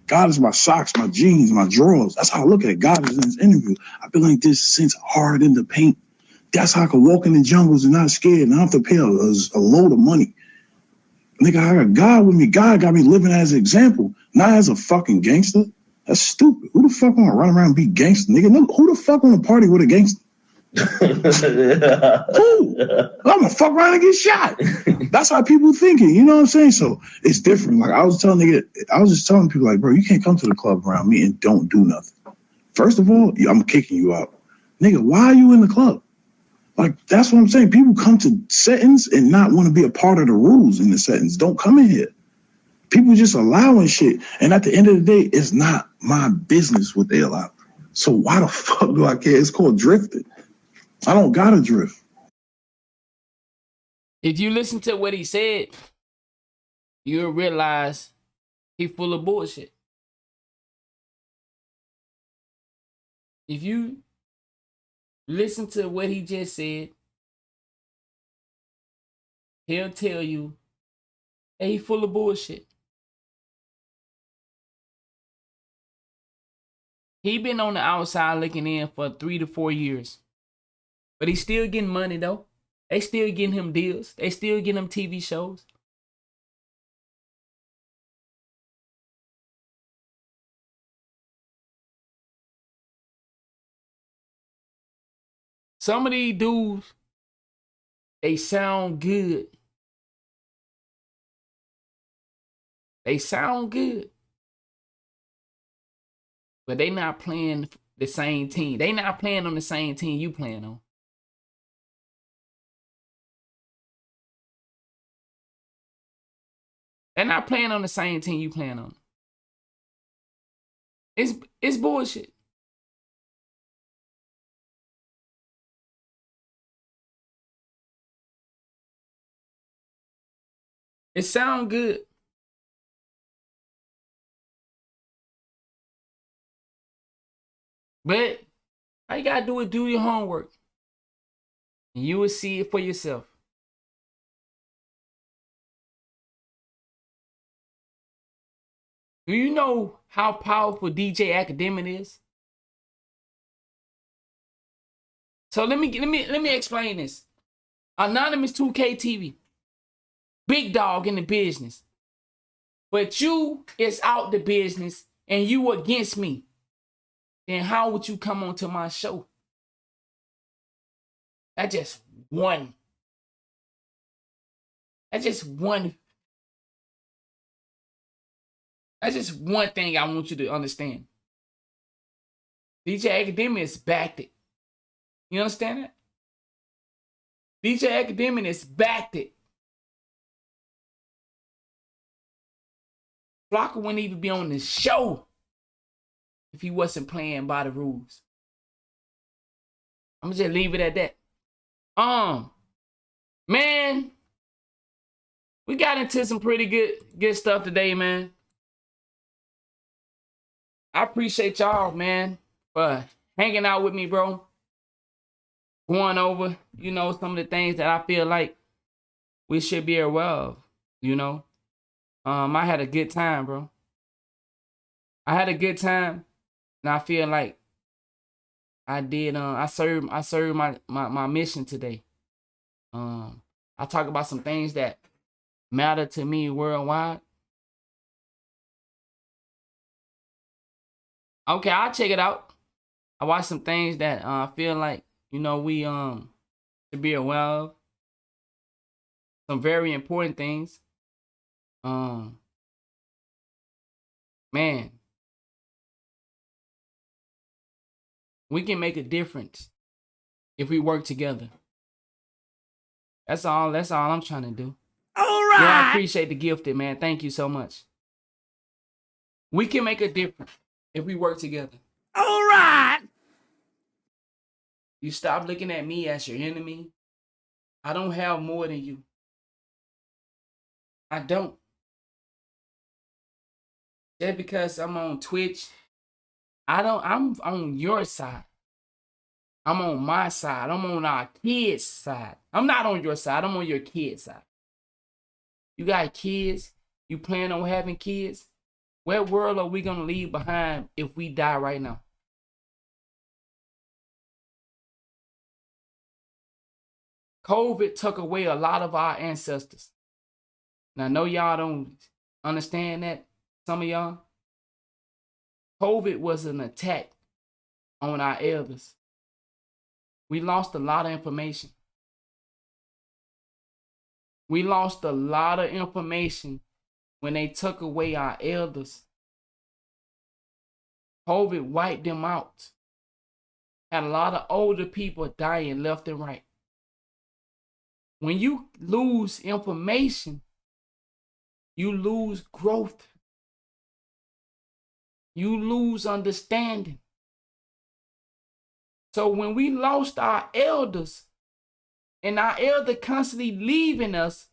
God is my socks, my jeans, my drawers. That's how I look at it. God is in this interview. I've been like this since hard in the paint. That's how I can walk in the jungles and not scared and I don't have to pay a load of money. Nigga, I got God with me. God got me living as an example, not as a fucking gangster. That's stupid. Who the fuck want to run around and be gangster, nigga? Who the fuck want to party with a gangster? Who? I'm gonna fuck around and get shot. That's how people thinking, you know what I'm saying? So it's different. Like I was just telling people, like, bro, you can't come to the club around me and don't do nothing. First of all, I'm kicking you out. Nigga, why are you in the club? Like, that's what I'm saying. People come to settings and not want to be a part of the rules in the settings. Don't come in here. People just allowing shit. And at the end of the day, it's not my business what they allow. So why the fuck do I care? It's called drifting. I don't gotta drift. If you listen to what he said, you'll realize he full of bullshit. If you listen to what he just said, he'll tell you, hey, he full of bullshit. He been on the outside looking in for 3 to 4 years. But he's still getting money, though. They still getting him deals. They still getting him TV shows. Some of these dudes, they sound good. They sound good. But they not playing the same team. They not playing on the same team you playing on. They're not playing on the same team you playing on. It's bullshit. It sound good. But all you gotta do is do your homework. And you will see it for yourself. Do you know how powerful DJ Academic is? So let me explain this. Anonymous 2K TV. Big dog in the business. but you is out the business and you against me, then how would you come onto my show? That's just one. That's just one thing I want you to understand. DJ Academic is backed it. You understand that? DJ Academic is backed it. Flocka wouldn't even be on the show if he wasn't playing by the rules. I'm gonna just leave it at that. Man, we got into some pretty good stuff today, man. I appreciate y'all, man, for hanging out with me, bro. Going over, you know, some of the things that I feel like we should be aware of, you know. I had a good time, bro. I had a good time, and I feel like I did. I served my mission today. I talk about some things that matter to me worldwide. Okay, I'll check it out. I watched some things that I feel like, you know, we should be aware of. Some very important things. Man, we can make a difference if we work together. That's all I'm trying to do. All right. Yeah, I appreciate the gifted, man. Thank you so much. We can make a difference if we work together. All right. You stop looking at me as your enemy. I don't have more than you. I don't. Just because I'm on Twitch, I'm on your side. I'm on my side. I'm on our kids' side. I'm not on your side. I'm on your kids' side. You got kids? You plan on having kids? What world are we going to leave behind if we die right now? COVID took away a lot of our ancestors. And I know y'all don't understand that, some of y'all. COVID was an attack on our elders. We lost a lot of information. We lost a lot of information when they took away our elders. COVID wiped them out. Had a lot of older people dying left and right. When you lose information, you lose growth. You lose understanding. So when we lost our elders, and our elder constantly leaving us,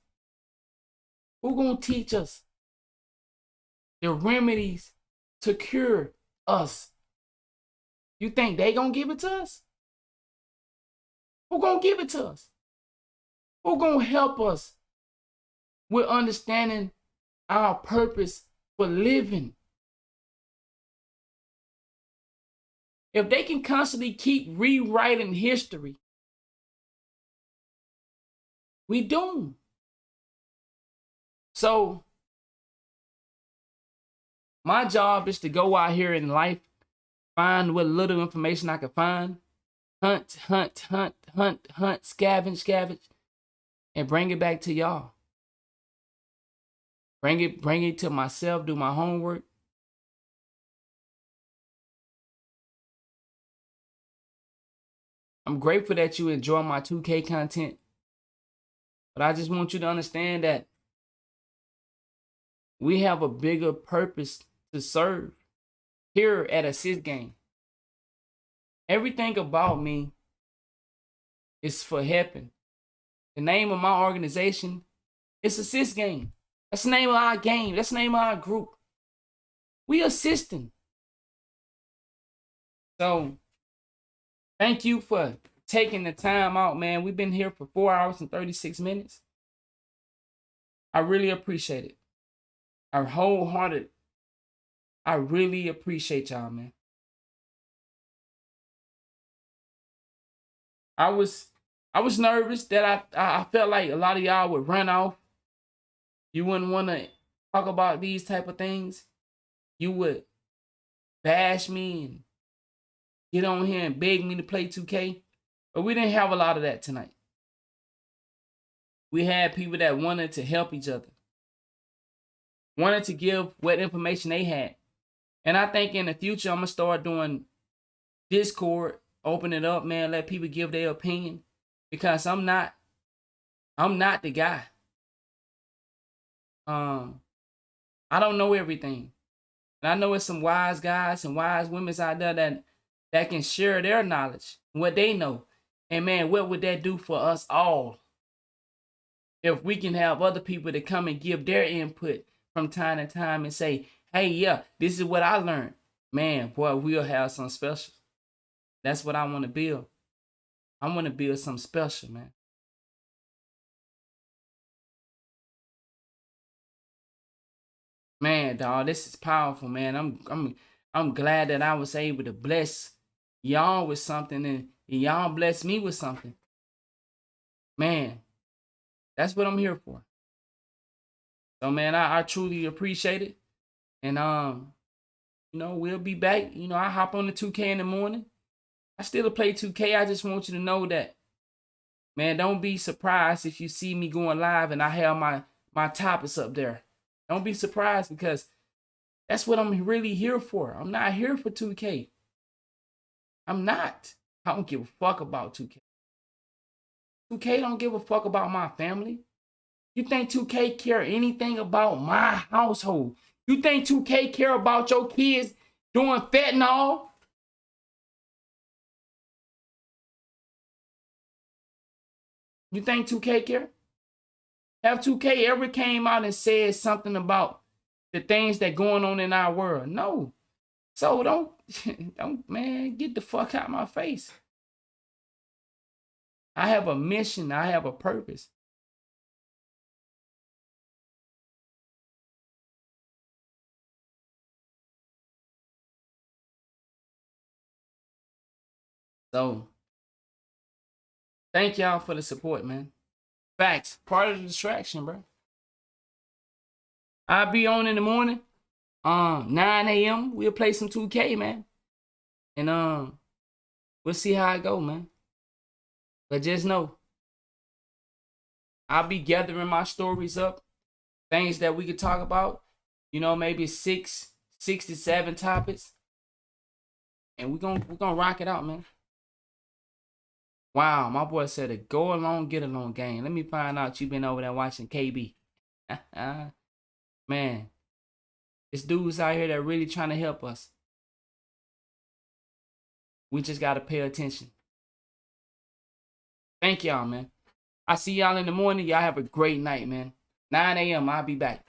who gonna teach us the remedies to cure us? You think they gonna give it to us? Who gonna give it to us? Who gonna help us with understanding our purpose for living? If they can constantly keep rewriting history, we doomed. So, my job is to go out here in life, find what little information I can find, hunt, scavenge, and bring it back to y'all. Bring it to myself, do my homework. I'm grateful that you enjoy my 2K content. But I just want you to understand that we have a bigger purpose to serve here at Assist Game. Everything about me is for helping. The name of my organization is Assist Game. That's the name of our game. That's the name of our group. We assisting. So, thank you for taking the time out, man. We've been here for 4 hours and 36 minutes. I really appreciate it. I really appreciate y'all, man. I was nervous that I felt like a lot of y'all would run off. You wouldn't want to talk about these type of things, you would bash me and get on here and beg me to play 2K. But we didn't have a lot of that tonight. We had people that wanted to help each other, wanted to give what information they had. And I think in the future, I'm going to start doing Discord, open it up, man, let people give their opinion. Because I'm not the guy. I don't know everything. And I know it's some wise guys and wise women out there that can share their knowledge, what they know. And man, what would that do for us all? If we can have other people to come and give their input from time to time and say, hey, yeah, this is what I learned. Man, boy, we'll have something special. That's what I want to build. I want to build something special, man. Man, dog, this is powerful, man. I'm glad that I was able to bless y'all with something and y'all bless me with something. Man, that's what I'm here for. So, man, I truly appreciate it. And, you know, we'll be back. You know, I hop on the 2K in the morning. I still play 2K. I just want you to know that, man, don't be surprised if you see me going live and I have my topics up there. Don't be surprised because that's what I'm really here for. I'm not here for 2K. I'm not. I don't give a fuck about 2K. 2K don't give a fuck about my family. You think 2K care anything about my household? You think 2K care about your kids doing fentanyl? You think 2K care? Have 2K ever came out and said something about the things that going on in our world? No. So don't, man, get the fuck out of my face. I have a mission. I have a purpose. So, thank y'all for the support, man. Facts. Part of the distraction, bro. I'll be on in the morning. 9 a.m. We'll play some 2K, man. And we'll see how it go, man. But just know, I'll be gathering my stories up. Things that we could talk about. You know, maybe 67 topics. And we're gonna rock it out, man. Wow, my boy said a go along, get along game. Let me find out you been over there watching KB. Man, it's dudes out here that really trying to help us. We just got to pay attention. Thank y'all, man. I see y'all in the morning. Y'all have a great night, man. 9 a.m. I'll be back.